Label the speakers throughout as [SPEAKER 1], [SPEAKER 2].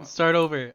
[SPEAKER 1] Start over.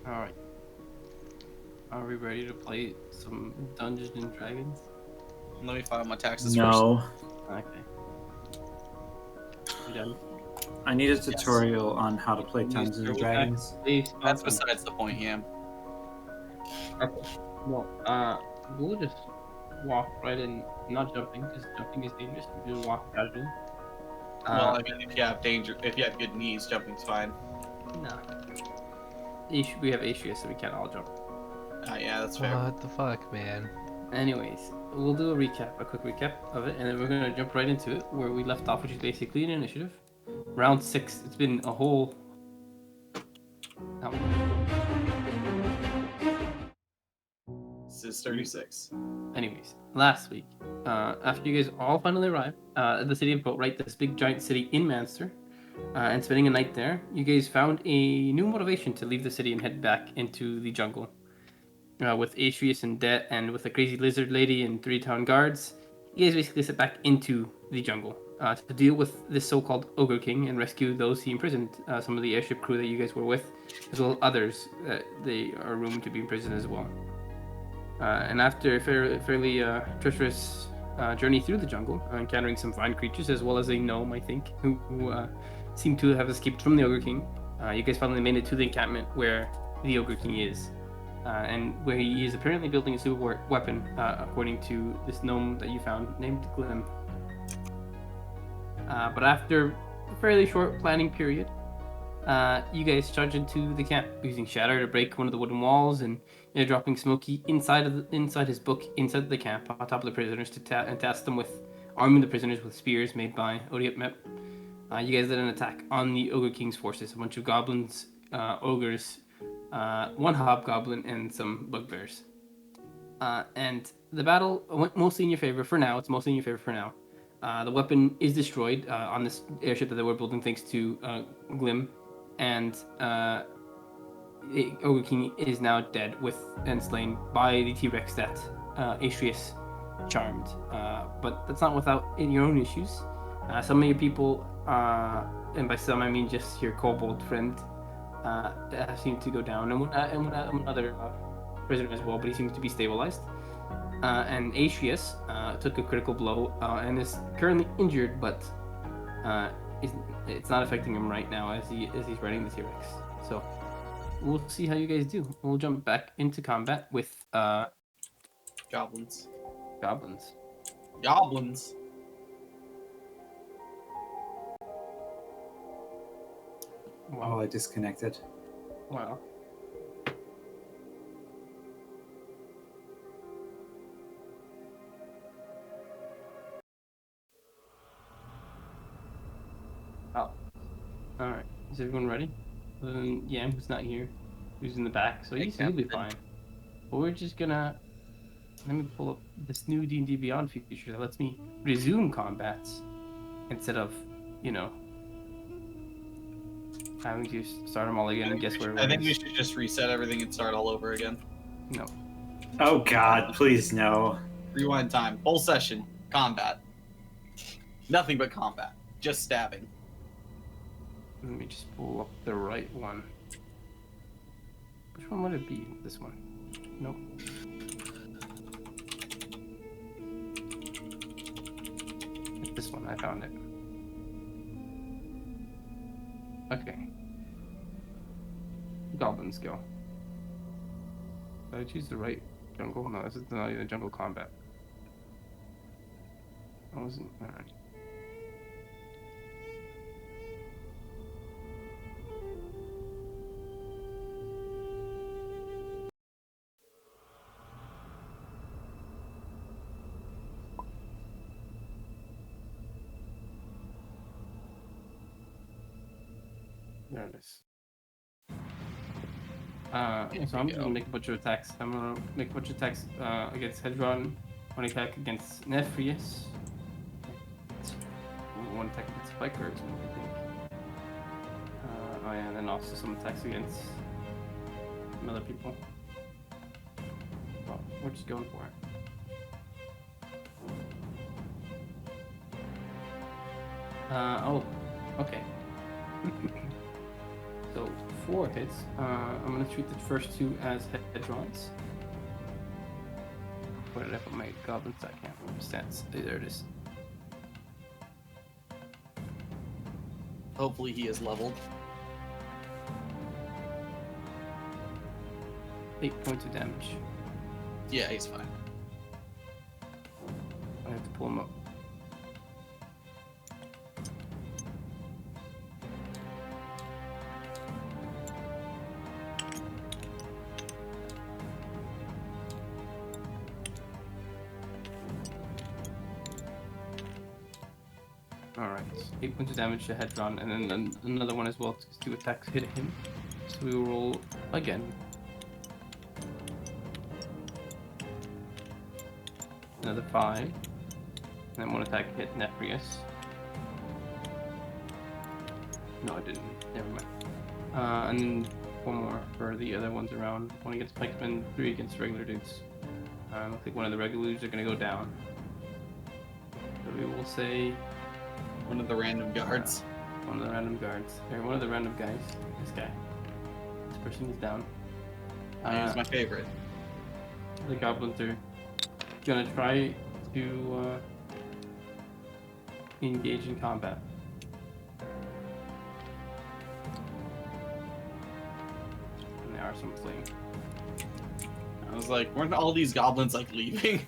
[SPEAKER 1] Alright. Are we ready to play some Dungeons and Dragons?
[SPEAKER 2] Let me file my taxes first.
[SPEAKER 3] No.
[SPEAKER 1] Okay. You done?
[SPEAKER 3] I need a tutorial on how to play Dungeons and Dragons.
[SPEAKER 1] Please,
[SPEAKER 2] That's besides the point, Yam.
[SPEAKER 1] Okay. Well, we'll just walk right in, not jumping, because jumping is dangerous. We'll just walk casually.
[SPEAKER 2] Well, I mean, if you have good knees, jumping's fine.
[SPEAKER 1] No. We have Atreus, so we can't all jump.
[SPEAKER 2] Yeah, that's fair.
[SPEAKER 4] What the fuck, man?
[SPEAKER 1] Anyways, we'll do a quick recap of it, and then we're gonna jump right into it, where we left off, which is basically an initiative. Round 6. It's been a whole...
[SPEAKER 2] This is 36.
[SPEAKER 1] Anyways, last week, after you guys all finally arrived at the city of Boatwright, this big giant city in Manster, and spending a night there, you guys found a new motivation to leave the city and head back into the jungle. With Atreus and debt, and with a crazy lizard lady and 3 town guards, you guys basically set back into the jungle to deal with this so-called Ogre King and rescue those he imprisoned, some of the airship crew that you guys were with, as well as others that they are rumored to be imprisoned as well. And after a fairly treacherous journey through the jungle, encountering some fine creatures, as well as a gnome, I think, who seemed to have escaped from the Ogre King, you guys finally made it to the encampment where the Ogre King is. And where he is apparently building a super weapon, according to this gnome that you found, named Glim. But after a fairly short planning period, you guys charge into the camp, using Shatter to break one of the wooden walls, and dropping Smokey inside his book, inside the camp, on top of the prisoners, and task them with arming the prisoners with spears made by Odiep Mep. You guys led an attack on the Ogre King's forces, a bunch of goblins, ogres, 1 hobgoblin, and some bugbears. And the battle went mostly in your favor for now. It's mostly in your favor for now. The weapon is destroyed on this airship that they were building thanks to Glim, and Ogre King is now dead and slain by the T-Rex that Atreus charmed. But that's not without your own issues. Some of your people, and by some I mean just your kobold friend, seemed to go down, and one other prisoner as well, but he seems to be stabilized. And Atreus took a critical blow and is currently injured, but it's not affecting him right now as he's riding the T-Rex. So we'll see how you guys do. We'll jump back into combat with
[SPEAKER 2] Goblins.
[SPEAKER 1] goblins.
[SPEAKER 2] Goblins.
[SPEAKER 3] Oh, I disconnected.
[SPEAKER 1] Wow. Oh. Alright. Is everyone ready? Other than Yam, who's not here. Who's in the back, so he'll be fine. But we're just gonna... Let me pull up this new D&D Beyond feature that lets me resume combats instead of, having to start them all again and guess where
[SPEAKER 2] I think we should just reset everything and start all over again.
[SPEAKER 1] No.
[SPEAKER 3] Oh god, please no.
[SPEAKER 2] Rewind time. Whole session. Combat. Nothing but combat. Just stabbing.
[SPEAKER 1] Let me just pull up the right one. Which one would it be? This one? Nope. It's this one. I found it. Okay. Goblins go. Did I choose the right jungle? No, this is not even jungle combat. I wasn't. Alright. There it is. So I'm gonna make a bunch of attacks. I'm gonna make a bunch of attacks against Hedron, one attack against Nephrius, one attack against Spikers, I think. And then also some attacks against some other people. Well, we're just going for it. Oh, okay. So 4 hits. I'm gonna treat the first 2 as hedgerods. Where did I put my goblins? I can't remember stats. There it is.
[SPEAKER 2] Hopefully he is leveled.
[SPEAKER 1] 8 points of damage.
[SPEAKER 2] Yeah, he's fine.
[SPEAKER 1] I have to pull him up. Alright, 8 points of damage to Hedron, and then another one as well, because 2 attacks hit him. So we will roll again. Another 5. And then 1 attack hit Nephrius. No, I didn't. Never mind. And then 4 more for the other ones around. 1 against pikemen, 3 against regular dudes. I think one of the regular dudes are going to go down. So we will say...
[SPEAKER 2] One of the random guards.
[SPEAKER 1] One of the random guards. Or one of the random guys. This guy. This person is down.
[SPEAKER 2] He's my favorite.
[SPEAKER 1] The goblins are gonna try to engage in combat. And there are some fleeing.
[SPEAKER 2] I was like, weren't all these goblins like leaving?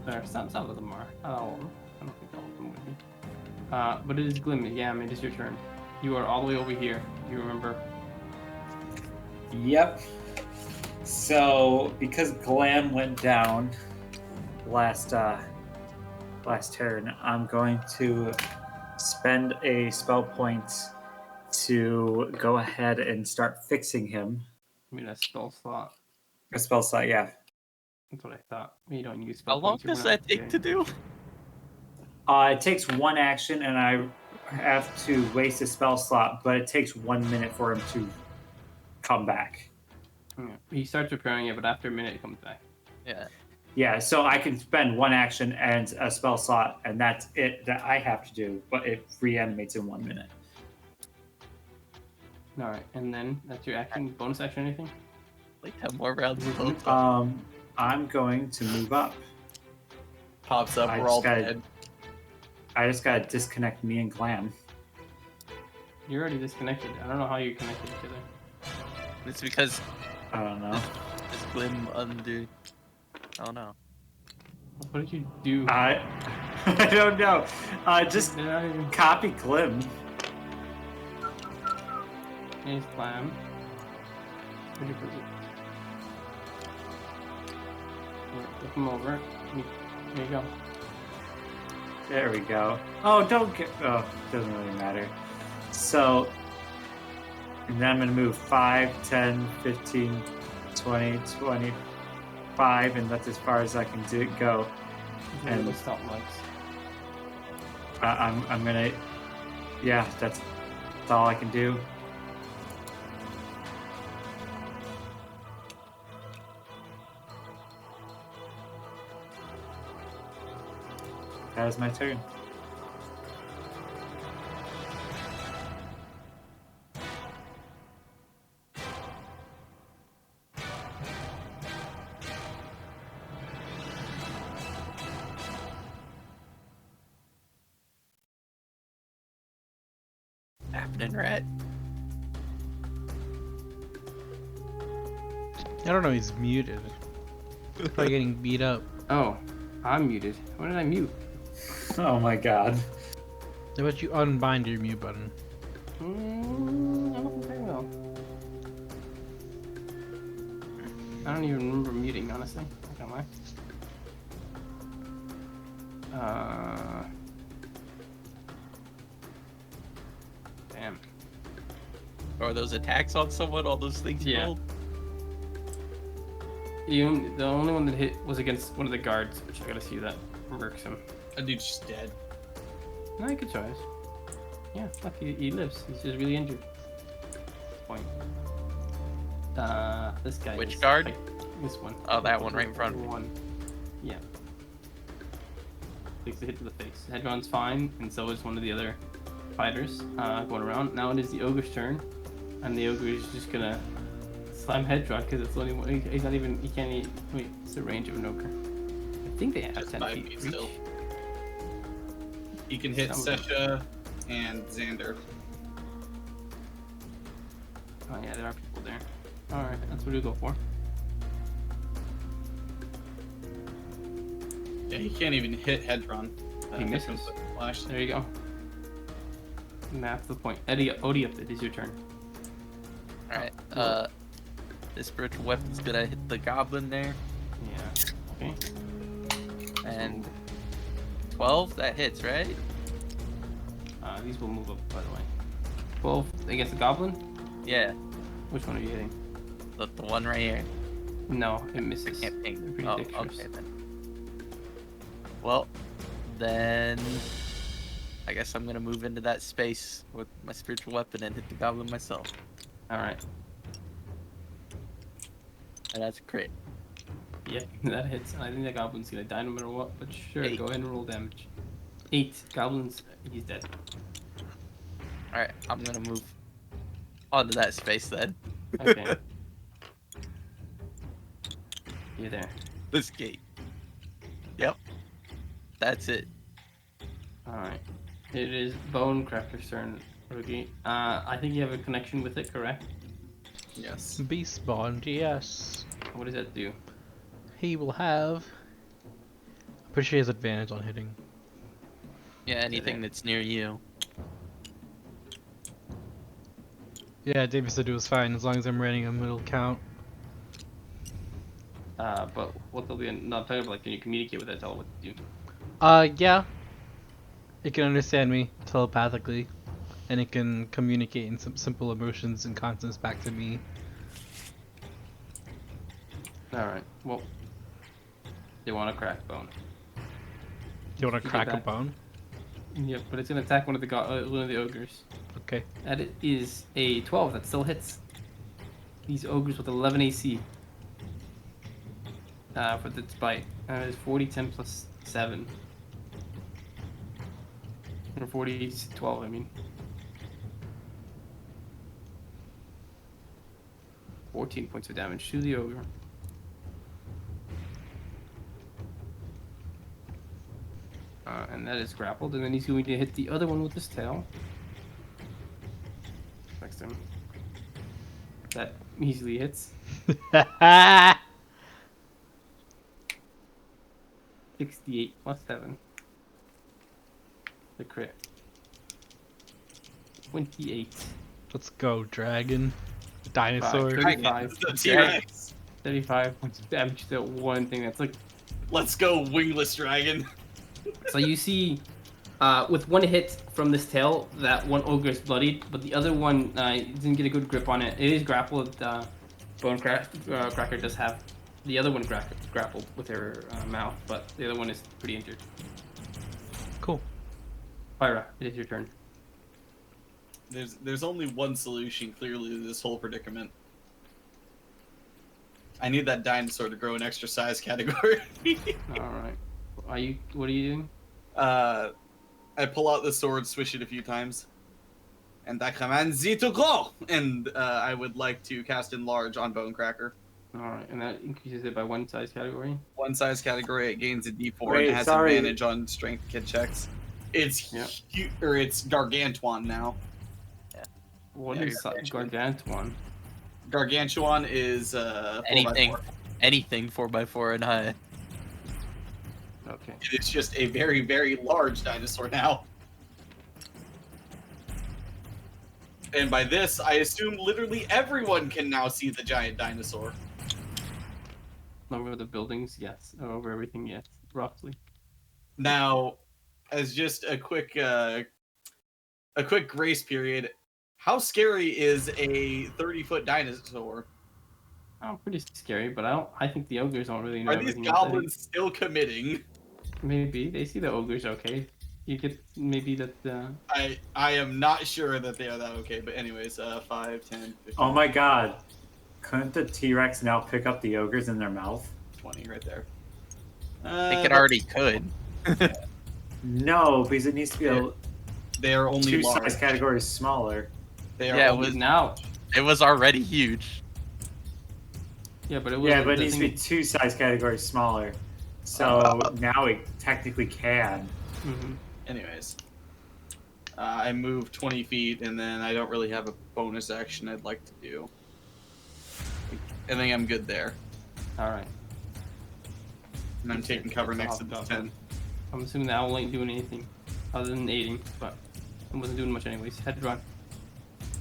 [SPEAKER 1] There are some of them are. Not all of them. I don't think all of them would be. But it is Glim. Yeah, I mean, it is your turn. You are all the way over here. You remember?
[SPEAKER 3] Yep. So because Glam went down last turn, I'm going to spend a spell point to go ahead and start fixing him.
[SPEAKER 1] I mean, a spell slot.
[SPEAKER 3] A spell slot, yeah.
[SPEAKER 1] That's what I thought. You don't use spell
[SPEAKER 2] How long
[SPEAKER 1] points, you're
[SPEAKER 2] does
[SPEAKER 1] not
[SPEAKER 2] that take
[SPEAKER 1] doing-
[SPEAKER 2] to do?
[SPEAKER 3] It takes 1 action, and I have to waste a spell slot, but it takes 1 minute for him to come back.
[SPEAKER 1] Yeah. He starts repairing it, but after a minute, it comes back.
[SPEAKER 2] Yeah.
[SPEAKER 3] Yeah, so I can spend 1 action and a spell slot, and that's it that I have to do, but it reanimates in 1 minute.
[SPEAKER 1] All right, and then that's your action. Bonus action, anything?
[SPEAKER 2] Like 10 more rounds of hope.
[SPEAKER 3] I'm going to move up.
[SPEAKER 2] Pops up,
[SPEAKER 3] I
[SPEAKER 2] we're all
[SPEAKER 3] just gotta-
[SPEAKER 2] dead.
[SPEAKER 3] I just gotta disconnect me and Glam.
[SPEAKER 1] You're already disconnected. I don't know how you connected each other.
[SPEAKER 2] It's because
[SPEAKER 3] I don't know.
[SPEAKER 2] this Glim undo. Oh no.
[SPEAKER 1] What did you do?
[SPEAKER 3] I don't know. Just
[SPEAKER 1] Did I even
[SPEAKER 3] copy Glim.
[SPEAKER 1] change plan? Pretty pretty. Flip him over. There you go.
[SPEAKER 3] There we go. Oh, don't get... Oh, doesn't really matter. So, and then I'm going to move 5, 10, 15, 20, 25, and that's as far as I can go.
[SPEAKER 1] And
[SPEAKER 3] And-
[SPEAKER 1] stop lights.
[SPEAKER 3] I'm going to... Yeah, that's all I can do. That is my turn.
[SPEAKER 2] Happening, rat.
[SPEAKER 4] I don't know, he's muted. Probably getting beat up.
[SPEAKER 1] Oh, I'm muted. When did I mute?
[SPEAKER 3] Oh my god.
[SPEAKER 4] How about you unbind your mute button?
[SPEAKER 1] I don't think I will. I don't even remember muting, honestly. Not gonna lie. Damn.
[SPEAKER 2] Or those attacks on someone, all those things you
[SPEAKER 1] Yeah.
[SPEAKER 2] rolled?
[SPEAKER 1] The only one that hit was against one of the guards, which I gotta see that works him.
[SPEAKER 2] That dude's just dead.
[SPEAKER 1] No, good choice. Yeah, fuck, he lives. He's just really injured. Point. This guy.
[SPEAKER 2] Which
[SPEAKER 1] is,
[SPEAKER 2] guard?
[SPEAKER 1] like, this one.
[SPEAKER 2] Oh, that one right in front.
[SPEAKER 1] One. Yeah. Takes a hit to the face. Hedron's fine, and so is one of the other fighters going around. Now it is the ogre's turn. and the ogre is just gonna slam headshot because it's only one. He's not even. He can't. Wait, it's the range of an ogre. I think they have
[SPEAKER 2] Just
[SPEAKER 1] 10
[SPEAKER 2] 5
[SPEAKER 1] feet
[SPEAKER 2] feet
[SPEAKER 1] reach.
[SPEAKER 2] still. He can hit
[SPEAKER 1] Some of
[SPEAKER 2] Sesha and Xander.
[SPEAKER 1] Oh yeah, there are people there. All right, that's what we go for.
[SPEAKER 2] Yeah, he can't even hit Hedron.
[SPEAKER 1] He misses.
[SPEAKER 2] Flash.
[SPEAKER 1] There you go. And that's the point. Odie, it is your turn.
[SPEAKER 5] Alright, this spiritual weapon's gonna hit the goblin there.
[SPEAKER 1] Yeah. Okay.
[SPEAKER 5] And 12, that hits, right?
[SPEAKER 1] These will move up, by the way. 12 against the goblin?
[SPEAKER 5] Yeah,
[SPEAKER 1] Which one are you hitting?
[SPEAKER 5] the one right here.
[SPEAKER 1] No, it
[SPEAKER 5] I
[SPEAKER 1] misses.
[SPEAKER 5] can't
[SPEAKER 1] They're
[SPEAKER 5] ping.
[SPEAKER 1] pretty
[SPEAKER 5] Oh,
[SPEAKER 1] dexterous.
[SPEAKER 5] okay then. Well, then I guess I'm gonna move into that space with my spiritual weapon and hit the goblin myself.
[SPEAKER 1] Alright.
[SPEAKER 5] And that's a crit.
[SPEAKER 1] Yeah, that hits. I think that goblin's gonna die no matter what, but sure,
[SPEAKER 5] 8.
[SPEAKER 1] go ahead and roll damage. 8. Goblins, he's dead.
[SPEAKER 5] Alright, I'm gonna move onto that space then.
[SPEAKER 1] Okay. You're there.
[SPEAKER 5] This gate. Yep. That's it.
[SPEAKER 1] Alright. It is Bone Cracker's turn, Rookie. I think you have a connection with it, correct?
[SPEAKER 2] Yes.
[SPEAKER 4] Beast Bond, yes.
[SPEAKER 1] What does that do?
[SPEAKER 4] He will have. I'm pretty sure he has advantage on hitting.
[SPEAKER 5] Yeah, anything that's near you.
[SPEAKER 4] Yeah, David said it was fine. As long as I'm running him, it'll count.
[SPEAKER 1] But what they'll be not talking about, like, can you communicate with it? Tell it what to do.
[SPEAKER 4] Yeah. It can understand me telepathically, and it can communicate in some simple emotions and concepts back to me.
[SPEAKER 1] Alright, well. They want to crack Bone.
[SPEAKER 4] You want
[SPEAKER 1] You
[SPEAKER 4] to
[SPEAKER 1] do
[SPEAKER 4] crack a
[SPEAKER 1] that.
[SPEAKER 4] bone?
[SPEAKER 1] Yep, but it's gonna attack one of the ogres.
[SPEAKER 4] Okay.
[SPEAKER 1] And it is a 12 that still hits. These ogres with 11 AC. For the bite. That is 40, 10 plus 7. Or 40, 12, I mean. 14 points of damage to the ogre. And that is grappled, and then he's going to hit the other one with his tail. Next him. That easily hits. 68 plus 7. The crit. 28.
[SPEAKER 4] Let's go, dragon. Dinosaur.
[SPEAKER 1] 35.
[SPEAKER 2] The T-Rex.
[SPEAKER 1] 35 points of damage to that one thing that's like.
[SPEAKER 2] Let's go, wingless dragon.
[SPEAKER 1] So you see, with one hit from this tail, that one ogre is bloodied, but the other one didn't get a good grip on it. It is grappled. Cracker does have the other one grappled with her mouth, but the other one is pretty injured.
[SPEAKER 4] Cool.
[SPEAKER 1] Pyra, it is your turn.
[SPEAKER 2] There's only one solution, clearly, to this whole predicament. I need that dinosaur to grow an extra size category.
[SPEAKER 1] All right. What are you doing?
[SPEAKER 2] I pull out the sword, swish it a few times, and I command Z to grow. And I would like to cast Enlarge on Bone Cracker.
[SPEAKER 1] All right, and that increases it by one size category.
[SPEAKER 2] One size category, it gains a D4
[SPEAKER 3] Wait,
[SPEAKER 2] and it has
[SPEAKER 3] sorry.
[SPEAKER 2] advantage on strength kid checks. It's
[SPEAKER 1] Yeah.
[SPEAKER 2] it's Gargantuan now.
[SPEAKER 1] What
[SPEAKER 5] Yeah,
[SPEAKER 1] is
[SPEAKER 5] you're
[SPEAKER 1] Gargantuan?
[SPEAKER 2] Gargantuan is 4x4.
[SPEAKER 5] Anything 4x4 and high.
[SPEAKER 1] Okay.
[SPEAKER 2] It's just a very, very large dinosaur now. And by this, I assume literally everyone can now see the giant dinosaur.
[SPEAKER 1] Over the buildings, yes. Over everything, yes. Roughly.
[SPEAKER 2] Now, as just a quick grace period, how scary is a 30-foot dinosaur?
[SPEAKER 1] Oh, pretty scary, but I think the ogres don't really know
[SPEAKER 2] Are these
[SPEAKER 1] everything. else. I think
[SPEAKER 2] goblins still committing?
[SPEAKER 1] Maybe they see the ogres okay. You get maybe that.
[SPEAKER 2] I am not sure that they are that okay, but anyways, 5, 10, 15,
[SPEAKER 3] Oh my god. Couldn't the T-Rex now pick up the ogres in their mouth?
[SPEAKER 2] 20 right there.
[SPEAKER 5] I think it already could.
[SPEAKER 3] No, because it needs to be
[SPEAKER 2] They are only
[SPEAKER 3] two
[SPEAKER 2] large.
[SPEAKER 3] size categories smaller.
[SPEAKER 2] They are
[SPEAKER 5] Yeah, it
[SPEAKER 2] only
[SPEAKER 5] was-
[SPEAKER 1] Now
[SPEAKER 5] It was already huge.
[SPEAKER 1] Yeah, but it was.
[SPEAKER 3] Yeah, but it needs to be 2 size categories smaller. So now it technically can.
[SPEAKER 1] Mm-hmm.
[SPEAKER 2] Anyways, I move 20 feet, and then I don't really have a bonus action I'd like to do. I think I'm good there.
[SPEAKER 1] All right.
[SPEAKER 2] And I'm taking cover next to the 10.
[SPEAKER 1] I'm assuming the owl ain't doing anything other than aiding, but it wasn't doing much anyways. Head run.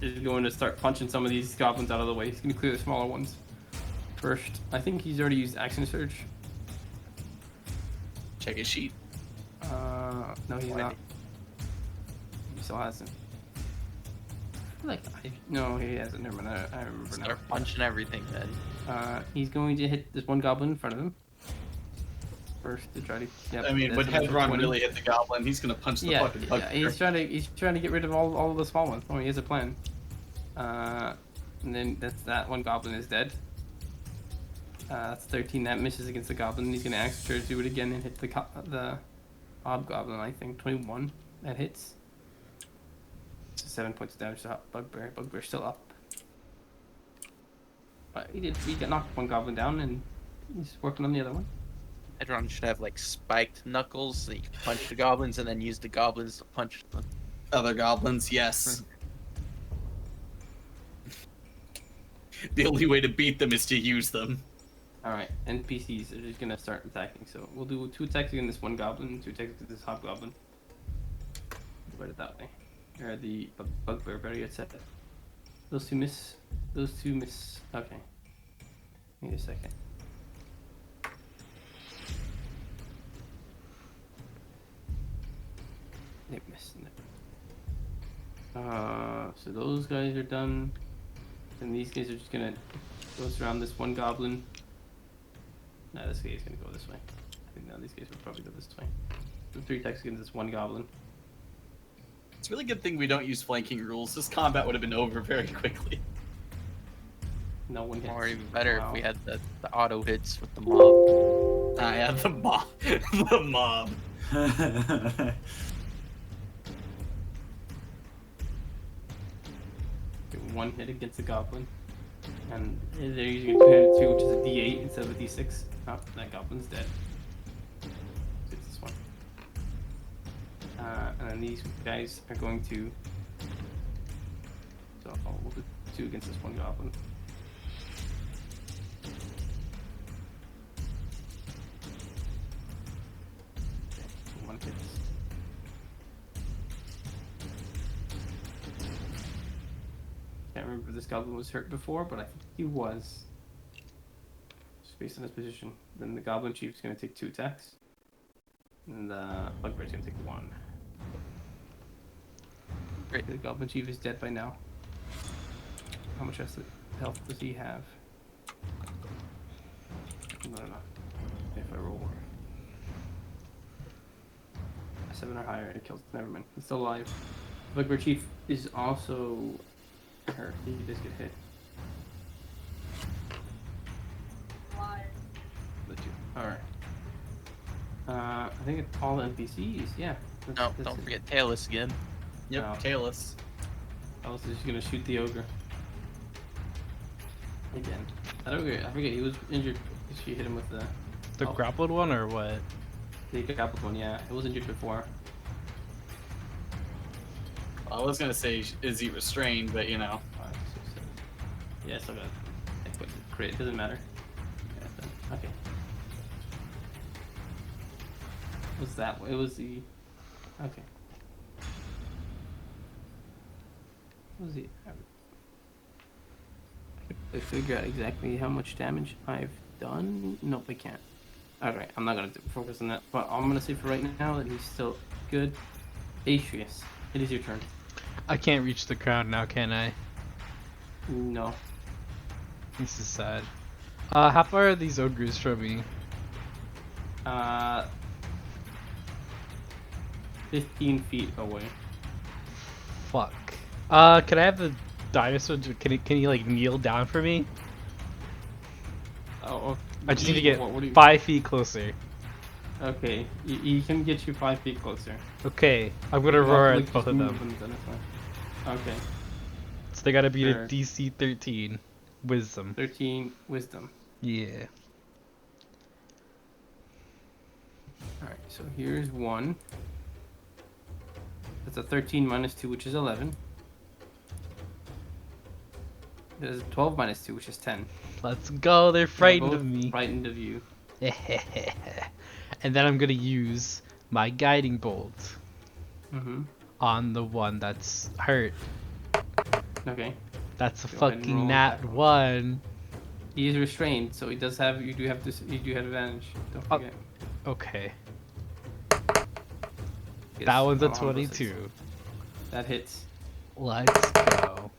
[SPEAKER 1] He's going to start punching some of these goblins out of the way. He's going to clear the smaller ones first. I think he's already used action surge.
[SPEAKER 2] Check his sheet.
[SPEAKER 1] No, he's not. He still hasn't. No, he hasn't. Never mind. I remember now.
[SPEAKER 5] Start punching everything, then.
[SPEAKER 1] He's going to hit this one goblin in front of him first to try to. Yep,
[SPEAKER 2] I mean, would
[SPEAKER 1] that's
[SPEAKER 2] head run
[SPEAKER 1] 20.
[SPEAKER 2] really hit the goblin? He's gonna punch the fucking bug.
[SPEAKER 1] He's trying to get rid of all of the small ones. Oh, he has a plan. And then that one goblin is dead. That's 13. That misses against the goblin. He's gonna actually do it again and hit the hobgoblin. I think 21. That hits. So 7 points of damage to bugbear. Bugbear's still up. But he got knocked one goblin down, and he's working on the other one.
[SPEAKER 5] Edron should have like spiked knuckles so you can punch the goblins and then use the goblins to punch the
[SPEAKER 2] Other goblins, yes. The only way to beat them is to use them.
[SPEAKER 1] Alright, NPCs are just gonna start attacking. So we'll do 2 attacks against this one goblin, 2 attacks against this hobgoblin. Put it that way. Or the bugbear, better yet set. Those two miss. Those 2 miss. Okay. Wait a second. They missed it. So those guys are done. And these guys are just gonna go around this one goblin. Nah, this guy's gonna go this way. I think now these guys would probably go this way. So 3 attacks against this one goblin.
[SPEAKER 2] It's a really good thing we don't use flanking rules. This combat would have been over very quickly.
[SPEAKER 1] No one hits.
[SPEAKER 5] Or even better
[SPEAKER 1] Wow.
[SPEAKER 5] if we had the auto hits with the mob.
[SPEAKER 2] Yeah, the mob. The mob.
[SPEAKER 1] Get 1 hit against the goblin. And they're using a 2, which is a D8 instead of a D6. Oh, that goblin's dead. It's this one. And then these guys are going to. So we'll do 2 against this one goblin. Okay, 1 hits. Can't remember if this goblin was hurt before, but I think he was. Just based on his position. Then the goblin chief's going to take 2 attacks. And the bugbear's going to take 1. Great, the goblin chief is dead by now. How much health does he have? I don't know. If I roll 7 or higher, it kills. Never mind. He's still alive. Bugbear chief is also hurt. He does get hit. The 2. Alright. I think it's all NPCs. Yeah.
[SPEAKER 5] No, don't
[SPEAKER 1] it.
[SPEAKER 5] forget Tailless again.
[SPEAKER 2] Yep,
[SPEAKER 1] No.
[SPEAKER 2] tailless.
[SPEAKER 1] I was just gonna shoot the ogre. Again. That ogre, I forget, he was injured because she hit him with the
[SPEAKER 4] grappled one or what?
[SPEAKER 1] the grappled one, yeah. It was injured before.
[SPEAKER 2] I was gonna say, is he restrained, but you know.
[SPEAKER 1] 5, 6, 7. Yeah, still got it. Crit, it doesn't matter. Yeah, done. Okay. Was that it was the okay. What was the I figure out exactly how much damage I've done? Nope, I can't. Alright, I'm not gonna focus on that, but I'm gonna say for right now that he's still good. Atreus, it is your turn.
[SPEAKER 4] I can't reach the crowd now, can I?
[SPEAKER 1] No.
[SPEAKER 4] This is sad. How far are these ogres from me?
[SPEAKER 1] 15 feet away.
[SPEAKER 4] Fuck. Can I have the dinosaur? Can he like kneel down for me?
[SPEAKER 1] Oh,
[SPEAKER 4] I just need to get
[SPEAKER 1] what do you-
[SPEAKER 4] 5 feet closer.
[SPEAKER 1] Okay, he can get you 5 feet closer.
[SPEAKER 4] Okay, I'm gonna
[SPEAKER 1] You have
[SPEAKER 4] roar
[SPEAKER 1] to,
[SPEAKER 4] at both of
[SPEAKER 1] just
[SPEAKER 4] them.
[SPEAKER 1] move them, then it's fine. Okay.
[SPEAKER 4] So they gotta beat
[SPEAKER 1] Sure.
[SPEAKER 4] a DC 13 Wisdom.
[SPEAKER 1] 13 wisdom.
[SPEAKER 4] Yeah.
[SPEAKER 1] Alright, so here's one. That's a 13 minus 2, which is 11. There's a 12 minus 2, which is 10.
[SPEAKER 4] Let's go. They're
[SPEAKER 1] They're
[SPEAKER 4] frightened
[SPEAKER 1] both
[SPEAKER 4] of me.
[SPEAKER 1] frightened of you.
[SPEAKER 4] And then I'm gonna use my guiding bolt
[SPEAKER 1] Mm-hmm.
[SPEAKER 4] on the one that's hurt.
[SPEAKER 1] Okay.
[SPEAKER 4] That's a
[SPEAKER 1] Go ahead and
[SPEAKER 4] fucking
[SPEAKER 1] roll
[SPEAKER 4] nat
[SPEAKER 1] attack roll.
[SPEAKER 4] 1.
[SPEAKER 1] He is restrained, so he does have. You do have advantage. Don't
[SPEAKER 4] Oh.
[SPEAKER 1] forget.
[SPEAKER 4] Okay.
[SPEAKER 1] Yes,
[SPEAKER 4] That one's a
[SPEAKER 1] on all those hits.
[SPEAKER 4] 22.
[SPEAKER 1] That hits.
[SPEAKER 4] Let's go.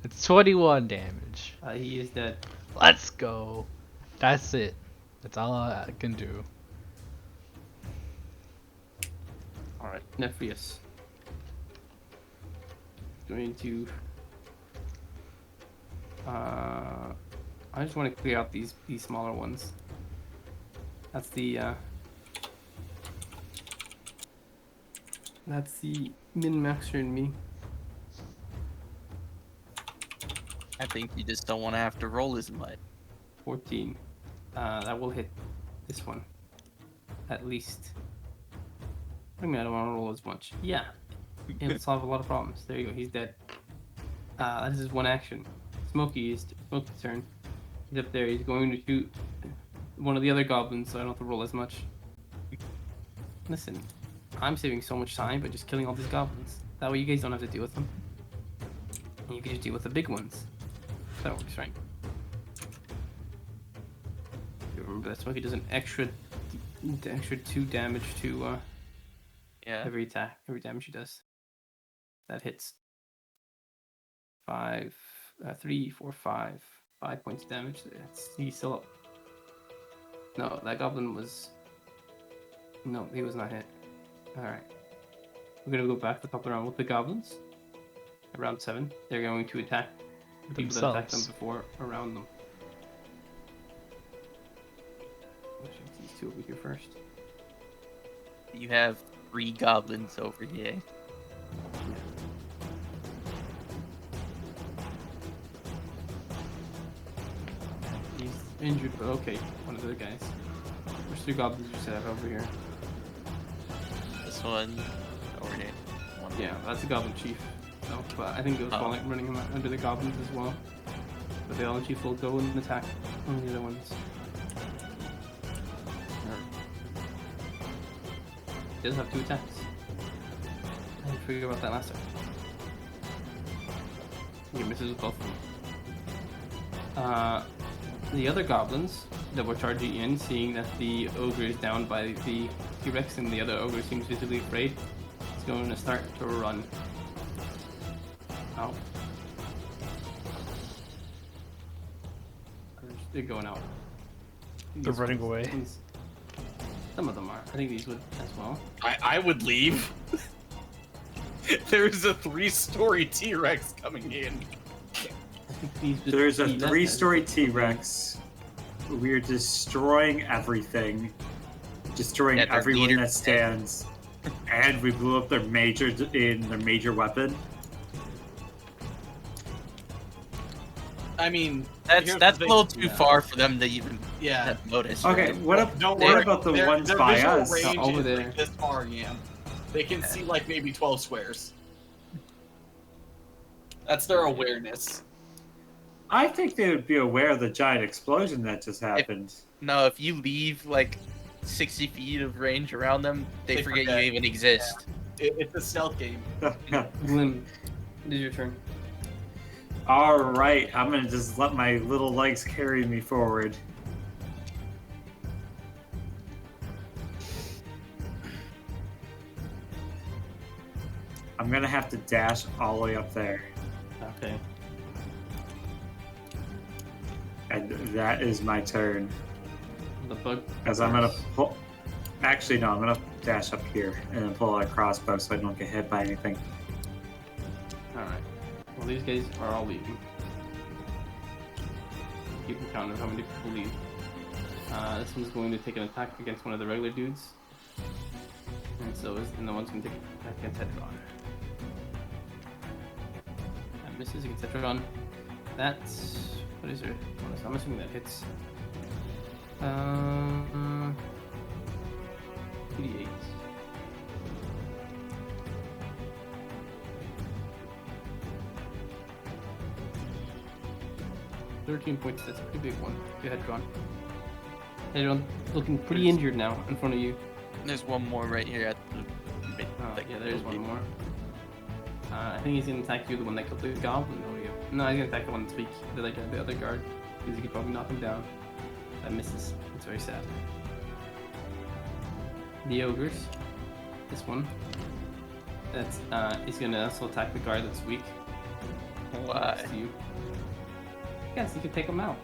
[SPEAKER 4] It's 21 damage.
[SPEAKER 1] He is dead.
[SPEAKER 4] Let's go. That's it. That's all I can do.
[SPEAKER 1] All right, Nephrius. Going to. I just want to clear out these smaller ones. That's the. That's the min-maxer in me.
[SPEAKER 5] I think you just don't want to have to roll as much.
[SPEAKER 1] 14. That will hit this one. At least. I mean, I don't want to roll as much. Yeah. It'll solve a lot of problems. There you go. He's dead. That is his one action. Smokey's turn. He's up there. He's going to shoot one of the other goblins, so I don't have to roll as much. Listen, I'm saving so much time by just killing all these goblins. That way you guys don't have to deal with them. And you can just deal with the big ones. That works, right? You remember that Smokey does an extra 2 damage to
[SPEAKER 5] Yeah.
[SPEAKER 1] every attack, every damage he does. That hits. 5, 3, 4, 5. 5 points damage. He's still up. No, that goblin was. No, he was not hit. Alright. We're gonna go back the top of the round with the goblins. At round 7. They're going to attack the people that attacked them
[SPEAKER 4] Themselves.
[SPEAKER 1] before around them. Let's shoot these 2 over here first.
[SPEAKER 5] You have 3 goblins over here.
[SPEAKER 1] He's injured, but okay. One of the guys. Which 3 goblins you have over here?
[SPEAKER 5] This one over here. One.
[SPEAKER 1] Yeah, that's the goblin chief. No, but I think it was
[SPEAKER 5] Oh.
[SPEAKER 1] running him under the goblins as well. But the goblin chief will go and attack one of the other ones. He does have 2 attacks. I didn't forget about that last time. He misses with both of them. The other goblins that were charging in, seeing that the ogre is down by the T-Rex and the other ogre seems visibly afraid, is going to start to run. Out. They're going out.
[SPEAKER 4] They're
[SPEAKER 1] These
[SPEAKER 4] running
[SPEAKER 1] ones-
[SPEAKER 4] away.
[SPEAKER 1] ones- Some of them are. I think these would as well.
[SPEAKER 2] I would leave. There's a 3-story T-Rex coming in.
[SPEAKER 1] I think these would
[SPEAKER 3] There's a
[SPEAKER 1] be less
[SPEAKER 3] 3-story
[SPEAKER 1] than-
[SPEAKER 3] T-Rex. We're destroying everything. Destroying
[SPEAKER 5] Yeah, their
[SPEAKER 3] everyone
[SPEAKER 5] leader-
[SPEAKER 3] that stands. And we blew up their major weapon.
[SPEAKER 2] I mean,
[SPEAKER 5] That's
[SPEAKER 2] here's
[SPEAKER 5] that's
[SPEAKER 2] the
[SPEAKER 5] a
[SPEAKER 2] thing.
[SPEAKER 5] little too
[SPEAKER 1] Yeah.
[SPEAKER 5] far for them to even
[SPEAKER 2] Yeah.
[SPEAKER 5] have noticed.
[SPEAKER 3] Okay,
[SPEAKER 5] right?
[SPEAKER 2] Don't
[SPEAKER 3] what
[SPEAKER 2] worry.
[SPEAKER 3] about the
[SPEAKER 2] Their
[SPEAKER 3] ones by
[SPEAKER 2] visual
[SPEAKER 3] us?
[SPEAKER 2] range
[SPEAKER 1] Over
[SPEAKER 2] is
[SPEAKER 1] there.
[SPEAKER 2] like this far, yeah. They can see like maybe 12 squares. That's their awareness.
[SPEAKER 3] I think they would be aware of the giant explosion that just happened.
[SPEAKER 5] No, if you leave like 60 feet of range around them, they
[SPEAKER 2] They
[SPEAKER 5] forget
[SPEAKER 2] forget.
[SPEAKER 5] you even exist.
[SPEAKER 2] It's a stealth game.
[SPEAKER 1] Glim, it is your turn.
[SPEAKER 3] All right, I'm gonna just let my little legs carry me forward. I'm gonna have to dash all the way up there,
[SPEAKER 1] Okay.
[SPEAKER 3] and that is my turn.
[SPEAKER 1] The bug.
[SPEAKER 3] As I'm gonna pull. Actually, no, I'm gonna dash up here and then pull out a crossbow so I don't get hit by anything.
[SPEAKER 1] Alright. Well, these guys are all leaving. Keep count of how many people leave. This one's going to take an attack against one of the regular dudes. And so is, and the one's going to take an attack against Headron. misses. You can set it on. That's what is there? I'm assuming that hits. 88. $13 points. That's a pretty big one. Go ahead, John. Everyone looking pretty injured now in front of you.
[SPEAKER 5] There's one more right here at the.
[SPEAKER 1] Oh, yeah, there's one more. I think he's gonna attack you, the one that killed the goblin. No, he's gonna attack the one that's weak, the other guard, because he could probably knock him down. That misses. It's very sad. The ogres. This one. That's he's gonna also attack the guard that's weak.
[SPEAKER 5] Why?
[SPEAKER 1] Next to you. Yes, you can take him out.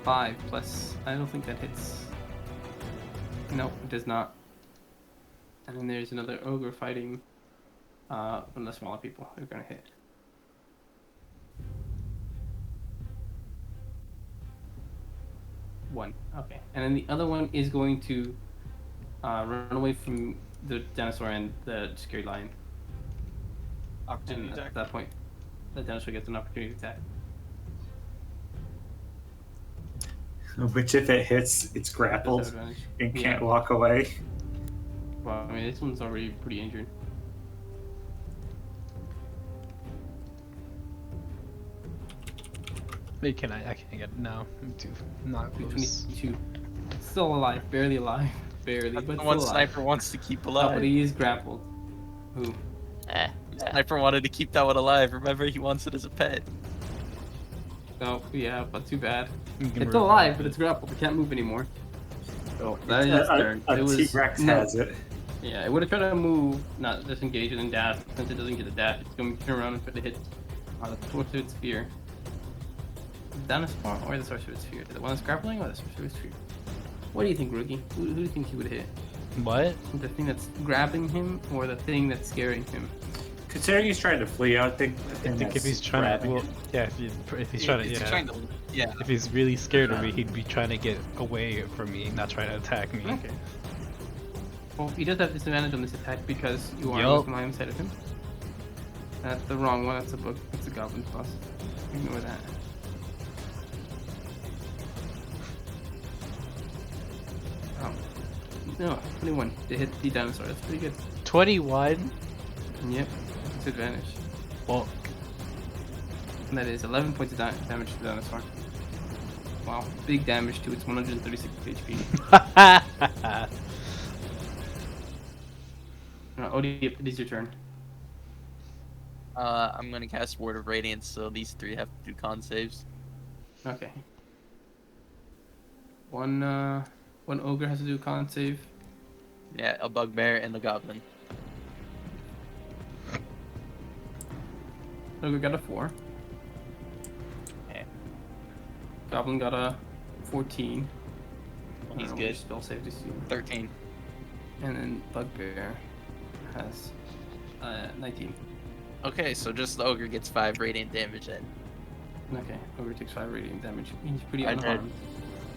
[SPEAKER 1] 5 plus. I don't think that hits. No, it does not. And then there's another ogre fighting one of the smaller people who are gonna hit. One. Okay. And then the other one is going to run away from the dinosaur and the scary lion.
[SPEAKER 2] Opportunity
[SPEAKER 1] And
[SPEAKER 2] attack.
[SPEAKER 1] at that point, the dinosaur gets an opportunity attack.
[SPEAKER 3] Which, if it hits, it's
[SPEAKER 1] Does have
[SPEAKER 3] grappled
[SPEAKER 1] advantage.
[SPEAKER 3] and
[SPEAKER 1] Yeah.
[SPEAKER 3] can't walk away.
[SPEAKER 1] Well, I mean, this one's already pretty injured.
[SPEAKER 4] Wait, can I can't get no. I'm too not close.
[SPEAKER 1] 22. Still alive, barely alive, barely,
[SPEAKER 5] That's
[SPEAKER 1] but
[SPEAKER 5] the
[SPEAKER 1] still
[SPEAKER 5] one
[SPEAKER 1] alive.
[SPEAKER 5] sniper wants to keep
[SPEAKER 1] Oh,
[SPEAKER 5] alive.
[SPEAKER 1] but he is grappled. Who?
[SPEAKER 5] Sniper wanted to keep that one alive. Remember, he wants it as a pet.
[SPEAKER 1] Oh, yeah, but too bad.
[SPEAKER 4] You can
[SPEAKER 1] It's still alive,
[SPEAKER 4] revive
[SPEAKER 1] but
[SPEAKER 4] it.
[SPEAKER 1] it's grappled. It can't move anymore.
[SPEAKER 3] Oh,
[SPEAKER 1] That is its turn.
[SPEAKER 3] a
[SPEAKER 1] It was
[SPEAKER 3] T-Rex
[SPEAKER 1] no.
[SPEAKER 3] has it.
[SPEAKER 1] Yeah, it would have tried to move, not disengage, and then dash. Since it doesn't get a dash, it's going to turn around and try to hit the sorcerer sphere. Dinosaur or the sorcerer sphere? The one that's grappling or the sorcerer sphere? What do you think, Rookie? Who do you think he would hit?
[SPEAKER 4] What?
[SPEAKER 1] The thing that's grabbing him or the thing that's scaring him?
[SPEAKER 3] Considering he's trying to flee, I think.
[SPEAKER 4] I think if he's trying to, well, yeah, if he's trying to,
[SPEAKER 5] He's
[SPEAKER 4] yeah.
[SPEAKER 5] trying to, yeah.
[SPEAKER 4] If he's really scared of me, he'd be trying to get away from me, not trying to attack me.
[SPEAKER 1] Okay. Well, he does have disadvantage on this attack because you are
[SPEAKER 4] Yup.
[SPEAKER 1] on the side of him. That's the wrong one. That's a book. That's a goblin plus. Ignore that. Oh. No, 21 to hit the dinosaur. That's pretty good.
[SPEAKER 4] 21.
[SPEAKER 1] Yep. Disadvantage.
[SPEAKER 4] Well,
[SPEAKER 1] And that is 11 points of damage to the dinosaur. Wow. Big damage to its 136 HP. Odie, it is your turn.
[SPEAKER 5] I'm gonna cast Word of Radiance, so these three have to do con saves.
[SPEAKER 1] Okay. One ogre has to do a con save.
[SPEAKER 5] Yeah, a bugbear and a goblin.
[SPEAKER 1] Ogre got a 4.
[SPEAKER 5] Okay.
[SPEAKER 1] Goblin got a 14.
[SPEAKER 5] He's
[SPEAKER 1] Which
[SPEAKER 5] good.
[SPEAKER 1] Spell save to see.
[SPEAKER 5] 13.
[SPEAKER 1] And then bugbear has 19.
[SPEAKER 5] Okay, so just the ogre gets 5 radiant damage then.
[SPEAKER 1] Okay. Ogre takes 5 radiant damage. He's pretty
[SPEAKER 5] I did.
[SPEAKER 1] unharmed.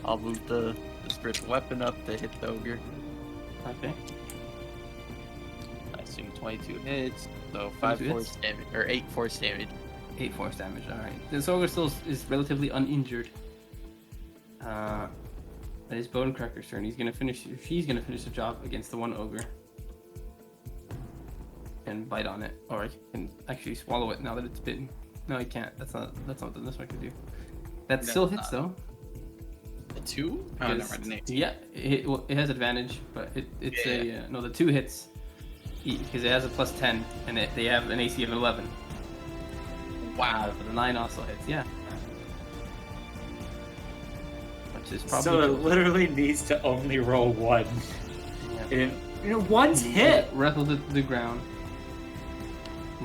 [SPEAKER 5] I'll move the spiritual weapon up to hit the ogre.
[SPEAKER 1] Okay.
[SPEAKER 5] I assume 22 hits, so 5
[SPEAKER 1] 22
[SPEAKER 5] force
[SPEAKER 1] hits?
[SPEAKER 5] damage, or 8 force damage.
[SPEAKER 1] 8 force damage. Alright. This ogre still is relatively uninjured. That is Bone Cracker's turn. She's gonna finish the job against the one ogre. And bite on it. Or I can actually swallow it now that it's bitten. No, he can't. That's not what this one can do. That
[SPEAKER 2] No,
[SPEAKER 1] still hits though.
[SPEAKER 2] A 2? Oh, never mind. An 18.
[SPEAKER 1] Yeah, it has advantage, but it's no, the 2 hits because it has a plus 10 and they have an AC of 11.
[SPEAKER 2] Wow.
[SPEAKER 1] But the 9 also hits. Yeah. Which is probably
[SPEAKER 3] So it literally needs to only roll 1.
[SPEAKER 1] yeah.
[SPEAKER 3] And one's hit.
[SPEAKER 1] Wrestled it to the ground.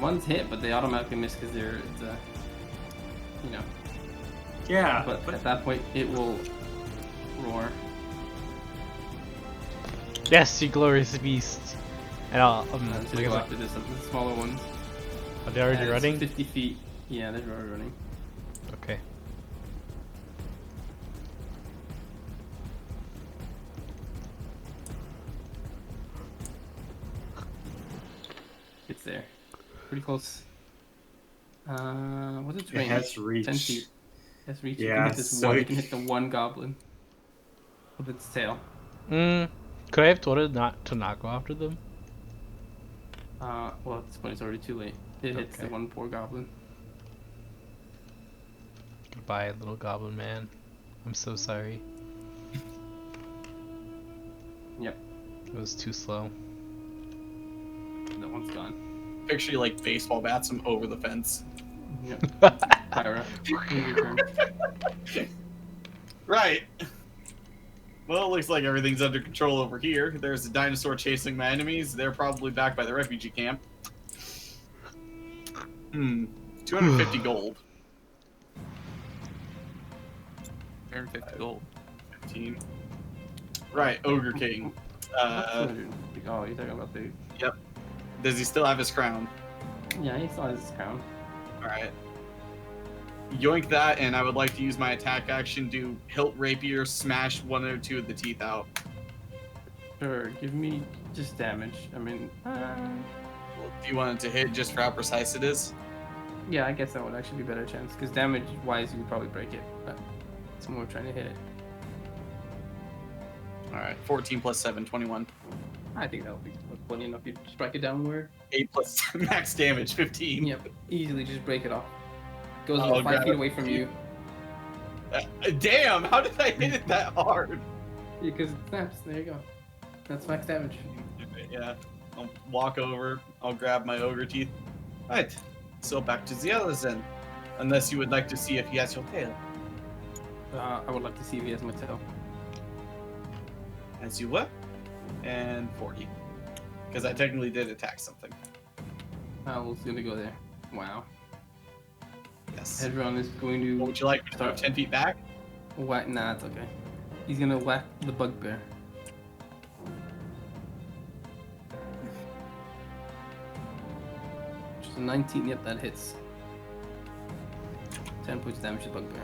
[SPEAKER 1] One's hit, but they automatically miss because it's a, you know.
[SPEAKER 3] Yeah,
[SPEAKER 1] But at that point, it will roar.
[SPEAKER 4] yes, you glorious beast. And I'll,
[SPEAKER 1] To go after the smaller ones.
[SPEAKER 4] are they already
[SPEAKER 1] It's
[SPEAKER 4] running?
[SPEAKER 1] 50 feet. Yeah, they're already running.
[SPEAKER 4] Okay.
[SPEAKER 1] It's there. pretty close. What's its
[SPEAKER 3] It
[SPEAKER 1] range?
[SPEAKER 3] has reach.
[SPEAKER 1] 10 feet. It has reach. You
[SPEAKER 3] Yeah,
[SPEAKER 1] can hit this
[SPEAKER 3] so
[SPEAKER 1] one. You
[SPEAKER 3] it-
[SPEAKER 1] can hit the one goblin with its tail.
[SPEAKER 4] Could I have told it not to not go after them?
[SPEAKER 1] Well, at this point, it's already too late. It hits the
[SPEAKER 4] Okay.
[SPEAKER 1] one poor goblin.
[SPEAKER 4] Goodbye, little goblin man. I'm so sorry.
[SPEAKER 1] Yep,
[SPEAKER 4] It was too slow.
[SPEAKER 1] that one's gone.
[SPEAKER 2] Picture you like baseball bats him over the fence.
[SPEAKER 1] Yep. Pyra, your turn.
[SPEAKER 2] Right. Well, it looks like everything's under control over here. There's a dinosaur chasing my enemies. They're probably back by the refugee camp. 250 gold.
[SPEAKER 5] 150 gold.
[SPEAKER 2] 15. Right, Ogre King.
[SPEAKER 1] Oh, you're talking about the...
[SPEAKER 2] Yep. Does he still have his crown?
[SPEAKER 1] Yeah, he still has his crown.
[SPEAKER 2] Alright. Yoink that, and I would like to use my attack action to hilt rapier, smash one or two of the teeth out.
[SPEAKER 1] Sure, give me just damage. I mean,
[SPEAKER 2] Do you want it to hit just for how precise it is?
[SPEAKER 1] yeah, I guess that would actually be a better chance. Because damage-wise, you would probably break it. But it's more trying to hit it.
[SPEAKER 2] Alright, 14 plus 7, 21.
[SPEAKER 1] I think that would be plenty enough. You strike it downward.
[SPEAKER 2] 8 plus max damage, 15.
[SPEAKER 1] Yep, easily just break it off. Goes
[SPEAKER 2] Oh,
[SPEAKER 1] about 5
[SPEAKER 2] grab
[SPEAKER 1] feet
[SPEAKER 2] it.
[SPEAKER 1] away from you.
[SPEAKER 2] Damn, how did I hit it that hard?
[SPEAKER 1] Because it snaps. There you go. That's max damage.
[SPEAKER 2] Yeah, I'll walk over, I'll grab my ogre teeth. Right, so back to the others then. Unless you would like to see if he has your tail.
[SPEAKER 1] I would like to see if he has my tail.
[SPEAKER 2] As you what? And 40. Because I technically did attack something.
[SPEAKER 1] I was gonna go there. Wow.
[SPEAKER 2] Yes.
[SPEAKER 1] Hedron is going to
[SPEAKER 2] What would you like me to start 10 feet back?
[SPEAKER 1] whack. Nah, it's okay. He's gonna whack the bugbear. Just a 19. Yep, that hits. 10 points of damage to the bugbear.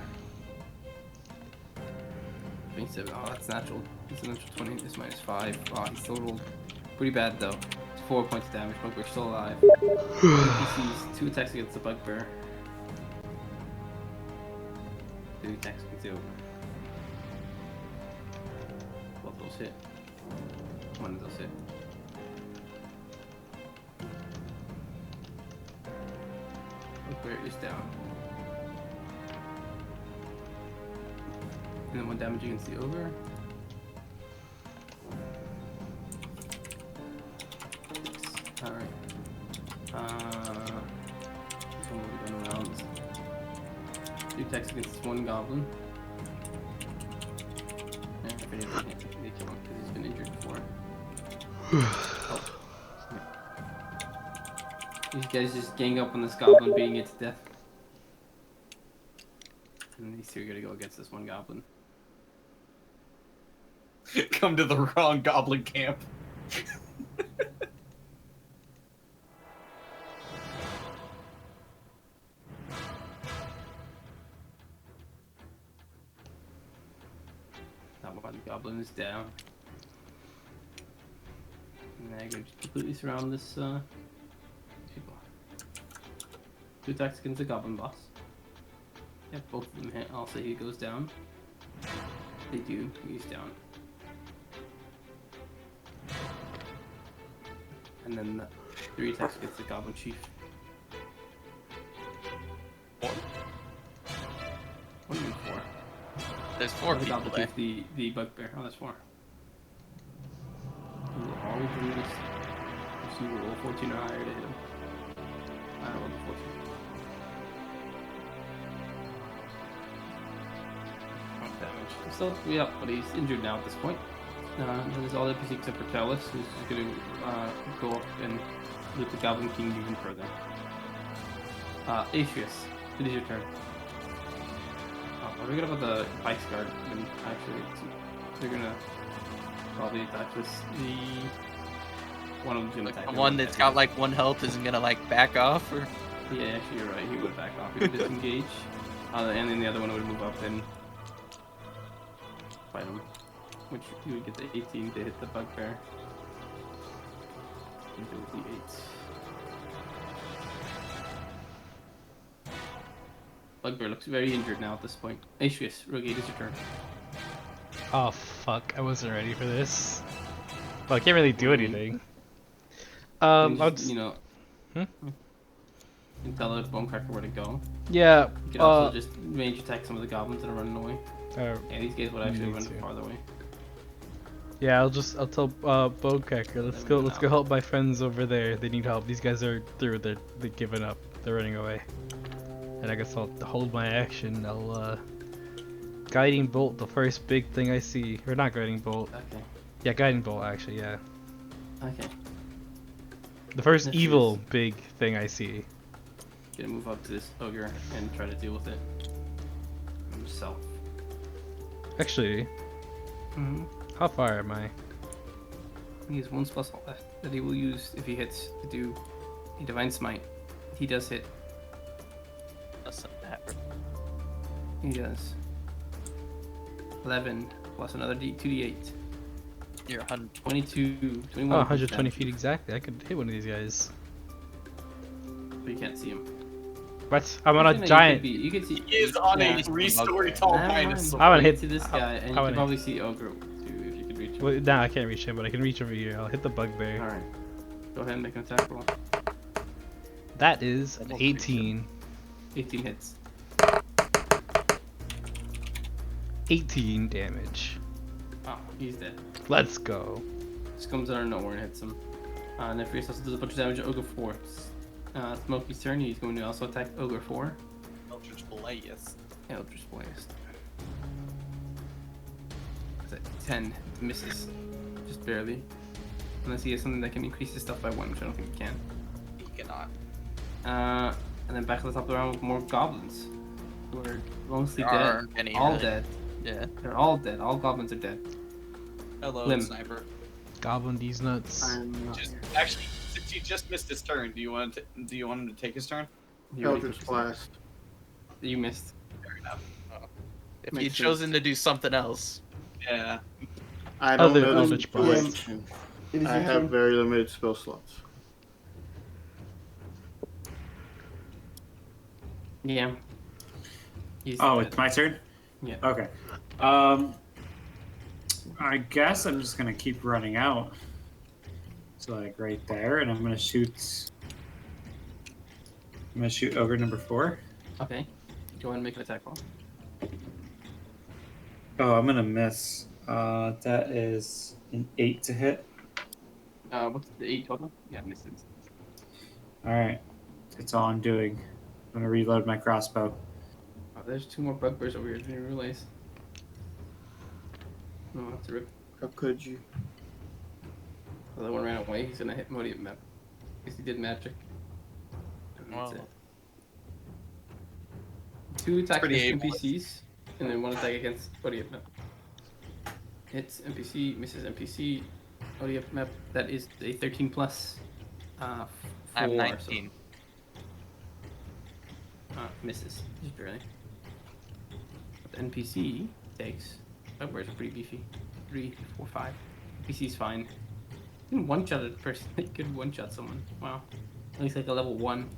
[SPEAKER 1] 27. Oh, that's natural. It's a natural 20. It's minus 5. Oh, he still rolled pretty bad though. It's 4 points of damage. Bugbear's still alive. He sees 2 attacks against the bugbear. 2 attacks against the ogre. Both of those hit. One of those hit. Bugbear is down. And then 1 damage against the ogre. Alright. This one will be done around. 2 attacks against this 1 goblin. And if anything, they kill him because he's been injured before. Oh. These guys just gang up on this goblin, beating it to death. And these 2 are gonna go against this 1 goblin.
[SPEAKER 2] Come to the wrong goblin camp.
[SPEAKER 1] That 1 goblin is down. And then I go just completely surround this people. 2 attacks against the goblin boss. Yep, both of them hit. I'll say he goes down. They do. He's down. And then 3 attacks against the goblin chief.
[SPEAKER 5] 4.
[SPEAKER 1] What do you mean 4?
[SPEAKER 5] There's 4
[SPEAKER 1] the
[SPEAKER 5] people
[SPEAKER 1] goblin
[SPEAKER 5] there.
[SPEAKER 1] chief, the bugbear. Oh, that's 4. You will always do this. If you roll 14 or higher to hit him. I rolled a 14. Damage. Still, yeah, but he's injured now at this point. There's all the NPCs except for Talis, who's just going to go up and loot the Goblin King even further. Atreus, it is your turn. Are we good about the Pike's Guard? Actually, they're going to probably attack this. One of them's going to attack
[SPEAKER 5] The one that's got like 1 health isn't gonna like back off, or
[SPEAKER 1] Yeah, actually, you're right. He would back off. He would disengage. And then the other one would move up and fight him. Which you would get the 18 to hit the bugbear. You do the 8. Bugbear looks very injured now at this point. Atreus, Rogate, is your turn.
[SPEAKER 4] Oh fuck! I wasn't ready for this. Well, I can't really do anything.
[SPEAKER 1] You can
[SPEAKER 4] I'll
[SPEAKER 1] just,
[SPEAKER 4] just
[SPEAKER 1] you know,
[SPEAKER 4] Hmm?
[SPEAKER 1] you can tell the Bonecracker where to go.
[SPEAKER 4] yeah.
[SPEAKER 1] You can also just range attack some of the goblins that are running away. Yeah, these guys would actually
[SPEAKER 4] Me
[SPEAKER 1] run
[SPEAKER 4] too.
[SPEAKER 1] farther away.
[SPEAKER 4] Yeah, I'll tell Bowcracker, let's go help my friends over there. They need help. These guys are through. They're giving up. They're running away. And I guess I'll hold my action. I'll guiding bolt, the first big thing I see, or not guiding bolt.
[SPEAKER 1] Okay.
[SPEAKER 4] Yeah, guiding bolt actually. Yeah,
[SPEAKER 1] Okay.
[SPEAKER 4] the first
[SPEAKER 1] Nephews.
[SPEAKER 4] evil big thing I see.
[SPEAKER 1] Gonna move up to this ogre and try to deal with it himself.
[SPEAKER 4] Actually,
[SPEAKER 1] Mm-hmm.
[SPEAKER 4] how far am I?
[SPEAKER 1] He has one spell slot left that he will use if he hits to do a divine smite. He does hit.
[SPEAKER 5] That's not that.
[SPEAKER 1] He does. 11 plus another 2d8.
[SPEAKER 5] You're 100.
[SPEAKER 1] 22, 21.
[SPEAKER 4] Oh, 120 feet exactly. I could hit one of these guys.
[SPEAKER 1] But you can't see him.
[SPEAKER 4] What? I'm on
[SPEAKER 1] Actually, no,
[SPEAKER 4] a giant.
[SPEAKER 1] You could see.
[SPEAKER 2] He is on
[SPEAKER 1] Yeah.
[SPEAKER 2] a 3-story tall
[SPEAKER 1] Never mind.
[SPEAKER 2] dinosaur.
[SPEAKER 4] I wanna
[SPEAKER 1] You
[SPEAKER 4] hit
[SPEAKER 1] can see this guy, and you
[SPEAKER 4] I
[SPEAKER 1] can
[SPEAKER 4] wanna
[SPEAKER 1] probably see Ogre too if you could reach him.
[SPEAKER 4] Well, nah, I can't reach him, but I can reach over here. I'll hit the bugbear.
[SPEAKER 1] Alright. Go ahead and make an attack roll.
[SPEAKER 4] That is an
[SPEAKER 5] Almost reached
[SPEAKER 4] 18.
[SPEAKER 1] 18 hits.
[SPEAKER 4] 18 damage.
[SPEAKER 1] Oh, he's dead.
[SPEAKER 4] Let's go.
[SPEAKER 1] Just comes out of nowhere and hits him. Nephrys also does a bunch of damage to Ogre 4. Smokey's turn. He's going to also attack Ogre 4.
[SPEAKER 2] Eldritch Blast.
[SPEAKER 1] Eldritch Blast. Is that 10? Misses. Just barely. Unless he has something that can increase his stuff by 1, which I don't think he can.
[SPEAKER 2] He cannot.
[SPEAKER 1] And then back to the top of the round with more goblins. Who are mostly
[SPEAKER 5] There
[SPEAKER 1] dead.
[SPEAKER 5] aren't any,
[SPEAKER 1] All
[SPEAKER 5] really.
[SPEAKER 1] dead.
[SPEAKER 5] Yeah.
[SPEAKER 1] They're all dead. All goblins are dead.
[SPEAKER 2] Hello,
[SPEAKER 1] Limb.
[SPEAKER 2] sniper.
[SPEAKER 4] Goblin these nuts.
[SPEAKER 2] Actually, since you just missed his turn, do you want him to take his turn?
[SPEAKER 1] You already
[SPEAKER 6] Eldritch
[SPEAKER 1] took
[SPEAKER 6] Blast.
[SPEAKER 1] this. You missed.
[SPEAKER 2] Fair enough.
[SPEAKER 5] If
[SPEAKER 1] Makes
[SPEAKER 5] you'd
[SPEAKER 1] sense.
[SPEAKER 5] chosen to do something else,
[SPEAKER 2] Yeah.
[SPEAKER 6] I don't
[SPEAKER 4] Other
[SPEAKER 6] know
[SPEAKER 4] Eldritch
[SPEAKER 6] this
[SPEAKER 4] Blast.
[SPEAKER 6] preemption.
[SPEAKER 1] It is
[SPEAKER 6] I
[SPEAKER 1] your
[SPEAKER 6] have
[SPEAKER 1] turn.
[SPEAKER 6] very limited spell slots.
[SPEAKER 1] Yeah. He's
[SPEAKER 3] Oh,
[SPEAKER 1] dead.
[SPEAKER 3] it's my turn?
[SPEAKER 1] Yeah.
[SPEAKER 3] Okay. I guess I'm just gonna keep running out. So like right there, and I'm gonna shoot ogre number 4.
[SPEAKER 1] Okay. Go ahead and make an attack roll.
[SPEAKER 3] Oh, I'm gonna miss. That is an 8 to hit.
[SPEAKER 1] What's the 8 total? Yeah, misses.
[SPEAKER 3] Alright. That's all I'm doing. I'm gonna reload my crossbow.
[SPEAKER 1] Oh, there's 2 more bugbears over here. I didn't realize. No, that's a rip.
[SPEAKER 6] How could you?
[SPEAKER 1] The other one ran away. He's gonna hit Modi at map. Guess he did magic. And that's
[SPEAKER 5] Wow.
[SPEAKER 1] it. 2 attack
[SPEAKER 2] Pretty
[SPEAKER 1] against
[SPEAKER 2] A+.
[SPEAKER 1] NPCs, and then 1 attack against Modi at map. Hits NPC, misses NPC. Modi at map. That is a 13 plus. 4,
[SPEAKER 5] I'm 19.
[SPEAKER 1] Misses. Just barely. But the NPC takes. Bugbears are pretty beefy. 3, 4, 5. NPC's fine. You can one-shot a person. You could one-shot someone. Wow. At least like a level 1.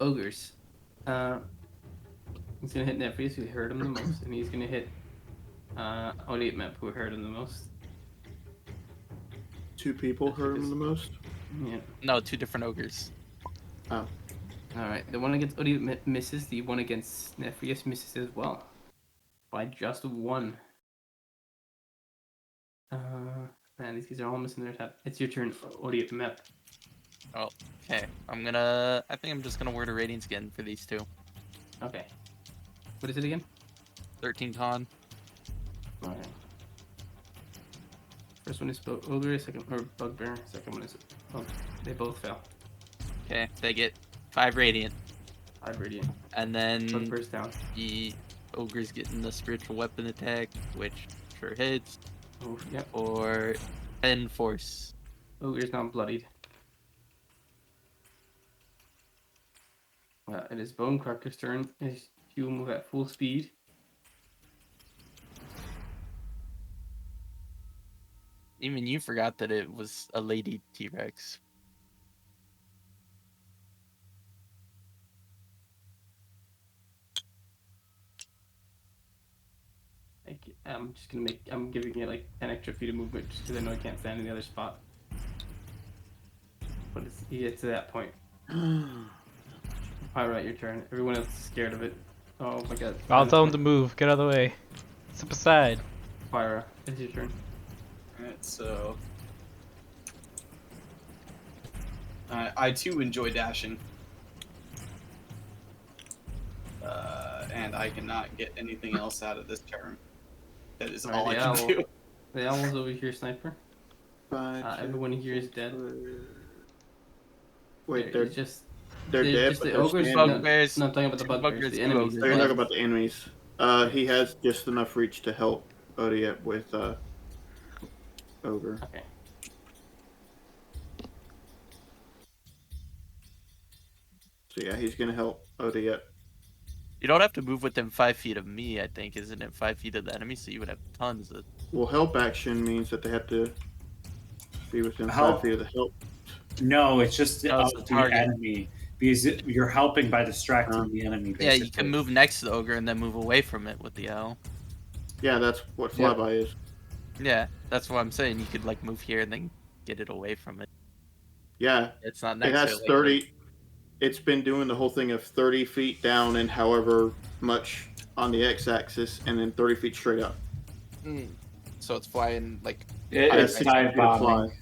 [SPEAKER 1] Ogres. He's gonna hit Nephrys, who hurt him the most, and he's gonna hit Odiate Map, who hurt him the most.
[SPEAKER 6] 2 people hurt him the most?
[SPEAKER 1] Yeah.
[SPEAKER 5] No, 2 different ogres.
[SPEAKER 1] Alright, the one against Odiate misses, the one against Nephrys misses as well. By just 1. Man, these guys are all missing their attack. It's your turn, Odiate Map.
[SPEAKER 5] Okay. I think I'm just gonna word a ratings again for these 2.
[SPEAKER 1] Okay. What is it again?
[SPEAKER 5] 13 con.
[SPEAKER 1] Okay. First one is Ogre, second or Bugbear, second one is they both fail.
[SPEAKER 5] Okay. They get 5 radiant.
[SPEAKER 1] 5 radiant.
[SPEAKER 5] And then
[SPEAKER 1] Bugbear's down.
[SPEAKER 5] the ogre's getting the spiritual weapon attack, which sure hits,
[SPEAKER 1] Oh, yep.
[SPEAKER 5] or 10 force.
[SPEAKER 1] Ogre's not bloodied. It is Bonecracker's turn. He will move at full speed.
[SPEAKER 5] Even you forgot that it was a lady T-Rex.
[SPEAKER 1] I'm just gonna make. I'm giving it like 10 extra feet of movement just because I know I can't stand in the other spot. But he gets to that point. Alright, your turn. Everyone else is scared of it. Oh my god.
[SPEAKER 4] I'll tell him to move. Get out of the way. Step aside.
[SPEAKER 1] Pyra, it's your turn.
[SPEAKER 2] Alright, so I too enjoy dashing. And I cannot get anything else out of this turn. That is all I
[SPEAKER 1] Alright,
[SPEAKER 2] can do.
[SPEAKER 1] The owl's over here, sniper.
[SPEAKER 6] 5, 10,
[SPEAKER 1] Everyone here is dead.
[SPEAKER 6] Wait,
[SPEAKER 1] They're
[SPEAKER 6] they're
[SPEAKER 1] just
[SPEAKER 6] they're dead,
[SPEAKER 1] just
[SPEAKER 6] but
[SPEAKER 1] the
[SPEAKER 6] they're
[SPEAKER 1] ogres.
[SPEAKER 6] standing.
[SPEAKER 5] Bugbears.
[SPEAKER 1] No, I'm talking about the
[SPEAKER 5] Two
[SPEAKER 1] bugbears,
[SPEAKER 5] bugbears,
[SPEAKER 1] the
[SPEAKER 5] two
[SPEAKER 1] enemies.
[SPEAKER 5] ogres.
[SPEAKER 6] Oh, you're
[SPEAKER 1] the
[SPEAKER 6] talking about the enemies. He has just enough reach to help Odiep with Ogre.
[SPEAKER 1] Okay.
[SPEAKER 6] So yeah, he's gonna help Odiep.
[SPEAKER 5] You don't have to move within 5 feet of me, I think. Isn't it 5 feet of the enemy? So you would have tons of.
[SPEAKER 6] Well, help action means that they have to be within
[SPEAKER 3] Help.
[SPEAKER 6] 5 feet of the help.
[SPEAKER 3] No, it's just
[SPEAKER 5] No, it's
[SPEAKER 3] of
[SPEAKER 5] the
[SPEAKER 3] the
[SPEAKER 5] target.
[SPEAKER 3] enemy because you're helping by distracting the enemy. Basically.
[SPEAKER 5] Yeah, you can move next to the ogre and then move away from it with the L.
[SPEAKER 6] Yeah, that's what flyby is.
[SPEAKER 5] Yeah, that's what I'm saying. You could like move here and then get it away from it.
[SPEAKER 6] Yeah,
[SPEAKER 5] It's not
[SPEAKER 6] it
[SPEAKER 5] next
[SPEAKER 6] has
[SPEAKER 5] to it. Like,
[SPEAKER 6] 30. It's been doing the whole thing of 30 feet down and however much on the x-axis, and then 30 feet straight up.
[SPEAKER 2] So it's flying like
[SPEAKER 3] It,
[SPEAKER 6] It has
[SPEAKER 3] it's
[SPEAKER 6] 60
[SPEAKER 3] dive
[SPEAKER 6] feet of fly.
[SPEAKER 3] bombing.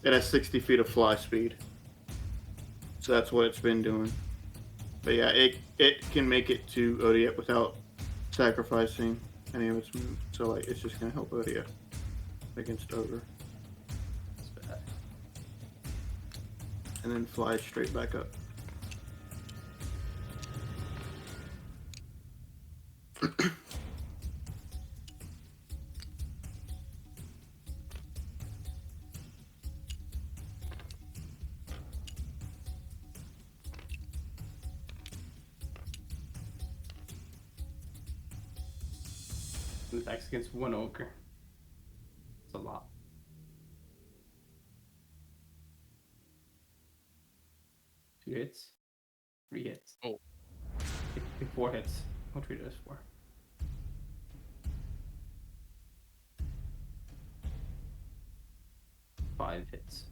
[SPEAKER 6] It has 60 feet of fly speed. So that's what it's been doing. But yeah, it can make it to Odiep without sacrificing any of its moves. So like, it's just gonna help Odiep against Ogre, and then fly straight back up.
[SPEAKER 1] attacks against one ogre. It's a lot. Two hits. 3 hits.
[SPEAKER 2] Oh.
[SPEAKER 1] 4 hits. I'll treat it as 4. Five hits.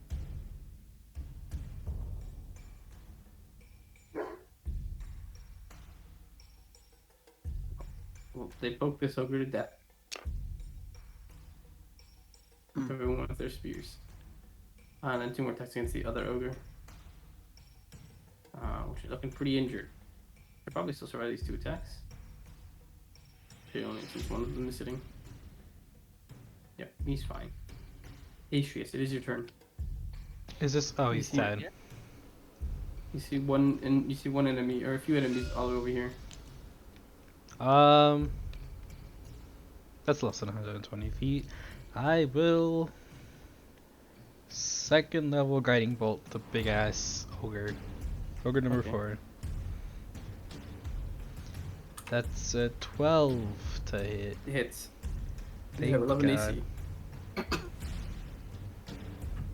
[SPEAKER 1] Well, they poke this ogre to death. Everyone with their spears. And then 2 more attacks against the other ogre. Which is looking pretty injured. They'll probably still survive these 2 attacks. Actually, only since one of them is sitting. Yep, he's fine. Atreus, it is your turn.
[SPEAKER 4] Is this? Oh, he's dead.
[SPEAKER 5] yeah.
[SPEAKER 1] You see one enemy or a few enemies all over here.
[SPEAKER 4] That's less than 120 feet. I will second level guiding bolt the big ass ogre. Ogre number
[SPEAKER 1] Okay.
[SPEAKER 4] 4. That's a 12 to hit.
[SPEAKER 1] It hits. They
[SPEAKER 4] Thank
[SPEAKER 1] have 11
[SPEAKER 4] God.
[SPEAKER 1] AC.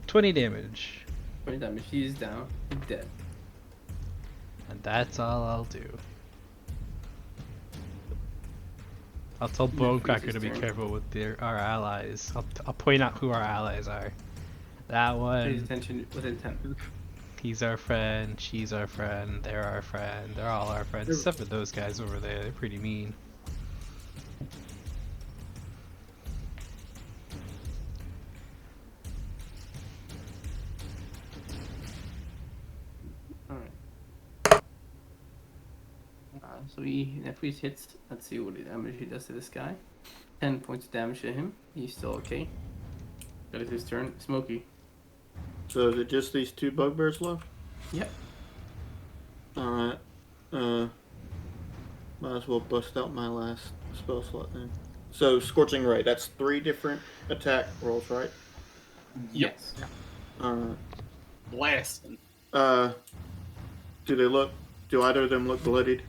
[SPEAKER 4] 20 damage.
[SPEAKER 1] 20 damage. He is down. He's dead.
[SPEAKER 4] And that's all I'll do. I'll tell Bonecracker to be
[SPEAKER 1] turn.
[SPEAKER 4] careful with our allies. I'll point out who our allies are. That
[SPEAKER 1] Pays
[SPEAKER 4] one,
[SPEAKER 1] attention with intent.
[SPEAKER 4] he's our friend, she's our friend, they're our friend, they're all our friends, except for those guys over there, they're pretty mean.
[SPEAKER 1] Alright. So if he hits, let's see what damage he does to this guy. 10 points of damage to him. He's still okay. That is his turn. Smokey.
[SPEAKER 6] So is it just these 2 bugbears left?
[SPEAKER 1] Yep.
[SPEAKER 6] Alright. Might as well bust out my last spell slot then. So Scorching Ray, that's 3 different attack rolls, right?
[SPEAKER 1] Yes.
[SPEAKER 6] Alright.
[SPEAKER 2] blasting.
[SPEAKER 6] Do either of them look bloodied?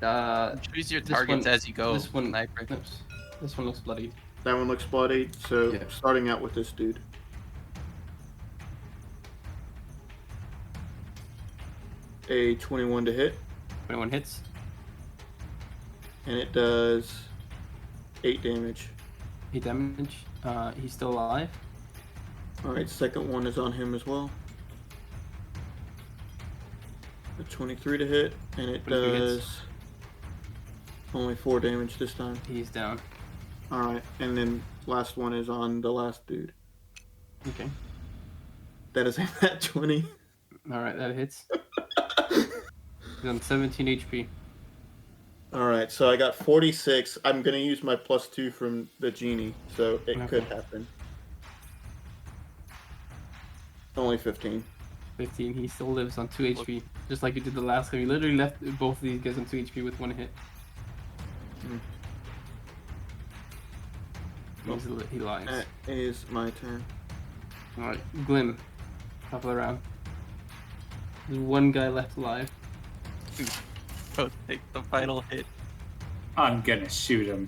[SPEAKER 5] Choose your
[SPEAKER 1] This
[SPEAKER 5] targets
[SPEAKER 1] one-
[SPEAKER 5] as you go.
[SPEAKER 1] This one.
[SPEAKER 5] Sniper.
[SPEAKER 1] Oops. This one looks bloodied.
[SPEAKER 6] That one looks bloodied, so
[SPEAKER 1] Yeah.
[SPEAKER 6] starting out with this dude. A 21 to hit,
[SPEAKER 1] 21 hits.
[SPEAKER 6] and it does 8 damage.
[SPEAKER 1] 8 damage. He's still alive.
[SPEAKER 6] Alright, second one is on him as well. A 23 to hit, and it
[SPEAKER 1] 23 hits.
[SPEAKER 6] does only 4 damage this time.
[SPEAKER 1] He's down.
[SPEAKER 6] Alright, and then last one is on the last dude.
[SPEAKER 1] Okay.
[SPEAKER 6] That is a nat 20.
[SPEAKER 1] Alright, that hits. He's on 17 HP.
[SPEAKER 6] Alright, so I got 46. I'm gonna use my +2 from the genie, so it
[SPEAKER 1] Okay.
[SPEAKER 6] could happen. Only 15.
[SPEAKER 1] 15. He still lives on 2 HP. Just like you did the last time. You literally left both of these guys on 2 HP with 1 hit. He lies.
[SPEAKER 6] That is my turn.
[SPEAKER 1] Alright, Glim. Top of the round. There's 1 guy left alive.
[SPEAKER 5] Go take the final hit.
[SPEAKER 3] I'm gonna shoot him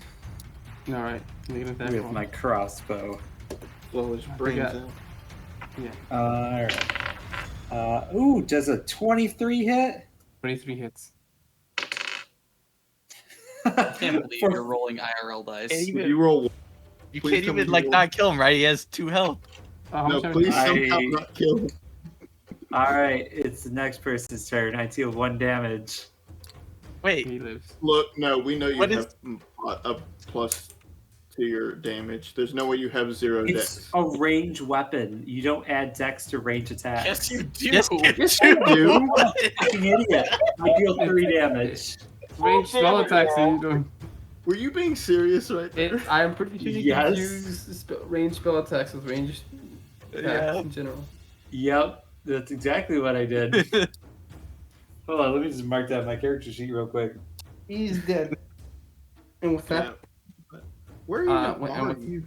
[SPEAKER 1] Alright, make an attack
[SPEAKER 3] with
[SPEAKER 1] roll.
[SPEAKER 3] my crossbow.
[SPEAKER 6] Blow his brains
[SPEAKER 1] forgot.
[SPEAKER 6] out.
[SPEAKER 1] Yeah,
[SPEAKER 3] Alright. Ooh, does a 23 hit?
[SPEAKER 1] 23 hits.
[SPEAKER 2] I can't believe you're rolling IRL dice.
[SPEAKER 5] Can't
[SPEAKER 6] If
[SPEAKER 5] even,
[SPEAKER 6] you roll,
[SPEAKER 5] you
[SPEAKER 6] please
[SPEAKER 5] can't
[SPEAKER 6] tell
[SPEAKER 5] even
[SPEAKER 6] me
[SPEAKER 5] like
[SPEAKER 6] you
[SPEAKER 5] not kill him, right? He has 2 health.
[SPEAKER 1] Oh, how
[SPEAKER 6] no,
[SPEAKER 1] much damage?
[SPEAKER 6] please somehow
[SPEAKER 3] I-
[SPEAKER 6] not kill him.
[SPEAKER 3] Alright, it's the next person's turn. I deal 1 damage.
[SPEAKER 5] Wait,
[SPEAKER 1] He lives.
[SPEAKER 6] Look, no, we know you
[SPEAKER 5] What
[SPEAKER 6] have a plus to your damage. There's no way you have 0
[SPEAKER 3] It's
[SPEAKER 6] dex.
[SPEAKER 3] a range weapon. You don't add dex to range attacks.
[SPEAKER 2] Yes, you do.
[SPEAKER 5] yes,
[SPEAKER 6] Yes, I do.
[SPEAKER 3] I'm a fucking idiot. I deal 3 damage.
[SPEAKER 1] Range spell attacks that you doing.
[SPEAKER 6] Were you being serious right there?
[SPEAKER 1] I'm pretty sure you
[SPEAKER 3] Yes.
[SPEAKER 1] can use range spell attacks with range attacks
[SPEAKER 5] Yeah.
[SPEAKER 1] in general.
[SPEAKER 3] Yep, that's exactly what I did. Hold on, let me just mark that on my character sheet real quick.
[SPEAKER 1] He's dead. And with that,
[SPEAKER 6] Where are you?
[SPEAKER 1] what- and
[SPEAKER 6] are
[SPEAKER 1] with-
[SPEAKER 6] you?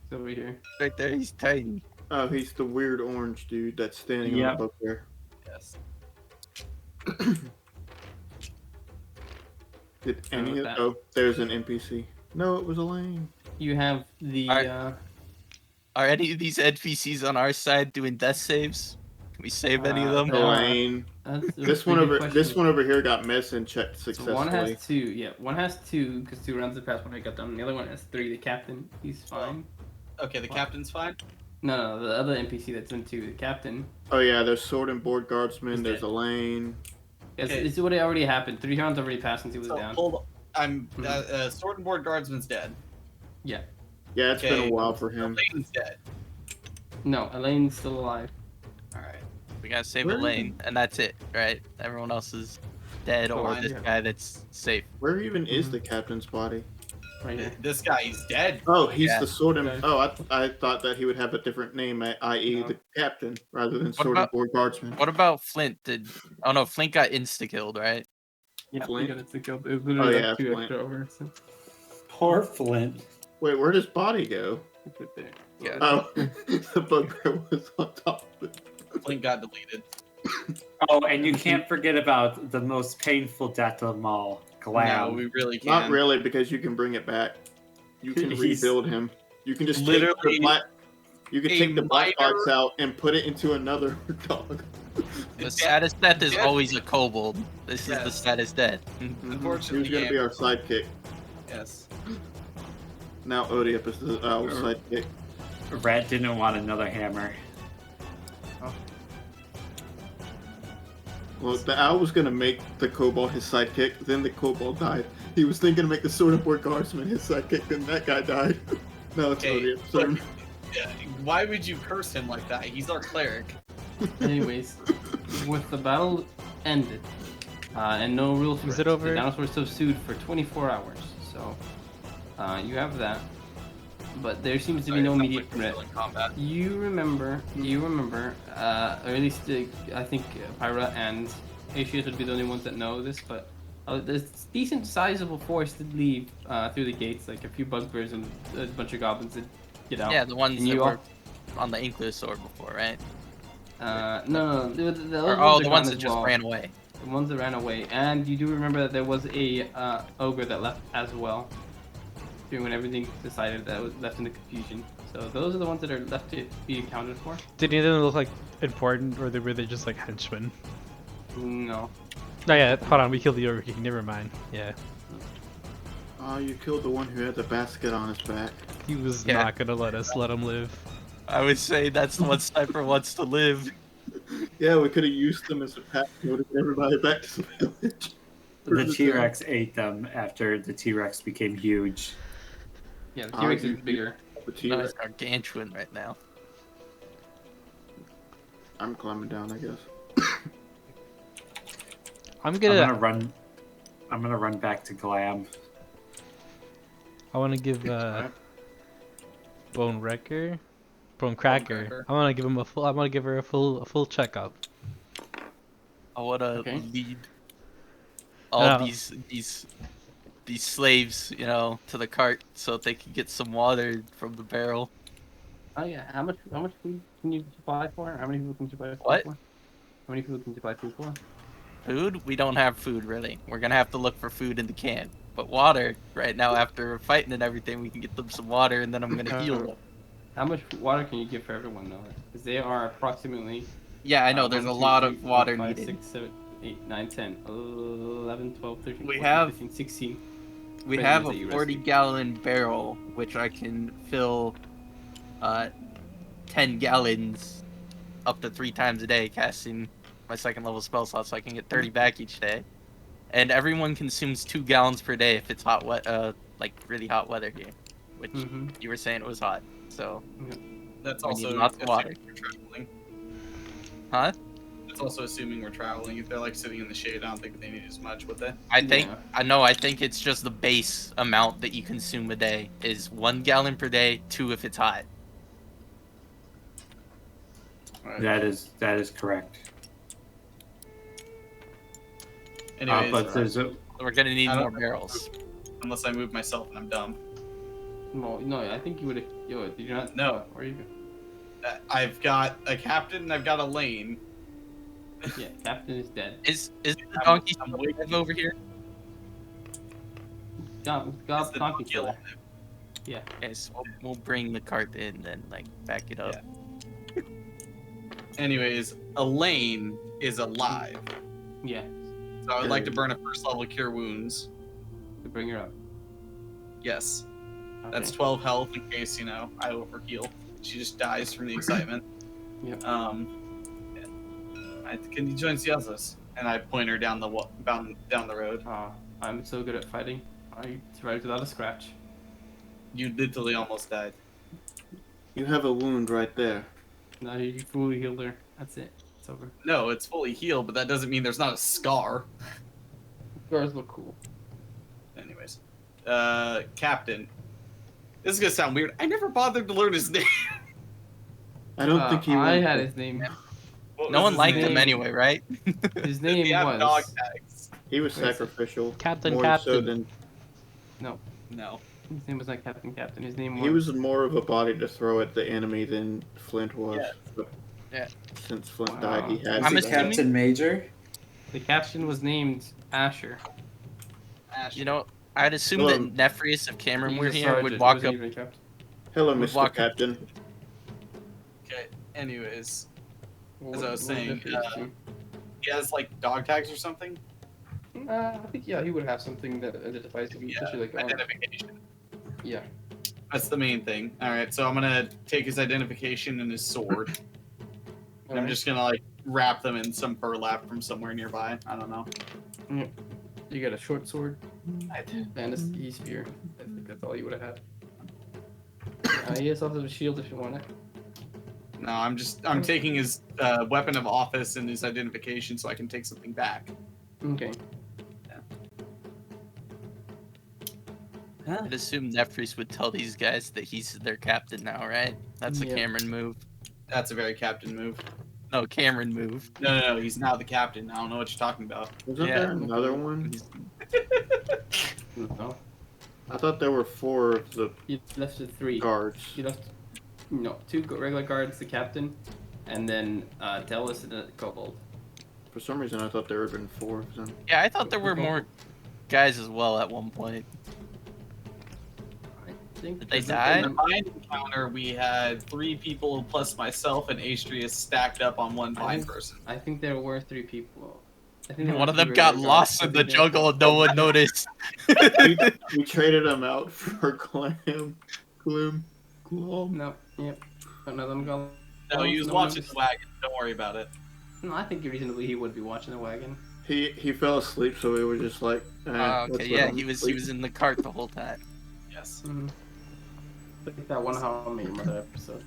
[SPEAKER 1] it's over here.
[SPEAKER 5] right there, he's tiny.
[SPEAKER 6] Oh, he's the weird orange dude that's standing
[SPEAKER 3] Yep.
[SPEAKER 6] on the book there.
[SPEAKER 2] Yes.
[SPEAKER 6] Did
[SPEAKER 1] And
[SPEAKER 6] any
[SPEAKER 1] with
[SPEAKER 6] of
[SPEAKER 1] that-
[SPEAKER 6] Oh, there's an NPC. No, it was Elaine.
[SPEAKER 1] You have the
[SPEAKER 5] Alright. Are any of these NPCs on our side doing death saves? Can we save any of them?
[SPEAKER 1] No.
[SPEAKER 6] Elaine.
[SPEAKER 1] that's a
[SPEAKER 6] This
[SPEAKER 1] pretty
[SPEAKER 6] one
[SPEAKER 1] good
[SPEAKER 6] over.
[SPEAKER 1] question.
[SPEAKER 6] This one over here got missed and checked
[SPEAKER 1] So
[SPEAKER 6] successfully.
[SPEAKER 1] one has 2, yeah. One has 2 because 2 rounds have passed when I got done. The other one has 3. The captain, he's fine.
[SPEAKER 2] Okay, the captain's fine.
[SPEAKER 1] No, the other NPC that's in 2, the captain.
[SPEAKER 6] Oh yeah, there's sword and board guardsman.
[SPEAKER 1] He's
[SPEAKER 6] There's
[SPEAKER 1] dead.
[SPEAKER 6] Elaine.
[SPEAKER 1] It's,
[SPEAKER 2] Okay.
[SPEAKER 1] it's what already happened. 3 rounds already passed since he was
[SPEAKER 2] So
[SPEAKER 1] down.
[SPEAKER 2] hold on. I'm
[SPEAKER 1] Mhm.
[SPEAKER 2] sword and board guardsman's dead.
[SPEAKER 6] Yeah, it's been
[SPEAKER 2] Okay.
[SPEAKER 6] a while for him.
[SPEAKER 2] Elaine's dead.
[SPEAKER 1] No, Elaine's still alive.
[SPEAKER 2] All right.
[SPEAKER 5] We gotta save
[SPEAKER 6] Where-
[SPEAKER 5] Elaine, and that's it, right? Everyone else is dead, or
[SPEAKER 2] Fine,
[SPEAKER 5] this
[SPEAKER 1] yeah.
[SPEAKER 5] guy that's safe.
[SPEAKER 6] Where even is
[SPEAKER 1] Mhm.
[SPEAKER 6] the captain's body?
[SPEAKER 1] Right here.
[SPEAKER 2] This guy, he's dead.
[SPEAKER 6] Oh, he's
[SPEAKER 5] Yeah.
[SPEAKER 6] the sword and.
[SPEAKER 1] Okay.
[SPEAKER 6] Oh, I thought that he would have a different name, i.e.,
[SPEAKER 1] No.
[SPEAKER 6] the captain, rather than sword and
[SPEAKER 5] about-
[SPEAKER 6] board guardsman.
[SPEAKER 5] What about Flint? Oh no, Flint got insta killed, right?
[SPEAKER 1] Yeah,
[SPEAKER 6] Flint?
[SPEAKER 1] we got it to kill. It was literally
[SPEAKER 6] yeah,
[SPEAKER 1] like 2
[SPEAKER 6] Flint.
[SPEAKER 1] extra over. So
[SPEAKER 3] Poor Flint.
[SPEAKER 6] Wait, where does body go?
[SPEAKER 1] it's right there.
[SPEAKER 5] Yeah.
[SPEAKER 6] Oh, the bugbear was on top of it.
[SPEAKER 2] Flint got deleted.
[SPEAKER 3] Oh, and you can't forget about the most painful death of them all, Glam.
[SPEAKER 2] No, we really can't.
[SPEAKER 6] Not really, because you can bring it back. You can
[SPEAKER 3] He's-
[SPEAKER 6] rebuild him. You can just take
[SPEAKER 2] Literally
[SPEAKER 6] the black. You can
[SPEAKER 2] a
[SPEAKER 6] take the black
[SPEAKER 2] minor-
[SPEAKER 6] box out and put it into another dog.
[SPEAKER 5] The saddest death is
[SPEAKER 2] death-
[SPEAKER 5] always a kobold. This is the
[SPEAKER 2] Yes.
[SPEAKER 5] saddest death.
[SPEAKER 2] Unfortunately,
[SPEAKER 6] Who's gonna be
[SPEAKER 2] yeah.
[SPEAKER 6] our sidekick?
[SPEAKER 2] Yes.
[SPEAKER 6] Now Odiep is the sidekick.
[SPEAKER 3] Rat didn't want another hammer.
[SPEAKER 6] Well, the owl was gonna make the kobold his sidekick, then the kobold died. He was thinking to make the sword and board guardsman his sidekick, then that guy died. Now it's
[SPEAKER 2] Okay,
[SPEAKER 6] Odiep's
[SPEAKER 2] but-
[SPEAKER 6] turn.
[SPEAKER 2] Yeah, why would you curse him like that? He's our cleric.
[SPEAKER 1] Anyways, with the battle ended, and no real threats,
[SPEAKER 4] it over?
[SPEAKER 1] the dinosaurs subdued for 24 hours. So, you have that. But there seems to be no immediate threat.
[SPEAKER 2] In combat.
[SPEAKER 1] You remember, or at least I think Pyra and Aetius would be the only ones that know this, but there's decent sizable force did leave through the gates, like a few bugbears and a bunch of goblins that get out.
[SPEAKER 5] Yeah, the ones
[SPEAKER 1] And
[SPEAKER 5] that
[SPEAKER 1] you
[SPEAKER 5] were on the Inquisitor before, right?
[SPEAKER 1] No, the
[SPEAKER 5] Or,
[SPEAKER 1] other
[SPEAKER 5] the ones that
[SPEAKER 1] as
[SPEAKER 5] just
[SPEAKER 1] well.
[SPEAKER 5] ran away.
[SPEAKER 1] The ones that ran away, and you do remember that there was a ogre that left as well, during when everything decided that was left in the confusion. So those are the ones that are left to be accounted for.
[SPEAKER 4] Did any of them look like important, or were they just like henchmen?
[SPEAKER 1] No.
[SPEAKER 4] Oh yeah, hold on, we killed the Ogre King. Never mind. Yeah.
[SPEAKER 6] Oh, you killed the one who had the basket on his back.
[SPEAKER 4] He was
[SPEAKER 5] Yeah.
[SPEAKER 4] not gonna let us let him live.
[SPEAKER 5] I would say that's the one sniper wants to live.
[SPEAKER 6] Yeah, we could have used them as a pack. Would have everybody back to the village.
[SPEAKER 3] The T-Rex ate them after the T-Rex became huge.
[SPEAKER 1] Yeah, the T-Rex is
[SPEAKER 6] you-
[SPEAKER 1] bigger.
[SPEAKER 6] The
[SPEAKER 5] No,
[SPEAKER 6] T-Rex.
[SPEAKER 5] it's gargantuan right now.
[SPEAKER 6] I'm climbing down, I guess.
[SPEAKER 4] I'm
[SPEAKER 3] I'm
[SPEAKER 4] gonna.
[SPEAKER 3] gonna run back to Glam.
[SPEAKER 4] I want to give Bone Wrecker, Bone Cracker.
[SPEAKER 2] Cracker.
[SPEAKER 4] I want to give him a full. I want to give her a full checkup.
[SPEAKER 5] I want to
[SPEAKER 1] Okay.
[SPEAKER 5] lead all
[SPEAKER 4] Oh.
[SPEAKER 5] these slaves, you know, to the cart so that they can get some water from the barrel.
[SPEAKER 1] Oh yeah, how much food can you supply for? How many people can you supply food
[SPEAKER 5] What?
[SPEAKER 1] for? How many people can you supply food for?
[SPEAKER 5] Food? We don't have food really. We're gonna have to look for food in the can. But water, right now, after fighting and everything, we can get them some water, and then I'm gonna heal them.
[SPEAKER 1] How much water can you give for everyone though? Because they are approximately.
[SPEAKER 5] Yeah, I know. There's
[SPEAKER 1] 1,
[SPEAKER 5] a
[SPEAKER 1] 2,
[SPEAKER 5] lot
[SPEAKER 1] 3,
[SPEAKER 5] of
[SPEAKER 1] 4,
[SPEAKER 5] water
[SPEAKER 1] 5,
[SPEAKER 5] needed.
[SPEAKER 1] 6, 7, 8, 9, 10, 11, 12, 13,
[SPEAKER 5] We
[SPEAKER 1] 14,
[SPEAKER 5] have-
[SPEAKER 1] 15, 16.
[SPEAKER 5] We
[SPEAKER 1] Right,
[SPEAKER 5] have
[SPEAKER 1] that
[SPEAKER 5] a
[SPEAKER 1] you
[SPEAKER 5] 40-gallon barrel, which I can fill 10 gallons up to 3 times a day, casting my second level spell slot, so I can get 30 back each day. And everyone consumes 2 gallons per day if it's hot, like really hot weather here, which
[SPEAKER 1] Mm-hmm.
[SPEAKER 5] you were saying it was hot. So,
[SPEAKER 2] That's
[SPEAKER 5] We
[SPEAKER 2] also
[SPEAKER 5] need lots of water.
[SPEAKER 2] assuming we're traveling.
[SPEAKER 5] huh?
[SPEAKER 2] That's also assuming we're traveling. If they're like sitting in the shade, I don't think they need as much, would they?
[SPEAKER 5] I think
[SPEAKER 1] Yeah.
[SPEAKER 5] I think it's just the base amount that you consume a day is 1 gallon per day, 2 if it's hot.
[SPEAKER 2] Alright.
[SPEAKER 3] That is correct.
[SPEAKER 2] Anyways,
[SPEAKER 3] But there's a
[SPEAKER 5] So we're gonna need
[SPEAKER 2] I don't
[SPEAKER 5] more
[SPEAKER 2] know.
[SPEAKER 5] barrels.
[SPEAKER 2] unless I move myself and I'm dumb.
[SPEAKER 1] No, I think you would have. Yo, did you not?
[SPEAKER 2] No.
[SPEAKER 1] Where are you?
[SPEAKER 2] I've got a captain and I've got a lane.
[SPEAKER 1] Yeah, Captain is dead.
[SPEAKER 5] Is the donkey
[SPEAKER 2] I'm
[SPEAKER 5] still
[SPEAKER 2] waiting.
[SPEAKER 5] alive over here?
[SPEAKER 1] God,
[SPEAKER 2] Is the
[SPEAKER 1] donkey
[SPEAKER 2] donkey
[SPEAKER 1] killer.
[SPEAKER 2] alive?
[SPEAKER 5] Yes, we'll bring the cart in and like back it up.
[SPEAKER 2] Anyways, Elaine is alive.
[SPEAKER 1] Yeah,
[SPEAKER 2] So I would like to burn a first level cure wounds.
[SPEAKER 1] to bring her up.
[SPEAKER 2] Yes.
[SPEAKER 1] Okay.
[SPEAKER 2] That's 12 health in case, you know, I overheal. She just dies from the excitement.
[SPEAKER 1] Yep.
[SPEAKER 2] Can you join the others? And I point her down the down the road.
[SPEAKER 1] I'm so good at fighting. I survived without a scratch.
[SPEAKER 2] You literally almost died.
[SPEAKER 6] You have a wound right there.
[SPEAKER 1] Now you fully healed her. That's it. It's over.
[SPEAKER 2] No, it's fully healed, but that doesn't mean there's not a scar.
[SPEAKER 1] Scars look cool.
[SPEAKER 2] Anyways, Captain. This is gonna sound weird. I never bothered to learn his name.
[SPEAKER 6] I don't think he.
[SPEAKER 1] I
[SPEAKER 6] went-
[SPEAKER 1] had his name.
[SPEAKER 2] What
[SPEAKER 5] No
[SPEAKER 2] was
[SPEAKER 5] one
[SPEAKER 2] his
[SPEAKER 5] liked
[SPEAKER 2] name?
[SPEAKER 5] him anyway, right?
[SPEAKER 1] His name
[SPEAKER 2] We have dog
[SPEAKER 1] was.
[SPEAKER 2] tags.
[SPEAKER 6] He was
[SPEAKER 1] Wait,
[SPEAKER 6] sacrificial.
[SPEAKER 4] Captain,
[SPEAKER 6] more
[SPEAKER 4] Captain.
[SPEAKER 6] So than
[SPEAKER 2] No.
[SPEAKER 1] His name was not Captain. His name was.
[SPEAKER 6] he was more of a body to throw at the enemy than Flint was.
[SPEAKER 2] Yeah.
[SPEAKER 6] But
[SPEAKER 5] Yeah.
[SPEAKER 6] Since Flint
[SPEAKER 1] Wow.
[SPEAKER 6] died, he had.
[SPEAKER 5] I'm
[SPEAKER 6] to
[SPEAKER 3] Is it
[SPEAKER 6] die.
[SPEAKER 3] Captain Major?
[SPEAKER 1] The captain was named Asher.
[SPEAKER 2] Ash.
[SPEAKER 5] You know, I'd assume
[SPEAKER 6] Hello.
[SPEAKER 5] that Nefrius, if Cameron
[SPEAKER 1] He's
[SPEAKER 5] were
[SPEAKER 1] a
[SPEAKER 5] here,
[SPEAKER 1] sergeant.
[SPEAKER 5] would
[SPEAKER 1] He
[SPEAKER 5] walk
[SPEAKER 1] wasn't
[SPEAKER 5] up.
[SPEAKER 1] even a captain.
[SPEAKER 6] Hello,
[SPEAKER 5] Would
[SPEAKER 6] Mr.
[SPEAKER 5] walk-
[SPEAKER 6] Captain.
[SPEAKER 2] Okay. Anyways,
[SPEAKER 1] What-
[SPEAKER 2] As I was
[SPEAKER 1] what
[SPEAKER 2] saying,
[SPEAKER 1] difference do
[SPEAKER 2] he has like dog tags or something.
[SPEAKER 1] I think he would have something that identifies him,
[SPEAKER 2] Yeah,
[SPEAKER 1] especially like armor.
[SPEAKER 2] identification.
[SPEAKER 1] Yeah.
[SPEAKER 2] That's the main thing. All right, so I'm gonna take his identification and his sword. And I'm
[SPEAKER 1] Alright.
[SPEAKER 2] just gonna like wrap them in some burlap from somewhere nearby. I don't know.
[SPEAKER 1] You got a short sword and a spear. I think that's all you would have had. He has also a shield if you want it.
[SPEAKER 2] No, I'm taking his weapon of office and his identification so I can take something back.
[SPEAKER 1] Okay.
[SPEAKER 5] I'd assume Nefrius would tell these guys that he's their captain now, right? That's a
[SPEAKER 1] Yeah.
[SPEAKER 5] Cameron move.
[SPEAKER 2] That's a very captain move.
[SPEAKER 5] No, Cameron move.
[SPEAKER 2] No, he's not the captain. I don't know what you're talking about.
[SPEAKER 6] Wasn't
[SPEAKER 5] Yeah.
[SPEAKER 6] there another one?
[SPEAKER 1] No.
[SPEAKER 6] I thought there were 4 of the
[SPEAKER 1] You left with 3.
[SPEAKER 6] guards.
[SPEAKER 1] You left 2 regular guards, the captain, and then Delis and a kobold.
[SPEAKER 6] For some reason, I thought there had been 4 of them.
[SPEAKER 5] Yeah, I thought there were more guys as well at one point.
[SPEAKER 1] I think.
[SPEAKER 5] Did they
[SPEAKER 2] In
[SPEAKER 5] die?
[SPEAKER 2] the mine encounter, we had 3 people plus myself and Astrius stacked up on one
[SPEAKER 1] I
[SPEAKER 2] fine
[SPEAKER 1] think-
[SPEAKER 2] person.
[SPEAKER 1] I think there were 3 people. I think they
[SPEAKER 5] One
[SPEAKER 1] were
[SPEAKER 5] of them
[SPEAKER 1] two
[SPEAKER 5] got
[SPEAKER 1] regular
[SPEAKER 5] lost
[SPEAKER 1] guards.
[SPEAKER 5] in the jungle and no one noticed.
[SPEAKER 6] We traded him out for Gloom.
[SPEAKER 1] No, yep. Another one got
[SPEAKER 2] No,
[SPEAKER 1] lost,
[SPEAKER 2] he was
[SPEAKER 1] no one
[SPEAKER 2] watching the
[SPEAKER 1] noticed.
[SPEAKER 2] wagon. Don't worry about it.
[SPEAKER 1] No, I think reasonably he would be watching the wagon.
[SPEAKER 6] He fell asleep, so we were just like,
[SPEAKER 5] Okay,
[SPEAKER 6] let's let
[SPEAKER 5] yeah,
[SPEAKER 6] him
[SPEAKER 5] he
[SPEAKER 6] sleep.
[SPEAKER 5] was in the cart the whole time.
[SPEAKER 2] Yes.
[SPEAKER 1] Mm-hmm. Like that one How I Met Your Mother episode.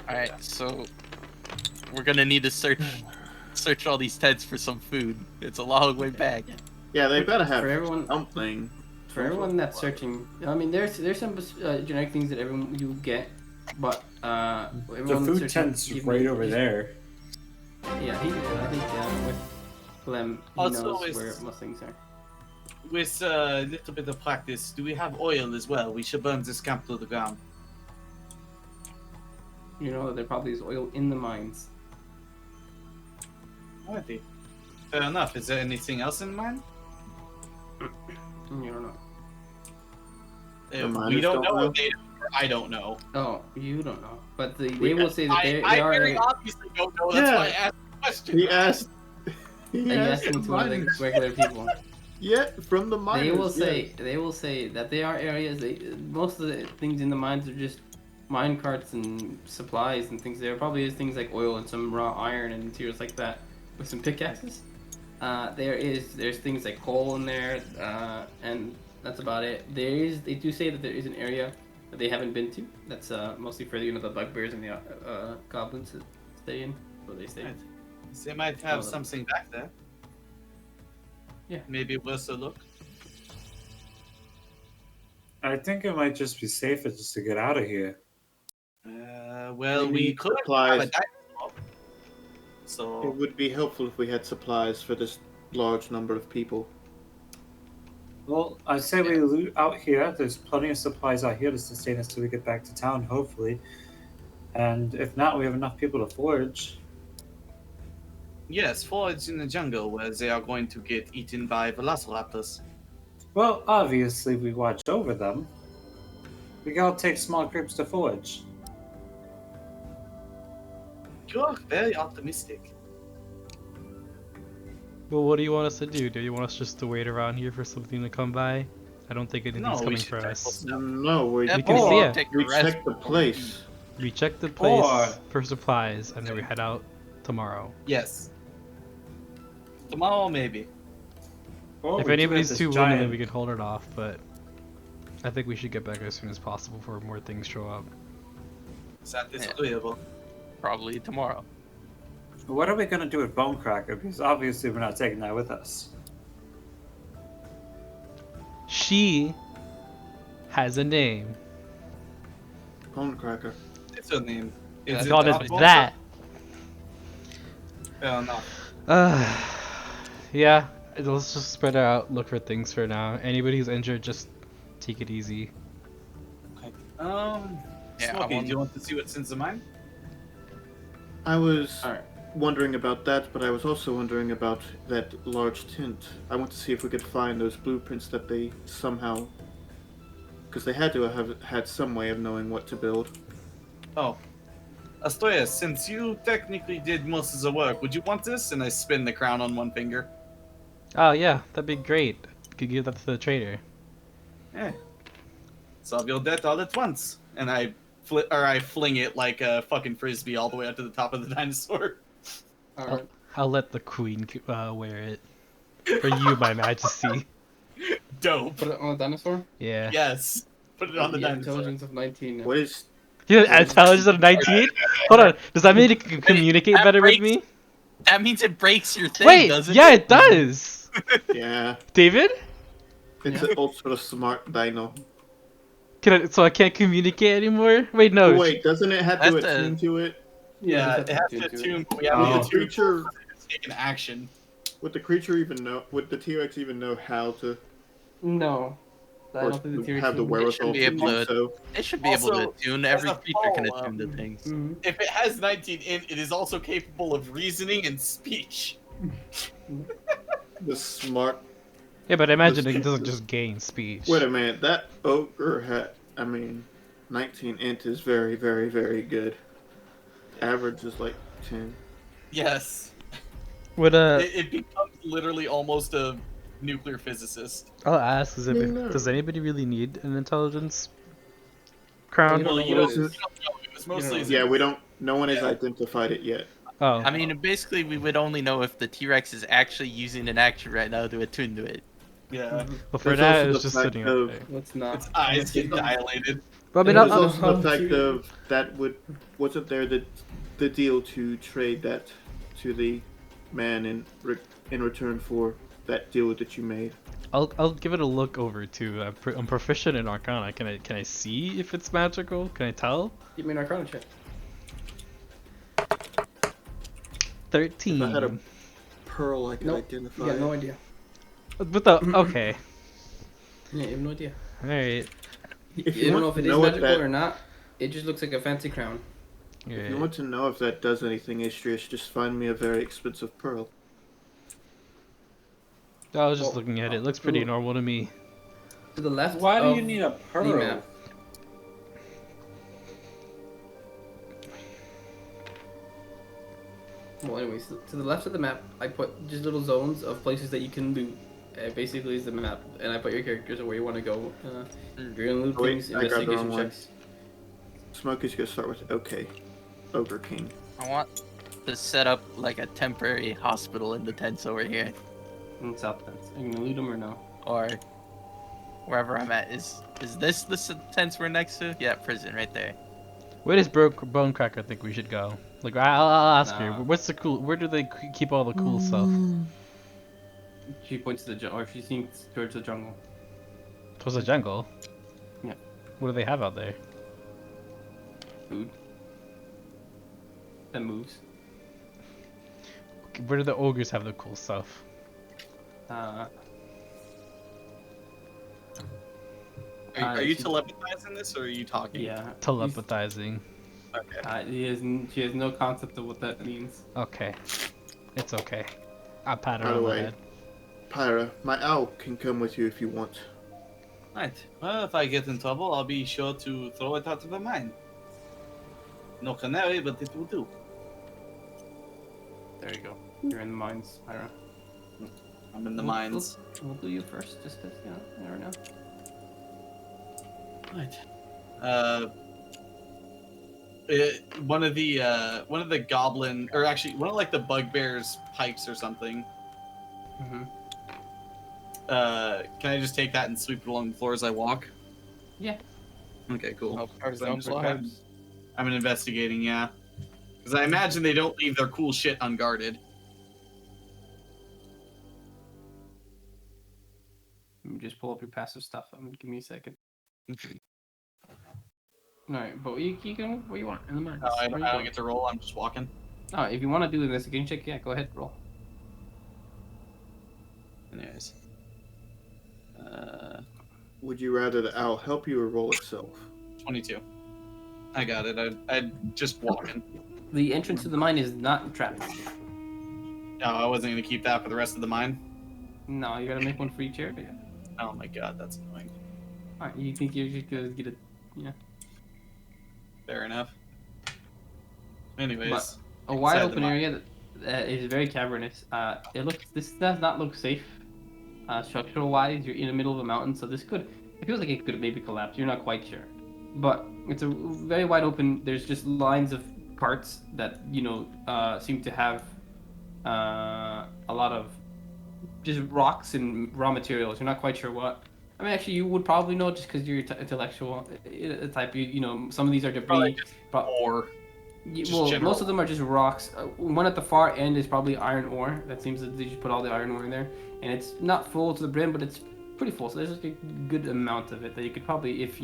[SPEAKER 5] Alright, so we're gonna need to search all these tents for some food. It's a long way back.
[SPEAKER 6] Yeah, they better have
[SPEAKER 1] For everyone-
[SPEAKER 6] something.
[SPEAKER 1] For everyone that's searching, I mean, there's some generic things that everyone you get, but
[SPEAKER 3] The
[SPEAKER 1] everyone
[SPEAKER 3] food
[SPEAKER 1] searching,
[SPEAKER 3] tent's
[SPEAKER 1] give
[SPEAKER 3] right
[SPEAKER 1] me-
[SPEAKER 3] over there.
[SPEAKER 1] Yeah, I think with Clem, he
[SPEAKER 2] Also,
[SPEAKER 1] knows
[SPEAKER 2] it's-
[SPEAKER 1] where most things are.
[SPEAKER 2] With a little bit of practice, do we have oil as well? We should burn this camp to the ground.
[SPEAKER 1] You know that there probably is oil in the mines.
[SPEAKER 2] Alrighty. Fair enough. Is there anything else in mind?
[SPEAKER 1] You don't know.
[SPEAKER 6] The
[SPEAKER 2] We
[SPEAKER 6] miners
[SPEAKER 2] don't know
[SPEAKER 6] don't know?
[SPEAKER 2] what they or I don't know.
[SPEAKER 1] Oh, you don't know. But they will say that they
[SPEAKER 2] I
[SPEAKER 1] are.
[SPEAKER 2] very obviously don't know. That's
[SPEAKER 6] Yeah.
[SPEAKER 2] why I asked the question.
[SPEAKER 6] He asked. He
[SPEAKER 1] Are you
[SPEAKER 6] asked
[SPEAKER 1] asking
[SPEAKER 6] the
[SPEAKER 1] to one of the
[SPEAKER 6] miners.
[SPEAKER 1] regular people?
[SPEAKER 6] Yeah, from the miners.
[SPEAKER 1] They will say that they are areas. Most of the things in the mines are just mine carts and supplies and things. There probably is things like oil and some raw iron and materials like that with some pickaxes. There's things like coal in there, and that's about it. They do say that there is an area that they haven't been to. That's mostly for the bugbears and the goblins that stay in. Where they stay.
[SPEAKER 2] Right. They might have
[SPEAKER 1] Oh,
[SPEAKER 2] something back there.
[SPEAKER 1] Yeah.
[SPEAKER 2] Maybe worth a look.
[SPEAKER 3] I think it might just be safer just to get out of here.
[SPEAKER 2] Well,
[SPEAKER 6] We
[SPEAKER 2] we
[SPEAKER 6] need
[SPEAKER 2] could have a
[SPEAKER 6] supplies.
[SPEAKER 2] dinosaur.
[SPEAKER 6] It
[SPEAKER 2] So
[SPEAKER 6] would be helpful if we had supplies for this large number of people.
[SPEAKER 3] Well, I say we loot out here. There's plenty of supplies out here to sustain us till we get back to town, hopefully. And if not, we have enough people to forge.
[SPEAKER 2] yes, forage in the jungle where they are going to get eaten by velociraptors.
[SPEAKER 3] Well, obviously we watched over them. We gotta take small groups to forge.
[SPEAKER 2] You are very optimistic.
[SPEAKER 4] Well, what do you want us to do? Do you want us just to wait around here for something to come by? I don't think anything's
[SPEAKER 2] No, we
[SPEAKER 4] coming
[SPEAKER 2] should
[SPEAKER 4] for
[SPEAKER 2] tackle
[SPEAKER 4] us.
[SPEAKER 2] stuff.
[SPEAKER 6] No, we
[SPEAKER 5] Yeah,
[SPEAKER 4] We can
[SPEAKER 5] or
[SPEAKER 4] see it.
[SPEAKER 5] take a
[SPEAKER 6] we
[SPEAKER 5] rest
[SPEAKER 6] checked the
[SPEAKER 5] before
[SPEAKER 6] place.
[SPEAKER 4] We check the place
[SPEAKER 3] Or-
[SPEAKER 4] for supplies, and then we head out tomorrow.
[SPEAKER 2] Yes. Tomorrow, maybe.
[SPEAKER 3] Or
[SPEAKER 4] If
[SPEAKER 3] we do
[SPEAKER 4] anybody's
[SPEAKER 3] have
[SPEAKER 4] too
[SPEAKER 3] this
[SPEAKER 4] willing, then
[SPEAKER 3] giant-
[SPEAKER 4] we can hold it off, but I think we should get back as soon as possible before more things show up.
[SPEAKER 2] That is
[SPEAKER 5] Yeah.
[SPEAKER 2] agreeable.
[SPEAKER 5] Probably tomorrow.
[SPEAKER 3] What are we gonna do with Bonecracker? Because obviously we're not taking that with us.
[SPEAKER 4] She has a name.
[SPEAKER 6] Bonecracker.
[SPEAKER 2] It's her name.
[SPEAKER 5] Yeah,
[SPEAKER 2] Is
[SPEAKER 4] I called it
[SPEAKER 2] Apone?
[SPEAKER 4] that.
[SPEAKER 2] Fair enough.
[SPEAKER 4] Yeah, let's just spread out, look for things for now. Anybody who's injured, just take it easy.
[SPEAKER 5] Yeah,
[SPEAKER 2] Smokey,
[SPEAKER 5] I
[SPEAKER 2] do you want to see what's in the mine?
[SPEAKER 6] I was
[SPEAKER 1] All right.
[SPEAKER 6] wondering about that, but I was also wondering about that large tent. I want to see if we could find those blueprints that they somehow... Because they had to have had some way of knowing what to build.
[SPEAKER 2] Oh. Astoria, since you technically did most of the work, would you want this? And I spin the crown on one finger.
[SPEAKER 4] Oh yeah, that'd be great. Could give that to the trader.
[SPEAKER 2] Yeah. Solve your debt all at once. And I fling it like a fucking frisbee all the way up to the top of the dinosaur.
[SPEAKER 1] All right.
[SPEAKER 4] I'll let the queen wear it. For you, my majesty.
[SPEAKER 2] Dope.
[SPEAKER 1] Put it on the dinosaur.
[SPEAKER 4] Yeah.
[SPEAKER 2] Yes. Put it on the
[SPEAKER 1] Yeah,
[SPEAKER 2] dinosaur.
[SPEAKER 1] intelligence of 19.
[SPEAKER 6] What is...
[SPEAKER 4] Yeah, intelligence of 19? Hold on, does that mean it can communicate
[SPEAKER 5] that
[SPEAKER 4] better with
[SPEAKER 5] breaks-
[SPEAKER 4] me?
[SPEAKER 5] That means it breaks your thing,
[SPEAKER 4] Wait,
[SPEAKER 5] doesn't
[SPEAKER 4] yeah,
[SPEAKER 5] it?
[SPEAKER 4] it does!
[SPEAKER 6] Yeah.
[SPEAKER 4] David?
[SPEAKER 6] It's an ultra smart dino.
[SPEAKER 4] So I can't communicate anymore? Wait, no.
[SPEAKER 6] Wait, doesn't it have to
[SPEAKER 5] That's a-
[SPEAKER 6] attune to it?
[SPEAKER 2] Yeah, it
[SPEAKER 1] just
[SPEAKER 2] has
[SPEAKER 1] have
[SPEAKER 2] to
[SPEAKER 1] to
[SPEAKER 2] attune. We have
[SPEAKER 3] Oh.
[SPEAKER 2] to
[SPEAKER 6] The
[SPEAKER 2] attune
[SPEAKER 6] creature...
[SPEAKER 2] to take an action.
[SPEAKER 6] Would the creature even know... Would the T-Rex even know how to...
[SPEAKER 1] No. I
[SPEAKER 6] Or
[SPEAKER 1] don't think the T-Rex
[SPEAKER 6] have the
[SPEAKER 1] would-
[SPEAKER 6] wherewithal
[SPEAKER 5] be
[SPEAKER 6] to
[SPEAKER 5] able
[SPEAKER 6] do
[SPEAKER 5] to-
[SPEAKER 6] so?
[SPEAKER 5] It should be able to
[SPEAKER 2] Also,
[SPEAKER 5] attune.
[SPEAKER 2] as
[SPEAKER 5] Every
[SPEAKER 2] a
[SPEAKER 5] creature can
[SPEAKER 2] follow-up-
[SPEAKER 5] attune to things.
[SPEAKER 1] Mhm.
[SPEAKER 2] If it has 19 int, it is also capable of reasoning and speech.
[SPEAKER 6] The smart...
[SPEAKER 4] Yeah, but imagine it doesn't just gain speech.
[SPEAKER 6] Wait a minute, that ogre had... I mean, 19 int is very, very, very good. Average is like 10.
[SPEAKER 2] Yes.
[SPEAKER 4] Would
[SPEAKER 2] It becomes literally almost a nuclear physicist.
[SPEAKER 4] I'll ask,
[SPEAKER 6] No.
[SPEAKER 4] does anybody really need an intelligence
[SPEAKER 1] Well,
[SPEAKER 4] crown?
[SPEAKER 1] you don't
[SPEAKER 2] Well,
[SPEAKER 1] know
[SPEAKER 2] you
[SPEAKER 1] what
[SPEAKER 2] don't,
[SPEAKER 1] it
[SPEAKER 2] you
[SPEAKER 1] is.
[SPEAKER 2] don't know. It was
[SPEAKER 1] You don't
[SPEAKER 2] mostly.
[SPEAKER 1] know.
[SPEAKER 6] Yeah, we don't. No one has
[SPEAKER 2] Yeah.
[SPEAKER 6] identified it yet.
[SPEAKER 4] Oh,
[SPEAKER 5] I mean, basically, we would only know if the T-Rex is actually using an action right now to attune to it.
[SPEAKER 2] Yeah.
[SPEAKER 4] well, for
[SPEAKER 6] There's
[SPEAKER 4] now
[SPEAKER 6] also
[SPEAKER 4] it's
[SPEAKER 6] the
[SPEAKER 4] just
[SPEAKER 6] fact
[SPEAKER 4] sitting up
[SPEAKER 6] of-
[SPEAKER 4] there.
[SPEAKER 1] What's not?
[SPEAKER 2] Its eyes get dilated.
[SPEAKER 4] Well, I mean,
[SPEAKER 6] There's
[SPEAKER 1] I'll-
[SPEAKER 6] also the
[SPEAKER 1] I'll-
[SPEAKER 6] fact of that wasn't there the deal to trade that to the man in return for that deal that you made.
[SPEAKER 4] I'll give it a look over too. I'm proficient in Arcana. Can I see if it's magical? Can I tell?
[SPEAKER 1] Give me an Arcana check.
[SPEAKER 4] 13.
[SPEAKER 6] If I had a pearl, I could
[SPEAKER 1] Nope.
[SPEAKER 6] identify.
[SPEAKER 1] You got no
[SPEAKER 6] it.
[SPEAKER 1] idea.
[SPEAKER 4] With the okay,
[SPEAKER 1] Yeah, you have no idea.
[SPEAKER 4] all right.
[SPEAKER 6] If
[SPEAKER 1] You
[SPEAKER 6] you
[SPEAKER 1] don't know
[SPEAKER 6] want
[SPEAKER 1] if
[SPEAKER 6] to
[SPEAKER 1] it is
[SPEAKER 6] know what
[SPEAKER 1] magical
[SPEAKER 6] that-
[SPEAKER 1] or not. It just looks like a fancy crown.
[SPEAKER 6] If you want to know if that does anything, Istrius, just find me a very expensive pearl.
[SPEAKER 4] I was just
[SPEAKER 1] Well,
[SPEAKER 4] looking at it. It looks pretty
[SPEAKER 1] cool.
[SPEAKER 4] normal to me.
[SPEAKER 1] To the left.
[SPEAKER 3] Why do
[SPEAKER 1] of
[SPEAKER 3] you need a
[SPEAKER 1] the
[SPEAKER 3] pearl?
[SPEAKER 1] map. Well, anyways, to the left of the map, I put just little zones of places that you can loot. Basically, is the map, and I put your characters where you want to go. If you're gonna loot
[SPEAKER 6] Oh, wait,
[SPEAKER 1] things,
[SPEAKER 6] I grabbed the
[SPEAKER 1] investigation
[SPEAKER 6] wrong one.
[SPEAKER 1] checks.
[SPEAKER 6] Smokey's gonna start with okay, Ogre King.
[SPEAKER 5] I want to set up like a temporary hospital in the tents over here,
[SPEAKER 1] In South Fence. Are you gonna loot them or no?
[SPEAKER 5] or wherever I'm at. Is this the tents we're next to? Yeah, prison right there.
[SPEAKER 4] Where does Bonecracker think we should go? Like, I'll ask her.
[SPEAKER 1] Nah.
[SPEAKER 4] What's the cool? Where do they keep all the cool stuff?
[SPEAKER 1] She points to the jungle, or she sinks towards the jungle.
[SPEAKER 4] Towards the jungle.
[SPEAKER 1] Yeah.
[SPEAKER 4] What do they have out there?
[SPEAKER 1] Food. That moves.
[SPEAKER 4] Where do the ogres have the cool stuff?
[SPEAKER 2] Are you
[SPEAKER 1] she-
[SPEAKER 2] telepathizing this, or are you talking?
[SPEAKER 1] Yeah.
[SPEAKER 4] Telepathizing.
[SPEAKER 2] Okay.
[SPEAKER 1] She has no concept of what that means.
[SPEAKER 4] Okay. It's okay. I pat her
[SPEAKER 6] By the
[SPEAKER 4] on the
[SPEAKER 6] way,
[SPEAKER 4] head.
[SPEAKER 6] Pyra, my owl can come with you if you want.
[SPEAKER 2] Right. Well, if I get in trouble, I'll be sure to throw it out of the mine. No canary, but it will do.
[SPEAKER 1] There you go. You're in the mines, Ira.
[SPEAKER 2] I'm in the
[SPEAKER 1] We'll-
[SPEAKER 2] mines.
[SPEAKER 1] We'll do you first, just because, you never know.
[SPEAKER 2] Right. One of the goblin, or actually one of like the bugbear's pipes or something.
[SPEAKER 1] Mm-hmm.
[SPEAKER 2] Can I just take that and sweep it along the floor as I walk?
[SPEAKER 1] Yeah.
[SPEAKER 2] Okay, cool.
[SPEAKER 5] Oh, cars
[SPEAKER 2] I'm,
[SPEAKER 5] don't
[SPEAKER 2] just-
[SPEAKER 5] fly.
[SPEAKER 2] I'm investigating, yeah. Because I imagine they don't leave their cool shit unguarded.
[SPEAKER 1] Let me just pull up your passive stuff. Give me a second. Alright, but you can where you want in the mines.
[SPEAKER 2] I
[SPEAKER 1] Where you
[SPEAKER 2] don't
[SPEAKER 1] going?
[SPEAKER 2] get to roll. I'm just walking.
[SPEAKER 1] Oh, if you want to do the investigation check, yeah, go ahead, roll.
[SPEAKER 2] Anyways.
[SPEAKER 6] Would you rather the owl help you or roll itself?
[SPEAKER 2] 22. I got it. I just walking.
[SPEAKER 1] The entrance to the mine is not trapped.
[SPEAKER 2] No, I wasn't gonna keep that for the rest of the mine.
[SPEAKER 1] No, you gotta make one for each area.
[SPEAKER 2] Oh my god, that's annoying.
[SPEAKER 1] Alright, you think you're just gonna get it? Yeah.
[SPEAKER 2] Fair enough. Anyways,
[SPEAKER 1] But a wide
[SPEAKER 2] inside the
[SPEAKER 1] open
[SPEAKER 2] mine.
[SPEAKER 1] area that is very cavernous. This does not look safe. Structural wise, you're in the middle of a mountain, so it feels like it could maybe collapse. You're not quite sure, but it's a very wide open. There's just lines of carts that seem to have a lot of just rocks and raw materials. You're not quite sure what. I mean, actually, you would probably know just because you're intellectual type. Some of these are
[SPEAKER 2] Probably
[SPEAKER 1] debris.
[SPEAKER 2] just
[SPEAKER 1] but-
[SPEAKER 2] ore. Just
[SPEAKER 1] well,
[SPEAKER 2] general.
[SPEAKER 1] most of them are just rocks. One at the far end is probably iron ore. That seems that they just put all the iron ore in there, and it's not full to the brim, but it's pretty full. So there's like a good amount of it that you could probably, if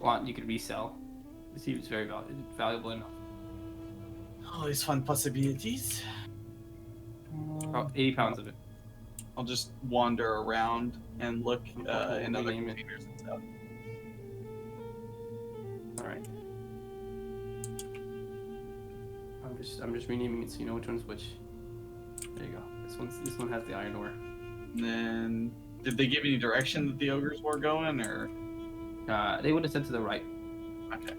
[SPEAKER 1] want, you could resell. It seems very valuable enough.
[SPEAKER 2] All these fun possibilities.
[SPEAKER 1] About 80 pounds of it.
[SPEAKER 2] I'll just wander around and look in other
[SPEAKER 1] Rename it.
[SPEAKER 2] containers and stuff.
[SPEAKER 1] All right. I'm just renaming it so you know which one's which. There you go. This one has the iron ore.
[SPEAKER 2] And then, did they give any direction that the ogres were going, or?
[SPEAKER 1] They would have said to the right.
[SPEAKER 2] Okay.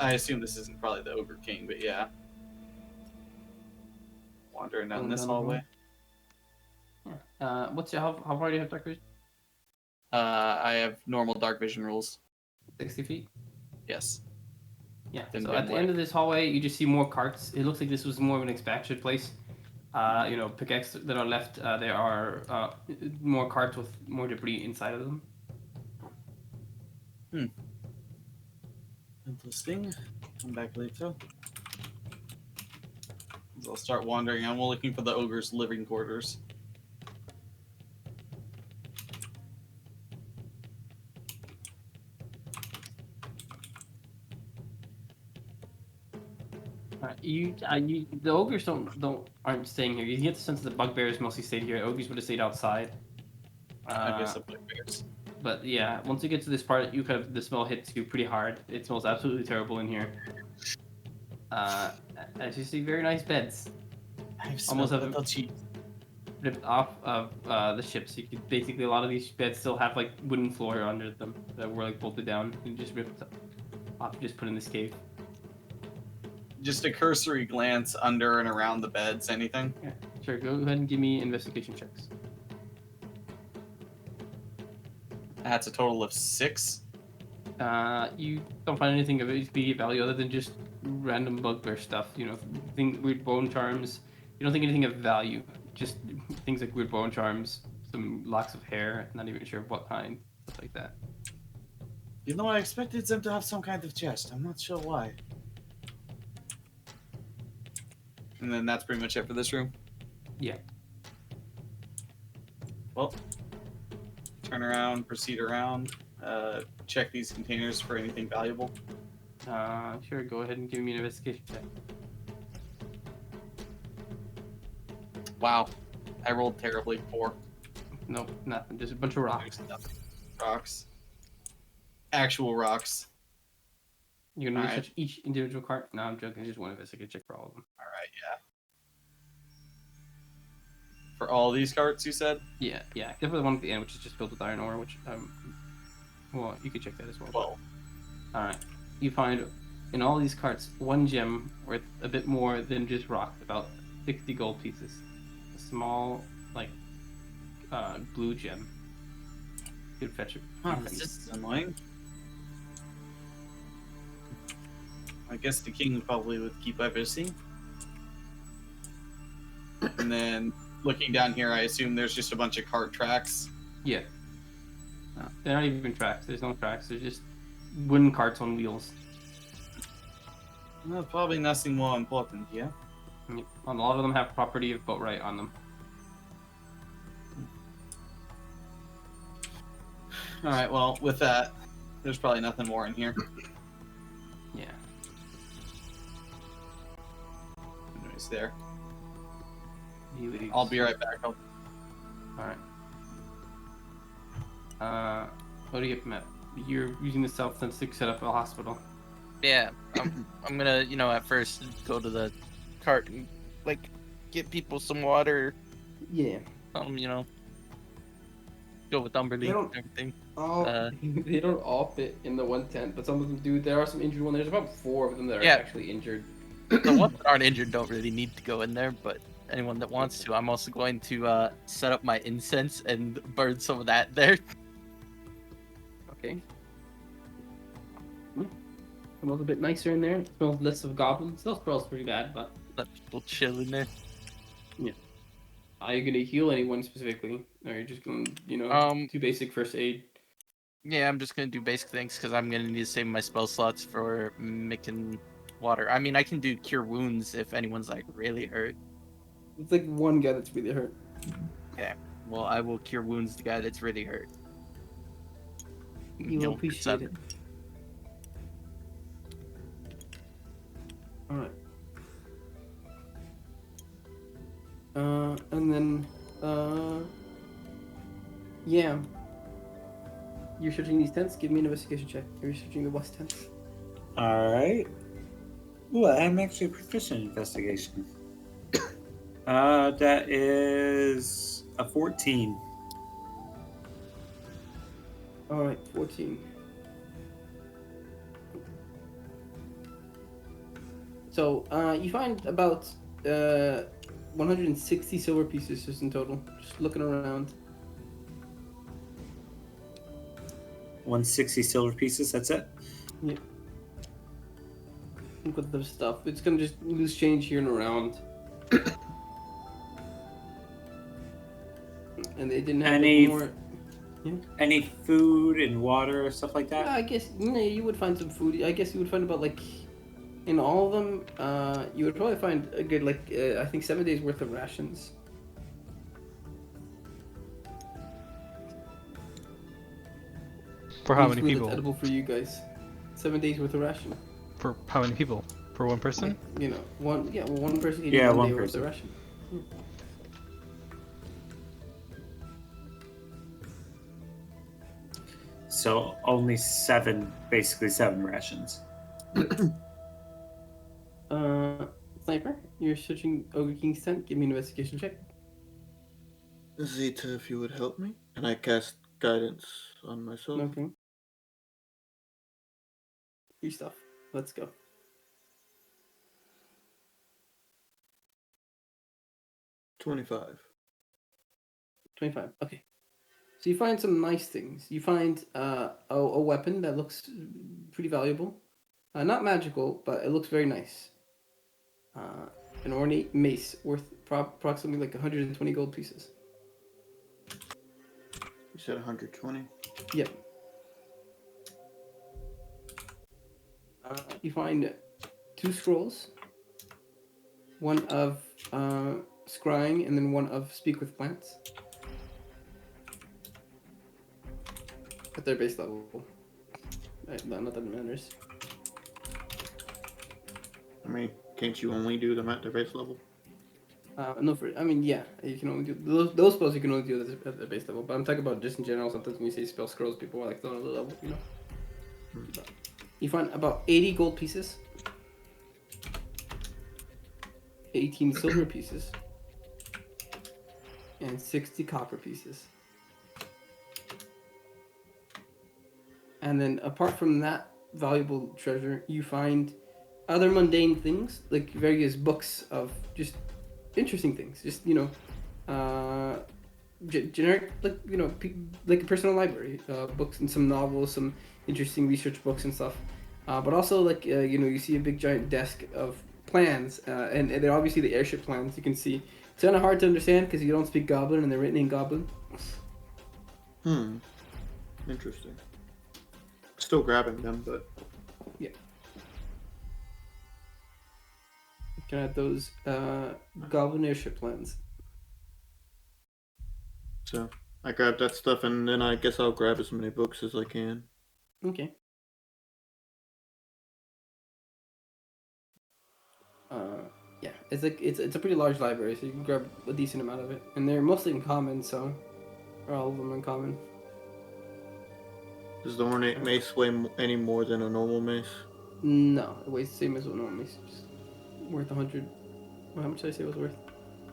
[SPEAKER 2] I assume this isn't probably the Ogre King, but yeah. Wandering down
[SPEAKER 1] Going
[SPEAKER 2] this
[SPEAKER 1] down the hall.
[SPEAKER 2] hallway.
[SPEAKER 1] Yeah. What's your how far do you have dark vision?
[SPEAKER 2] I have normal dark vision rules.
[SPEAKER 1] 60 feet.
[SPEAKER 2] Yes.
[SPEAKER 1] Yeah.
[SPEAKER 2] Then
[SPEAKER 1] So
[SPEAKER 2] Ben
[SPEAKER 1] at the end
[SPEAKER 2] White.
[SPEAKER 1] of this hallway, you just see more carts. It looks like this was more of an expansion place. Pickaxes that are left. There are more carts with more debris inside of them.
[SPEAKER 2] Interesting. Come back later. So I'll start wandering. I'm looking for the ogre's living quarters.
[SPEAKER 1] The ogres aren't staying here. You get the sense that the bugbears mostly stayed here. Ogres would have stayed outside.
[SPEAKER 2] I guess the bugbears.
[SPEAKER 1] But yeah, once you get to this part, the smell hits you pretty hard. It smells absolutely terrible in here. As you see, very nice beds
[SPEAKER 2] I've
[SPEAKER 1] Almost
[SPEAKER 2] smelled
[SPEAKER 1] have-
[SPEAKER 2] little cheese.
[SPEAKER 1] ripped off of the ship. So you could basically a lot of these beds still have like wooden floor under them that were like bolted down and just ripped off, just put in this cave.
[SPEAKER 2] Just a cursory glance under and around the beds. Anything?
[SPEAKER 1] Yeah, sure. Go ahead and give me investigation checks.
[SPEAKER 2] That's a total of 6.
[SPEAKER 1] You don't find anything of immediate value other than just random bugbear stuff. Weird bone charms. You don't think anything of value. Just things like weird bone charms, some locks of hair. Not even sure what kind, stuff like that.
[SPEAKER 2] You know, I expected them to have some kind of chest. I'm not sure why. And then that's pretty much it for this room.
[SPEAKER 1] Yeah.
[SPEAKER 2] Well, turn around, proceed around, check these containers for anything valuable.
[SPEAKER 1] Sure. Go ahead and give me an investigation check.
[SPEAKER 2] Wow, I rolled terribly. 4.
[SPEAKER 1] Nope, nothing. Just a bunch of rocks.
[SPEAKER 2] There's nothing. Rocks. Actual rocks.
[SPEAKER 1] You're gonna
[SPEAKER 2] Alright.
[SPEAKER 1] research each individual cart. No, I'm joking. Just one investigation check for all of them.
[SPEAKER 2] All right, yeah. For all these carts, you said?
[SPEAKER 1] Yeah, except for the one at the end, which is just filled with iron ore. Which well, you could check that as well.
[SPEAKER 2] 12.
[SPEAKER 1] All right. You find in all these carts one gem worth a bit more than just rock, about 60 gold pieces. A small, like, blue gem. Could fetch it.
[SPEAKER 2] This is annoying. I guess the king probably would keep everything. And then looking down here, I assume there's just a bunch of cart tracks.
[SPEAKER 1] Yeah. No, they're not even tracks. There's no tracks. They're just wooden carts on wheels.
[SPEAKER 2] Well, probably nothing more important, yeah?
[SPEAKER 1] Yep. A lot of them have property of boatwright on them.
[SPEAKER 2] All right, well, with that, there's probably nothing more in here.
[SPEAKER 1] Yeah.
[SPEAKER 2] Anyways, there.
[SPEAKER 1] He leaves.
[SPEAKER 2] I'll be right back.
[SPEAKER 1] All right. What do you get, Matt? You're using the self-sense to set up a hospital.
[SPEAKER 5] Yeah, I'm gonna, at first go to the cart and, get people some water.
[SPEAKER 1] Yeah.
[SPEAKER 5] Go with Umberly
[SPEAKER 1] They
[SPEAKER 5] and
[SPEAKER 1] don't-
[SPEAKER 5] everything.
[SPEAKER 1] Oh, they don't all fit in the one tent, but some of them do. There are some injured ones. There's about 4 of them that are
[SPEAKER 5] Yeah.
[SPEAKER 1] actually injured.
[SPEAKER 5] The ones that aren't injured don't really need to go in there, but anyone that wants to, I'm also going to set up my incense and burn some of that there.
[SPEAKER 1] Okay. Smells a bit nicer in there. It smells less of goblins. Still smells pretty bad, but
[SPEAKER 5] Let people chill in there.
[SPEAKER 1] are you gonna heal anyone specifically? Or are you just gonna, do basic first aid?
[SPEAKER 5] Yeah, I'm just gonna do basic things because I'm gonna need to save my spell slots for making water. I mean, I can do cure wounds if anyone's really hurt.
[SPEAKER 1] It's like one guy that's really hurt.
[SPEAKER 5] Well, I will cure wounds the guy that's really hurt.
[SPEAKER 1] You will appreciate it. Alright. And then, yeah. You're searching these tents? Give me an investigation check. You're searching the west tent.
[SPEAKER 3] Alright. Ooh, I'm actually proficient in investigation. That is a 14.
[SPEAKER 1] Alright, 14. So you find about 160 silver pieces just in total. Just looking around.
[SPEAKER 3] 160 silver pieces. That's it.
[SPEAKER 1] Yeah. With the stuff, it's gonna just lose change here and around. And they didn't have
[SPEAKER 3] Any-
[SPEAKER 1] more.
[SPEAKER 3] Any food and water, stuff like that?
[SPEAKER 1] I guess you would find some food. I guess you would find about like in all of them. You would probably find a good I think 7 days worth of rations.
[SPEAKER 4] For how
[SPEAKER 1] These
[SPEAKER 4] many
[SPEAKER 1] food
[SPEAKER 4] people?
[SPEAKER 1] That's edible for you guys. 7 days worth of ration.
[SPEAKER 4] For how many people? For one person?
[SPEAKER 1] You know, one person can
[SPEAKER 3] Yeah,
[SPEAKER 1] eat one
[SPEAKER 3] one
[SPEAKER 1] day worth
[SPEAKER 3] person.
[SPEAKER 1] of ration.
[SPEAKER 3] So only basically seven rations.
[SPEAKER 1] Sniper, you're searching Ogre King's tent. Give me an investigation check.
[SPEAKER 6] Zeta, if you would help me. And I cast guidance on myself.
[SPEAKER 1] Okay. Your stuff. Let's go.
[SPEAKER 6] $25.
[SPEAKER 1] 25. Okay. So you find some nice things. You find a weapon that looks pretty valuable. Not magical, but it looks very nice. An ornate mace worth approximately like 120 gold pieces.
[SPEAKER 6] You said 120?
[SPEAKER 1] Yep. You find 2 scrolls. One of scrying and then one of speak with plants. At their base level. Not that it matters.
[SPEAKER 6] I mean, can't you only do them at their base level?
[SPEAKER 1] No, yeah, you can only do those spells. You can only do at the base level. But I'm talking about just in general. Sometimes when you say spell scrolls, people are like, "Don't know the level," you know. You find about 80 gold pieces, 18 silver pieces, and 60 copper pieces. And then, apart from that valuable treasure, you find other mundane things, like various books of just interesting things. Just, generic, like a personal library, books and some novels, some interesting research books and stuff. But also, you see a big giant desk of plans, and they're obviously the airship plans. You can see it's kind of hard to understand because you don't speak Goblin and they're written in Goblin.
[SPEAKER 6] Interesting. Still grabbing them, but
[SPEAKER 1] Yeah. You can add those Goblin airship plans.
[SPEAKER 6] so I grab that stuff and then I guess I'll grab as many books as I can.
[SPEAKER 1] Okay. Yeah, it's a pretty large library, so you can grab a decent amount of it, and they're mostly in common, so or all of them in common.
[SPEAKER 6] Does the ornate mace weigh any more than a normal mace?
[SPEAKER 1] No, it weighs the same as what normal mace. Just worth 100. Well, how much did I say it was worth?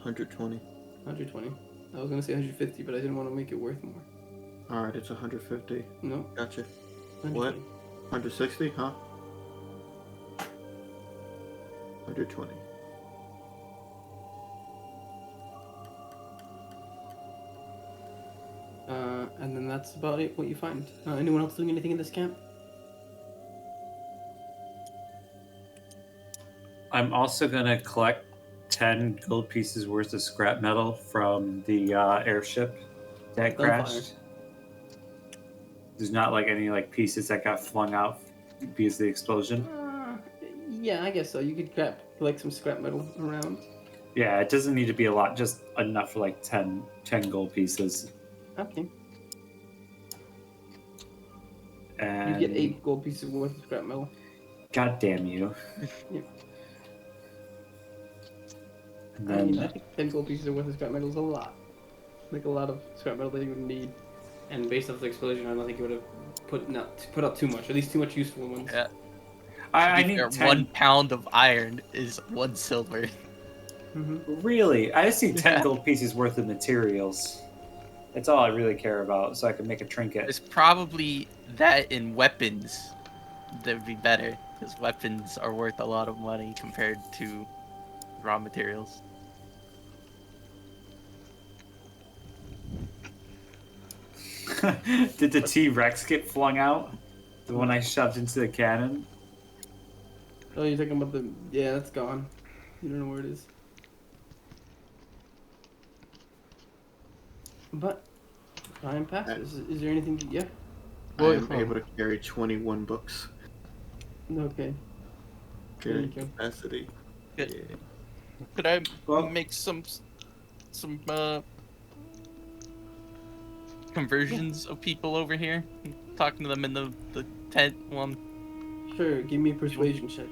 [SPEAKER 6] 120.
[SPEAKER 1] 120. I was gonna say 150, but I didn't want to make it worth more.
[SPEAKER 6] Alright, it's 150.
[SPEAKER 1] No.
[SPEAKER 6] Gotcha.
[SPEAKER 1] 120.
[SPEAKER 6] 160, huh? 120.
[SPEAKER 1] And then that's about it. What you find? Anyone else doing anything in this camp?
[SPEAKER 3] I'm also gonna collect 10 gold pieces worth of scrap metal from the airship that
[SPEAKER 1] Gunfire.
[SPEAKER 3] crashed. There's not any pieces that got flung out because of the explosion.
[SPEAKER 1] Yeah, I guess so. You could collect some scrap metal around.
[SPEAKER 3] Yeah, it doesn't need to be a lot, just enough for 10 gold pieces.
[SPEAKER 1] Okay.
[SPEAKER 3] And
[SPEAKER 1] You get 8 gold pieces worth of scrap metal.
[SPEAKER 3] God damn you.
[SPEAKER 1] Yeah.
[SPEAKER 3] And
[SPEAKER 1] I
[SPEAKER 3] then
[SPEAKER 1] mean, I think 10 gold pieces worth of scrap metal is a lot. Like a lot of scrap metal that you would need. And based off the explosion, I don't think it would have put out too much. At least too much useful ones.
[SPEAKER 5] Yeah.
[SPEAKER 3] I
[SPEAKER 5] To be
[SPEAKER 3] need
[SPEAKER 5] fair,
[SPEAKER 3] 10.
[SPEAKER 5] 1 pound of iron is 1 silver.
[SPEAKER 1] Mm-hmm.
[SPEAKER 3] Really? I just need 10
[SPEAKER 5] Yeah.
[SPEAKER 3] gold pieces worth of materials. That's all I really care about, so I can make a trinket.
[SPEAKER 5] There's probably that in weapons that'd be better because weapons are worth a lot of money compared to raw materials.
[SPEAKER 3] Did the T-Rex get flung out? The one I shoved into the cannon?
[SPEAKER 1] Oh, you're talking about the... Yeah, that's gone. You don't know where it is. But time passes. Is there anything? Yeah.
[SPEAKER 6] I am able to carry 21 books.
[SPEAKER 1] Okay.
[SPEAKER 6] Carry
[SPEAKER 1] There you go.
[SPEAKER 6] capacity.
[SPEAKER 5] Good.
[SPEAKER 6] Yeah.
[SPEAKER 5] Could I
[SPEAKER 3] Well-
[SPEAKER 5] make some conversions of people over here? Talking to them in the tent one.
[SPEAKER 1] Sure. Give me a persuasion check.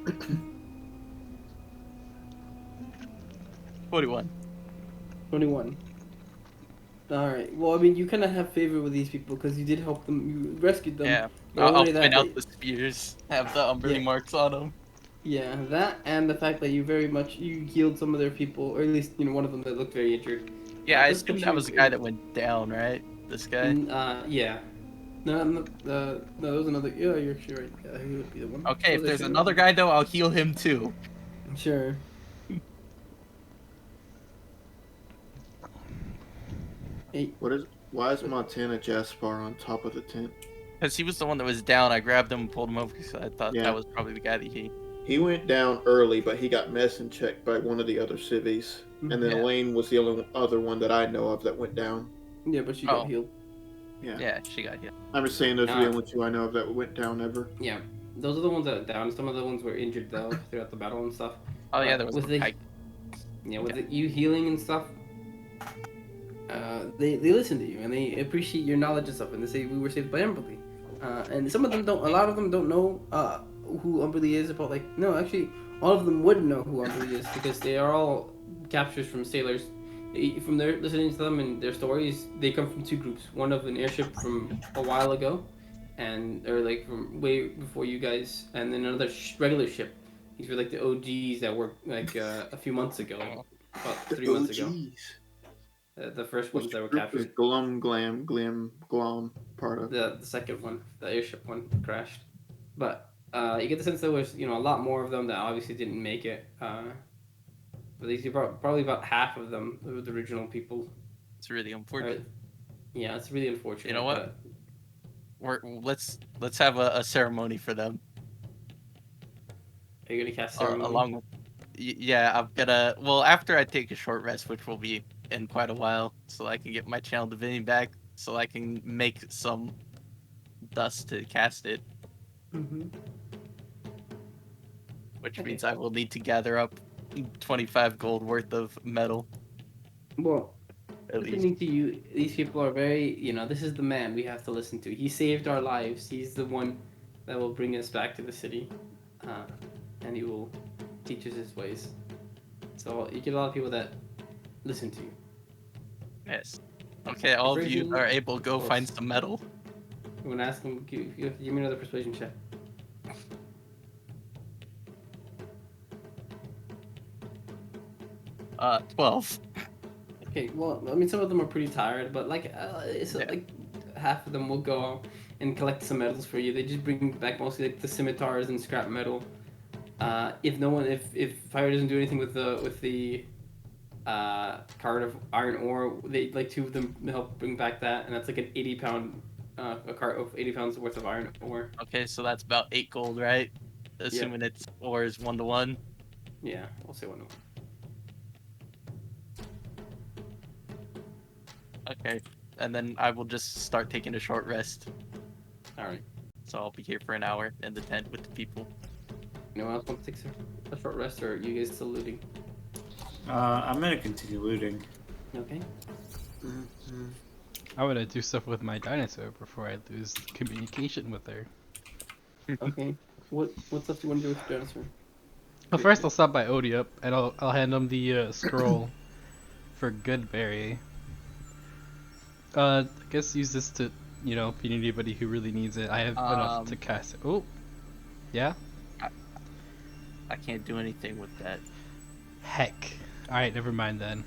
[SPEAKER 5] 41.
[SPEAKER 1] 21. All right. Well, I mean, you kind of have favor with these people because you did help them. You rescued them.
[SPEAKER 5] Yeah.
[SPEAKER 1] Not
[SPEAKER 5] I'll
[SPEAKER 1] only
[SPEAKER 5] point
[SPEAKER 1] that,
[SPEAKER 5] out
[SPEAKER 1] but-
[SPEAKER 5] the spears. Have the umbering
[SPEAKER 1] Yeah.
[SPEAKER 5] marks on them.
[SPEAKER 1] Yeah, that and the fact that you healed some of their people, or at least one of them that looked very injured.
[SPEAKER 5] Yeah, I
[SPEAKER 1] This
[SPEAKER 5] assume
[SPEAKER 1] puts
[SPEAKER 5] that
[SPEAKER 1] you
[SPEAKER 5] was the guy that went down, right? This guy.
[SPEAKER 1] Yeah. No, there was another. Yeah, you're actually right. Yeah, he would be the one.
[SPEAKER 5] Okay, if
[SPEAKER 1] Was
[SPEAKER 5] there's
[SPEAKER 1] actually-
[SPEAKER 5] another guy though, I'll heal him too.
[SPEAKER 1] Sure. Hey,
[SPEAKER 6] Why is Montana Jaspar on top of the tent?
[SPEAKER 5] Because he was the one that was down. I grabbed him and pulled him over because I thought
[SPEAKER 6] Yeah.
[SPEAKER 5] that was probably the guy that
[SPEAKER 6] He went down early, but he got medicine checked by one of the other civvies. And then
[SPEAKER 5] Yeah.
[SPEAKER 6] Elaine was the only other one that I know of that went down.
[SPEAKER 1] yeah, but she
[SPEAKER 5] Oh.
[SPEAKER 1] got healed.
[SPEAKER 6] Yeah.
[SPEAKER 5] Yeah, she got hit.
[SPEAKER 6] I'm just saying those are
[SPEAKER 1] Ah.
[SPEAKER 6] the only two I know of that went down ever.
[SPEAKER 1] Yeah, those are the ones that are down. Some of the ones were injured though throughout the battle and stuff.
[SPEAKER 5] Oh yeah, there was
[SPEAKER 1] with
[SPEAKER 5] a
[SPEAKER 1] the-
[SPEAKER 5] guy.
[SPEAKER 1] Yeah, with you healing and stuff, they listen to you and they appreciate your knowledge and stuff, and they say we were saved by Umberly. And some of them don't. A lot of them don't know who Umberly is. About no, actually, all of them wouldn't know who Umberly is because they are all captures from sailors. From their listening to them and their stories, they come from two groups. One of an airship from a while ago, or from way before you guys, and then another regular ship. These were like the OGs that were a few months ago, about 3 months ago. The first ones that were
[SPEAKER 6] Which group
[SPEAKER 1] captured.
[SPEAKER 6] was Glum, Glam, Glim, Glom part of?
[SPEAKER 1] The second one, the airship one, crashed. But you get the sense there was a lot more of them that obviously didn't make it. But these are probably about half of them were the original people.
[SPEAKER 5] It's really unfortunate.
[SPEAKER 1] Yeah, it's really unfortunate.
[SPEAKER 5] You know what? Let's have a ceremony for them.
[SPEAKER 1] Are you gonna cast ceremony?
[SPEAKER 5] Along with, yeah, I'm gonna. Well, after I take a short rest, which will be in quite a while, so I can get my channel divinity back, so I can make some dust to cast it,
[SPEAKER 1] Mm-hmm.
[SPEAKER 5] which
[SPEAKER 1] Okay.
[SPEAKER 5] means I will need to gather up 25 gold worth of metal
[SPEAKER 1] Well,
[SPEAKER 5] at least.
[SPEAKER 1] listening to you, these people are very. This is the man we have to listen to. He saved our lives. He's the one that will bring us back to the city, and he will teach us his ways. So you get a lot of people that listen to you.
[SPEAKER 5] Yes. Okay, all of you
[SPEAKER 1] Persuasion
[SPEAKER 5] are able to go
[SPEAKER 1] plus-
[SPEAKER 5] find some metal.
[SPEAKER 1] I'm gonna ask him. Give me another persuasion check.
[SPEAKER 5] Uh, 12.
[SPEAKER 1] Okay, well, I mean, some of them are pretty tired, but it's
[SPEAKER 5] Yeah.
[SPEAKER 1] like half of them will go and collect some metals for you. They just bring back mostly like the scimitars and scrap metal. If fire doesn't do anything with the cart of iron ore, they like two of them help bring back that, and that's like an 80-pound a cart of 80 pounds worth of iron ore.
[SPEAKER 5] Okay, so that's about 8 gold, right? Assuming it's ore is 1 to 1.
[SPEAKER 1] Yeah, we'll say 1 to 1.
[SPEAKER 5] Okay, and then I will just start taking a short rest.
[SPEAKER 1] All right.
[SPEAKER 5] So I'll be here for an hour in the tent with the people.
[SPEAKER 1] Anyone else want to take a short rest, or are you guys still looting?
[SPEAKER 3] I'm gonna continue looting.
[SPEAKER 1] Okay.
[SPEAKER 4] I want to do stuff with my dinosaur before I lose communication with her.
[SPEAKER 1] Okay. What stuff do you want to do with your dinosaur?
[SPEAKER 4] Well, first I'll stop by Odiup and I'll hand him the scroll for Goodberry. I guess use this to, if you need anybody who really needs it. I have enough to cast it. Oh, yeah.
[SPEAKER 5] I can't do anything with that.
[SPEAKER 4] Heck. All right, never mind then.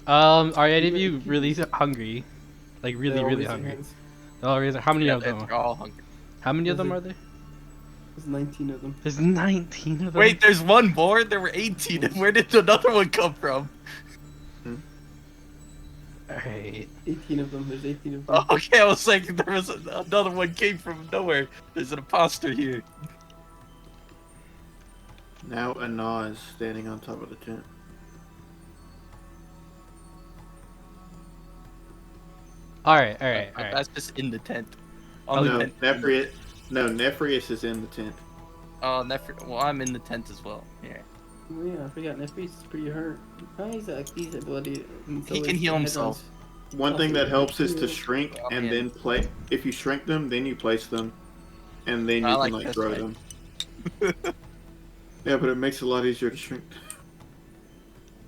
[SPEAKER 4] Are any of you really hungry? Like really, really hungry? Oh, how many
[SPEAKER 5] Yeah,
[SPEAKER 4] of them?
[SPEAKER 5] they're all hungry.
[SPEAKER 4] How many of them are there?
[SPEAKER 1] There's 19 of them.
[SPEAKER 4] There's 19 of them.
[SPEAKER 5] Wait, there's one more? There were 18. Where did another one come from?
[SPEAKER 4] Alright.
[SPEAKER 1] 18 of them. There's 18 of them.
[SPEAKER 5] Oh, okay, I was like, there was another one came from nowhere. There's an imposter here.
[SPEAKER 6] Now Anna is standing on top of the tent.
[SPEAKER 4] Alright.
[SPEAKER 5] That's just in the tent.
[SPEAKER 6] No,
[SPEAKER 5] The tent.
[SPEAKER 6] Nefrius is in the tent.
[SPEAKER 5] Oh, well, I'm in the tent as well. Yeah.
[SPEAKER 1] Oh, yeah, I forgot. Nefri's is pretty hurt. Oh, he's a bloody.
[SPEAKER 5] He can heal himself.
[SPEAKER 6] One thing that helps is to shrink
[SPEAKER 5] Oh,
[SPEAKER 6] and
[SPEAKER 5] yeah.
[SPEAKER 6] then play. If you shrink them, then you place them, and then you
[SPEAKER 5] I
[SPEAKER 6] can
[SPEAKER 5] like
[SPEAKER 6] like
[SPEAKER 5] this
[SPEAKER 6] throw
[SPEAKER 5] way.
[SPEAKER 6] them. Yeah, but it makes it a lot easier to shrink.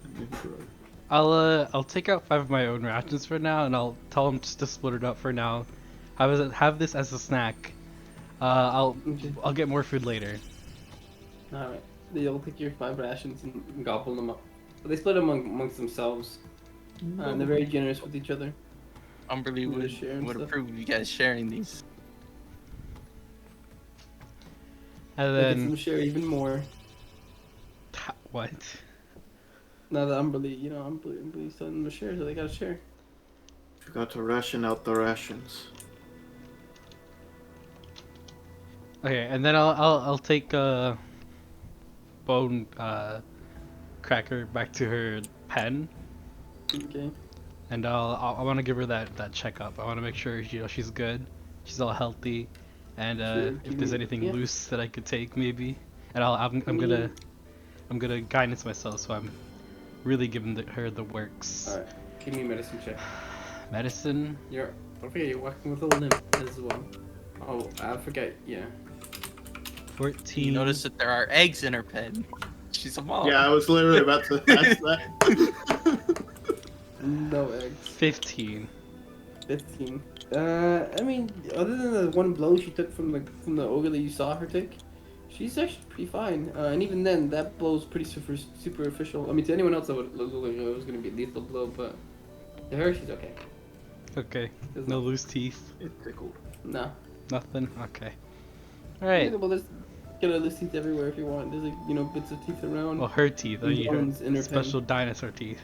[SPEAKER 6] And then throw.
[SPEAKER 4] I'll take out 5 of my own rations for now, and I'll tell them just to split it up for now. Have this as a snack. I'll get more food later.
[SPEAKER 1] Alright. They'll take your 5 rations and gobble them up. But they split them amongst themselves. And they're very generous with each other.
[SPEAKER 5] Umberly
[SPEAKER 1] We'll
[SPEAKER 5] would,
[SPEAKER 1] just share and
[SPEAKER 5] would
[SPEAKER 1] stuff.
[SPEAKER 5] approve of you guys sharing these.
[SPEAKER 4] And
[SPEAKER 1] They get
[SPEAKER 4] then
[SPEAKER 1] them share even more.
[SPEAKER 4] what?
[SPEAKER 1] Now that Umberly's telling them to share, so they gotta share.
[SPEAKER 6] Forgot to ration out the rations.
[SPEAKER 4] Okay, and then I'll take Bone Cracker back to her pen,
[SPEAKER 1] Okay.
[SPEAKER 4] and I want to give her that checkup. I want to make sure she's good, she's all healthy, and
[SPEAKER 1] Sure,
[SPEAKER 4] if
[SPEAKER 1] give
[SPEAKER 4] there's
[SPEAKER 1] me-
[SPEAKER 4] anything
[SPEAKER 1] yeah.
[SPEAKER 4] loose that I could take maybe, and I'm gonna guidance myself, so I'm really giving her the works.
[SPEAKER 1] Alright. Give me a medicine check.
[SPEAKER 4] Medicine.
[SPEAKER 1] Don't forget you're working with a limp as well. Oh, I forget. Yeah.
[SPEAKER 4] 14.
[SPEAKER 5] You notice that there are eggs in her pen. She's a mom.
[SPEAKER 6] Yeah, I was literally about to ask that.
[SPEAKER 1] No eggs.
[SPEAKER 4] 15.
[SPEAKER 1] 15. I mean, other than the one blow she took from the ogre that you saw her take, she's actually pretty fine. And even then, that blow's pretty superficial. I mean, to anyone else, that would look like it was gonna be a lethal blow, but to her, she's okay.
[SPEAKER 4] Okay.
[SPEAKER 1] Doesn't-
[SPEAKER 4] No loose teeth.
[SPEAKER 6] It tickled.
[SPEAKER 1] Nah.
[SPEAKER 4] Nothing. Okay. All right.
[SPEAKER 1] Yeah, well, there's loose teeth everywhere if you want. There's like bits of teeth around.
[SPEAKER 4] Well, her teeth.
[SPEAKER 1] And bones in her
[SPEAKER 4] Special dinosaur teeth.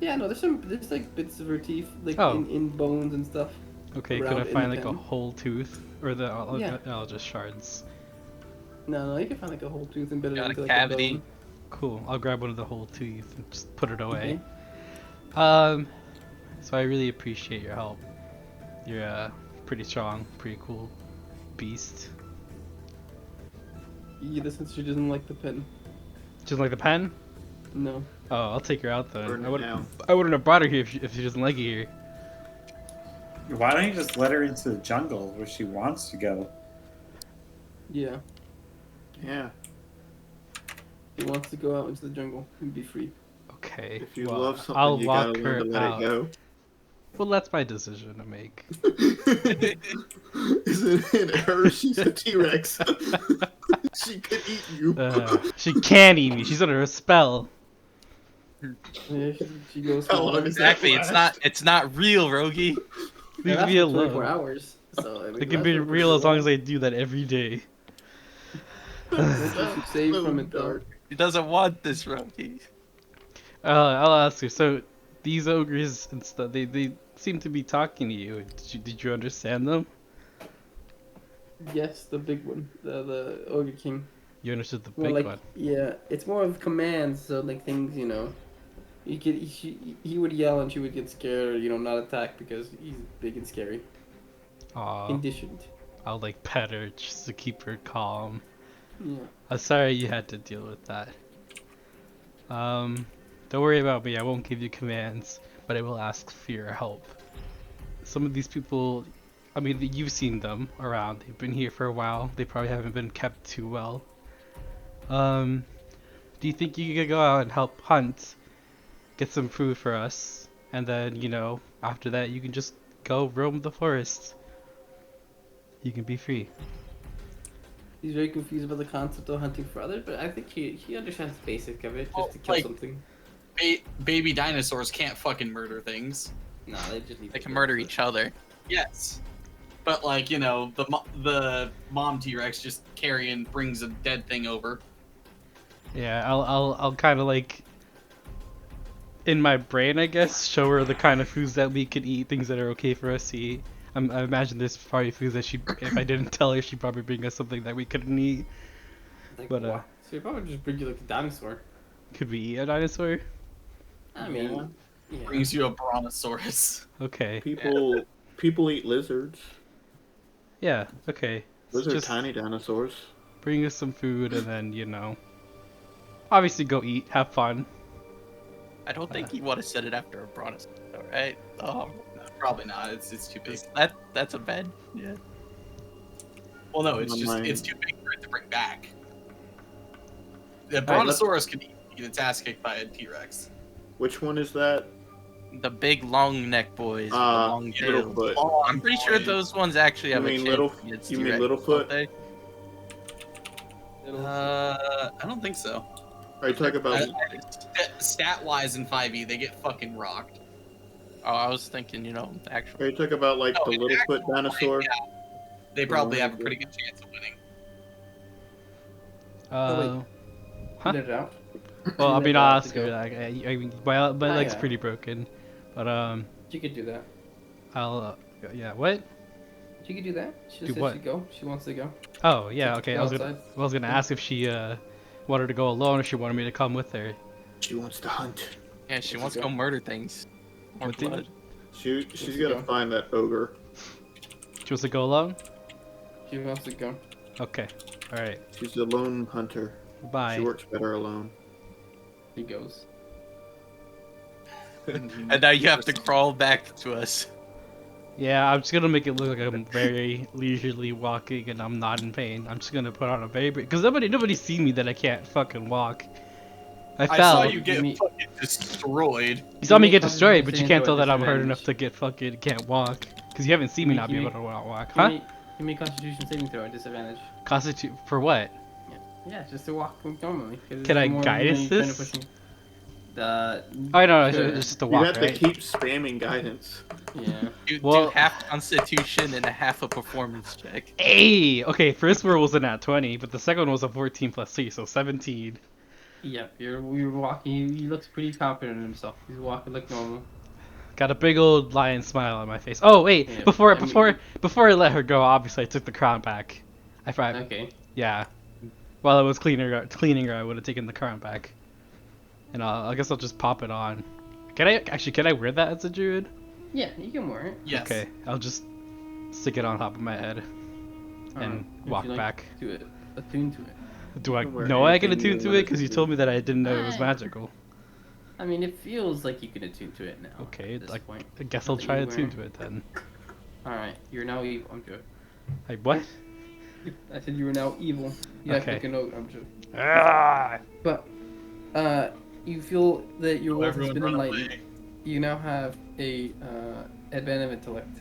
[SPEAKER 1] Yeah, no, there's like bits of her teeth like
[SPEAKER 4] Oh.
[SPEAKER 1] in bones and stuff.
[SPEAKER 4] Okay, could
[SPEAKER 1] around
[SPEAKER 4] I
[SPEAKER 1] in
[SPEAKER 4] find
[SPEAKER 1] the
[SPEAKER 4] like a
[SPEAKER 1] pen.
[SPEAKER 4] whole tooth, or
[SPEAKER 1] Yeah.
[SPEAKER 4] just shards?
[SPEAKER 1] No, you can find like a whole tooth and bit it
[SPEAKER 5] Got a
[SPEAKER 1] into like
[SPEAKER 5] cavity.
[SPEAKER 1] a bone.
[SPEAKER 4] Cool. I'll grab one of the whole teeth and just put it away.
[SPEAKER 1] Okay.
[SPEAKER 4] So I really appreciate your help. You're pretty strong, pretty cool beast.
[SPEAKER 1] Yeah, since she doesn't like the pen.
[SPEAKER 4] Just like the pen?
[SPEAKER 1] No.
[SPEAKER 4] Oh, I'll take her out then.
[SPEAKER 6] Burn it down.
[SPEAKER 4] I wouldn't have brought her here if she doesn't like it here.
[SPEAKER 3] Why don't you just let her into the jungle where she wants to go?
[SPEAKER 1] Yeah.
[SPEAKER 6] Yeah.
[SPEAKER 1] He wants to go out into the jungle and be free.
[SPEAKER 4] Okay.
[SPEAKER 6] If you
[SPEAKER 4] well,
[SPEAKER 6] love something,
[SPEAKER 4] I'll
[SPEAKER 6] you
[SPEAKER 4] walk
[SPEAKER 6] gotta
[SPEAKER 4] her
[SPEAKER 6] learn to let
[SPEAKER 4] out.
[SPEAKER 6] it go.
[SPEAKER 4] Well, that's my decision to make.
[SPEAKER 6] Isn't it her? She's a T-Rex. She could eat you.
[SPEAKER 4] She can't eat me. She's under a spell.
[SPEAKER 1] Yeah, she goes.
[SPEAKER 6] How long is that?
[SPEAKER 5] Exactly. It's not real, Rogi.
[SPEAKER 4] Leave
[SPEAKER 1] That's
[SPEAKER 4] me
[SPEAKER 1] for 24
[SPEAKER 4] alone.
[SPEAKER 1] hours. So I mean,
[SPEAKER 4] It can be real as long as I do that every day.
[SPEAKER 1] you save from it though.
[SPEAKER 5] He doesn't want this, Rogi.
[SPEAKER 4] I'll ask you. So, these ogres and stuff, they seem to be talking to you. Did you understand them?
[SPEAKER 1] Yes, the big one, the ogre king.
[SPEAKER 4] You understood the
[SPEAKER 1] Well,
[SPEAKER 4] big
[SPEAKER 1] like,
[SPEAKER 4] one.
[SPEAKER 1] yeah, it's more of commands. So like things, he would yell and she would get scared, or not attack because he's big and scary.
[SPEAKER 4] Aw,
[SPEAKER 1] Conditioned.
[SPEAKER 4] I'll like pet her just to keep her calm.
[SPEAKER 1] Yeah.
[SPEAKER 4] I'm sorry you had to deal with that. Don't worry about me. I won't give you commands, but I will ask for your help. Some of these people, I mean, you've seen them around. They've been here for a while. They probably haven't been kept too well. Do you think you could go out and help hunt, get some food for us, and then, after that you can just go roam the forest? You can be free.
[SPEAKER 1] He's very confused about the concept of hunting for others, but I think he understands the basic of it, just
[SPEAKER 2] Oh,
[SPEAKER 1] to kill
[SPEAKER 2] like-
[SPEAKER 1] something.
[SPEAKER 2] Baby dinosaurs can't fucking murder things.
[SPEAKER 1] No, they just need.
[SPEAKER 5] They
[SPEAKER 1] to
[SPEAKER 5] can
[SPEAKER 1] kill
[SPEAKER 5] murder
[SPEAKER 1] them.
[SPEAKER 5] each other.
[SPEAKER 2] Yes. But like, the mom T-Rex just brings a dead thing over.
[SPEAKER 4] Yeah, I'll kind of like, in my brain, I guess, show her the kind of foods that we could eat, things that are okay for us to eat. I imagine there's probably foods that if I didn't tell her, she'd probably bring us something that we couldn't eat.
[SPEAKER 1] Like,
[SPEAKER 4] But,
[SPEAKER 1] what? So you probably just bring you like a dinosaur.
[SPEAKER 4] Could we eat a dinosaur?
[SPEAKER 1] I mean, yeah.
[SPEAKER 2] Brings you a brontosaurus.
[SPEAKER 4] Okay.
[SPEAKER 6] People eat lizards.
[SPEAKER 4] Yeah. Okay.
[SPEAKER 6] Those
[SPEAKER 4] So
[SPEAKER 6] are
[SPEAKER 4] just
[SPEAKER 6] tiny dinosaurs.
[SPEAKER 4] bring us some food and then obviously go eat, have fun.
[SPEAKER 5] I don't think you want to set it after a brontosaurus, right? Oh,
[SPEAKER 2] Probably not. It's too big.
[SPEAKER 5] that's a bed. Yeah.
[SPEAKER 2] Well, no, it's too big for it to bring back. The brontosaurus can eat its ass kicked by a T-Rex.
[SPEAKER 6] Which one is that?
[SPEAKER 5] The big long neck boys with the long tails.
[SPEAKER 6] Littlefoot.
[SPEAKER 2] Oh,
[SPEAKER 5] I'm pretty sure those ones actually have a chance against
[SPEAKER 6] You mean
[SPEAKER 5] T-Rex,
[SPEAKER 6] Littlefoot?
[SPEAKER 5] don't they?
[SPEAKER 2] I don't think so.
[SPEAKER 6] Are you talking about?
[SPEAKER 2] Stat-wise in 5e, they get fucking rocked.
[SPEAKER 5] Oh, I was thinking, actually.
[SPEAKER 6] Are you talking about like the
[SPEAKER 2] in
[SPEAKER 6] Littlefoot
[SPEAKER 2] actual
[SPEAKER 6] dinosaur?
[SPEAKER 2] life, yeah, they probably have a pretty good chance of winning.
[SPEAKER 4] Huh?
[SPEAKER 1] Get it out.
[SPEAKER 4] Well, I mean,
[SPEAKER 1] I'll
[SPEAKER 4] I'll
[SPEAKER 1] have to
[SPEAKER 4] ask her.
[SPEAKER 1] go.
[SPEAKER 4] Like, I mean, my leg's
[SPEAKER 1] yeah.
[SPEAKER 4] pretty broken, but
[SPEAKER 1] You could do that.
[SPEAKER 4] I'll yeah. What?
[SPEAKER 1] She could do that. She
[SPEAKER 4] Do
[SPEAKER 1] just said
[SPEAKER 4] what?
[SPEAKER 1] she'd go. She wants to go.
[SPEAKER 4] Oh yeah.
[SPEAKER 1] To
[SPEAKER 4] Okay.
[SPEAKER 1] go
[SPEAKER 4] I was
[SPEAKER 1] outside.
[SPEAKER 4] gonna ask if she wanted to go alone or she wanted me to come with her.
[SPEAKER 6] She wants to hunt.
[SPEAKER 5] Yeah, she
[SPEAKER 1] Let's
[SPEAKER 5] wants to
[SPEAKER 1] go.
[SPEAKER 5] go murder things. More
[SPEAKER 4] What did-
[SPEAKER 5] blood.
[SPEAKER 6] She's
[SPEAKER 1] Let's
[SPEAKER 6] gonna
[SPEAKER 1] go.
[SPEAKER 6] find that ogre.
[SPEAKER 4] She wants to go alone.
[SPEAKER 1] She wants to go.
[SPEAKER 4] Okay. All right.
[SPEAKER 6] She's a lone hunter.
[SPEAKER 4] Bye.
[SPEAKER 6] She works better alone.
[SPEAKER 1] He goes.
[SPEAKER 5] And now you have to crawl back to us.
[SPEAKER 4] Yeah, I'm just gonna make it look like I'm very leisurely walking and I'm not in pain. I'm just gonna put on a very because nobody's seen me that I can't fucking walk. I
[SPEAKER 2] I
[SPEAKER 4] fell.
[SPEAKER 2] saw you get
[SPEAKER 1] Me-
[SPEAKER 2] fucking destroyed.
[SPEAKER 4] You saw me
[SPEAKER 1] Give me
[SPEAKER 4] get
[SPEAKER 1] a
[SPEAKER 4] destroyed, but you can't tell
[SPEAKER 1] concentration
[SPEAKER 4] that I'm hurt
[SPEAKER 1] disadvantage.
[SPEAKER 4] enough to get fucking can't walk because you haven't seen me
[SPEAKER 1] Give
[SPEAKER 4] not
[SPEAKER 1] me-
[SPEAKER 4] be able to walk,
[SPEAKER 1] Give
[SPEAKER 4] huh?
[SPEAKER 1] me a Constitution saving throw at disadvantage.
[SPEAKER 4] Constitute for what?
[SPEAKER 1] Yeah, just to walk normally. 'cause
[SPEAKER 4] Can
[SPEAKER 1] it's
[SPEAKER 4] I
[SPEAKER 1] more
[SPEAKER 4] guide
[SPEAKER 1] than you trying to
[SPEAKER 4] assist?
[SPEAKER 1] push me. The
[SPEAKER 4] Oh no, it's
[SPEAKER 1] Sure.
[SPEAKER 4] just to
[SPEAKER 6] You
[SPEAKER 4] walk,
[SPEAKER 6] have
[SPEAKER 4] right?
[SPEAKER 6] to keep spamming guidance.
[SPEAKER 1] yeah.
[SPEAKER 5] Do
[SPEAKER 4] Well-
[SPEAKER 5] half Constitution and a half a performance check.
[SPEAKER 4] Hey, okay, first roll was a nat 20, but the second one was a 14 plus 3, so 17.
[SPEAKER 1] Yep. You're walking. He looks pretty confident in himself. He's walking like normal.
[SPEAKER 4] Got a big old lion smile on my face. Oh wait,
[SPEAKER 1] Yeah,
[SPEAKER 4] before
[SPEAKER 1] I mean-
[SPEAKER 4] before I let her go, obviously I took the crown back.
[SPEAKER 1] Okay.
[SPEAKER 4] Yeah. While I was cleaning her, I would have taken the crown back. And I guess I'll just pop it on. Can I wear that as a druid?
[SPEAKER 1] Yeah, you can wear it.
[SPEAKER 2] Yes.
[SPEAKER 4] Okay, I'll just stick it on top of my head and
[SPEAKER 1] If
[SPEAKER 4] walk
[SPEAKER 1] you like
[SPEAKER 4] back.
[SPEAKER 1] To it, attune to it.
[SPEAKER 4] Do I
[SPEAKER 6] can wear
[SPEAKER 4] know I can
[SPEAKER 6] anything
[SPEAKER 4] attune
[SPEAKER 6] you
[SPEAKER 4] to
[SPEAKER 6] want
[SPEAKER 4] it?
[SPEAKER 6] it
[SPEAKER 4] Because
[SPEAKER 6] to
[SPEAKER 4] you
[SPEAKER 6] do.
[SPEAKER 4] told me that I didn't know it was magical.
[SPEAKER 1] I mean, it feels like you can attune to it now.
[SPEAKER 4] Okay,
[SPEAKER 1] At this
[SPEAKER 4] like
[SPEAKER 1] point.
[SPEAKER 4] I guess I'll
[SPEAKER 1] That
[SPEAKER 4] try
[SPEAKER 1] you
[SPEAKER 4] to attune
[SPEAKER 1] wear.
[SPEAKER 4] to it then.
[SPEAKER 1] All right, you're now evil. I'm joking.
[SPEAKER 4] Like what?
[SPEAKER 1] I said you were now evil. You have to
[SPEAKER 4] Okay.
[SPEAKER 1] take a note. I'm joking.
[SPEAKER 4] Ah!
[SPEAKER 1] But you feel that your wolf has
[SPEAKER 2] Everyone
[SPEAKER 1] been
[SPEAKER 2] run
[SPEAKER 1] enlightened.
[SPEAKER 2] away.
[SPEAKER 1] You now have a advantage of intellect.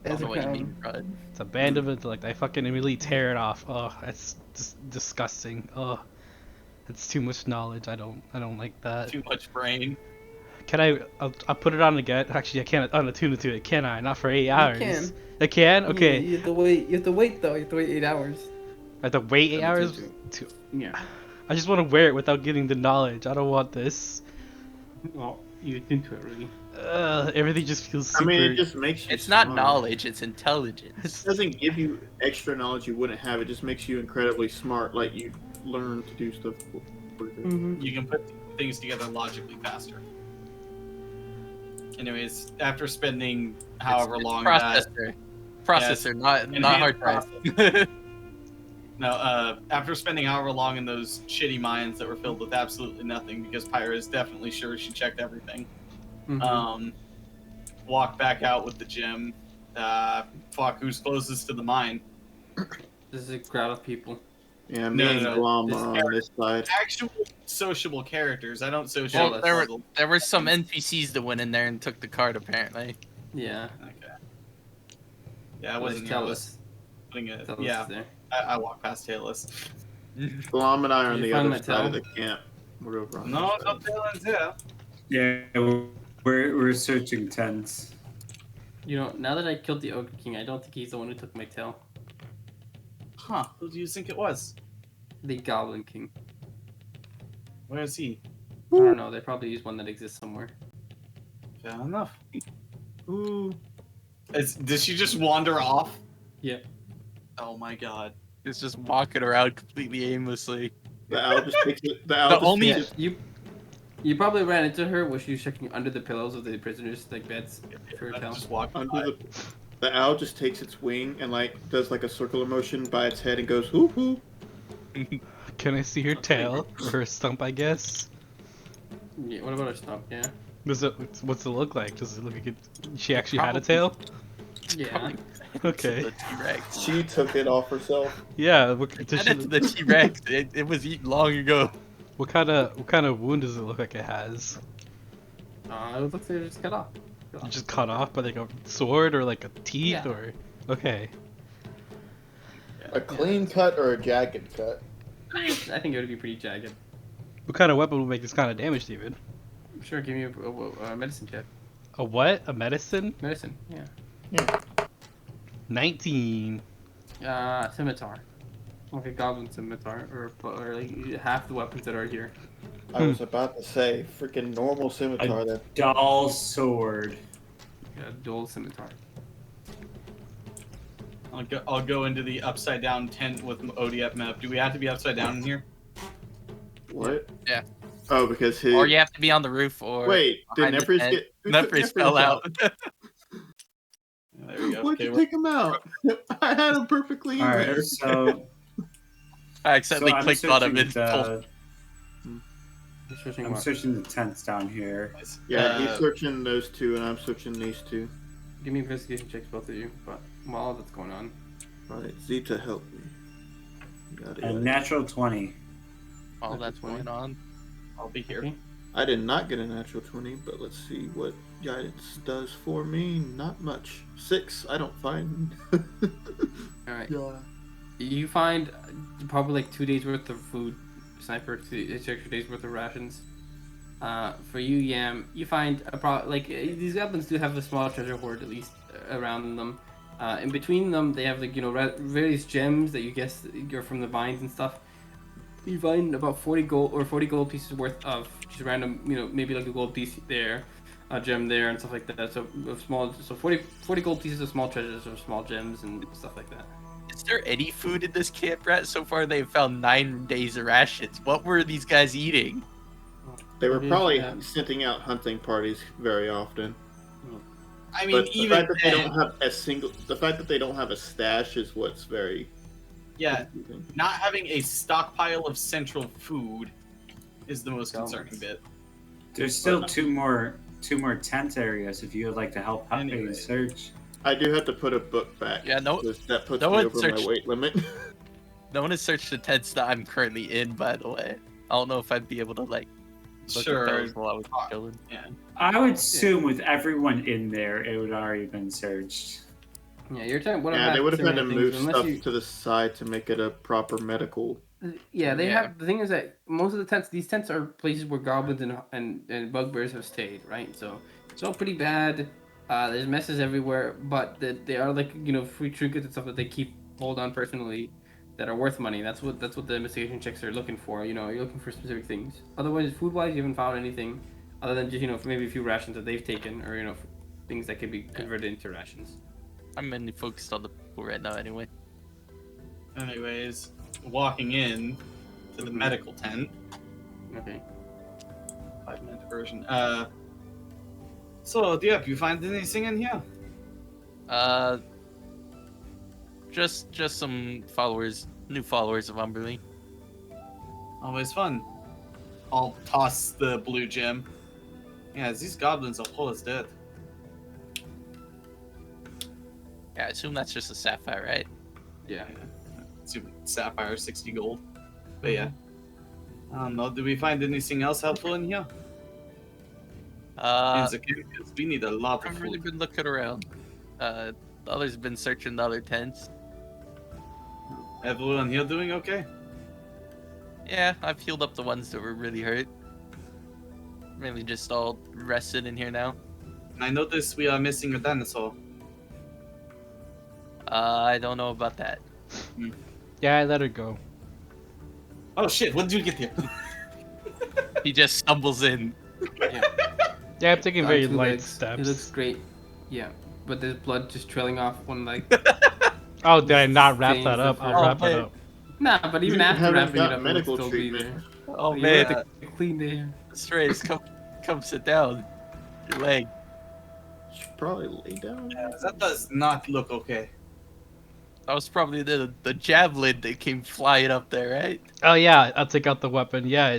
[SPEAKER 5] I don't
[SPEAKER 1] As a
[SPEAKER 5] know what you
[SPEAKER 1] crown,
[SPEAKER 5] mean, Rud.
[SPEAKER 4] It's a band of intellect. I fucking immediately tear it off. Oh, that's just disgusting. Oh, that's too much knowledge. I don't like that.
[SPEAKER 2] Too much brain.
[SPEAKER 4] Can I'll put it on again. Actually, I can't unattune it to it, can I? Not for 8 hours.
[SPEAKER 1] can.
[SPEAKER 4] I can?
[SPEAKER 1] Yeah,
[SPEAKER 4] Okay.
[SPEAKER 1] you have to wait. You have to wait though. You have to wait 8 hours.
[SPEAKER 4] I have to wait 8 hours?
[SPEAKER 1] Unattune
[SPEAKER 4] To...
[SPEAKER 1] Yeah.
[SPEAKER 4] I just want to wear it without getting the knowledge. I don't want this.
[SPEAKER 1] Well, you attune to it really.
[SPEAKER 4] Everything just feels
[SPEAKER 6] I
[SPEAKER 4] super...
[SPEAKER 6] mean, it just makes you.
[SPEAKER 5] It's not
[SPEAKER 6] smart.
[SPEAKER 5] knowledge, it's intelligence.
[SPEAKER 6] It doesn't give you extra knowledge you wouldn't have. It just makes you incredibly smart. Like you learn to do stuff quicker.
[SPEAKER 1] Mm-hmm.
[SPEAKER 2] You can put things together logically faster. Anyways, after spending however
[SPEAKER 5] It's
[SPEAKER 2] long that
[SPEAKER 5] processor, not hard drive.
[SPEAKER 2] No, after spending however long in those shitty mines that were filled with absolutely nothing, because Pyra is definitely sure she checked everything.
[SPEAKER 1] Mm-hmm.
[SPEAKER 2] Walk back out with the gem. Fuck, who's closest to the mine?
[SPEAKER 1] This is a crowd of people.
[SPEAKER 6] Yeah, me and
[SPEAKER 2] No.
[SPEAKER 6] Glom
[SPEAKER 2] This
[SPEAKER 6] are on this side.
[SPEAKER 2] Actual sociable characters. I don't
[SPEAKER 5] Well,
[SPEAKER 2] socialize.
[SPEAKER 5] there were some NPCs that went in there and took the card, apparently.
[SPEAKER 1] Yeah.
[SPEAKER 2] Okay. Yeah, I
[SPEAKER 1] Where's
[SPEAKER 2] wasn't here. I was
[SPEAKER 1] Tellus?
[SPEAKER 2] putting it.
[SPEAKER 1] Tellus
[SPEAKER 2] Yeah,
[SPEAKER 1] is there.
[SPEAKER 2] I walked past Taylor's.
[SPEAKER 6] Glom and I are on
[SPEAKER 1] Did
[SPEAKER 6] the
[SPEAKER 1] you find
[SPEAKER 6] other
[SPEAKER 1] my
[SPEAKER 6] side of
[SPEAKER 1] towel?
[SPEAKER 6] the camp. We're over on
[SPEAKER 2] No,
[SPEAKER 6] this
[SPEAKER 2] no
[SPEAKER 6] side.
[SPEAKER 2] Taylor's here.
[SPEAKER 3] Yeah, we're searching tents.
[SPEAKER 1] You know, now that I killed the Ogre King, I don't think he's the one who took my tail.
[SPEAKER 2] Huh? Who do you think it was?
[SPEAKER 1] The Goblin King.
[SPEAKER 2] Where is he?
[SPEAKER 1] I don't know. They probably use one that exists somewhere.
[SPEAKER 2] Fair enough. Ooh. Did she just wander off?
[SPEAKER 1] Yeah.
[SPEAKER 2] Oh my god.
[SPEAKER 5] It's just walking around completely aimlessly.
[SPEAKER 6] The owl just takes it. The owl just
[SPEAKER 5] only-
[SPEAKER 6] takes
[SPEAKER 1] Yeah, you probably ran into her when she was checking under the pillows of the prisoners, like beds, for her tail.
[SPEAKER 2] Just walk
[SPEAKER 6] it
[SPEAKER 2] by.
[SPEAKER 6] under the owl just takes its wing and like does like a circular motion by its head and goes whoop whoop.
[SPEAKER 4] Can I see her tail or her stump? I guess.
[SPEAKER 1] Yeah, what about her stump? Yeah.
[SPEAKER 4] What's it look like? Does it look like she actually had a tail?
[SPEAKER 1] Yeah.
[SPEAKER 4] Okay.
[SPEAKER 5] The T-Rex.
[SPEAKER 6] She took it off herself.
[SPEAKER 4] Yeah.
[SPEAKER 5] Add it to the T-Rex. It was eaten long ago.
[SPEAKER 4] What kind of wound does it look like it has?
[SPEAKER 1] It looks like it just cut off.
[SPEAKER 4] Just cut off by like a sword or like a teeth
[SPEAKER 1] Yeah.
[SPEAKER 4] or okay.
[SPEAKER 6] A clean cut or a jagged cut?
[SPEAKER 1] I think it would be pretty jagged.
[SPEAKER 4] What kind of weapon would make this kind of damage, David?
[SPEAKER 1] Sure, give me a medicine check.
[SPEAKER 4] A what? A medicine?
[SPEAKER 1] Medicine, yeah.
[SPEAKER 4] 19.
[SPEAKER 1] Scimitar. Like a goblin scimitar, or like half the weapons that are here.
[SPEAKER 6] I was about to say freaking normal scimitar. That
[SPEAKER 3] Doll sword.
[SPEAKER 1] Yeah, dual scimitar.
[SPEAKER 2] I'll go into the upside down tent with ODF map. Do we have to be upside down in here?
[SPEAKER 6] what?
[SPEAKER 5] Yeah.
[SPEAKER 6] Oh, because his.
[SPEAKER 5] Or you have to be on the roof or
[SPEAKER 6] Wait, did
[SPEAKER 5] behind the
[SPEAKER 6] Nefris
[SPEAKER 5] tent.
[SPEAKER 6] get? Who took
[SPEAKER 5] Nefris fell out.
[SPEAKER 2] There we go.
[SPEAKER 6] Why'd
[SPEAKER 2] Okay,
[SPEAKER 6] you
[SPEAKER 2] we're-
[SPEAKER 6] take him out? I had him perfectly in
[SPEAKER 3] All
[SPEAKER 6] there.
[SPEAKER 3] right, so
[SPEAKER 5] I accidentally
[SPEAKER 3] I'm
[SPEAKER 5] clicked on him
[SPEAKER 3] searching
[SPEAKER 5] and
[SPEAKER 3] the-
[SPEAKER 1] You're searching
[SPEAKER 3] I'm
[SPEAKER 1] what?
[SPEAKER 3] searching the tents down here.
[SPEAKER 6] Yeah, he's searching those two, and I'm searching these two.
[SPEAKER 1] Give me investigation checks, both of you. But while that's going on,
[SPEAKER 6] Alright, Zeta, help me. Got
[SPEAKER 3] A
[SPEAKER 6] it.
[SPEAKER 3] natural 20.
[SPEAKER 5] All that's going on.
[SPEAKER 2] I'll be here.
[SPEAKER 1] okay.
[SPEAKER 6] I did not get a natural 20, but let's see what guidance does for me. Not much. 6, I don't find.
[SPEAKER 1] All right.
[SPEAKER 6] Yeah.
[SPEAKER 1] You find probably like 2 days worth of food. Sniper, 2 extra days worth of rations. For you, Yam, you find these goblins do have a small treasure hoard at least around them. In between them, they have like various gems that you guess are from the vines and stuff. You find about 40 gold pieces worth of just random, maybe like a gold piece there, a gem there, and stuff like that. So 40 gold pieces of small treasures or small gems and stuff like that.
[SPEAKER 5] Is there any food in this camp, Rat? So far, they've found 9 days of rations. What were these guys eating?
[SPEAKER 6] They were
[SPEAKER 1] Maybe,
[SPEAKER 6] probably
[SPEAKER 1] yeah.
[SPEAKER 6] sending out hunting parties very often.
[SPEAKER 2] I mean,
[SPEAKER 6] But the
[SPEAKER 2] even
[SPEAKER 6] fact that they
[SPEAKER 2] then,
[SPEAKER 6] don't have the fact that they don't have a stash is what's very
[SPEAKER 2] yeah,
[SPEAKER 6] confusing.
[SPEAKER 2] not having a stockpile of central food is the most concerning bit.
[SPEAKER 3] There's still two more tent areas if you would like to help
[SPEAKER 2] Anyway.
[SPEAKER 3] me search.
[SPEAKER 6] I do have to put a book back.
[SPEAKER 5] Yeah, no-
[SPEAKER 6] because that puts
[SPEAKER 5] no
[SPEAKER 6] me
[SPEAKER 5] one
[SPEAKER 6] over
[SPEAKER 5] searched-
[SPEAKER 6] my weight limit.
[SPEAKER 5] No one has searched the tents that I'm currently in, by the way. I don't know if I'd be able to, look
[SPEAKER 2] Sure.
[SPEAKER 5] at those while I was chilling.
[SPEAKER 3] I would assume with everyone in there, it would already been searched.
[SPEAKER 1] Yeah, your tent.
[SPEAKER 6] Yeah, they would have had to move
[SPEAKER 1] unless
[SPEAKER 6] stuff
[SPEAKER 1] you.
[SPEAKER 6] to the side to make it a proper medical.
[SPEAKER 1] Yeah, they
[SPEAKER 5] Yeah.
[SPEAKER 1] have. The thing is that most of the tents, these tents are places where goblins and bugbears have stayed, right? So it's all pretty bad. There's messes everywhere, but they are like free trinkets and stuff that they keep hold on personally, that are worth money. That's what the investigation checks are looking for. You're looking for specific things. Otherwise, food wise, you haven't found anything other than just maybe a few rations that they've taken, or things that could be converted into rations.
[SPEAKER 5] I'm mainly focused on the people right now, anyway.
[SPEAKER 2] Anyways, walking in to the medical tent,
[SPEAKER 1] Okay.
[SPEAKER 2] 5-minute version. So, Diep, you find anything in here?
[SPEAKER 5] Just some followers, new followers of Umberly.
[SPEAKER 2] Always fun. I'll toss the blue gem. Yeah, these goblins are whole as dead.
[SPEAKER 5] Yeah, I assume that's just a sapphire, right?
[SPEAKER 1] Yeah.
[SPEAKER 2] Sapphire, 60 gold. But yeah. I don't know, did we find anything else helpful in here? Because we need a lot of
[SPEAKER 5] I've really
[SPEAKER 2] food.
[SPEAKER 5] been looking around. The others have been searching the other tents.
[SPEAKER 2] Everyone here doing okay?
[SPEAKER 5] Yeah, I've healed up the ones that were really hurt. Mainly just all rested in here now.
[SPEAKER 2] I noticed we are missing a dinosaur.
[SPEAKER 5] I don't know about that.
[SPEAKER 4] Yeah, I let her go.
[SPEAKER 2] Oh shit! When did you get here?
[SPEAKER 5] He just stumbles in.
[SPEAKER 4] Yeah, I'm taking
[SPEAKER 1] On
[SPEAKER 4] very
[SPEAKER 1] 2
[SPEAKER 4] light
[SPEAKER 1] legs.
[SPEAKER 4] steps.
[SPEAKER 1] It looks great. Yeah, but there's blood just trailing off one leg.
[SPEAKER 4] Oh, did I not wrap
[SPEAKER 1] Stains
[SPEAKER 4] that
[SPEAKER 1] the
[SPEAKER 4] up? I'll
[SPEAKER 1] fur.
[SPEAKER 4] wrap it
[SPEAKER 5] man.
[SPEAKER 4] up.
[SPEAKER 1] Nah, but even
[SPEAKER 6] You
[SPEAKER 1] after
[SPEAKER 6] haven't
[SPEAKER 1] wrapping it
[SPEAKER 6] got
[SPEAKER 1] up, it would
[SPEAKER 6] medical
[SPEAKER 1] still be
[SPEAKER 6] treatment.
[SPEAKER 1] there.
[SPEAKER 5] Oh
[SPEAKER 1] You
[SPEAKER 5] man,
[SPEAKER 1] have to clean the hair.
[SPEAKER 5] Strays, come sit down. Your leg.
[SPEAKER 6] Should probably lay down.
[SPEAKER 2] That does not look okay.
[SPEAKER 5] That was probably the javelin that came flying up there, right?
[SPEAKER 4] Oh yeah, I'll take out the weapon. Yeah,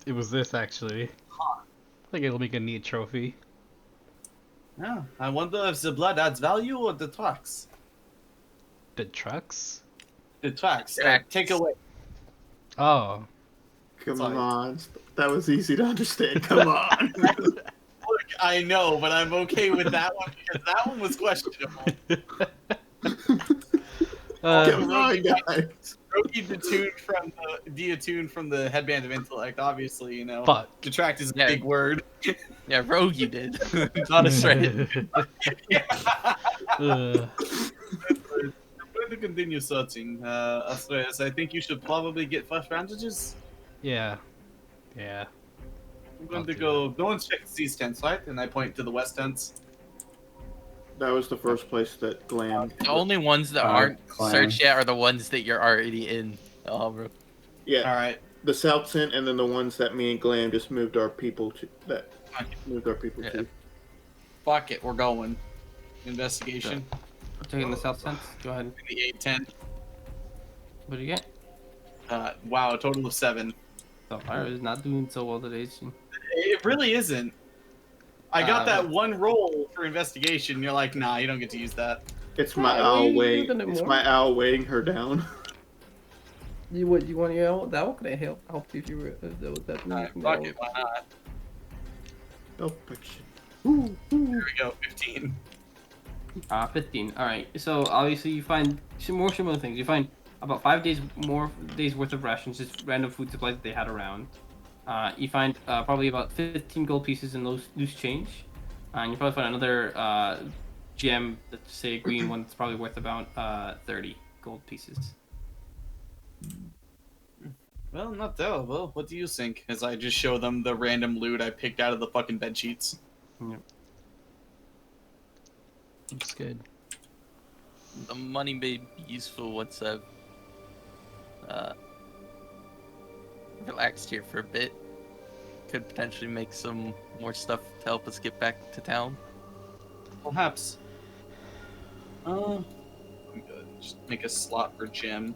[SPEAKER 4] it was this actually. I think it'll make a neat trophy.
[SPEAKER 2] Yeah. I wonder if the blood adds value or detracts.
[SPEAKER 4] The trucks?
[SPEAKER 2] Detracts.
[SPEAKER 5] Detracts.
[SPEAKER 2] Take away.
[SPEAKER 4] Oh.
[SPEAKER 6] Come
[SPEAKER 2] Sorry.
[SPEAKER 6] on. That was easy to understand. Come on.
[SPEAKER 2] Look, I know, but I'm okay with that one because that one was questionable.
[SPEAKER 6] Come on, guys.
[SPEAKER 2] Rogi detuned from the headband of intellect. Obviously, you know.
[SPEAKER 4] Fuck.
[SPEAKER 2] Detract is a
[SPEAKER 5] Yeah.
[SPEAKER 2] big word.
[SPEAKER 5] Yeah, Rogue you did. Not a stray.
[SPEAKER 4] Ugh.
[SPEAKER 2] I'm going to continue searching. Astreas, I think you should probably get fresh bandages.
[SPEAKER 4] Yeah. Yeah.
[SPEAKER 2] I'm going
[SPEAKER 4] I'll
[SPEAKER 2] to
[SPEAKER 4] do
[SPEAKER 2] go and check these tents, right? And I point to the west tents.
[SPEAKER 6] That was the first place that glammed.
[SPEAKER 5] The only ones that aren't
[SPEAKER 3] clan.
[SPEAKER 5] searched yet are the ones that you're already in. Oh, bro.
[SPEAKER 6] Yeah,
[SPEAKER 2] All right.
[SPEAKER 6] the south tent, and then the ones that me and Glam just moved our people to.
[SPEAKER 5] Yeah.
[SPEAKER 6] To.
[SPEAKER 2] Fuck it, we're going. Investigation.
[SPEAKER 1] Taking the south sense. Go ahead.
[SPEAKER 2] In the 810.
[SPEAKER 1] What do you get?
[SPEAKER 2] Wow, a total of 7.
[SPEAKER 1] The fire is not doing so well today.
[SPEAKER 2] It really isn't. I got that
[SPEAKER 1] but-
[SPEAKER 2] one roll for investigation. You're like, nah, you don't get to use that.
[SPEAKER 6] It's my
[SPEAKER 1] Yeah,
[SPEAKER 6] owl
[SPEAKER 1] you
[SPEAKER 6] weighing.
[SPEAKER 1] done it
[SPEAKER 6] It's
[SPEAKER 1] more.
[SPEAKER 6] my owl weighing her down.
[SPEAKER 1] You want your owl? That one could I help you if you were that
[SPEAKER 2] Fuck it, why not?
[SPEAKER 6] Self-protection.
[SPEAKER 2] Here we go, 15.
[SPEAKER 1] 15. All right. So obviously you find some more similar things. You find about 5 days worth of rations, just random food supplies that they had around. You find probably about 15 gold pieces in loose change, and you probably find another gem, let's say a green one, that's probably worth about 30 gold pieces.
[SPEAKER 2] Well, not terrible. What do you think? As I just show them the random loot I picked out of the fucking bed sheets.
[SPEAKER 1] Yep.
[SPEAKER 4] Looks good.
[SPEAKER 5] The money may be useful once I've relaxed here for a bit. Could potentially make some more stuff to help us get back to town.
[SPEAKER 2] Perhaps. I'm good. Just make a slot for gem.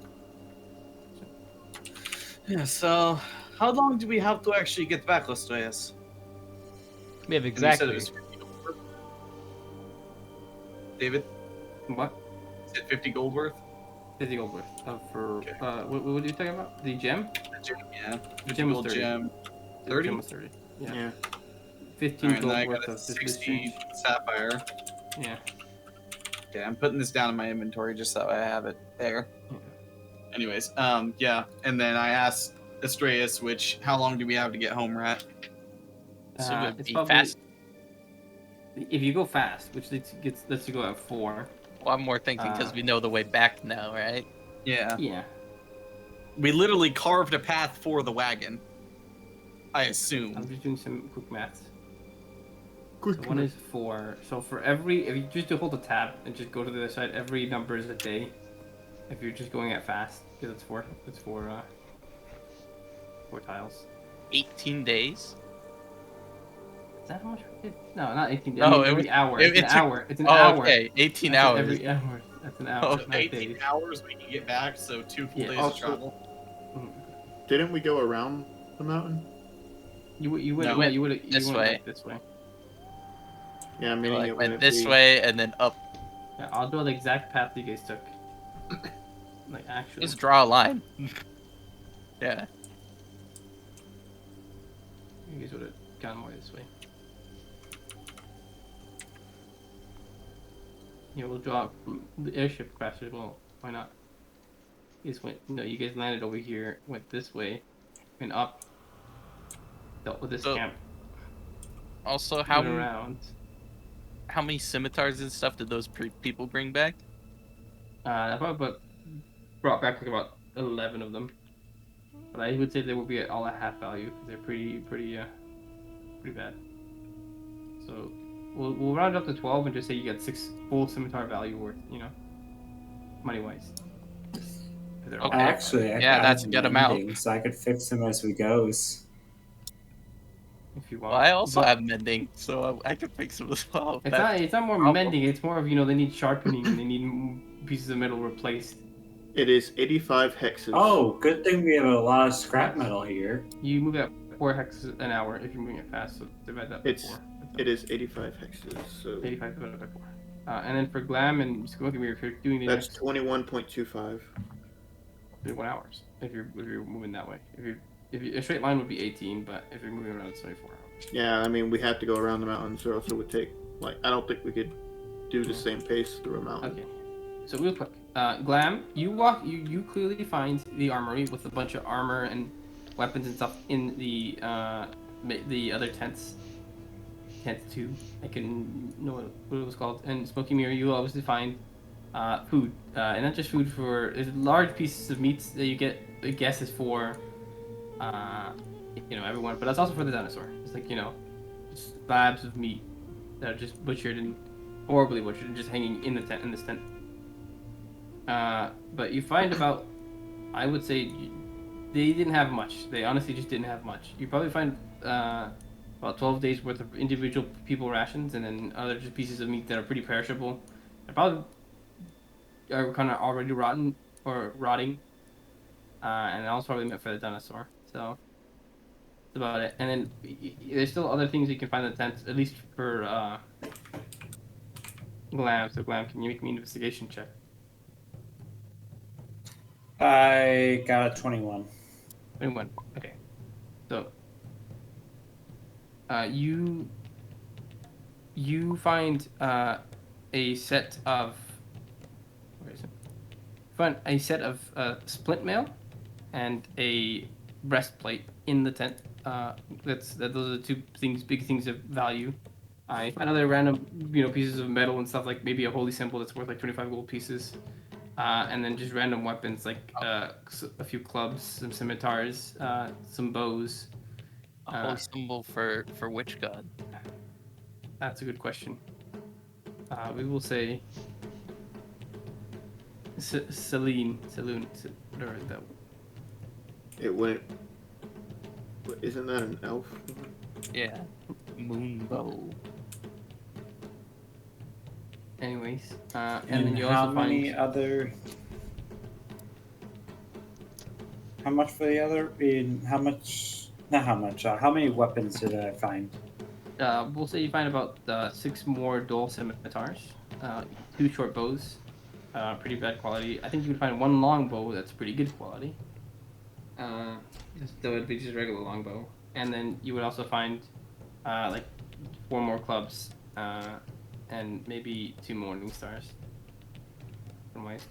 [SPEAKER 2] Yeah, so how long do we have to actually get back, Astreas?
[SPEAKER 4] We have
[SPEAKER 2] And you said
[SPEAKER 4] exactly.
[SPEAKER 2] it was 50 gold worth? David,
[SPEAKER 1] What?
[SPEAKER 2] is it 50 gold worth?
[SPEAKER 1] 50 gold worth. For
[SPEAKER 2] Okay.
[SPEAKER 1] what are you talking about? The gem?
[SPEAKER 2] The gem, yeah. 50
[SPEAKER 1] gem was
[SPEAKER 2] gold
[SPEAKER 1] 30.
[SPEAKER 2] gem.
[SPEAKER 1] The
[SPEAKER 2] 30?
[SPEAKER 1] gem was 30. Yeah.
[SPEAKER 6] Yeah.
[SPEAKER 1] 15
[SPEAKER 2] Alright, and then
[SPEAKER 1] gold
[SPEAKER 2] I
[SPEAKER 1] worth
[SPEAKER 2] got a
[SPEAKER 1] of this
[SPEAKER 2] 60
[SPEAKER 1] change.
[SPEAKER 2] sapphire.
[SPEAKER 1] Yeah.
[SPEAKER 2] Okay, I'm putting this down in my inventory just so I have it there.
[SPEAKER 1] Yeah.
[SPEAKER 2] Anyways, yeah, and then I asked Astreas, how long do we have to get home, Rat?
[SPEAKER 5] So it would
[SPEAKER 1] It's
[SPEAKER 5] be
[SPEAKER 1] probably,
[SPEAKER 5] fast.
[SPEAKER 1] if you go fast, which lets you go at 4.
[SPEAKER 5] Well, I'm more thinking because we know the way back now, right?
[SPEAKER 2] Yeah.
[SPEAKER 1] Yeah.
[SPEAKER 2] We literally carved a path for the wagon. I
[SPEAKER 1] I'm
[SPEAKER 2] assume.
[SPEAKER 1] just doing some quick math.
[SPEAKER 6] Quick.
[SPEAKER 1] So 1 is 4. So for every, if you just hold the tab and just go to the other side, every number is a day. If you're just going at fast, because it's 4 tiles.
[SPEAKER 5] 18 days.
[SPEAKER 1] Is that how much we did? No, not 18 days.
[SPEAKER 5] No,
[SPEAKER 1] I mean,
[SPEAKER 5] it
[SPEAKER 1] every
[SPEAKER 5] was-
[SPEAKER 1] hour.
[SPEAKER 5] it-
[SPEAKER 1] It's an
[SPEAKER 5] it took-
[SPEAKER 1] hour. It's an
[SPEAKER 5] Oh,
[SPEAKER 1] hour.
[SPEAKER 5] okay. 18
[SPEAKER 1] That's
[SPEAKER 5] hours.
[SPEAKER 1] Every hour. That's an hour.
[SPEAKER 5] Oh,
[SPEAKER 1] not
[SPEAKER 2] 18
[SPEAKER 1] days.
[SPEAKER 2] hours we can get back, so 2 full
[SPEAKER 1] Yeah.
[SPEAKER 2] days
[SPEAKER 6] Also-
[SPEAKER 2] of travel.
[SPEAKER 6] Didn't we go around the mountain?
[SPEAKER 1] You would
[SPEAKER 2] No,
[SPEAKER 1] yeah, you would
[SPEAKER 5] this way.
[SPEAKER 1] Like this way.
[SPEAKER 6] Yeah, meaning
[SPEAKER 5] Like,
[SPEAKER 6] it
[SPEAKER 5] went
[SPEAKER 6] wouldn't
[SPEAKER 5] this
[SPEAKER 6] be-
[SPEAKER 5] way and then up.
[SPEAKER 1] Yeah, I'll draw the exact path you guys took. Like actually.
[SPEAKER 5] Just draw a line. Yeah.
[SPEAKER 1] You guys would have gone more this way. Yeah, we'll draw from the airship crash as well. Why not? You guys went. No, you guys landed over here. Went this way. Went up. Dealt with this
[SPEAKER 5] So,
[SPEAKER 1] camp.
[SPEAKER 5] Also,
[SPEAKER 1] Went
[SPEAKER 5] how
[SPEAKER 1] around.
[SPEAKER 5] many scimitars and stuff did those people bring back?
[SPEAKER 1] I probably brought back like about 11 of them. But I would say they will be all at half value because they're pretty bad. So we'll round up to 12 and just say you got 6 full scimitar value worth, money wise.
[SPEAKER 5] Okay.
[SPEAKER 3] Actually,
[SPEAKER 5] Yeah,
[SPEAKER 3] I
[SPEAKER 5] that's
[SPEAKER 3] have
[SPEAKER 5] a good amount.
[SPEAKER 3] mending, so I could fix them as we goes.
[SPEAKER 1] If you
[SPEAKER 5] Well,
[SPEAKER 1] want.
[SPEAKER 5] I also
[SPEAKER 1] But
[SPEAKER 5] have mending, so I could fix them as well.
[SPEAKER 1] it's not more
[SPEAKER 5] problem.
[SPEAKER 1] mending. It's more of they need sharpening and they need pieces of metal replaced.
[SPEAKER 6] It is 85 hexes.
[SPEAKER 3] Oh, good thing we have a lot of scrap metal here.
[SPEAKER 1] You move at 4 hexes an hour if you're moving it fast. So divide that by 4.
[SPEAKER 6] It is 85 hexes. So
[SPEAKER 1] 85 divided by 4. And then for glam and smoking mirror, if you're doing the
[SPEAKER 6] that's
[SPEAKER 1] next
[SPEAKER 6] 21.25.
[SPEAKER 1] 31 hours if you're moving that way. If you, a straight line would be 18, but if you're moving around, it's 24 hours.
[SPEAKER 6] Yeah, I mean we have to go around the mountains, or else it would take I don't think we could do the same pace through a mountain.
[SPEAKER 1] Okay. So real quick, glam, you clearly find the armory with a bunch of armor and weapons and stuff in the other tents. Tent 2, I can know what it was called. And smoking mirror, you obviously find food, and not just food for large pieces of meats that you get. I guess is for everyone, but that's also for the dinosaur. It's slabs of meat that are just butchered and horribly butchered and just hanging in this tent. But you find about, I would say, they didn't have much. They honestly just didn't have much. You probably find about 12 days worth of individual people rations, and then other just pieces of meat that are pretty perishable. They probably are kind of already rotten or rotting, and that was probably meant for the dinosaur. So that's about it. And then there's still other things you can find in the tent, at least for glam. So glam, can you make me an investigation check?
[SPEAKER 3] I got a 21.
[SPEAKER 1] 21. Okay. So you find a set of splint mail and a breastplate in the tent. Those are the two big things of value. I find other random pieces of metal and stuff, like maybe a holy symbol that's worth like 25 gold pieces. And then just random weapons like a few clubs, some scimitars, some bows.
[SPEAKER 5] A holy symbol for which god?
[SPEAKER 1] That's a good question. We will say Selene, whatever that.
[SPEAKER 6] It went. Isn't that an elf?
[SPEAKER 5] Yeah, moonbow.
[SPEAKER 1] Anyways,
[SPEAKER 3] And
[SPEAKER 1] then you
[SPEAKER 3] how
[SPEAKER 1] also
[SPEAKER 3] many
[SPEAKER 1] find
[SPEAKER 3] other? How much for the other? How much? Not how much. How many weapons did I find?
[SPEAKER 1] we'll say you find about 6 more dual scimitars, 2 short bows, pretty bad quality. I think you would find 1 long bow that's pretty good quality. That would be just a regular long bow. And then you would also find 4 more clubs, and maybe 2 morning stars.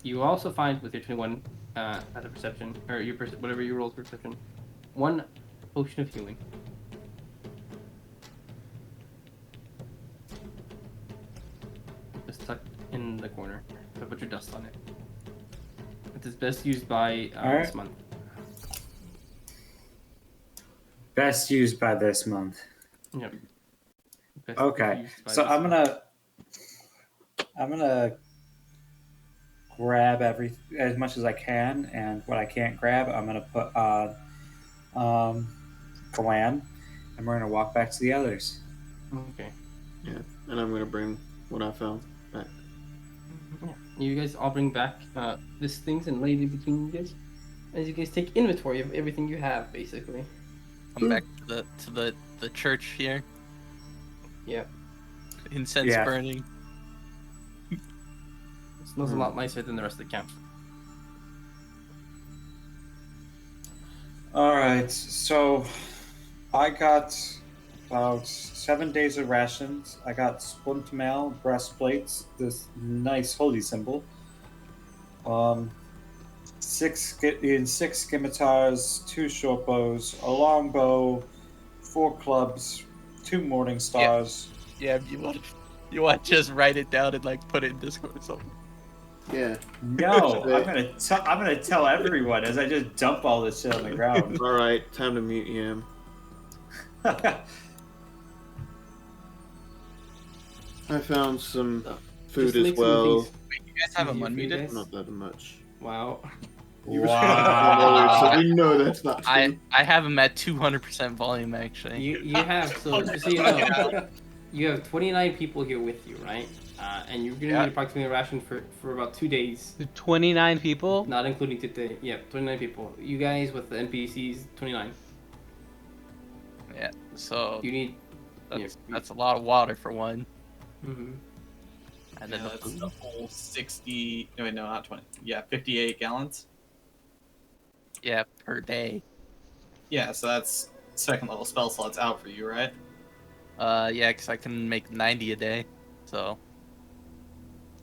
[SPEAKER 1] You also find with your 21 as a perception, or your whatever you roll for perception, 1 potion of healing. Just tucked in the corner. So put your dust on it. It is best used by
[SPEAKER 3] Alright.
[SPEAKER 1] this month.
[SPEAKER 3] Best used by this month.
[SPEAKER 1] Yep. Best
[SPEAKER 3] Okay,
[SPEAKER 1] used by
[SPEAKER 3] so
[SPEAKER 1] this
[SPEAKER 3] I'm
[SPEAKER 1] month.
[SPEAKER 3] gonna grab as much as I can, and what I can't grab, I'm gonna put on Glam, and we're gonna walk back to the others.
[SPEAKER 1] Okay.
[SPEAKER 6] Yeah, and I'm gonna bring what I found back.
[SPEAKER 1] Yeah. You guys all bring back these things and lay it between you guys, as you guys take inventory of everything you have, basically.
[SPEAKER 5] Come back to the church here.
[SPEAKER 1] Yep.
[SPEAKER 5] Incense
[SPEAKER 3] Yeah.
[SPEAKER 5] burning.
[SPEAKER 1] It smells a lot nicer than the rest of the camp.
[SPEAKER 3] All right, so I got about 7 days of rations. I got splint mail, breastplates, this nice holy symbol. 6 scimitars, 2 short bows, a long bow, 4 clubs, 2 morning stars.
[SPEAKER 5] Yeah, you want to just write it down and put it in Discord or something.
[SPEAKER 6] Yeah.
[SPEAKER 3] No, I'm gonna tell everyone as I just dump all this shit on the ground.
[SPEAKER 6] All right, time to mute Yam. I found some
[SPEAKER 1] Oh,
[SPEAKER 6] food
[SPEAKER 1] just
[SPEAKER 6] as
[SPEAKER 1] make some
[SPEAKER 6] well.
[SPEAKER 1] things
[SPEAKER 2] You guys have him
[SPEAKER 1] easier for you
[SPEAKER 2] unmuted?
[SPEAKER 1] guys.
[SPEAKER 6] Not that much.
[SPEAKER 1] Wow.
[SPEAKER 6] You were earlier, so we know that's not true.
[SPEAKER 5] I have him at 200% volume actually.
[SPEAKER 1] You have, so just so you know, you have 29 people here with you, right? And you're gonna
[SPEAKER 5] Yeah.
[SPEAKER 1] need approximately a ration for about 2 days,
[SPEAKER 4] 29 people?
[SPEAKER 1] not including today. Yeah, 29 people. You guys with the NPCs, 29.
[SPEAKER 5] Yeah. So
[SPEAKER 1] You need.
[SPEAKER 5] that's a lot of water for one.
[SPEAKER 1] Mm-hmm.
[SPEAKER 5] And
[SPEAKER 2] Yeah,
[SPEAKER 5] then the
[SPEAKER 2] that's
[SPEAKER 5] food.
[SPEAKER 2] a whole 60. No, wait, no, not 20. Yeah, 58 gallons.
[SPEAKER 5] Yeah, per day.
[SPEAKER 2] Yeah, so that's second level spell slots out for you, right?
[SPEAKER 5] Yeah, because I can make 90 a day, so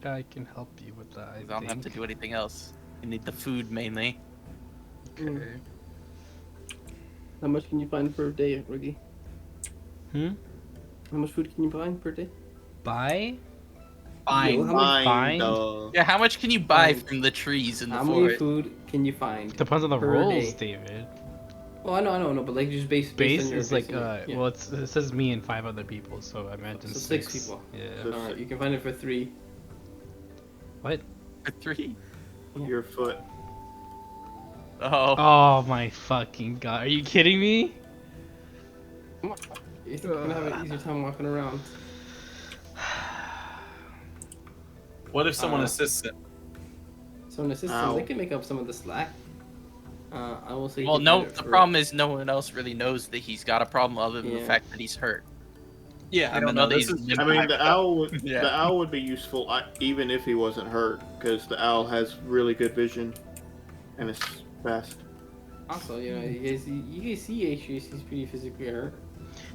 [SPEAKER 4] I can help you with that,
[SPEAKER 5] I don't have to do anything else. You need the food mainly.
[SPEAKER 4] Okay.
[SPEAKER 1] How much can you find per day, Riggy?
[SPEAKER 4] Hmm?
[SPEAKER 1] How much food can you find per day?
[SPEAKER 4] Buy?
[SPEAKER 2] Fine.
[SPEAKER 1] Yo, how many,
[SPEAKER 6] Find.
[SPEAKER 5] Yeah, how much can you buy
[SPEAKER 1] Fine.
[SPEAKER 5] from the trees in the
[SPEAKER 1] how many
[SPEAKER 5] forest?
[SPEAKER 1] food can you find?
[SPEAKER 4] Depends on the
[SPEAKER 1] per
[SPEAKER 4] rolls,
[SPEAKER 1] day?
[SPEAKER 4] David.
[SPEAKER 1] Oh, I know, but like just based
[SPEAKER 4] Base
[SPEAKER 1] on your
[SPEAKER 4] is like,
[SPEAKER 1] based on your- yeah.
[SPEAKER 4] well, it says me and 5 other people, so I imagine
[SPEAKER 1] So
[SPEAKER 4] 6.
[SPEAKER 1] 6 people.
[SPEAKER 4] Yeah.
[SPEAKER 6] So-
[SPEAKER 1] Alright, you can find it for 3.
[SPEAKER 4] What?
[SPEAKER 5] For 3?
[SPEAKER 6] Your foot.
[SPEAKER 5] Oh.
[SPEAKER 4] Oh my fucking god. Are you kidding me?
[SPEAKER 1] You're gonna have an easier time walking around.
[SPEAKER 2] What if someone
[SPEAKER 1] Uh,
[SPEAKER 2] assists him?
[SPEAKER 1] So an assistant,
[SPEAKER 6] Ow.
[SPEAKER 1] they can make up some of the slack. I will say.
[SPEAKER 5] Well, no, the problem is no one else really knows that he's got a problem other than the
[SPEAKER 1] Yeah.
[SPEAKER 5] fact that he's hurt.
[SPEAKER 2] Yeah,
[SPEAKER 5] I don't know that he's
[SPEAKER 6] I mean, the owl would
[SPEAKER 5] Yeah.
[SPEAKER 6] the owl would be useful even if he wasn't hurt, because the owl has really good vision, and it's fast.
[SPEAKER 1] Also, you guys see Atreus, he's pretty physically hurt.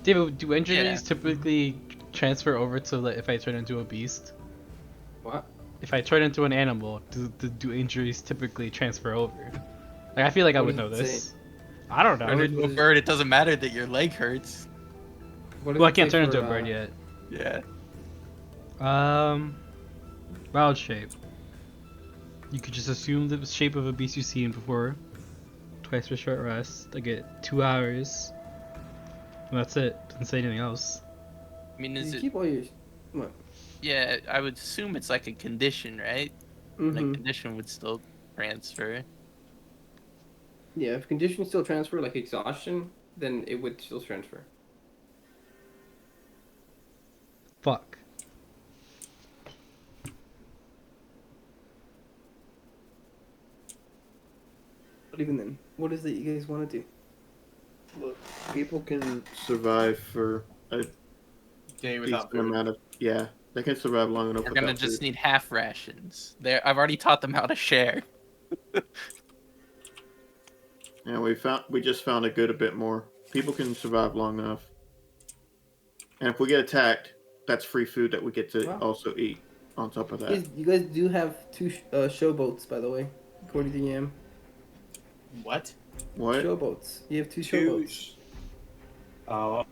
[SPEAKER 4] David, do injuries
[SPEAKER 5] Yeah.
[SPEAKER 4] typically transfer over to like, if I turn into a beast?
[SPEAKER 1] What?
[SPEAKER 4] If I turn into an animal, do injuries typically transfer over? Like, I feel like I
[SPEAKER 1] What
[SPEAKER 4] would
[SPEAKER 1] does
[SPEAKER 4] know
[SPEAKER 1] it
[SPEAKER 4] this. I don't
[SPEAKER 5] Turn
[SPEAKER 4] know.
[SPEAKER 5] into a bird, it doesn't matter that your leg hurts.
[SPEAKER 1] What does
[SPEAKER 4] Well, I
[SPEAKER 1] it
[SPEAKER 4] can't
[SPEAKER 1] say
[SPEAKER 4] turn into
[SPEAKER 1] for,
[SPEAKER 4] a bird yet.
[SPEAKER 5] Yeah.
[SPEAKER 4] Wild shape. You could just assume the shape of a beast you've seen before. Twice for short rest. I get 2 hours. And that's it. Doesn't say anything else.
[SPEAKER 5] I mean, is
[SPEAKER 1] You
[SPEAKER 5] it?
[SPEAKER 1] keep all your. What?
[SPEAKER 5] Yeah, I would assume it's like a condition, right? And a
[SPEAKER 1] Mm-hmm.
[SPEAKER 5] condition would still transfer.
[SPEAKER 1] Yeah, if conditions still transfer, like exhaustion, then it would still transfer.
[SPEAKER 4] Fuck.
[SPEAKER 1] But even then, what is it you guys want to do?
[SPEAKER 6] Look, people can survive for a
[SPEAKER 2] Okay, without
[SPEAKER 6] decent
[SPEAKER 2] food.
[SPEAKER 6] amount of they can survive long enough
[SPEAKER 5] We're
[SPEAKER 6] without
[SPEAKER 5] gonna just
[SPEAKER 6] food.
[SPEAKER 5] need half rations. There, I've already taught them how to share.
[SPEAKER 6] And we just found a good a bit more. People can survive long enough. And if we get attacked, that's free food that we get to
[SPEAKER 1] Wow.
[SPEAKER 6] also eat on top of that.
[SPEAKER 1] You guys do have 2 showboats, by the way, according to Yam.
[SPEAKER 2] What?
[SPEAKER 6] What?
[SPEAKER 1] Showboats. You have 2 showboats.
[SPEAKER 3] Oh,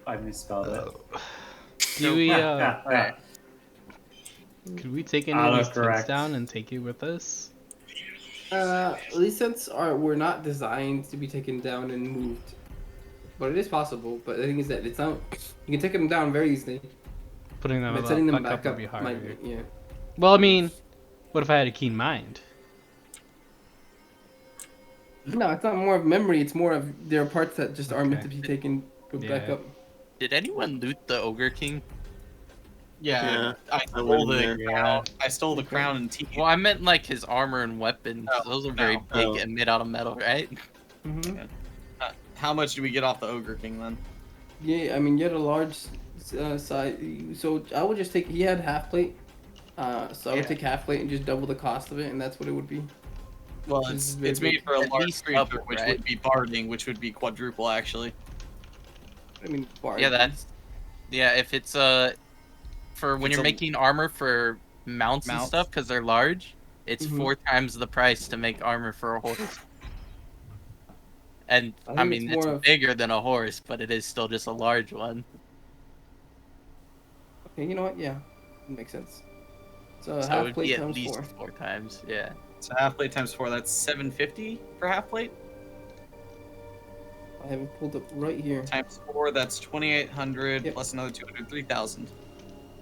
[SPEAKER 3] I misspelled it.
[SPEAKER 4] Do we,
[SPEAKER 5] Alright.
[SPEAKER 4] could we take any of these tents
[SPEAKER 3] Autocorrect.
[SPEAKER 4] down and take it with us?
[SPEAKER 1] These tents were not designed to be taken down and moved, but it is possible. But the thing is that it's not. You can take them down very easily,
[SPEAKER 4] Putting them
[SPEAKER 1] but setting them
[SPEAKER 4] back
[SPEAKER 1] back
[SPEAKER 4] up
[SPEAKER 1] up
[SPEAKER 4] would be
[SPEAKER 1] might
[SPEAKER 4] harder.
[SPEAKER 1] be, yeah.
[SPEAKER 4] Well, I mean, what if I had a keen mind?
[SPEAKER 1] No, it's not more of memory. It's more of there are parts that just are meant to
[SPEAKER 4] Okay.
[SPEAKER 1] be taken back
[SPEAKER 4] Yeah.
[SPEAKER 1] up.
[SPEAKER 5] Did anyone loot the Ogre King?
[SPEAKER 2] Yeah, I
[SPEAKER 6] I
[SPEAKER 2] stole
[SPEAKER 6] went in
[SPEAKER 2] the
[SPEAKER 6] there.
[SPEAKER 2] crown. I stole the crown and teeth.
[SPEAKER 5] Well, I meant like his armor and weapons.
[SPEAKER 2] Oh,
[SPEAKER 5] Those are very
[SPEAKER 2] no.
[SPEAKER 5] big
[SPEAKER 6] Oh.
[SPEAKER 5] and made out of metal, right?
[SPEAKER 1] Mm-hmm.
[SPEAKER 2] How much do we get off the Ogre King then?
[SPEAKER 1] Yeah, I mean, you had a large size. So I would just take. He had half plate. So I would
[SPEAKER 2] Yeah.
[SPEAKER 1] take half plate and just double the cost of it, and that's what it would be.
[SPEAKER 2] Well,
[SPEAKER 1] This
[SPEAKER 2] it's
[SPEAKER 1] is very
[SPEAKER 2] it's made
[SPEAKER 1] big.
[SPEAKER 2] for a
[SPEAKER 5] At
[SPEAKER 2] large
[SPEAKER 5] least
[SPEAKER 2] creature,
[SPEAKER 5] double,
[SPEAKER 2] which
[SPEAKER 5] right?
[SPEAKER 2] would be barding, which would be quadruple actually.
[SPEAKER 1] I mean, bard.
[SPEAKER 5] Yeah, that's. Yeah, if it's for when
[SPEAKER 2] It's
[SPEAKER 5] you're
[SPEAKER 2] a-
[SPEAKER 5] making armor for mounts and
[SPEAKER 2] Mounts.
[SPEAKER 5] stuff, because they're large, it's
[SPEAKER 1] Mhm.
[SPEAKER 5] 4 times the price to make armor for a horse. And
[SPEAKER 1] I
[SPEAKER 5] I
[SPEAKER 1] think
[SPEAKER 5] mean,
[SPEAKER 1] it's
[SPEAKER 5] it's
[SPEAKER 1] more of-
[SPEAKER 5] bigger than a horse, but it is still just a large one.
[SPEAKER 1] Okay, you know what? Yeah, it makes sense. So a
[SPEAKER 5] So it
[SPEAKER 1] half
[SPEAKER 5] would
[SPEAKER 1] plate
[SPEAKER 5] be at
[SPEAKER 1] times
[SPEAKER 5] least
[SPEAKER 1] 4.
[SPEAKER 5] 4 times. Yeah.
[SPEAKER 2] So half plate times 4, that's 750 for half plate.
[SPEAKER 1] I have it pulled up right here.
[SPEAKER 2] Times 4, that's 2,800
[SPEAKER 1] Yep.
[SPEAKER 2] plus another 200, 3,000.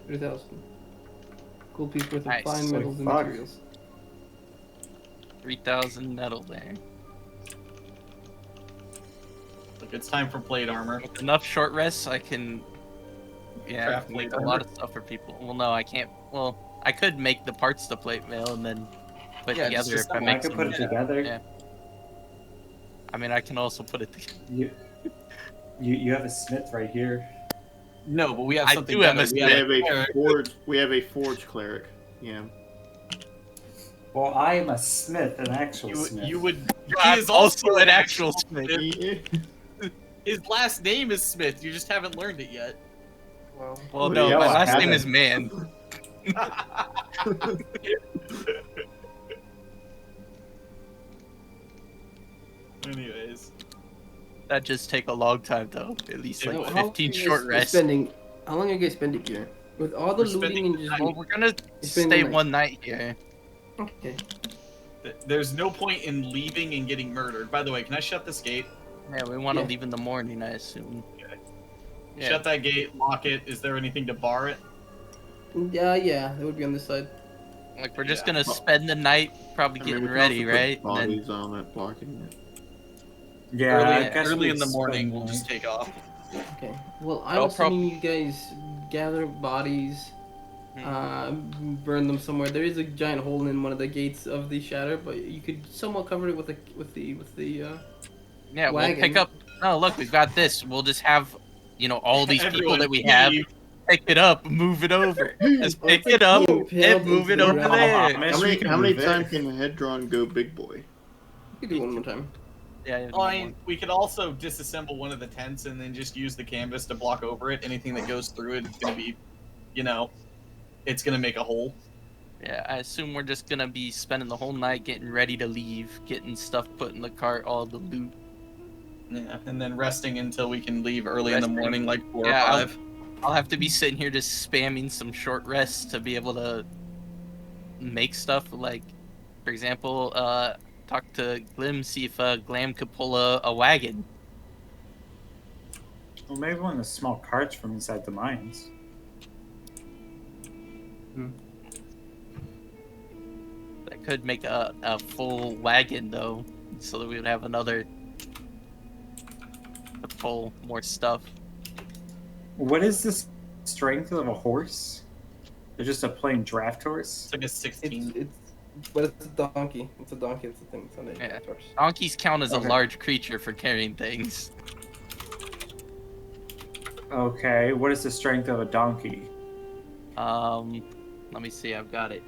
[SPEAKER 1] 3,000. Gold piece worth of
[SPEAKER 5] Nice.
[SPEAKER 1] fine
[SPEAKER 3] Holy
[SPEAKER 1] metals and
[SPEAKER 3] fuck.
[SPEAKER 1] materials.
[SPEAKER 5] 3,000 metal there.
[SPEAKER 2] Look, it's time for plate armor.
[SPEAKER 5] With enough short rests, I can. Yeah,
[SPEAKER 2] Craft
[SPEAKER 5] make
[SPEAKER 2] plate
[SPEAKER 5] a lot
[SPEAKER 2] armor.
[SPEAKER 5] of stuff for people. Well, no, I can't. Well, I could make the parts to plate mail and then put
[SPEAKER 2] Yeah, just
[SPEAKER 5] together if I
[SPEAKER 2] assemble.
[SPEAKER 3] I
[SPEAKER 5] make
[SPEAKER 3] could
[SPEAKER 5] some.
[SPEAKER 3] put it together.
[SPEAKER 5] Yeah. I mean, I can also put it together.
[SPEAKER 3] You have a smith right here.
[SPEAKER 2] No, but we have
[SPEAKER 5] I
[SPEAKER 2] something
[SPEAKER 5] do have
[SPEAKER 2] better.
[SPEAKER 5] a
[SPEAKER 2] We
[SPEAKER 6] We
[SPEAKER 2] have
[SPEAKER 6] have a
[SPEAKER 2] cleric.
[SPEAKER 6] forge. We have a forge cleric. Yeah.
[SPEAKER 3] Well, I am a smith, an actual
[SPEAKER 2] You,
[SPEAKER 3] smith.
[SPEAKER 2] you would. He
[SPEAKER 5] I'm
[SPEAKER 2] is
[SPEAKER 5] also an actual smith.
[SPEAKER 2] His last name is Smith. You just haven't learned it yet.
[SPEAKER 1] Wow.
[SPEAKER 5] Well,
[SPEAKER 6] Oh,
[SPEAKER 5] no,
[SPEAKER 6] yeah,
[SPEAKER 5] my
[SPEAKER 6] I
[SPEAKER 5] last name
[SPEAKER 3] haven't.
[SPEAKER 5] is Man.
[SPEAKER 2] Anyways,
[SPEAKER 5] That just take a long time though. At least
[SPEAKER 2] Yeah,
[SPEAKER 5] like
[SPEAKER 2] well,
[SPEAKER 1] How
[SPEAKER 5] 15
[SPEAKER 1] long are you
[SPEAKER 5] short
[SPEAKER 1] guys
[SPEAKER 5] rests.
[SPEAKER 1] Spending. How long are you guys spending here? With all the
[SPEAKER 2] We're
[SPEAKER 1] looting
[SPEAKER 2] spending
[SPEAKER 1] and
[SPEAKER 2] the
[SPEAKER 1] just.
[SPEAKER 2] night.
[SPEAKER 5] Well, we're gonna
[SPEAKER 1] spending
[SPEAKER 5] stay
[SPEAKER 1] the night.
[SPEAKER 5] one night here.
[SPEAKER 1] Okay.
[SPEAKER 2] there's no point in leaving and getting murdered. By the way, can I shut this gate?
[SPEAKER 5] Yeah, we want to
[SPEAKER 1] Yeah.
[SPEAKER 5] leave in the morning, I assume. Yeah.
[SPEAKER 2] Shut that gate, lock it. Is there anything to bar it?
[SPEAKER 1] Yeah, that would be on this side.
[SPEAKER 5] Like we're just
[SPEAKER 2] Yeah.
[SPEAKER 5] gonna spend the night, probably
[SPEAKER 6] I mean,
[SPEAKER 5] getting
[SPEAKER 6] we can
[SPEAKER 5] ready,
[SPEAKER 6] also put
[SPEAKER 5] right? And then
[SPEAKER 6] Bodies on it, blocking it.
[SPEAKER 3] Yeah, I
[SPEAKER 2] early
[SPEAKER 3] guess
[SPEAKER 2] early
[SPEAKER 3] we
[SPEAKER 2] in the morning,
[SPEAKER 3] spend
[SPEAKER 2] we'll
[SPEAKER 3] the
[SPEAKER 2] just
[SPEAKER 3] night.
[SPEAKER 2] take off.
[SPEAKER 1] Okay. Well,
[SPEAKER 5] I'll
[SPEAKER 1] I'm assuming you guys gather bodies, burn them somewhere. There is a giant hole in one of the gates of the shatter, but you could somewhat cover it with the.
[SPEAKER 5] yeah, we'll
[SPEAKER 1] wagon.
[SPEAKER 5] pick up. No, look, we've got this. We'll just have, all these people
[SPEAKER 2] Everyone
[SPEAKER 5] that we have
[SPEAKER 2] leave.
[SPEAKER 5] pick it up, move it over. Just pick it up and move it over there.
[SPEAKER 6] How many times can Hedron go big boy?
[SPEAKER 1] You could do one more time.
[SPEAKER 5] Yeah.
[SPEAKER 2] Fine. We could also disassemble one of the tents and then just use the canvas to block over it. Anything that goes through it is gonna be, it's gonna make a hole.
[SPEAKER 5] Yeah, I assume we're just gonna be spending the whole night getting ready to leave, getting stuff put in the cart, all the loot.
[SPEAKER 2] Yeah, and then resting until we can leave early in the
[SPEAKER 5] Resting.
[SPEAKER 2] morning, like 4
[SPEAKER 5] Yeah,
[SPEAKER 2] or 5.
[SPEAKER 5] I'll have to be sitting here just spamming some short rests to be able to make stuff. Like, for example, talk to Glim, see if Glam could pull a wagon.
[SPEAKER 3] Well, maybe one of the small carts from inside the mines.
[SPEAKER 5] That could make a full wagon though, so that we would have another to pull more stuff.
[SPEAKER 3] What is the strength of a horse? It's just a plain draft horse.
[SPEAKER 2] It's like a 16.
[SPEAKER 1] But it's a donkey. It's a donkey. It's a thing. It's not a
[SPEAKER 5] Yeah.
[SPEAKER 1] horse.
[SPEAKER 5] Donkeys count as
[SPEAKER 3] Okay.
[SPEAKER 5] a large creature for carrying things.
[SPEAKER 3] Okay, what is the strength of a donkey?
[SPEAKER 5] Let me see. I've got it.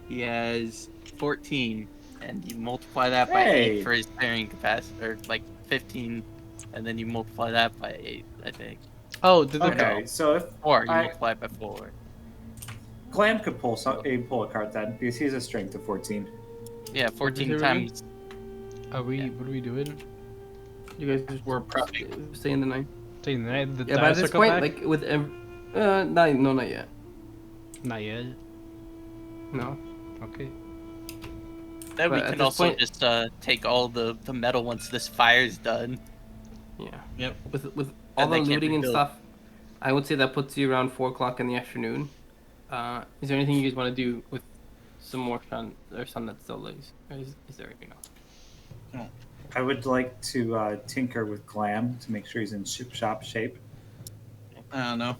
[SPEAKER 5] He has 14, and you multiply that by
[SPEAKER 3] Hey.
[SPEAKER 5] 8 for his carrying capacity, or like 15, and then you multiply that by 8. I think.
[SPEAKER 4] Oh, did it?
[SPEAKER 3] Okay, so if
[SPEAKER 5] Or you
[SPEAKER 3] I-
[SPEAKER 5] multiply it by 4.
[SPEAKER 3] Glam could pull a cart then, because he's a strength of 14.
[SPEAKER 5] Yeah, 14
[SPEAKER 1] What is it
[SPEAKER 5] times.
[SPEAKER 4] Are we? What are we doing?
[SPEAKER 1] You guys just
[SPEAKER 2] We're prepping.
[SPEAKER 1] stay in the night.
[SPEAKER 4] Taking the night. The
[SPEAKER 1] Yeah, by
[SPEAKER 4] dinosaur
[SPEAKER 1] this
[SPEAKER 4] come
[SPEAKER 1] point,
[SPEAKER 4] back?
[SPEAKER 1] like with not yet.
[SPEAKER 4] Not yet.
[SPEAKER 1] No.
[SPEAKER 4] Okay.
[SPEAKER 5] Then we
[SPEAKER 1] But at
[SPEAKER 5] can
[SPEAKER 1] this
[SPEAKER 5] also
[SPEAKER 1] point-
[SPEAKER 5] just take all the metal once this fire's done.
[SPEAKER 1] Yeah.
[SPEAKER 2] Yep.
[SPEAKER 1] With all
[SPEAKER 5] And
[SPEAKER 1] the
[SPEAKER 5] they can't
[SPEAKER 1] looting and
[SPEAKER 5] rebuild.
[SPEAKER 1] stuff, I would say that puts you around 4 o'clock in the afternoon. Is there anything you guys want to do with some more sun that's still lays? Or is there anything else?
[SPEAKER 3] I would like to tinker with Glam to make sure he's in shop shape.
[SPEAKER 2] I don't know.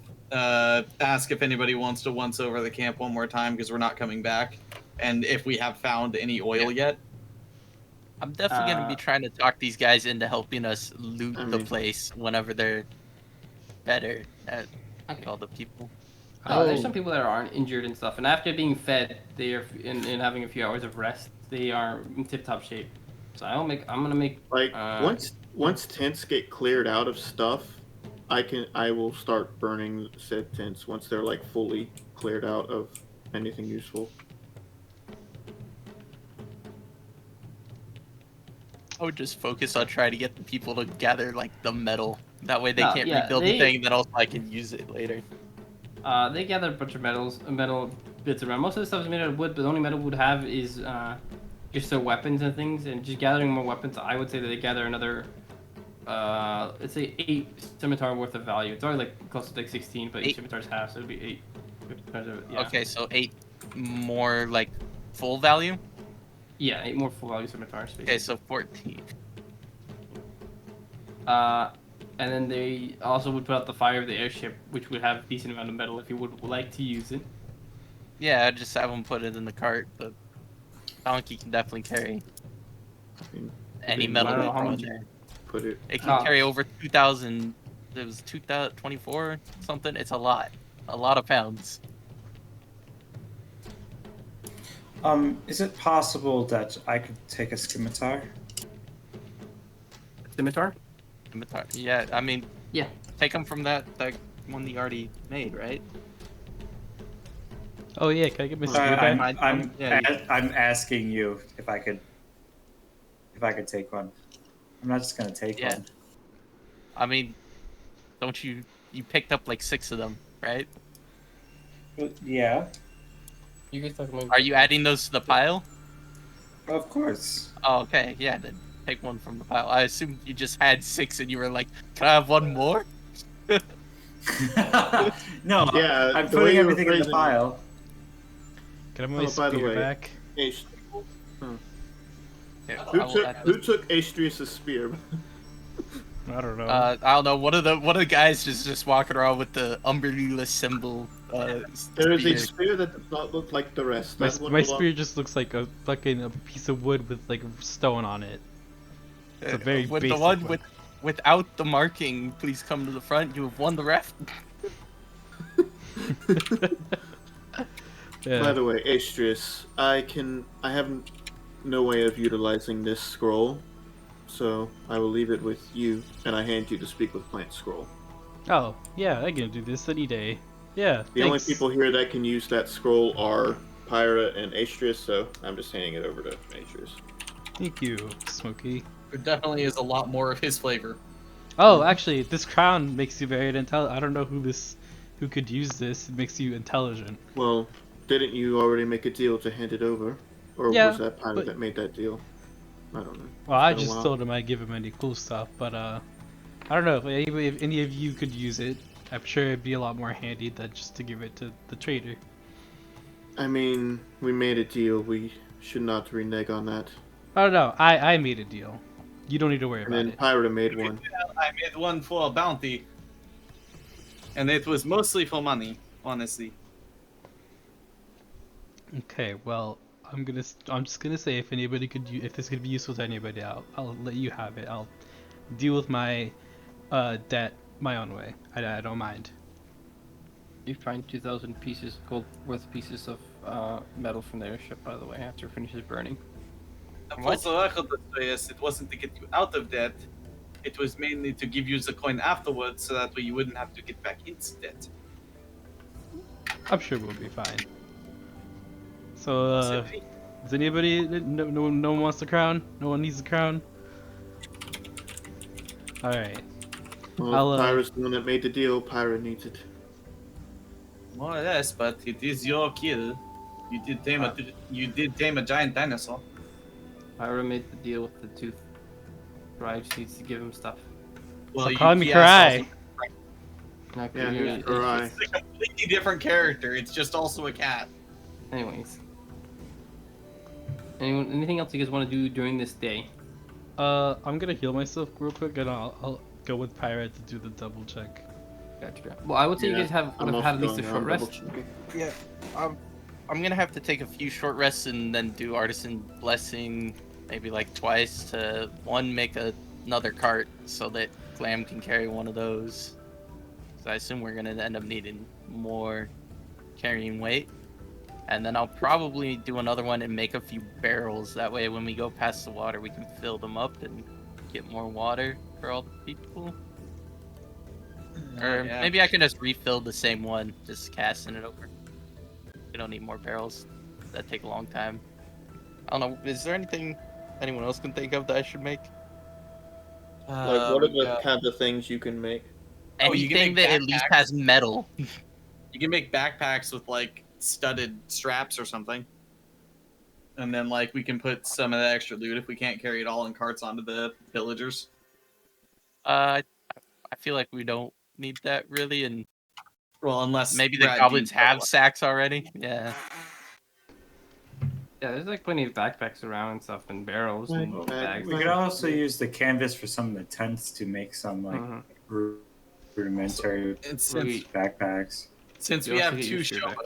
[SPEAKER 2] Ask if anybody wants to once over the camp one more time because we're not coming back, and if we have found any oil yet.
[SPEAKER 5] I'm definitely gonna be trying to talk these guys into helping us loot
[SPEAKER 6] I
[SPEAKER 5] the
[SPEAKER 6] mean-
[SPEAKER 5] place whenever they're better at
[SPEAKER 1] Okay.
[SPEAKER 5] all the people.
[SPEAKER 1] There's some people that aren't injured and stuff, and after being fed, they are in having a few hours of rest. They are in tip-top shape. So I'm gonna make
[SPEAKER 6] Like
[SPEAKER 1] Uh,
[SPEAKER 6] once tents get cleared out of stuff, I will start burning said tents once they're like fully cleared out of anything useful.
[SPEAKER 5] I would just focus on trying to get the people to gather like the metal. That way they
[SPEAKER 1] No,
[SPEAKER 5] can't
[SPEAKER 1] yeah,
[SPEAKER 5] rebuild
[SPEAKER 1] they-
[SPEAKER 5] the thing, then also I can use it later.
[SPEAKER 1] They gather a bunch of metal bits around. Most of the stuff is made out of wood, but the only metal would have is just their weapons and things. And just gathering more weapons, I would say that they gather another, let's say 8 scimitar worth of value. It's already like close to like 16, but each
[SPEAKER 5] 8.
[SPEAKER 1] scimitar's half, so it'd be 8. Yeah.
[SPEAKER 5] Okay, so 8 more like full value.
[SPEAKER 1] Yeah, 8 more full value scimitars. Basically.
[SPEAKER 5] Okay, so 14.
[SPEAKER 1] And then they also would put out the fire of the airship, which would have a decent amount of metal if you would like to use it.
[SPEAKER 5] Yeah, I'd just have them put it in the cart, but donkey can definitely carry any metal
[SPEAKER 1] I don't know
[SPEAKER 5] we
[SPEAKER 1] how
[SPEAKER 5] throw in
[SPEAKER 1] much-
[SPEAKER 5] there.
[SPEAKER 6] Put it.
[SPEAKER 5] It can carry over 2,000. It was 2,024 something. It's a lot of pounds.
[SPEAKER 3] Is it possible that I could take a scimitar?
[SPEAKER 1] Scimitar?
[SPEAKER 5] Yeah, I mean,
[SPEAKER 1] Yeah.
[SPEAKER 5] take them from that one you already made, right?
[SPEAKER 4] Oh yeah, can I get my spear
[SPEAKER 3] I'm,
[SPEAKER 4] back?
[SPEAKER 3] I'm asking you if I could take one. I'm not just gonna take
[SPEAKER 5] Yeah.
[SPEAKER 3] one.
[SPEAKER 5] I mean, don't you picked up like 6 of them, right?
[SPEAKER 3] Yeah,
[SPEAKER 1] You guys talking about?
[SPEAKER 5] Are you adding those to the pile?
[SPEAKER 3] of course.
[SPEAKER 5] Oh, okay, yeah, then take one from the pile. I assumed you just had 6 and you were like, can I have one more?
[SPEAKER 3] No,
[SPEAKER 6] Yeah,
[SPEAKER 3] I'm
[SPEAKER 6] the way
[SPEAKER 3] putting
[SPEAKER 6] you were
[SPEAKER 3] everything in the
[SPEAKER 6] phrasing it.
[SPEAKER 3] pile.
[SPEAKER 4] Can I have my
[SPEAKER 6] Oh, by the
[SPEAKER 4] spear
[SPEAKER 6] way.
[SPEAKER 4] back?
[SPEAKER 6] Ace-
[SPEAKER 5] Okay,
[SPEAKER 6] Who
[SPEAKER 5] I will
[SPEAKER 6] took
[SPEAKER 5] add
[SPEAKER 6] who
[SPEAKER 5] those.
[SPEAKER 6] took Astrius' spear?
[SPEAKER 4] I don't know.
[SPEAKER 5] I don't know. One of the guys is just walking around with the Umbrella symbol.
[SPEAKER 6] There is a
[SPEAKER 5] spear.
[SPEAKER 6] spear that does not look like the rest.
[SPEAKER 4] my
[SPEAKER 6] That one
[SPEAKER 4] my
[SPEAKER 6] belongs-
[SPEAKER 4] spear just looks like a fucking piece of wood with like stone on it. It's a very
[SPEAKER 5] with the
[SPEAKER 4] basic
[SPEAKER 5] one
[SPEAKER 4] one.
[SPEAKER 5] without the marking. Please come to the front. You have won the ref.
[SPEAKER 6] By
[SPEAKER 4] Yeah.
[SPEAKER 6] the way, Astrius, I have no way of utilizing this scroll, so I will leave it with you, and I hand you the speak with plant scroll.
[SPEAKER 4] Oh yeah, I can do this any day. Yeah.
[SPEAKER 6] The only
[SPEAKER 4] thanks.
[SPEAKER 6] people here that can use that scroll are Pyra and Astrius, so I'm just handing it over to Astrius.
[SPEAKER 4] Thank you, Smokey.
[SPEAKER 2] There definitely is a lot more of his flavor.
[SPEAKER 4] Oh, actually, this crown makes you very intelligent. I don't know who could use this. It makes you intelligent.
[SPEAKER 6] Well, didn't you already make a deal to hand it over? Or
[SPEAKER 4] Yeah,
[SPEAKER 6] was that Pyra
[SPEAKER 4] but-
[SPEAKER 6] that made that deal? I don't know.
[SPEAKER 4] Well, I
[SPEAKER 6] It's been a
[SPEAKER 4] just
[SPEAKER 6] while.
[SPEAKER 4] told him I'd give him any cool stuff, but I don't know if any of you could use it. I'm sure it'd be a lot more handy than just to give it to the trader.
[SPEAKER 6] I mean, we made a deal. We should not renege on that.
[SPEAKER 4] I don't know. I made a deal. You don't need to worry
[SPEAKER 6] And
[SPEAKER 4] about
[SPEAKER 6] then
[SPEAKER 4] it.
[SPEAKER 6] Pyra made one.
[SPEAKER 2] I made one for a bounty, and it was mostly for money, honestly.
[SPEAKER 4] Okay, well, I'm just gonna say if anybody if this could be useful to anybody, I'll let you have it. I'll deal with my debt my own way. I don't mind.
[SPEAKER 1] You find 2,000 pieces, gold worth pieces of metal from the airship, by the way, after it finishes burning.
[SPEAKER 2] And
[SPEAKER 5] What?
[SPEAKER 2] for the record, yes, it wasn't to get you out of debt. It was mainly to give you the coin afterwards, so that way you wouldn't have to get back into debt.
[SPEAKER 4] I'm sure we'll be fine. So,
[SPEAKER 2] Silly.
[SPEAKER 4] does anybody? No one wants the crown. No one needs the crown. All right.
[SPEAKER 6] Well,
[SPEAKER 4] I'll,
[SPEAKER 6] Pyra's the one that made the deal. Pyra needs it.
[SPEAKER 2] More or less, but it is your kill. You did tame a giant dinosaur.
[SPEAKER 1] Pyra made the deal with the tooth. Cry just needs to give him stuff.
[SPEAKER 2] Well,
[SPEAKER 4] So call me
[SPEAKER 2] he
[SPEAKER 4] Cry.
[SPEAKER 2] has
[SPEAKER 1] Not
[SPEAKER 6] Yeah,
[SPEAKER 1] good.
[SPEAKER 6] here's Cry.
[SPEAKER 2] also- It's a completely different character. It's just also a cat.
[SPEAKER 1] Anyways. Anything else you guys want to do during this day?
[SPEAKER 4] I'm gonna heal myself real quick, and I'll go with Pirate to do the double check.
[SPEAKER 1] Gotcha. Well, I would say you guys would
[SPEAKER 6] I'm
[SPEAKER 1] have
[SPEAKER 6] also
[SPEAKER 1] had at least a
[SPEAKER 6] going
[SPEAKER 1] short
[SPEAKER 6] around double
[SPEAKER 1] rest.
[SPEAKER 6] checking.
[SPEAKER 5] Yeah, I'm gonna have to take a few short rests and then do artisan blessing, maybe like twice to make another cart so that Glam can carry one of those. So I assume we're gonna end up needing more carrying weight, and then I'll probably do another one and make a few barrels. That way, when we go past the water, we can fill them up and get more water for all the people. Or
[SPEAKER 2] Yeah.
[SPEAKER 5] maybe I can just refill the same one, just casting it over. We don't need more barrels. That take a long time. I don't know. Is there anything anyone else can think of that I should make?
[SPEAKER 6] Like, what are the kinds of things you can make?
[SPEAKER 2] Oh, you can
[SPEAKER 5] Anything
[SPEAKER 2] make
[SPEAKER 5] that at least
[SPEAKER 2] backpacks.
[SPEAKER 5] has metal.
[SPEAKER 2] You can make backpacks with like studded straps or something. And then, like, we can put some of that extra loot if we can't carry it all in carts onto the villagers.
[SPEAKER 5] I feel like we don't need that really, and
[SPEAKER 2] Well, unless
[SPEAKER 5] maybe the
[SPEAKER 2] Rat
[SPEAKER 5] goblins
[SPEAKER 2] Dean-
[SPEAKER 5] have sacks already. Yeah.
[SPEAKER 1] Yeah, there's like plenty of backpacks around and stuff, and barrels and
[SPEAKER 6] Well,
[SPEAKER 1] bags.
[SPEAKER 3] We could also use the canvas for some of the tents to make some like
[SPEAKER 1] Mhm.
[SPEAKER 3] rudimentary
[SPEAKER 2] And
[SPEAKER 3] backpacks.
[SPEAKER 2] since
[SPEAKER 1] You
[SPEAKER 2] we
[SPEAKER 1] also
[SPEAKER 2] have
[SPEAKER 1] get
[SPEAKER 2] 2
[SPEAKER 1] used to your back.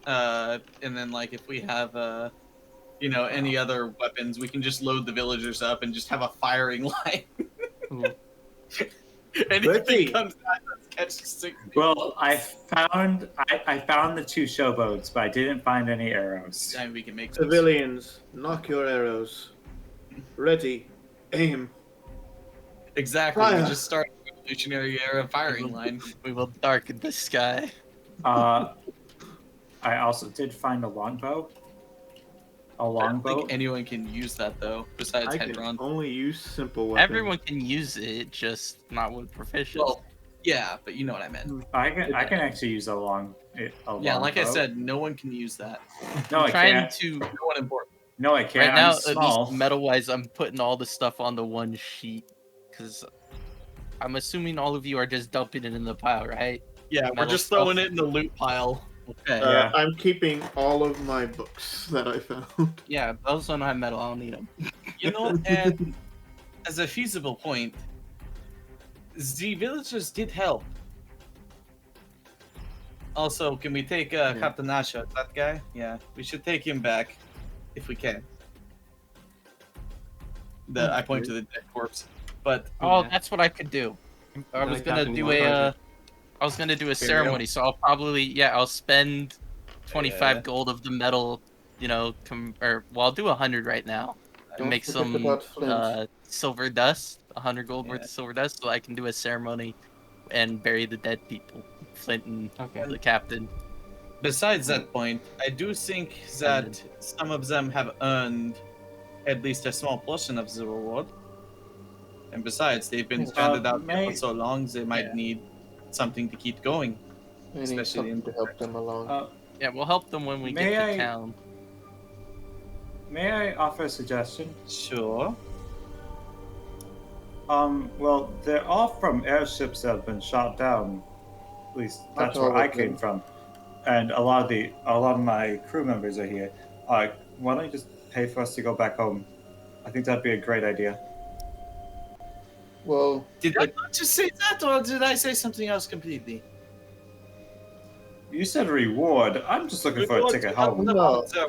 [SPEAKER 2] showboats, and then like if we have any other weapons, we can just load the villagers up and just have a firing line.
[SPEAKER 1] Yeah.
[SPEAKER 2] Anything
[SPEAKER 6] Ricky.
[SPEAKER 2] comes at us, catch sick.
[SPEAKER 3] Well, I found the 2 showboats, but I didn't find any arrows.
[SPEAKER 2] Time we can make those.
[SPEAKER 6] Civilians, knock your arrows. Ready, aim.
[SPEAKER 2] Exactly.
[SPEAKER 6] Fire.
[SPEAKER 2] We just start a revolutionary era firing line.
[SPEAKER 5] We will darken the sky.
[SPEAKER 3] I also did find a longbow. A
[SPEAKER 2] I don't
[SPEAKER 3] longbow.
[SPEAKER 2] think anyone can use that though, besides
[SPEAKER 6] I can
[SPEAKER 2] Hedron.
[SPEAKER 6] only use simple weapons.
[SPEAKER 5] Everyone can use it, just not with proficiency.
[SPEAKER 2] Well, yeah, but you know what I meant.
[SPEAKER 3] I can actually use a long.
[SPEAKER 2] Yeah, like I
[SPEAKER 3] longbow.
[SPEAKER 2] said, no one can use that.
[SPEAKER 3] No, I
[SPEAKER 5] I'm trying
[SPEAKER 3] can't.
[SPEAKER 5] to
[SPEAKER 2] No one important.
[SPEAKER 3] No, I can't.
[SPEAKER 5] right now.
[SPEAKER 3] I'm
[SPEAKER 5] At
[SPEAKER 3] small.
[SPEAKER 5] least metal-wise, I'm putting all the stuff on the one sheet because I'm assuming all of you are just dumping it in the pile, right?
[SPEAKER 2] Yeah, we're
[SPEAKER 5] Metal
[SPEAKER 2] just
[SPEAKER 5] stuff.
[SPEAKER 2] throwing it in the loot pile.
[SPEAKER 5] Okay.
[SPEAKER 3] Yeah.
[SPEAKER 6] I'm keeping all of my books that I found.
[SPEAKER 5] Yeah, those don't have metal. I don't need them.
[SPEAKER 2] You know, and as a feasible point, the villagers did help. Also, can we take Captain Asha, that guy? Yeah, we should take him back if we can. I point to the dead corpse, but
[SPEAKER 5] Oh,
[SPEAKER 1] Yeah.
[SPEAKER 5] that's what I could do. I was
[SPEAKER 1] Like
[SPEAKER 5] gonna
[SPEAKER 1] Captain
[SPEAKER 5] do
[SPEAKER 1] Morgan.
[SPEAKER 5] I was gonna do a
[SPEAKER 2] Burial.
[SPEAKER 5] ceremony, so I'll probably I'll spend 25
[SPEAKER 2] Yeah.
[SPEAKER 5] gold of the metal, I'll do 100 right now and
[SPEAKER 6] Don't
[SPEAKER 5] make
[SPEAKER 6] forget
[SPEAKER 5] some
[SPEAKER 6] about Flint.
[SPEAKER 5] silver dust, 100 gold worth
[SPEAKER 2] Yeah.
[SPEAKER 5] of silver dust, so I can do a ceremony and bury the dead people, Flint and
[SPEAKER 1] Okay.
[SPEAKER 5] the captain.
[SPEAKER 2] besides that point, I do think that some of them have earned at least a small portion of the reward. And besides, they've been stranded out there for so long, they might need something to keep going.
[SPEAKER 6] I need
[SPEAKER 2] Especially
[SPEAKER 6] something to help them along.
[SPEAKER 5] Yeah, we'll help them when we
[SPEAKER 3] May
[SPEAKER 5] get to
[SPEAKER 3] I-
[SPEAKER 5] town.
[SPEAKER 3] May I offer a suggestion?
[SPEAKER 2] Sure.
[SPEAKER 3] Well, they're all from airships that have been shot down. At least that's where I came from, and a lot of my crew members are here. Why don't you just pay for us to go back home? I think that'd be a great idea.
[SPEAKER 6] Well,
[SPEAKER 2] Did I not just say that, or did I say something else completely?
[SPEAKER 3] You said reward. I'm just looking for a
[SPEAKER 2] Reward
[SPEAKER 3] ticket
[SPEAKER 2] to help
[SPEAKER 3] home.
[SPEAKER 2] them.
[SPEAKER 6] no,
[SPEAKER 2] So-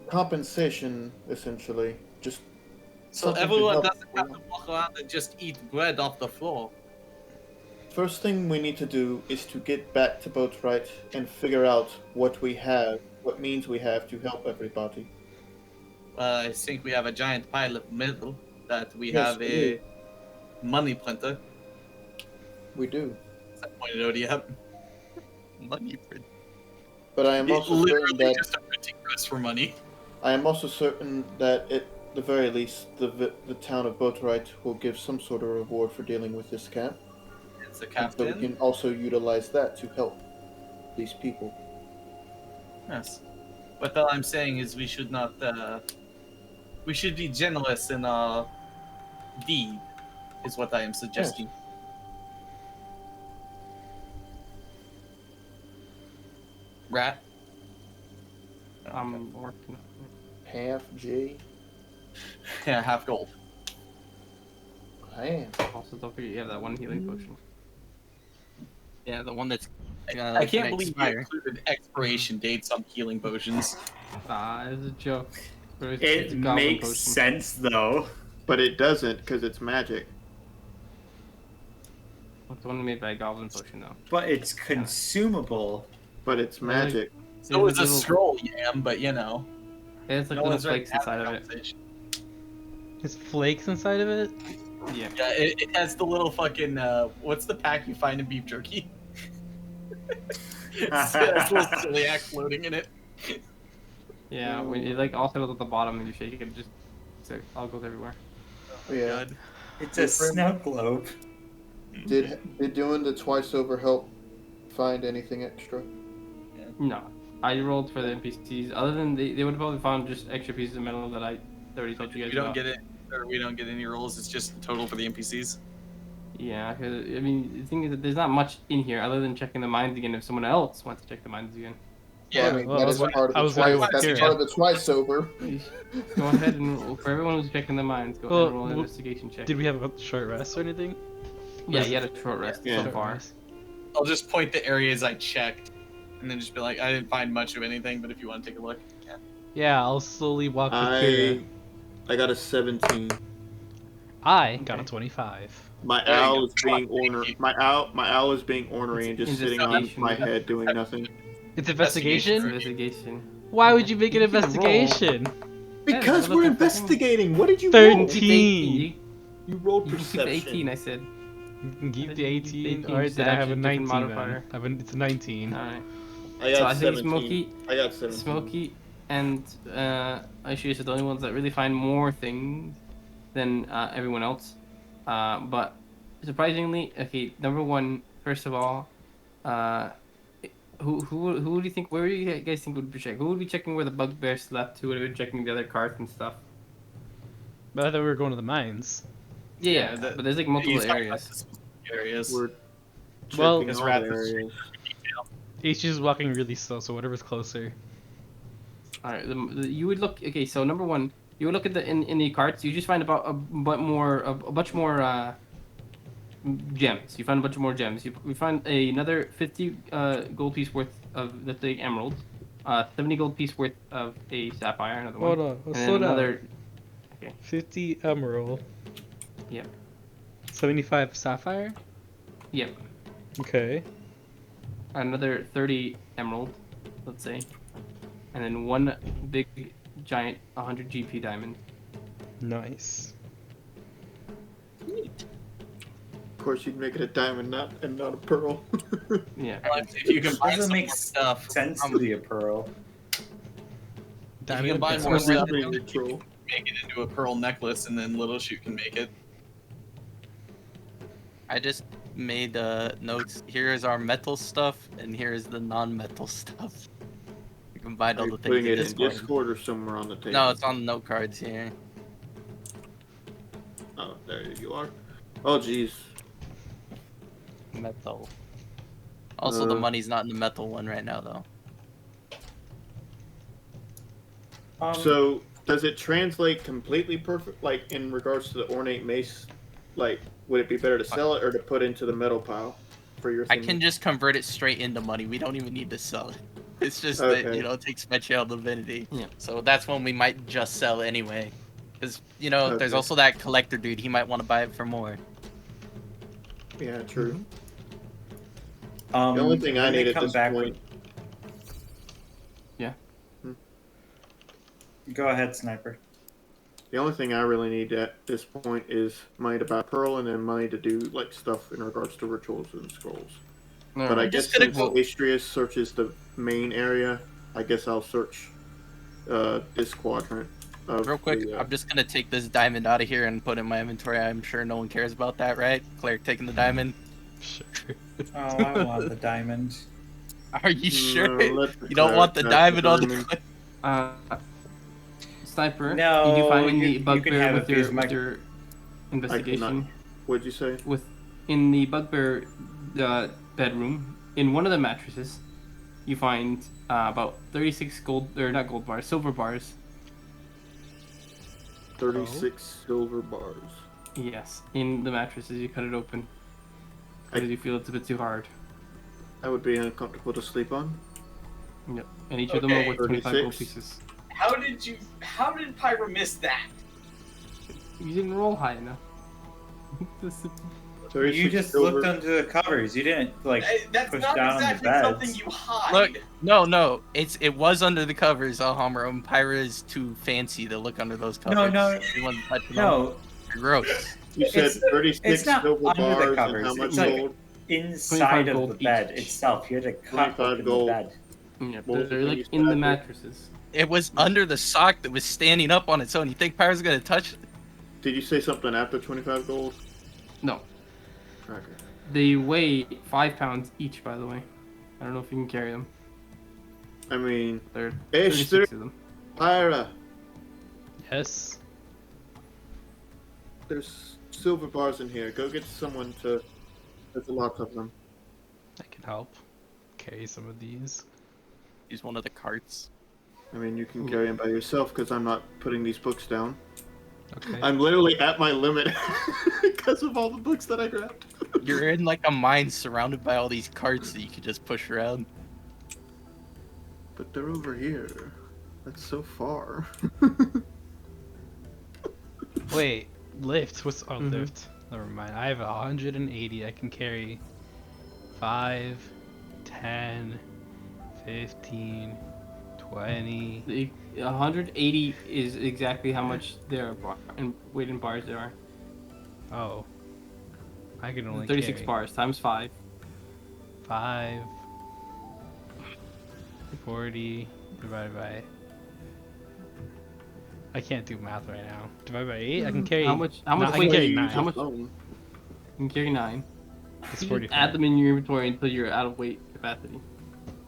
[SPEAKER 6] compensation, essentially. Just
[SPEAKER 2] So
[SPEAKER 6] something to
[SPEAKER 2] everyone
[SPEAKER 6] help
[SPEAKER 2] doesn't have
[SPEAKER 6] them.
[SPEAKER 2] to walk around and just eat bread off the floor.
[SPEAKER 6] First thing we need to do is to get back to Boatwright and figure out what we have, what means we have to help everybody.
[SPEAKER 2] I think we have a giant pile of metal that we
[SPEAKER 6] Yes,
[SPEAKER 2] have
[SPEAKER 6] we
[SPEAKER 2] a money printer.
[SPEAKER 6] We do.
[SPEAKER 2] I pointed out, yep.
[SPEAKER 5] Money print.
[SPEAKER 6] But I am
[SPEAKER 2] It's
[SPEAKER 6] also certain
[SPEAKER 2] literally
[SPEAKER 6] that
[SPEAKER 2] just a printing press for money.
[SPEAKER 6] I am also certain that at the very least the town of Boatwright will give some sort of reward for dealing with this camp.
[SPEAKER 2] It's a
[SPEAKER 6] And so we
[SPEAKER 2] captain.
[SPEAKER 6] can also utilize that to help these people.
[SPEAKER 2] Yes. But all I'm saying is we should not. We should be generous in our deed, is what I am suggesting. Rat.
[SPEAKER 1] I'm working.
[SPEAKER 6] Half J.
[SPEAKER 2] Yeah, half gold.
[SPEAKER 6] I am.
[SPEAKER 1] Also, don't forget you have that one healing potion.
[SPEAKER 5] Yeah, the one that's.
[SPEAKER 2] I can't
[SPEAKER 5] gonna
[SPEAKER 2] believe
[SPEAKER 5] expire.
[SPEAKER 2] you included expiration dates on healing potions.
[SPEAKER 1] It's a joke. It's
[SPEAKER 3] It
[SPEAKER 1] a goblin
[SPEAKER 3] makes
[SPEAKER 1] potion.
[SPEAKER 3] sense though.
[SPEAKER 6] But it doesn't because it's magic.
[SPEAKER 1] It's the one made by a goblin potion, though.
[SPEAKER 3] But it's consumable.
[SPEAKER 6] But it's
[SPEAKER 1] Really?
[SPEAKER 6] magic.
[SPEAKER 2] So
[SPEAKER 1] It's
[SPEAKER 2] is a
[SPEAKER 1] little-
[SPEAKER 2] scroll, Yam, but you know.
[SPEAKER 1] It's like
[SPEAKER 2] No
[SPEAKER 1] little
[SPEAKER 2] one's ready
[SPEAKER 1] flakes
[SPEAKER 2] to have
[SPEAKER 1] inside
[SPEAKER 2] that
[SPEAKER 1] of it.
[SPEAKER 2] conversation.
[SPEAKER 4] There's flakes inside of it?
[SPEAKER 1] Yeah.
[SPEAKER 2] Yeah, it has the little fucking what's the pack you find in beef jerky? It has little celiac floating in it.
[SPEAKER 1] Yeah, when you like all settled at the bottom and you shake it, it just so all goes everywhere.
[SPEAKER 6] Yeah.
[SPEAKER 2] God.
[SPEAKER 3] It's a snow globe.
[SPEAKER 6] Did doing the twice over help find anything extra?
[SPEAKER 1] No, I rolled for the NPCs. Other than they would have probably found just extra pieces of metal that I already told you guys
[SPEAKER 2] We don't
[SPEAKER 1] about.
[SPEAKER 2] get it, or we don't get any rolls. It's just total for the NPCs.
[SPEAKER 1] Yeah, 'cause, I mean, the thing is that there's not much in here other than checking the mines again if someone else wants to check the mines again.
[SPEAKER 2] Yeah,
[SPEAKER 7] I mean,
[SPEAKER 4] well,
[SPEAKER 7] that
[SPEAKER 4] I
[SPEAKER 7] is
[SPEAKER 4] was-
[SPEAKER 7] part of
[SPEAKER 4] I
[SPEAKER 7] the
[SPEAKER 4] was gonna
[SPEAKER 7] twice.
[SPEAKER 4] go
[SPEAKER 7] That's
[SPEAKER 4] here.
[SPEAKER 7] part of the twice sober.
[SPEAKER 1] Go ahead and for everyone who's checking the mines, go ahead and roll an investigation check.
[SPEAKER 4] Did we have a short rest or anything?
[SPEAKER 1] Yeah, you had a short rest
[SPEAKER 6] Yeah.
[SPEAKER 1] so
[SPEAKER 4] Short
[SPEAKER 1] far.
[SPEAKER 4] rest.
[SPEAKER 2] I'll just point the areas I checked, and then just be like, I didn't find much of anything, but if you want to take a look, you can.
[SPEAKER 4] Yeah, I'll slowly walk with Kira.
[SPEAKER 6] I got a 17.
[SPEAKER 4] I got a 25.
[SPEAKER 6] My
[SPEAKER 2] There you
[SPEAKER 6] owl
[SPEAKER 2] go.
[SPEAKER 6] is being ornery. My owl is being ornery and just sitting on
[SPEAKER 1] Investigation,
[SPEAKER 6] my
[SPEAKER 1] maybe?
[SPEAKER 6] head doing nothing.
[SPEAKER 4] It's investigation?
[SPEAKER 1] Investigation.
[SPEAKER 4] Why would you make an
[SPEAKER 1] You can roll.
[SPEAKER 4] investigation?
[SPEAKER 6] Because
[SPEAKER 1] Yeah,
[SPEAKER 6] we're
[SPEAKER 1] look at the thing.
[SPEAKER 6] investigating. What did you
[SPEAKER 4] 13.
[SPEAKER 6] roll?
[SPEAKER 1] Keep the 18.
[SPEAKER 6] You rolled
[SPEAKER 1] You can keep the 18,
[SPEAKER 6] perception.
[SPEAKER 1] I said.
[SPEAKER 4] You can keep the
[SPEAKER 1] You can keep the
[SPEAKER 4] 18.
[SPEAKER 1] 18,
[SPEAKER 4] Alright,
[SPEAKER 1] just
[SPEAKER 4] then I have a
[SPEAKER 1] add a different
[SPEAKER 4] 19
[SPEAKER 1] modifier.
[SPEAKER 4] then. It's a 19.
[SPEAKER 1] Alright.
[SPEAKER 6] I
[SPEAKER 1] So
[SPEAKER 6] got
[SPEAKER 1] I think
[SPEAKER 6] 17.
[SPEAKER 1] Smokey,
[SPEAKER 6] I got 17.
[SPEAKER 1] Smokey, and Aisha are the only ones that really find more things than everyone else. But surprisingly, okay, number one, first of all, who do you think? Where do you guys think would be checking? Who would be checking where the bugbear slept? Who would have been checking the other carts and stuff?
[SPEAKER 4] But I thought we were going to the mines.
[SPEAKER 1] Yeah, but there's like multiple
[SPEAKER 2] He's talking about
[SPEAKER 1] areas.
[SPEAKER 2] the specific areas.
[SPEAKER 6] We're
[SPEAKER 4] Well-
[SPEAKER 6] checking
[SPEAKER 2] Because
[SPEAKER 6] all
[SPEAKER 2] we're at
[SPEAKER 6] the
[SPEAKER 2] the
[SPEAKER 6] areas.
[SPEAKER 4] H is walking really slow, so whatever's closer.
[SPEAKER 1] All right, you would look. Okay, so number one, you would look at the in the carts. You just find about a bunch more gems. You find a bunch more gems. We find another 50 gold piece worth of the thing emerald, 70 gold piece worth of a sapphire. Another one.
[SPEAKER 4] Hold on,
[SPEAKER 1] And
[SPEAKER 4] slow
[SPEAKER 1] then
[SPEAKER 4] down.
[SPEAKER 1] another.
[SPEAKER 4] 50 emerald.
[SPEAKER 1] Yep.
[SPEAKER 4] 75 sapphire?
[SPEAKER 1] Yep.
[SPEAKER 4] Okay.
[SPEAKER 1] Another 30 emerald, let's say, and then one big giant 100 GP diamond.
[SPEAKER 4] Nice.
[SPEAKER 6] Of course, you'd make it a diamond, not a pearl.
[SPEAKER 1] Yeah.
[SPEAKER 2] But if you can buy
[SPEAKER 3] Doesn't
[SPEAKER 2] some
[SPEAKER 3] make
[SPEAKER 2] more stuff,
[SPEAKER 3] sense to be a pearl.
[SPEAKER 2] if you can
[SPEAKER 4] Diamond.
[SPEAKER 2] buy
[SPEAKER 4] That's
[SPEAKER 2] more
[SPEAKER 4] what
[SPEAKER 2] stuff,
[SPEAKER 6] Being a troll.
[SPEAKER 2] make it into a pearl necklace, and then Little Shoot can make it.
[SPEAKER 5] I just made notes. Here is our metal stuff, and here is the non-metal stuff. We combined
[SPEAKER 6] Are
[SPEAKER 5] all
[SPEAKER 6] you
[SPEAKER 5] the things
[SPEAKER 6] putting
[SPEAKER 5] in
[SPEAKER 6] it in
[SPEAKER 5] Discord.
[SPEAKER 6] Discord or somewhere on the table?
[SPEAKER 5] No, it's on the note cards here.
[SPEAKER 6] Oh, there you are. Oh, jeez.
[SPEAKER 5] Metal. Also, the
[SPEAKER 6] Uh,
[SPEAKER 5] money's not in the metal one right now, though.
[SPEAKER 6] So, does it translate completely perfect, like, in regards to the ornate mace? Like, would it be better to sell it or to put into the metal pile for your
[SPEAKER 5] I
[SPEAKER 6] thing?
[SPEAKER 5] can just convert it straight into money. We don't even need to sell it. It's just that,
[SPEAKER 6] Okay.
[SPEAKER 5] it takes my channel divinity.
[SPEAKER 1] Yeah.
[SPEAKER 5] So that's when we might just sell anyway. Because, there's
[SPEAKER 6] Okay.
[SPEAKER 5] also that collector dude. He might want to buy it for more.
[SPEAKER 6] Yeah, true.
[SPEAKER 3] The
[SPEAKER 6] The only thing I need at this point.
[SPEAKER 1] Yeah.
[SPEAKER 3] Go ahead, Sniper.
[SPEAKER 6] The only thing I really need at this point is money to buy pearl and then money to do like stuff in regards to rituals and scrolls. But I guess
[SPEAKER 5] just gonna
[SPEAKER 6] since
[SPEAKER 5] go-
[SPEAKER 6] Astrius searches the main area, I guess I'll search this quadrant. Of
[SPEAKER 5] Real quick,
[SPEAKER 6] the,
[SPEAKER 5] I'm just going to take this diamond out of here and put it in my inventory. I'm sure no one cares about that, right? Cleric taking the diamond.
[SPEAKER 4] Sure.
[SPEAKER 3] Oh, I want the diamond.
[SPEAKER 5] Are you sure?
[SPEAKER 6] let the
[SPEAKER 5] You don't want the
[SPEAKER 6] cleric have
[SPEAKER 5] diamond on the
[SPEAKER 6] diamond.
[SPEAKER 5] clip?
[SPEAKER 1] Sniper.
[SPEAKER 3] No,
[SPEAKER 1] Did you find
[SPEAKER 3] you-
[SPEAKER 1] the
[SPEAKER 3] you can
[SPEAKER 1] bugbear
[SPEAKER 3] have
[SPEAKER 1] with
[SPEAKER 3] it because my-
[SPEAKER 1] your investigation?
[SPEAKER 6] What'd you say?
[SPEAKER 1] In the bugbear bedroom, in one of the mattresses, you find about 36 silver bars.
[SPEAKER 6] 36 silver bars.
[SPEAKER 1] Yes, in the mattresses. You cut it open because you feel it's a bit too hard.
[SPEAKER 6] That would be uncomfortable to sleep on.
[SPEAKER 1] Yep. And each of them are
[SPEAKER 2] Okay.
[SPEAKER 1] worth 25 gold
[SPEAKER 6] 36.
[SPEAKER 1] pieces.
[SPEAKER 2] How did Pyra miss that?
[SPEAKER 1] You didn't roll high enough.
[SPEAKER 3] You
[SPEAKER 6] 36
[SPEAKER 3] just
[SPEAKER 6] silver.
[SPEAKER 3] looked under the covers. You didn't
[SPEAKER 2] That's
[SPEAKER 3] push
[SPEAKER 2] not
[SPEAKER 3] down on the
[SPEAKER 2] exactly
[SPEAKER 3] beds.
[SPEAKER 2] something you hide.
[SPEAKER 5] Look, no, it was under the covers, Alhambra. Pyra is too fancy to look under those covers.
[SPEAKER 3] no.
[SPEAKER 5] She wasn't touching them.
[SPEAKER 3] No,
[SPEAKER 5] Gross.
[SPEAKER 6] You said
[SPEAKER 3] It's-
[SPEAKER 6] 36
[SPEAKER 3] it's not
[SPEAKER 6] silver
[SPEAKER 3] under the
[SPEAKER 6] bars and
[SPEAKER 3] covers,
[SPEAKER 6] how much
[SPEAKER 3] it's like-
[SPEAKER 6] gold?
[SPEAKER 3] inside
[SPEAKER 1] 25
[SPEAKER 3] of
[SPEAKER 1] gold
[SPEAKER 3] the bed
[SPEAKER 1] each.
[SPEAKER 3] itself. You had to cut
[SPEAKER 6] 25
[SPEAKER 3] open
[SPEAKER 6] gold.
[SPEAKER 3] the bed.
[SPEAKER 1] Yeah,
[SPEAKER 6] What was
[SPEAKER 1] they're
[SPEAKER 6] the
[SPEAKER 1] like
[SPEAKER 6] biggest
[SPEAKER 1] in the
[SPEAKER 6] factor?
[SPEAKER 1] mattresses.
[SPEAKER 5] It was under the sock that was standing up on its own. You think Pyra's gonna touch it?
[SPEAKER 6] Did you say something after 25 gold?
[SPEAKER 1] No,
[SPEAKER 6] Okay.
[SPEAKER 1] they weigh 5 pounds each. By the way, I don't know if you can carry them.
[SPEAKER 6] I mean,
[SPEAKER 1] There are
[SPEAKER 6] Ish
[SPEAKER 1] 36 of them.
[SPEAKER 6] Pyra,
[SPEAKER 4] Yes.
[SPEAKER 6] there's silver bars in here. Go get someone to. There's a lot of them.
[SPEAKER 4] I can help carry some of these.
[SPEAKER 5] Use one of the carts.
[SPEAKER 6] I mean, you can carry them by yourself because I'm not putting these books down.
[SPEAKER 4] Okay.
[SPEAKER 6] I'm literally at my limit because of all the books that I grabbed.
[SPEAKER 5] You're in like a mine surrounded by all these carts that you could just push around.
[SPEAKER 6] But they're over here. That's so far.
[SPEAKER 4] Wait, lift. What's
[SPEAKER 1] Mhm.
[SPEAKER 4] lift? Never mind. I have 180. I can carry 5, 10, 15, 20.
[SPEAKER 1] The 180 is exactly how much there are in weight in bars there are.
[SPEAKER 4] Oh. I can only
[SPEAKER 1] 36
[SPEAKER 4] carry
[SPEAKER 1] bars times 5.
[SPEAKER 4] 5, 40 divided by. I can't do math right now. Divided by 8. I can carry.
[SPEAKER 1] How much
[SPEAKER 4] no, I can
[SPEAKER 1] weight
[SPEAKER 4] carry
[SPEAKER 1] do you-
[SPEAKER 4] 9.
[SPEAKER 1] how much-
[SPEAKER 6] Oh,
[SPEAKER 1] You can carry 9.
[SPEAKER 4] It's
[SPEAKER 1] You just
[SPEAKER 4] 45.
[SPEAKER 1] add them in your inventory until you're out of weight capacity.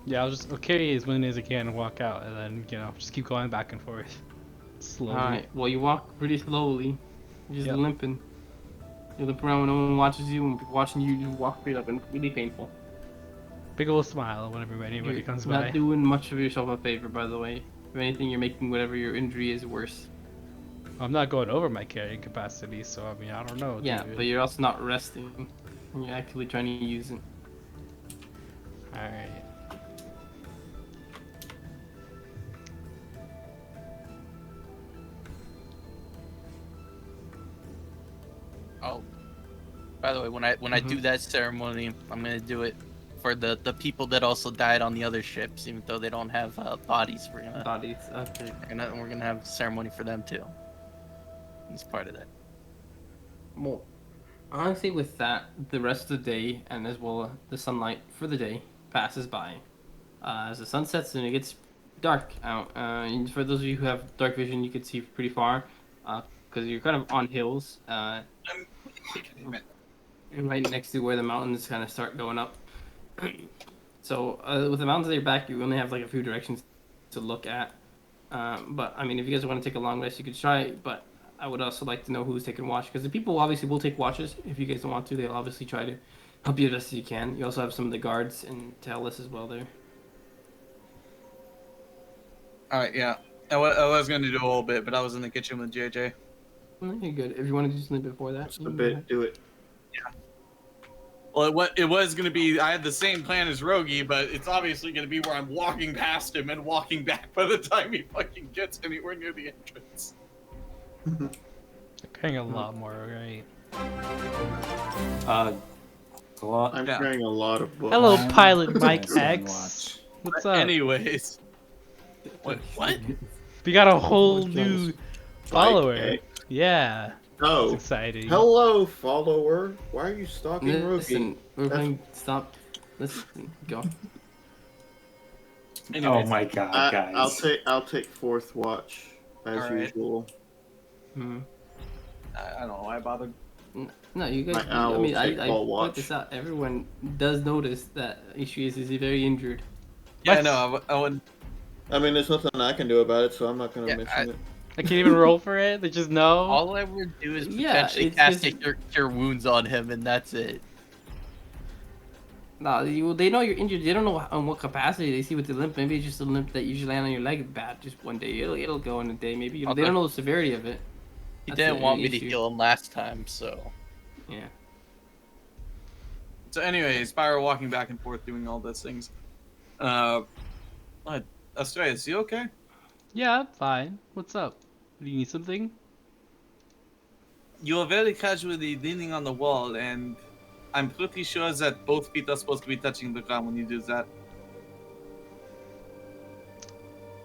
[SPEAKER 4] Yeah, I'll carry as many as I can and walk out, and then just keep going back and forth, slowly.
[SPEAKER 1] Alright, well you walk pretty slowly. You're just
[SPEAKER 4] Yep.
[SPEAKER 1] limping. You limp around when no one watches you, and people watching you, you walk straight up and really painful.
[SPEAKER 4] Big ol' smile whenever anybody
[SPEAKER 1] You're
[SPEAKER 4] comes
[SPEAKER 1] not
[SPEAKER 4] by.
[SPEAKER 1] doing much of yourself a favor, by the way. If anything, you're making whatever your injury is worse.
[SPEAKER 4] I'm not going over my carrying capacity, so I mean I don't know.
[SPEAKER 1] Yeah,
[SPEAKER 4] dude.
[SPEAKER 1] but you're also not resting. And you're actively trying to use it.
[SPEAKER 4] All right.
[SPEAKER 5] Oh, by the way, when I do that ceremony, I'm gonna do it for the people that also died on the other ships, even though they don't have bodies.
[SPEAKER 1] Bodies. Okay.
[SPEAKER 5] We're gonna have a ceremony for them too. As part of that.
[SPEAKER 1] Well, honestly, with that, the rest of the day and as well the sunlight for the day passes by. As the sun sets and it gets dark out. And for those of you who have dark vision, you can see pretty far because you're kind of on hills. And right next to where the mountains kind of start going up. So with the mountains at your back, you only have like a few directions to look at. But I mean, if you guys want to take a long rest, you could try. But I would also like to know who's taking watch because the people obviously will take watches. If you guys don't want to, they'll obviously try to help you as best as you can. You also have some of the guards and Talus as well there.
[SPEAKER 2] All right, yeah. I was going to do a little bit, but I was in the kitchen with JJ.
[SPEAKER 1] Well, you're good. If you want to do something before that,
[SPEAKER 6] just a bit. Do it.
[SPEAKER 2] Well, it was going to be, I had the same plan as Rogi, but it's obviously going to be where I'm walking past him and walking back by the time he fucking gets anywhere near the entrance.
[SPEAKER 4] I'm carrying a lot more, right?
[SPEAKER 7] A lot.
[SPEAKER 6] I'm
[SPEAKER 2] Yeah.
[SPEAKER 6] carrying a lot of books.
[SPEAKER 4] Hello,
[SPEAKER 7] I'm
[SPEAKER 4] Pilot Mike
[SPEAKER 7] dancing
[SPEAKER 4] X.
[SPEAKER 7] watch.
[SPEAKER 4] What's up?
[SPEAKER 2] Anyways. What?
[SPEAKER 4] We got a whole new follower.
[SPEAKER 6] X.
[SPEAKER 4] Yeah, it's
[SPEAKER 6] Oh,
[SPEAKER 4] exciting.
[SPEAKER 6] hello, follower. Why are you stalking Rogi?
[SPEAKER 1] Listen, we're
[SPEAKER 6] That's-
[SPEAKER 1] playing. Stop. Listen, go.
[SPEAKER 7] Oh
[SPEAKER 2] Anyways.
[SPEAKER 7] my god, guys.
[SPEAKER 6] I'll take fourth watch as
[SPEAKER 2] All right.
[SPEAKER 6] usual.
[SPEAKER 1] Mm-hmm.
[SPEAKER 2] I don't know why I bothered.
[SPEAKER 1] No, you guys.
[SPEAKER 6] My owl
[SPEAKER 1] I mean,
[SPEAKER 6] take
[SPEAKER 1] I
[SPEAKER 6] ball
[SPEAKER 1] put
[SPEAKER 6] watch.
[SPEAKER 1] this out. Everyone does notice that Ishii is very injured.
[SPEAKER 2] Yeah,
[SPEAKER 4] What?
[SPEAKER 2] no, I wouldn't.
[SPEAKER 6] I mean, there's nothing I can do about it, so I'm not gonna
[SPEAKER 5] Yeah,
[SPEAKER 6] mention it.
[SPEAKER 4] I can't even roll for it. They just know.
[SPEAKER 5] All I would do is
[SPEAKER 1] Yeah,
[SPEAKER 5] potentially
[SPEAKER 1] it's
[SPEAKER 5] cast
[SPEAKER 1] just-
[SPEAKER 5] cure wounds on him, and that's it.
[SPEAKER 1] No, they know you're injured. They don't know on what capacity. They see with the limp. Maybe it's just a limp that usually land on your leg bad. Just one day, it'll go in a day. Maybe they don't know the severity of it.
[SPEAKER 5] He
[SPEAKER 1] That's
[SPEAKER 5] didn't
[SPEAKER 1] the
[SPEAKER 5] want me to
[SPEAKER 1] issue.
[SPEAKER 5] heal him last time, so.
[SPEAKER 1] Yeah.
[SPEAKER 2] So, anyways, Spyro walking back and forth doing all those things. Australia, is he okay?
[SPEAKER 4] Yeah, I'm fine. What's up? Do you need something?
[SPEAKER 2] You are very casually leaning on the wall, and I'm pretty sure that both feet are supposed to be touching the ground when you do that.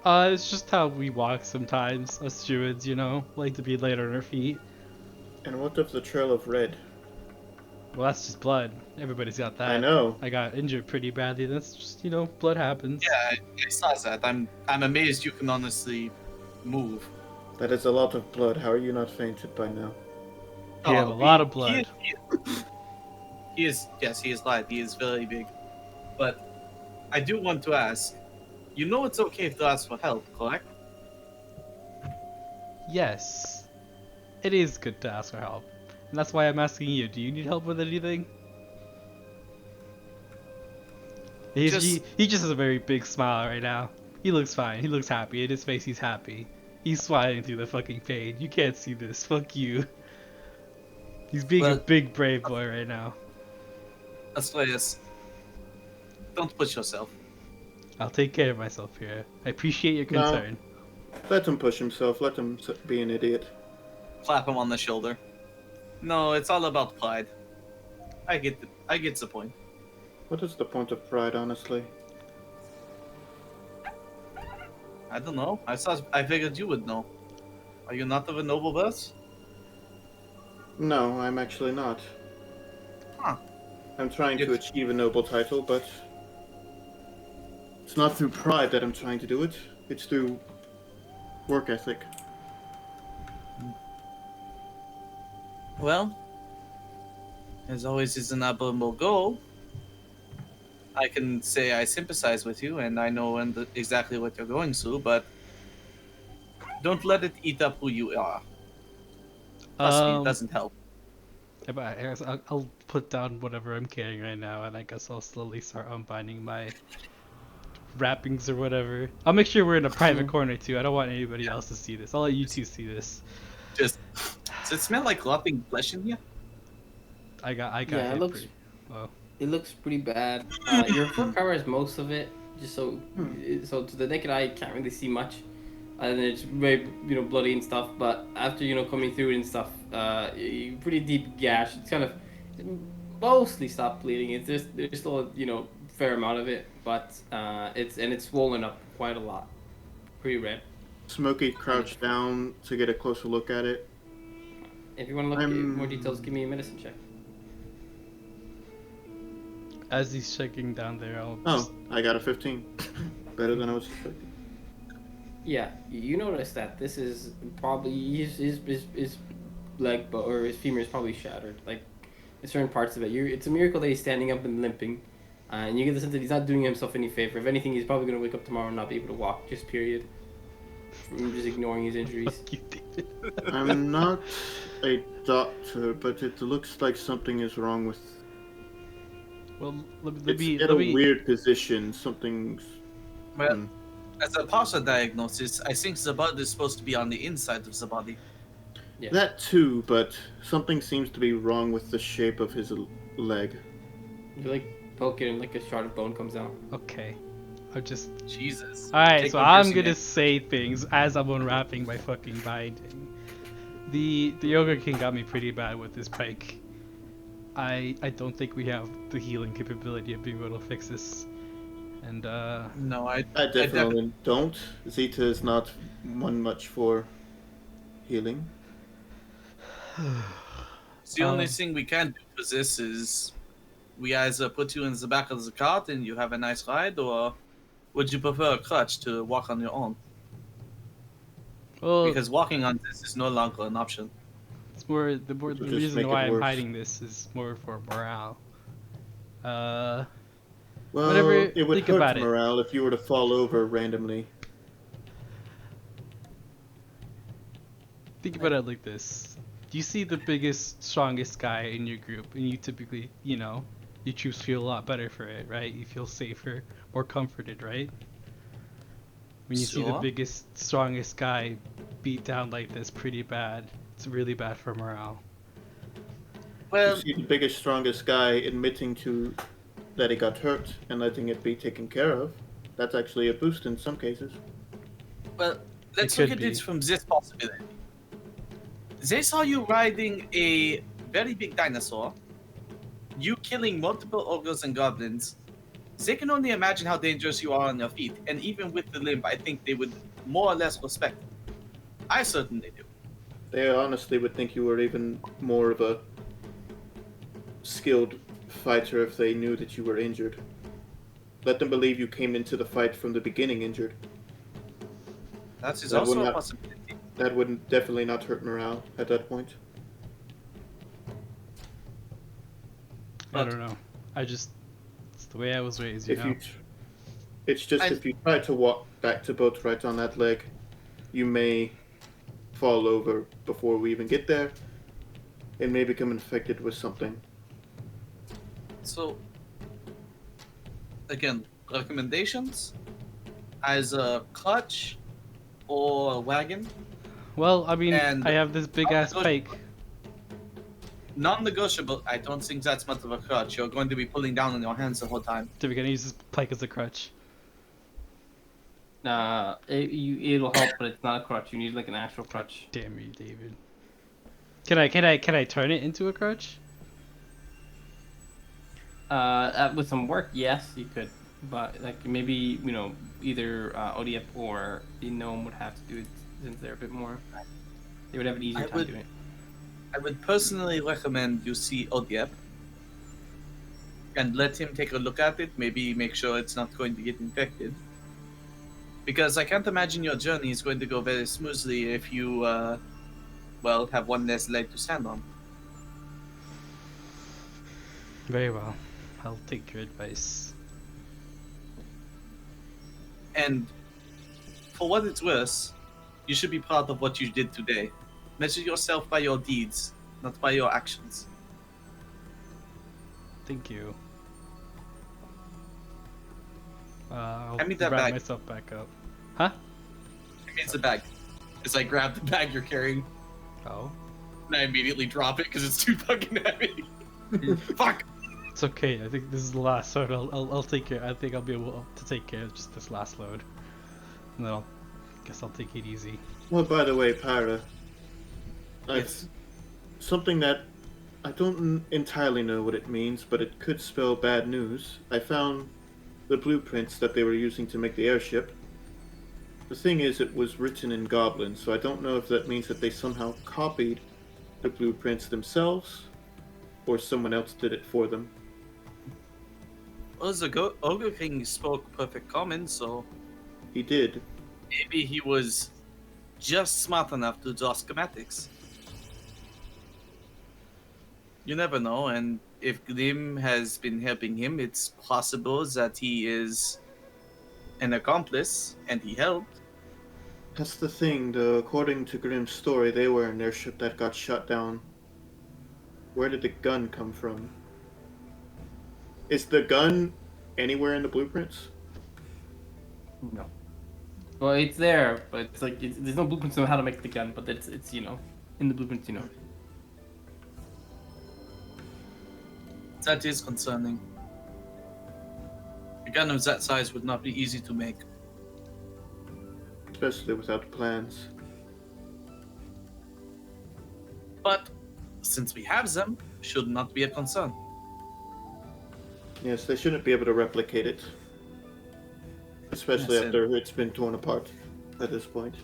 [SPEAKER 4] It's just how we walk sometimes. Us druids, like to be light on our feet.
[SPEAKER 6] And what of the trail of red?
[SPEAKER 4] Well, that's just blood. Everybody's got that.
[SPEAKER 6] I know.
[SPEAKER 4] I got injured pretty badly. That's just, blood happens.
[SPEAKER 2] Yeah, I saw that. I'm amazed you can honestly move.
[SPEAKER 6] That is a lot of blood. How are you not fainted by now?
[SPEAKER 4] You have a lot of blood.
[SPEAKER 2] He is, yes, he is light. He is very big. But I do want to ask, You know it's okay to ask for help, correct?
[SPEAKER 4] Yes, it is good to ask for help. And that's why I'm asking you, do you need help with anything? He just has a very big smile right now. He looks fine. He looks happy. In his face, he's happy. He's smiling through the fucking pain. You can't see this. Fuck you. He's being a
[SPEAKER 2] Well,
[SPEAKER 4] big brave boy right now.
[SPEAKER 2] Astreas, don't push yourself.
[SPEAKER 4] I'll take care of myself here. I appreciate your
[SPEAKER 6] No.
[SPEAKER 4] concern.
[SPEAKER 6] Let him push himself. Let him be an idiot.
[SPEAKER 2] Clap him on the shoulder. No, it's all about pride. I get the point.
[SPEAKER 6] What is the point of pride, honestly?
[SPEAKER 2] I don't know. I figured you would know. Are you not of a noble birth?
[SPEAKER 6] No, I'm actually not.
[SPEAKER 2] Huh.
[SPEAKER 6] I'm trying to achieve a noble title, but it's not through pride that I'm trying to do it. It's through work ethic.
[SPEAKER 2] Well, as always is an admirable goal. I can say I sympathize with you, and I know exactly what you're going through, but don't let it eat up who you are. Trust me, it doesn't help.
[SPEAKER 4] I guess I'll put down whatever I'm carrying right now, and I guess I'll slowly start unbinding my wrappings or whatever. I'll make sure we're in a private corner too. I don't want anybody else to see this. I'll let you two see this.
[SPEAKER 2] Does it smell like rotting flesh in here?
[SPEAKER 4] I got
[SPEAKER 1] Yeah,
[SPEAKER 4] hit
[SPEAKER 1] it looks.
[SPEAKER 4] pretty well.
[SPEAKER 1] It looks pretty bad. Your fur covers most of it, just so to the naked eye, you can't really see much. And it's very bloody and stuff. But after coming through it and stuff, pretty deep gash. It's kind of mostly stopped bleeding. It's just there's still a fair amount of it, but it's swollen up quite a lot. Pretty red.
[SPEAKER 6] Smokey crouched down to get a closer look at it.
[SPEAKER 1] If you want to look at more details, give me a medicine check.
[SPEAKER 4] As he's checking down there, I'll.
[SPEAKER 6] Oh, I got a 15. Better than I was expecting.
[SPEAKER 1] Yeah, you notice that this is probably his leg or his femur is probably shattered. Like in certain parts of it, it's a miracle that he's standing up and limping, and you get the sense that he's not doing himself any favor. If anything, he's probably gonna wake up tomorrow and not be able to walk. Just period. From just ignoring his injuries.
[SPEAKER 6] I'm not a doctor, but it looks like something is wrong with.
[SPEAKER 4] Well, let
[SPEAKER 6] It's
[SPEAKER 4] me.
[SPEAKER 6] in a weird position. Something's.
[SPEAKER 2] Well, as a partial diagnosis, I think the blood is supposed to be on the inside of the body.
[SPEAKER 1] Yeah.
[SPEAKER 6] That too, but something seems to be wrong with the shape of his leg.
[SPEAKER 1] You like poke it and like a shard of bone comes out.
[SPEAKER 4] Okay, I'll just.
[SPEAKER 2] Jesus.
[SPEAKER 4] Alright,
[SPEAKER 2] Take
[SPEAKER 4] so
[SPEAKER 2] one
[SPEAKER 4] I'm
[SPEAKER 2] piercing
[SPEAKER 4] gonna
[SPEAKER 2] it.
[SPEAKER 4] say things as I'm unwrapping my fucking binding. The Ogre King got me pretty bad with this pike. I don't think we have the healing capability of being able to fix this. And
[SPEAKER 2] No, I
[SPEAKER 6] definitely don't. Zeta is not one much for healing.
[SPEAKER 2] the only thing we can do for this is we either put you in the back of the cart and you have a nice ride, or would you prefer a crutch to walk on your own?
[SPEAKER 4] well,
[SPEAKER 2] Because walking on this is no longer an option.
[SPEAKER 4] it's the
[SPEAKER 6] It'll just
[SPEAKER 4] reason
[SPEAKER 6] make it
[SPEAKER 4] why I'm
[SPEAKER 6] worse.
[SPEAKER 4] hiding this is more for morale.
[SPEAKER 6] Well,
[SPEAKER 4] Whatever,
[SPEAKER 6] it would
[SPEAKER 4] think
[SPEAKER 6] hurt
[SPEAKER 4] about it.
[SPEAKER 6] morale if you were to fall over randomly.
[SPEAKER 4] Think about it like this. You see the biggest, strongest guy in your group, and you typically, you choose to feel a lot better for it, right? You feel safer, more comforted, right? When you see the
[SPEAKER 2] Sure.
[SPEAKER 4] biggest, strongest guy beat down like this pretty bad, it's really bad for morale.
[SPEAKER 2] Well,
[SPEAKER 6] You see the biggest, strongest guy admitting to that he got hurt and letting it be taken care of. That's actually a boost in some cases.
[SPEAKER 2] well, let's
[SPEAKER 4] could
[SPEAKER 2] look at
[SPEAKER 4] be.
[SPEAKER 2] it from this possibility. They saw you riding a very big dinosaur, you killing multiple ogres and goblins. They can only imagine how dangerous you are on your feet, and even with the limp, I think they would more or less respect it. I certainly do.
[SPEAKER 6] They honestly would think you were even more of a skilled fighter if they knew that you were injured. Let them believe you came into the fight from the beginning injured.
[SPEAKER 2] That is
[SPEAKER 6] That would
[SPEAKER 2] also a
[SPEAKER 6] not-
[SPEAKER 2] possibility.
[SPEAKER 6] That would definitely not hurt morale at that point.
[SPEAKER 4] I don't know. It's the way I was raised, you
[SPEAKER 6] If
[SPEAKER 4] know?
[SPEAKER 6] you It's just if you try to walk back to boat right on that leg, you may fall over before we even get there and may become infected with something.
[SPEAKER 2] So, again, recommendations as a clutch or a wagon.
[SPEAKER 4] Well, I mean,
[SPEAKER 2] And
[SPEAKER 4] I have this big ass pike.
[SPEAKER 2] Non-negotiable. I don't think that's much of a crutch. You're going to be pulling down on your hands the whole time.
[SPEAKER 4] So we're gonna use this pike as a crutch.
[SPEAKER 1] It'll help, but it's not a crutch. You need like an actual crutch.
[SPEAKER 4] Damn you, David. Can I turn it into a crutch?
[SPEAKER 1] With some work, yes, you could, but like maybe either ODF or the gnome would have to do it since they're a bit more. They would have an easier time doing it.
[SPEAKER 2] I would personally recommend you see Odiep and let him take a look at it. Maybe make sure it's not going to get infected. Because I can't imagine your journey is going to go very smoothly if you, well, have one less leg to stand on.
[SPEAKER 4] Very well. I'll take your advice.
[SPEAKER 2] And for what it's worth, you should be proud of what you did today. Measure yourself by your deeds, not by your actions.
[SPEAKER 4] Thank you. I'll
[SPEAKER 2] Hand me that
[SPEAKER 4] wrap
[SPEAKER 2] bag.
[SPEAKER 4] myself back up. Huh?
[SPEAKER 2] Give me the bag. As I grab the bag you're carrying,
[SPEAKER 4] Oh.
[SPEAKER 2] and I immediately drop it because it's too fucking heavy. Fuck!
[SPEAKER 4] It's okay. I think this is the last load. I'll take care. I think I'll be able to take care of just this last load, and then I'll take it easy.
[SPEAKER 6] Well, by the way, Pyra,
[SPEAKER 2] Yes.
[SPEAKER 6] something that I don't entirely know what it means, but it could spell bad news. I found the blueprints that they were using to make the airship. The thing is, it was written in Goblin, so I don't know if that means that they somehow copied the blueprints themselves, or someone else did it for them.
[SPEAKER 2] Well, the Ogre King spoke perfect common, so
[SPEAKER 6] He did.
[SPEAKER 2] maybe he was just smart enough to draw schematics. You never know, and if Grim has been helping him, it's possible that he is an accomplice, and he helped.
[SPEAKER 6] That's the thing, though. According to Grimm's story, they were an airship that got shut down. Where did the gun come from? Is the gun anywhere in the blueprints?
[SPEAKER 1] No. Well, it's there, but it's like there's no blueprints on how to make the gun, but it's in the blueprints.
[SPEAKER 2] That is concerning. A gun of that size would not be easy to make.
[SPEAKER 6] Especially without plans.
[SPEAKER 2] But since we have them, should not be a concern.
[SPEAKER 6] Yes, they shouldn't be able to replicate it. Especially
[SPEAKER 2] Yes,
[SPEAKER 6] after it's been torn apart at this point.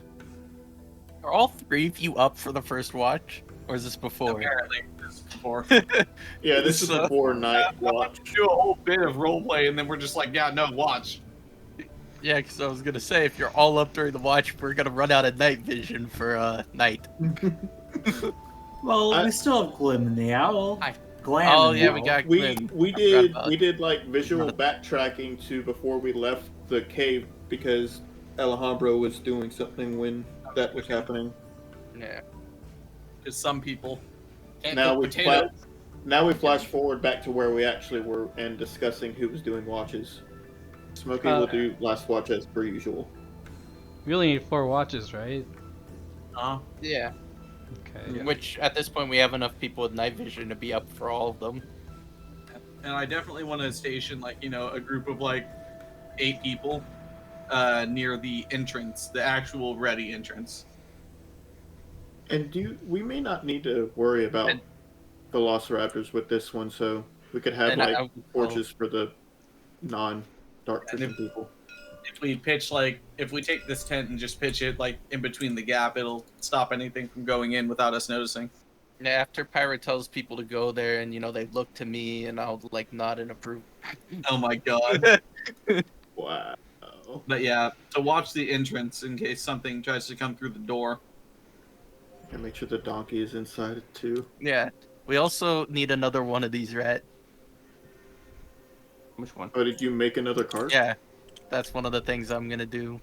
[SPEAKER 5] Are all three of you up for the first watch? Or is this before?
[SPEAKER 2] Apparently, this is before.
[SPEAKER 6] Yeah, this is
[SPEAKER 2] So-
[SPEAKER 6] before night watch.
[SPEAKER 2] Do a whole bit of roleplay, and then we're just like, yeah, no, watch.
[SPEAKER 5] Yeah, because I was going to say, if you're all up during the watch, we're going to run out of night vision for night.
[SPEAKER 7] Well, we still have Glim and the Owl. Glam
[SPEAKER 5] Oh,
[SPEAKER 7] and the
[SPEAKER 5] yeah, we
[SPEAKER 7] Owl.
[SPEAKER 5] got
[SPEAKER 6] We
[SPEAKER 5] Glim.
[SPEAKER 6] we
[SPEAKER 5] I
[SPEAKER 6] did
[SPEAKER 5] forgot
[SPEAKER 6] we
[SPEAKER 5] about-
[SPEAKER 6] did like visual backtracking to before we left the cave because Alejandro was doing something when that was happening.
[SPEAKER 5] Yeah.
[SPEAKER 2] Because some people can't
[SPEAKER 6] Now
[SPEAKER 2] cook
[SPEAKER 6] we
[SPEAKER 2] potatoes.
[SPEAKER 6] now we flash forward back to where we actually were and discussing who was doing watches. Smokey will do last watch as per usual.
[SPEAKER 4] We only need 4 watches, right?
[SPEAKER 5] Yeah.
[SPEAKER 4] Okay.
[SPEAKER 5] Which, at this point, we have enough people with night vision to be up for all of them.
[SPEAKER 2] And I definitely want to station, like, a group of, 8 people near the entrance, the actual ready entrance.
[SPEAKER 6] And we may not need to worry about velociraptors with this one, so we could have
[SPEAKER 5] And
[SPEAKER 6] torches for the non-dark
[SPEAKER 2] And
[SPEAKER 6] vision people.
[SPEAKER 2] If we pitch, if we take this tent and just pitch it, in between the gap, it'll stop anything from going in without us noticing.
[SPEAKER 5] Yeah, after Pyra tells people to go there, and they look to me, and I'll nod and approve.
[SPEAKER 2] Oh my god.
[SPEAKER 6] Wow.
[SPEAKER 2] But yeah, to watch the entrance in case something tries to come through the door.
[SPEAKER 6] And make sure the donkey is inside it too.
[SPEAKER 5] Yeah. We also need another one of these rat.
[SPEAKER 1] Which one?
[SPEAKER 6] Oh, did you make another cart?
[SPEAKER 5] Yeah. that's one of the things I'm gonna do.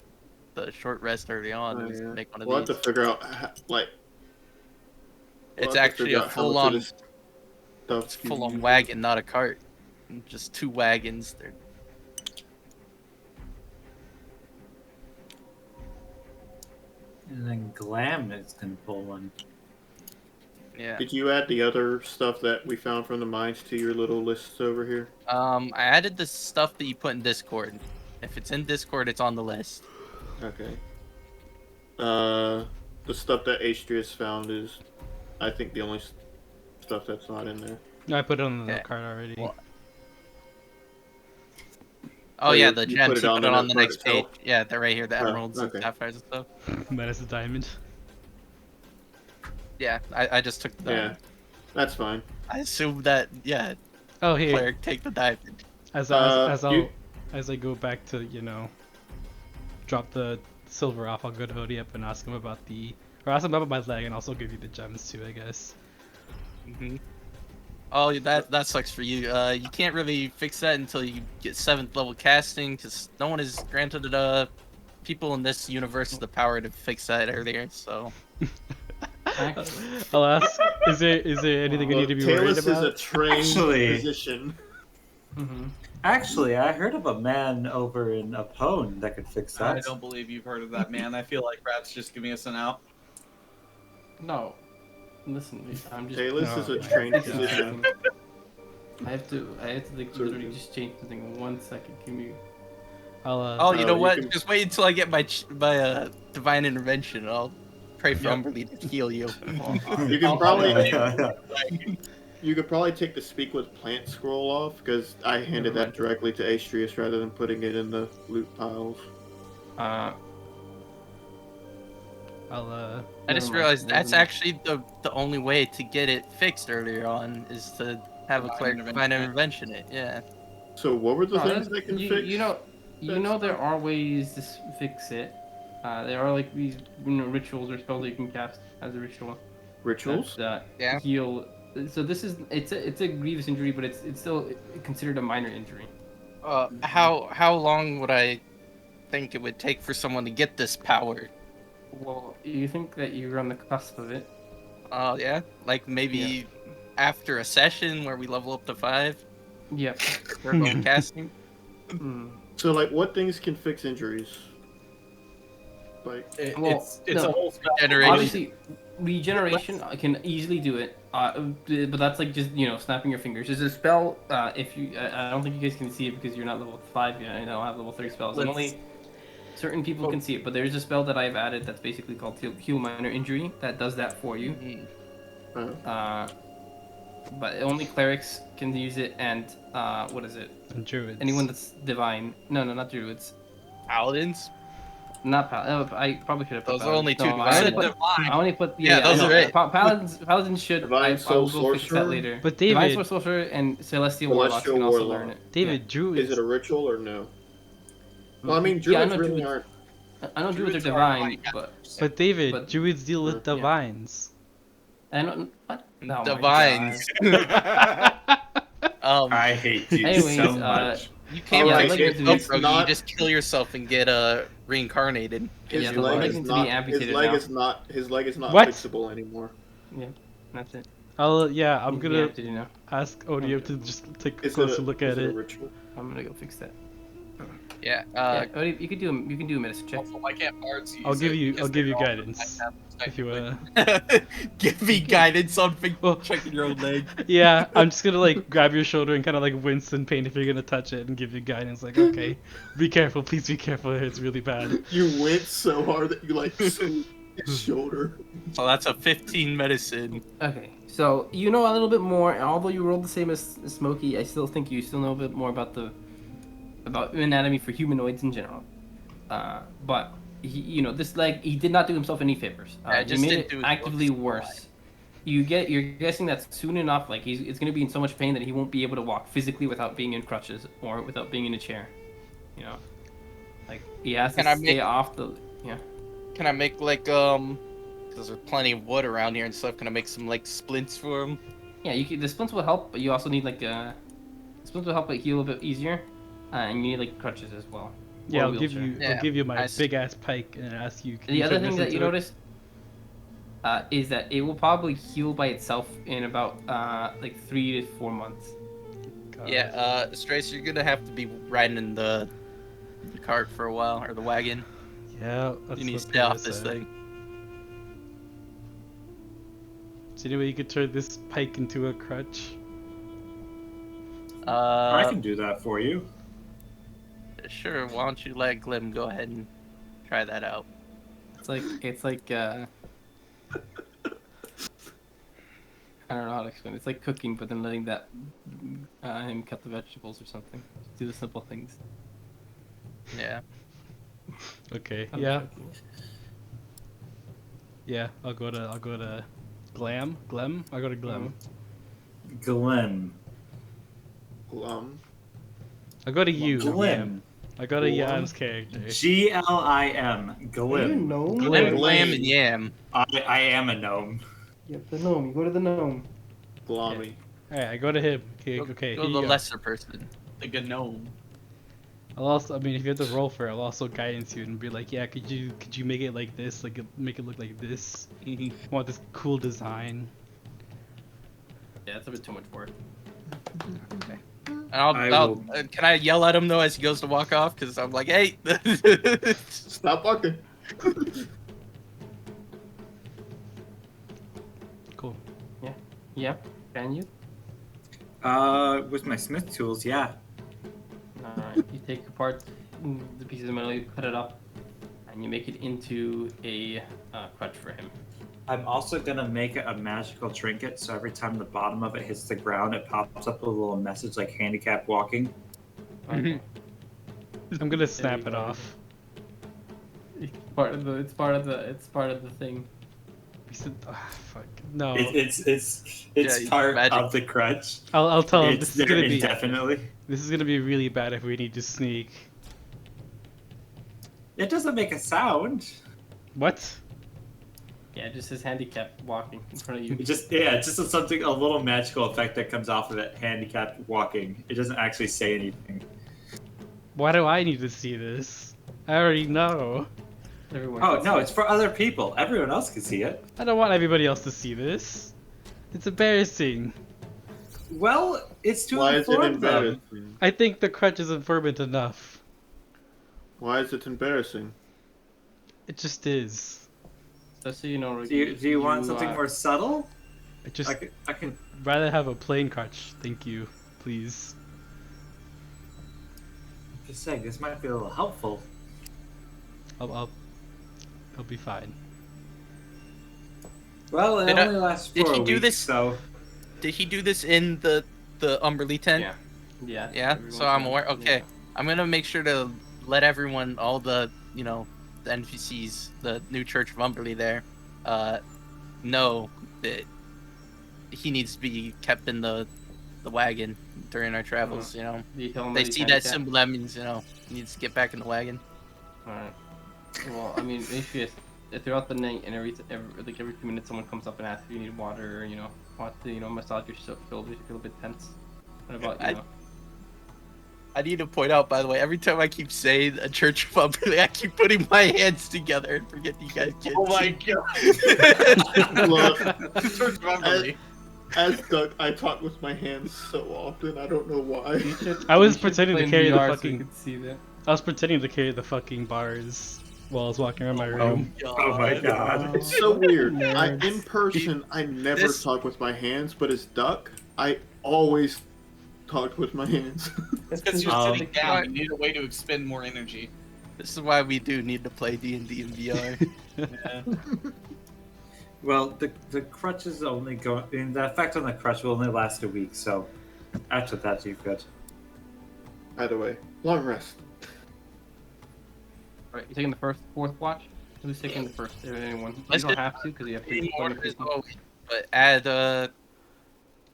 [SPEAKER 5] The short rest early on is
[SPEAKER 6] yeah.
[SPEAKER 5] make one of
[SPEAKER 6] We'll have
[SPEAKER 5] these.
[SPEAKER 6] to figure out like.
[SPEAKER 5] It's
[SPEAKER 6] have to
[SPEAKER 5] actually
[SPEAKER 6] figure
[SPEAKER 5] a
[SPEAKER 6] out how much of
[SPEAKER 5] full-on,
[SPEAKER 6] this stuff
[SPEAKER 5] it's
[SPEAKER 6] you
[SPEAKER 5] full-on
[SPEAKER 6] use.
[SPEAKER 5] wagon, not a cart. Just 2 wagons. They're
[SPEAKER 7] And then Glam is gonna pull one.
[SPEAKER 5] yeah.
[SPEAKER 6] Did you add the other stuff that we found from the mines to your little lists over here?
[SPEAKER 5] I added the stuff that you put in Discord. If it's in Discord, it's on the list.
[SPEAKER 6] Okay. The stuff that Astrius found is, I think, the only stuff that's not in there.
[SPEAKER 4] I put it on the
[SPEAKER 5] Okay.
[SPEAKER 4] card already.
[SPEAKER 5] Well, oh yeah, the
[SPEAKER 6] you
[SPEAKER 5] gems.
[SPEAKER 6] put it
[SPEAKER 5] You
[SPEAKER 6] on
[SPEAKER 5] put it
[SPEAKER 6] the
[SPEAKER 5] on the
[SPEAKER 6] card
[SPEAKER 5] next page.
[SPEAKER 6] itself?
[SPEAKER 5] Yeah, they're right here. The
[SPEAKER 6] Oh,
[SPEAKER 5] emeralds
[SPEAKER 6] okay.
[SPEAKER 5] and sapphires and stuff.
[SPEAKER 4] Minus a diamond.
[SPEAKER 5] Yeah, I just took the
[SPEAKER 6] Yeah,
[SPEAKER 5] diamond.
[SPEAKER 6] that's fine.
[SPEAKER 5] I assumed that, yeah,
[SPEAKER 4] Oh, here.
[SPEAKER 5] cleric take the diamond.
[SPEAKER 4] As I go back to, you know, drop the silver off, I'll go to Hody up and ask him about ask him about my leg, and also give you the gems too, I guess.
[SPEAKER 5] Hmm. Oh, that sucks for you. You can't really fix that until you get 7th level casting, because no one has granted people in this universe the power to fix that earlier. So
[SPEAKER 4] I'll ask. Is there anything we need to be worried
[SPEAKER 6] Talus is a
[SPEAKER 4] about?
[SPEAKER 6] trained
[SPEAKER 7] Actually-
[SPEAKER 6] physician.
[SPEAKER 7] Actually, I heard of a man over in Apone that could fix
[SPEAKER 2] I
[SPEAKER 7] that.
[SPEAKER 2] don't believe you've heard of that man. I feel like Rat's just giving us an out.
[SPEAKER 1] No. Listen, I'm just.
[SPEAKER 6] Talus
[SPEAKER 4] No.
[SPEAKER 6] is a trained
[SPEAKER 1] It's
[SPEAKER 6] physician.
[SPEAKER 1] I have to like literally just change something in 1 second. Give me.
[SPEAKER 4] I'll
[SPEAKER 5] oh, you
[SPEAKER 6] Oh,
[SPEAKER 5] know
[SPEAKER 6] you
[SPEAKER 5] what?
[SPEAKER 6] can-
[SPEAKER 5] Just wait until I get my divine intervention. I'll pray for
[SPEAKER 4] Yeah.
[SPEAKER 5] Umberly to heal you.
[SPEAKER 6] You can probably you could probably take the speak with plant scroll off because I handed
[SPEAKER 1] Never
[SPEAKER 6] that
[SPEAKER 1] mind.
[SPEAKER 6] directly to Astrius rather than putting it in the loot piles.
[SPEAKER 4] I'll
[SPEAKER 5] I just
[SPEAKER 1] Never mind.
[SPEAKER 5] realized that's
[SPEAKER 1] Never mind.
[SPEAKER 5] actually the only way to get it fixed earlier on is to have a
[SPEAKER 2] Divine
[SPEAKER 5] cleric
[SPEAKER 2] intervention.
[SPEAKER 5] divine intervention it. Yeah.
[SPEAKER 6] So what were the
[SPEAKER 1] No,
[SPEAKER 6] things
[SPEAKER 1] that's-
[SPEAKER 6] that can
[SPEAKER 1] you,
[SPEAKER 6] fix?
[SPEAKER 1] you know
[SPEAKER 6] that
[SPEAKER 1] there
[SPEAKER 6] stuff?
[SPEAKER 1] are ways to fix it. There are like these rituals or spells that you can cast as a ritual
[SPEAKER 6] Rituals?
[SPEAKER 1] that
[SPEAKER 5] Yeah.
[SPEAKER 1] heal. So this is it's a grievous injury, but it's still considered a minor injury.
[SPEAKER 5] How long would I think it would take for someone to get this power?
[SPEAKER 1] Well, you think that you're on the cusp of it?
[SPEAKER 5] Oh yeah, like maybe after a session where we level up to 5,
[SPEAKER 1] Yep.
[SPEAKER 5] we're going casting.
[SPEAKER 1] Mm.
[SPEAKER 6] So like, what things can fix injuries? Like,
[SPEAKER 1] Well,
[SPEAKER 2] it's
[SPEAKER 1] no.
[SPEAKER 2] a whole spell.
[SPEAKER 5] Generation.
[SPEAKER 1] Obviously, regeneration can easily do it, but that's like just snapping your fingers. There's a spell. If you, I don't think you guys can see it because you're not level 5 yet. I don't have level 3 spells. And only certain people can see it. But there's a spell that I've added that's basically called Heal Minor Injury that does that for you.
[SPEAKER 5] Mhm.
[SPEAKER 1] But only clerics can use it, and what is it?
[SPEAKER 4] and druids.
[SPEAKER 1] Anyone that's divine. No, not druids.
[SPEAKER 5] Paladins.
[SPEAKER 1] Not I probably should have put
[SPEAKER 5] Those are only
[SPEAKER 1] paladins.
[SPEAKER 5] two
[SPEAKER 1] No, I only
[SPEAKER 5] divine.
[SPEAKER 1] put, I only put
[SPEAKER 5] Yeah, those
[SPEAKER 1] I know.
[SPEAKER 5] are it.
[SPEAKER 1] Paladins should.
[SPEAKER 6] Divine
[SPEAKER 1] I
[SPEAKER 6] Soul
[SPEAKER 1] will go fix that
[SPEAKER 6] Sorcerer?
[SPEAKER 1] later.
[SPEAKER 4] But
[SPEAKER 1] Divine
[SPEAKER 4] David-
[SPEAKER 1] Soul Sorcerer and Celestial Warlocks
[SPEAKER 6] Celestial
[SPEAKER 1] can also
[SPEAKER 6] Warlock.
[SPEAKER 1] learn it.
[SPEAKER 4] David, druids.
[SPEAKER 6] is it a ritual or no?
[SPEAKER 1] Yeah.
[SPEAKER 6] Well, I mean,
[SPEAKER 1] Yeah, I
[SPEAKER 6] druids
[SPEAKER 1] know
[SPEAKER 6] really
[SPEAKER 1] druids.
[SPEAKER 6] aren't.
[SPEAKER 1] I know druids are
[SPEAKER 2] Druids are
[SPEAKER 1] divine,
[SPEAKER 2] like-
[SPEAKER 1] but
[SPEAKER 4] But David,
[SPEAKER 1] but-
[SPEAKER 4] druids deal with
[SPEAKER 1] Yeah.
[SPEAKER 4] divines.
[SPEAKER 1] I don't. What? Oh my
[SPEAKER 5] Divines.
[SPEAKER 7] I hate you
[SPEAKER 1] Anyways,
[SPEAKER 7] so much.
[SPEAKER 5] You can't
[SPEAKER 1] Yeah,
[SPEAKER 5] fix
[SPEAKER 1] like,
[SPEAKER 5] yourself,
[SPEAKER 6] it's
[SPEAKER 5] bro.
[SPEAKER 6] not-
[SPEAKER 5] You just kill yourself and get reincarnated.
[SPEAKER 6] His
[SPEAKER 1] Yeah, the
[SPEAKER 6] leg
[SPEAKER 1] leg
[SPEAKER 6] is
[SPEAKER 1] needs to be
[SPEAKER 6] not. His
[SPEAKER 1] amputated
[SPEAKER 6] leg
[SPEAKER 1] now.
[SPEAKER 6] is not. His leg is not
[SPEAKER 4] What?
[SPEAKER 6] fixable anymore.
[SPEAKER 1] God. That's it.
[SPEAKER 4] I'm
[SPEAKER 1] Needs to be
[SPEAKER 4] gonna
[SPEAKER 1] amputated now.
[SPEAKER 4] ask Odio to just take a
[SPEAKER 6] Is
[SPEAKER 4] closer
[SPEAKER 6] it a,
[SPEAKER 4] look
[SPEAKER 6] is
[SPEAKER 4] at
[SPEAKER 6] it a
[SPEAKER 4] it.
[SPEAKER 6] ritual?
[SPEAKER 1] I'm gonna go fix that.
[SPEAKER 5] Yeah.
[SPEAKER 1] Odie, you can do a medicine check.
[SPEAKER 2] Also, why can't bards use
[SPEAKER 4] I'll give
[SPEAKER 2] it?
[SPEAKER 4] you
[SPEAKER 2] Because
[SPEAKER 4] guidance
[SPEAKER 2] they're all-
[SPEAKER 4] if you wanna.
[SPEAKER 5] Give me guidance on
[SPEAKER 4] Well-
[SPEAKER 5] checking your own leg.
[SPEAKER 4] Yeah, I'm just gonna like grab your shoulder and kind of like wince in pain if you're gonna touch it and give you guidance. Like, okay, be careful, please be careful. It's really bad.
[SPEAKER 6] You went so hard that you like scooped his shoulder.
[SPEAKER 5] So that's a 15 medicine.
[SPEAKER 1] Okay, so you know a little bit more. And although you rolled the same as Smokey, I still think you still know a bit more about anatomy for humanoids in general. But this leg, he did not do himself any favors.
[SPEAKER 5] Yeah,
[SPEAKER 1] He
[SPEAKER 5] just
[SPEAKER 1] made
[SPEAKER 5] didn't
[SPEAKER 1] it
[SPEAKER 5] do his
[SPEAKER 1] actively
[SPEAKER 5] looks.
[SPEAKER 1] worse. You're guessing that soon enough, like it's gonna be in so much pain that he won't be able to walk physically without being in crutches or without being in a chair. Like he has to
[SPEAKER 5] Can I
[SPEAKER 1] stay
[SPEAKER 5] make-
[SPEAKER 1] off the. Yeah.
[SPEAKER 5] Can I make like because there's plenty of wood around here and stuff. Can I make some like splints for him?
[SPEAKER 1] Yeah, the splints will help, but you also need splints will help it heal a bit easier, and you need like crutches as well.
[SPEAKER 4] Yeah,
[SPEAKER 1] Or
[SPEAKER 4] I'll give
[SPEAKER 1] wheelchair.
[SPEAKER 4] you.
[SPEAKER 5] Yeah,
[SPEAKER 4] I'll give you my
[SPEAKER 5] nice.
[SPEAKER 4] big ass pike and ask you. Can
[SPEAKER 1] The
[SPEAKER 4] you
[SPEAKER 1] other
[SPEAKER 4] turn
[SPEAKER 1] thing
[SPEAKER 4] this
[SPEAKER 1] that you
[SPEAKER 4] into it?
[SPEAKER 1] notice is that it will probably heal by itself in about like 3 to 4 months.
[SPEAKER 4] God.
[SPEAKER 5] Yeah, Strace, you're gonna have to be riding in the cart for a while, or the wagon.
[SPEAKER 4] Yeah, that's
[SPEAKER 5] You need to
[SPEAKER 4] what
[SPEAKER 5] stay
[SPEAKER 4] Pierre
[SPEAKER 5] off this
[SPEAKER 4] said.
[SPEAKER 5] thing.
[SPEAKER 4] Is there any way you could turn this pike into a crutch?
[SPEAKER 7] I can do that for you.
[SPEAKER 5] Sure. Why don't you let Glim go ahead and try that out?
[SPEAKER 1] It's like I don't know how to explain it. It's like cooking, but then letting that him cut the vegetables or something. Just do the simple things.
[SPEAKER 5] Yeah.
[SPEAKER 4] Okay.
[SPEAKER 1] I'm
[SPEAKER 4] Yeah.
[SPEAKER 1] joking.
[SPEAKER 4] Yeah. I'll go to Glam. Glem. I'll go to Glem.
[SPEAKER 7] Glim.
[SPEAKER 4] I'll go to you.
[SPEAKER 7] Glim.
[SPEAKER 4] I go to
[SPEAKER 6] Glem?
[SPEAKER 4] Jan's character.
[SPEAKER 7] Glim.
[SPEAKER 1] Are you a
[SPEAKER 7] Glim.
[SPEAKER 1] gnome?
[SPEAKER 5] Glim,
[SPEAKER 6] Glim.
[SPEAKER 5] Glam, and Yam.
[SPEAKER 7] I am a gnome.
[SPEAKER 1] Yep, the gnome. You go to the gnome.
[SPEAKER 6] Glommy.
[SPEAKER 4] All right. I go to him. Okay.
[SPEAKER 5] Go,
[SPEAKER 4] Okay.
[SPEAKER 5] go
[SPEAKER 4] Here
[SPEAKER 5] the
[SPEAKER 4] you go.
[SPEAKER 5] lesser person.
[SPEAKER 2] Like a gnome.
[SPEAKER 4] I'll also. I mean, if you have to roll for it, I'll also guidance you and be like, yeah, could you make it like this? Like make it look like this. I want this cool design.
[SPEAKER 1] Yeah, that's a bit too much work.
[SPEAKER 5] And
[SPEAKER 7] I will-
[SPEAKER 5] can I yell at him though as he goes to walk off? Because I'm like, hey.
[SPEAKER 6] Stop walking.
[SPEAKER 4] Cool.
[SPEAKER 1] Yeah, can you?
[SPEAKER 7] With my smith tools, yeah.
[SPEAKER 1] You take apart the pieces of metal, you cut it up, and you make it into a crutch for him.
[SPEAKER 7] I'm also gonna make it a magical trinket, so every time the bottom of it hits the ground, it pops up with a little message like handicap walking.
[SPEAKER 1] Okay.
[SPEAKER 4] I'm gonna snap it off.
[SPEAKER 1] It's part of the thing.
[SPEAKER 4] We said, fuck. No.
[SPEAKER 7] It's
[SPEAKER 5] Yeah,
[SPEAKER 7] part
[SPEAKER 5] magic.
[SPEAKER 7] of the crutch.
[SPEAKER 4] I'll tell him
[SPEAKER 7] It's
[SPEAKER 4] this is
[SPEAKER 7] there
[SPEAKER 4] gonna be
[SPEAKER 7] indefinitely.
[SPEAKER 4] really bad if we need to sneak.
[SPEAKER 7] It doesn't make a sound.
[SPEAKER 4] What?
[SPEAKER 1] Yeah, just his handicap walking in front of you.
[SPEAKER 7] Just something, a little magical effect that comes off of it. Handicap walking. It doesn't actually say anything.
[SPEAKER 4] Why do I need to see this? I already know.
[SPEAKER 1] Everyone
[SPEAKER 7] Oh
[SPEAKER 1] can
[SPEAKER 7] no,
[SPEAKER 1] see
[SPEAKER 7] it's for other people. Everyone else can see it.
[SPEAKER 4] I don't want everybody else to see this. It's embarrassing.
[SPEAKER 7] Well, it's to
[SPEAKER 6] Why is it
[SPEAKER 7] inform them.
[SPEAKER 6] embarrassing?
[SPEAKER 4] I think the crutch is informant enough.
[SPEAKER 6] Why is it embarrassing?
[SPEAKER 4] It just is.
[SPEAKER 1] Just so you know,
[SPEAKER 7] Do you want something more subtle?
[SPEAKER 4] I just
[SPEAKER 7] I can.
[SPEAKER 4] rather have a plain crutch. Thank you, please.
[SPEAKER 7] Just saying, this might be a little helpful.
[SPEAKER 4] I'll be fine.
[SPEAKER 7] Well, it
[SPEAKER 5] Did
[SPEAKER 7] only lasts
[SPEAKER 5] did
[SPEAKER 7] for
[SPEAKER 5] he
[SPEAKER 7] a
[SPEAKER 5] do
[SPEAKER 7] week,
[SPEAKER 5] this-
[SPEAKER 7] so
[SPEAKER 5] Did he do this in the Umberly tent?
[SPEAKER 1] Yeah. Yeah.
[SPEAKER 5] Yeah,
[SPEAKER 1] everyone's
[SPEAKER 5] so I'm
[SPEAKER 1] gonna-
[SPEAKER 5] aware. Okay,
[SPEAKER 1] yeah.
[SPEAKER 5] I'm gonna make sure to let everyone, all the the NPCs, the new Church of Umberly there, know that he needs to be kept in the wagon during our travels. You know,
[SPEAKER 1] Do you tell him
[SPEAKER 5] they
[SPEAKER 1] he's
[SPEAKER 5] see that
[SPEAKER 1] handicapped?
[SPEAKER 5] symbol. That means he needs to get back in the wagon.
[SPEAKER 1] Alright. Well, I mean, if throughout the night and every 2 minutes someone comes up and asks if you need water or want to massage your shoulders, you feel a bit tense. What about
[SPEAKER 5] I need to point out, by the way, every time I keep saying a Church of Umberly, I keep putting my hands together and forget you guys can't
[SPEAKER 2] Oh my
[SPEAKER 5] see.
[SPEAKER 2] god.
[SPEAKER 6] Look,
[SPEAKER 2] Church of Umberly.
[SPEAKER 6] as Doug, I talk with my hands so often. I don't know why.
[SPEAKER 4] I was pretending to carry the
[SPEAKER 1] So
[SPEAKER 4] fucking-
[SPEAKER 1] you could see that.
[SPEAKER 4] I was pretending to carry the fucking bars while I was walking around my room.
[SPEAKER 7] oh my god.
[SPEAKER 6] It's so weird.
[SPEAKER 1] Nerds.
[SPEAKER 6] In person, I never
[SPEAKER 5] This-
[SPEAKER 6] talk with my hands, but as Duck, I always talk with my hands.
[SPEAKER 2] It's because you're
[SPEAKER 7] Um,
[SPEAKER 2] sitting down. You need a way to expend more energy.
[SPEAKER 5] This is why we do need to play D&D and VR.
[SPEAKER 2] Yeah.
[SPEAKER 7] Well, the crutch is only going. I mean, the effect on the crutch will only last a week, so after that you're good.
[SPEAKER 6] Either way, long rest.
[SPEAKER 1] Alright, you're taking the fourth watch? Who's taking the first? Anyone? You
[SPEAKER 5] Let's
[SPEAKER 1] don't
[SPEAKER 5] just-
[SPEAKER 1] have to because you have to.
[SPEAKER 5] In
[SPEAKER 1] one
[SPEAKER 5] order as
[SPEAKER 1] person.
[SPEAKER 5] always, but add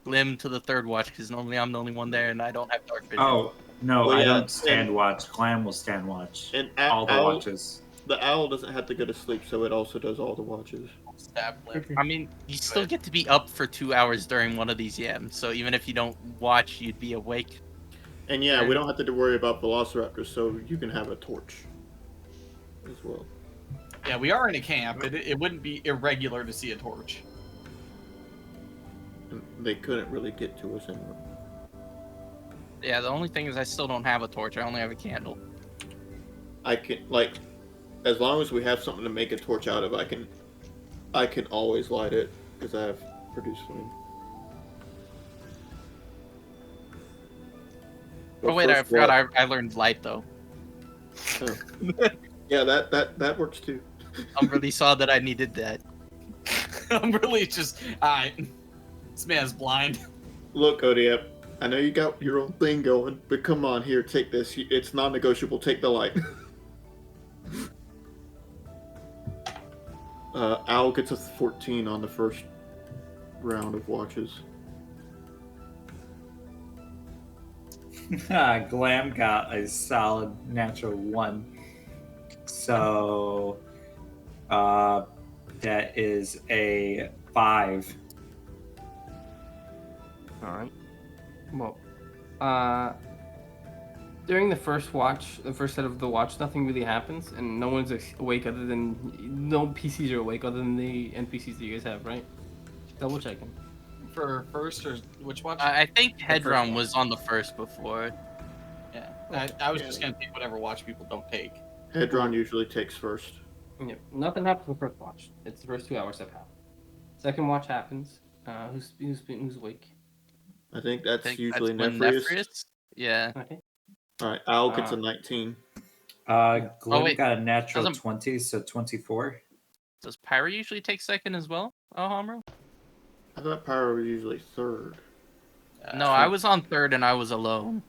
[SPEAKER 5] Glim to the third watch because normally I'm the only one there and I don't have dark vision.
[SPEAKER 7] Oh no,
[SPEAKER 6] Well,
[SPEAKER 7] I
[SPEAKER 6] yeah,
[SPEAKER 7] don't stand
[SPEAKER 6] and-
[SPEAKER 7] watch. Clam will stand watch.
[SPEAKER 6] And
[SPEAKER 7] All the
[SPEAKER 6] owl,
[SPEAKER 7] watches.
[SPEAKER 6] the owl doesn't have to go to sleep, so it also does all the watches.
[SPEAKER 2] Stab Glim.
[SPEAKER 5] I mean, you still get to be up for 2 hours during one of these yams, so even if you don't watch, you'd be awake.
[SPEAKER 6] And yeah, we don't have to worry about velociraptors, so you can have a torch as well.
[SPEAKER 2] Yeah, we are in a camp. It wouldn't be irregular to see a torch.
[SPEAKER 6] And they couldn't really get to us anyway.
[SPEAKER 5] Yeah, the only thing is I still don't have a torch. I only have a candle.
[SPEAKER 6] I can, like, as long as we have something to make a torch out of, I can always light it because I have produced flame.
[SPEAKER 5] Oh wait, I forgot I learned light though.
[SPEAKER 6] Oh. Yeah, that works too.
[SPEAKER 5] I really saw that I needed that.
[SPEAKER 2] I'm really just. This man's blind.
[SPEAKER 6] Look, Odiep, I know you got your own thing going, but come on, here, take this. It's non-negotiable. Take the light. Owl gets a 14 on the first round of watches.
[SPEAKER 7] Glam got a solid natural 1. So that is a 5.
[SPEAKER 1] Alright. Well, during the first watch, the first set of the watch, nothing really happens, and no one's awake other than... No PCs are awake other than the NPCs that you guys have, right? Double checking.
[SPEAKER 2] For first or which watch?
[SPEAKER 5] I think Hedron was on the first before.
[SPEAKER 2] Yeah, I was just gonna take whatever watch people don't take.
[SPEAKER 6] Hedron usually takes first.
[SPEAKER 1] Yep. Nothing happens with the first watch. It's the first 2 hours that happen. Second watch happens. Who's awake?
[SPEAKER 6] I think that's
[SPEAKER 5] I think
[SPEAKER 6] usually
[SPEAKER 5] that's when
[SPEAKER 6] Nephrius.
[SPEAKER 5] Nephrius. Yeah.
[SPEAKER 1] Okay.
[SPEAKER 6] Alright, Owl gets a 19.
[SPEAKER 7] Glam
[SPEAKER 5] wait.
[SPEAKER 7] got a natural
[SPEAKER 5] Doesn't-
[SPEAKER 7] 20, so 24.
[SPEAKER 5] Does Pyro usually take second as well, Alhambra?
[SPEAKER 6] I thought Pyro was usually third.
[SPEAKER 5] No, I was on third and I was alone.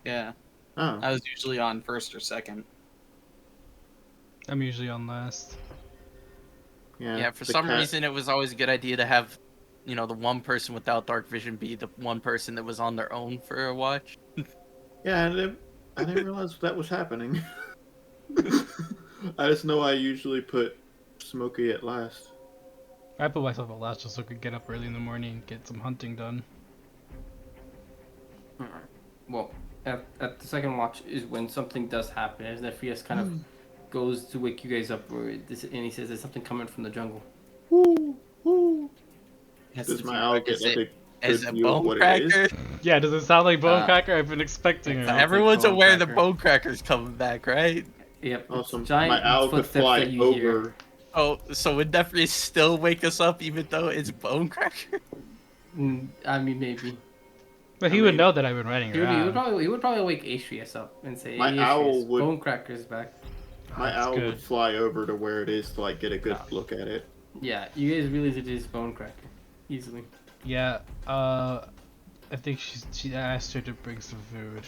[SPEAKER 2] Yeah,
[SPEAKER 6] Oh.
[SPEAKER 2] I was usually on first or second.
[SPEAKER 4] I'm usually on last.
[SPEAKER 5] Yeah, for
[SPEAKER 6] the
[SPEAKER 5] some
[SPEAKER 6] cat-
[SPEAKER 5] reason it was always a good idea to have, the one person without dark vision be the one person that was on their own for a watch.
[SPEAKER 6] Yeah, I didn't realize that was happening. I just know I usually put Smokey at last.
[SPEAKER 4] I put myself at last just so I could get up early in the morning and get some hunting done.
[SPEAKER 1] Alright. Well, at the second watch is when something does happen, as Nephrius kind of goes to wake you guys up, and he says there's something coming from the jungle.
[SPEAKER 6] Woo! Woo!
[SPEAKER 2] Yes,
[SPEAKER 6] Does
[SPEAKER 2] it's
[SPEAKER 6] my owl get
[SPEAKER 5] Is
[SPEAKER 6] like
[SPEAKER 5] it-
[SPEAKER 6] a
[SPEAKER 5] Is
[SPEAKER 6] good
[SPEAKER 5] it
[SPEAKER 6] view of
[SPEAKER 5] bone
[SPEAKER 6] what it is?
[SPEAKER 5] cracker?
[SPEAKER 4] Yeah, does it sound like bone
[SPEAKER 1] Uh,
[SPEAKER 4] cracker? I've been expecting it.
[SPEAKER 1] sounds-
[SPEAKER 5] Everyone's
[SPEAKER 1] bone
[SPEAKER 5] aware the
[SPEAKER 1] cracker.
[SPEAKER 5] bone cracker's coming back, right?
[SPEAKER 1] Yep. it's
[SPEAKER 6] Awesome.
[SPEAKER 1] Giant
[SPEAKER 6] My owl could
[SPEAKER 1] footsteps
[SPEAKER 6] fly
[SPEAKER 1] that you hear.
[SPEAKER 6] over.
[SPEAKER 5] Oh, so would Nephrius still wake us up even though it's bone cracker?
[SPEAKER 1] I mean, maybe.
[SPEAKER 4] But he
[SPEAKER 6] I
[SPEAKER 4] would
[SPEAKER 6] mean,
[SPEAKER 4] know that I've been running
[SPEAKER 1] He would
[SPEAKER 4] around.
[SPEAKER 1] probably wake Atrius up and say,
[SPEAKER 6] My
[SPEAKER 1] "Hey,
[SPEAKER 6] owl
[SPEAKER 1] Atrius,
[SPEAKER 6] would-
[SPEAKER 1] Bone Cracker's back."
[SPEAKER 6] My
[SPEAKER 4] That's
[SPEAKER 6] owl
[SPEAKER 4] good.
[SPEAKER 6] would fly over to where it is to like get a good
[SPEAKER 1] No.
[SPEAKER 6] look at it.
[SPEAKER 1] Yeah, you guys realize it is Bone Cracker, easily.
[SPEAKER 4] Yeah, I think she asked her to bring some food.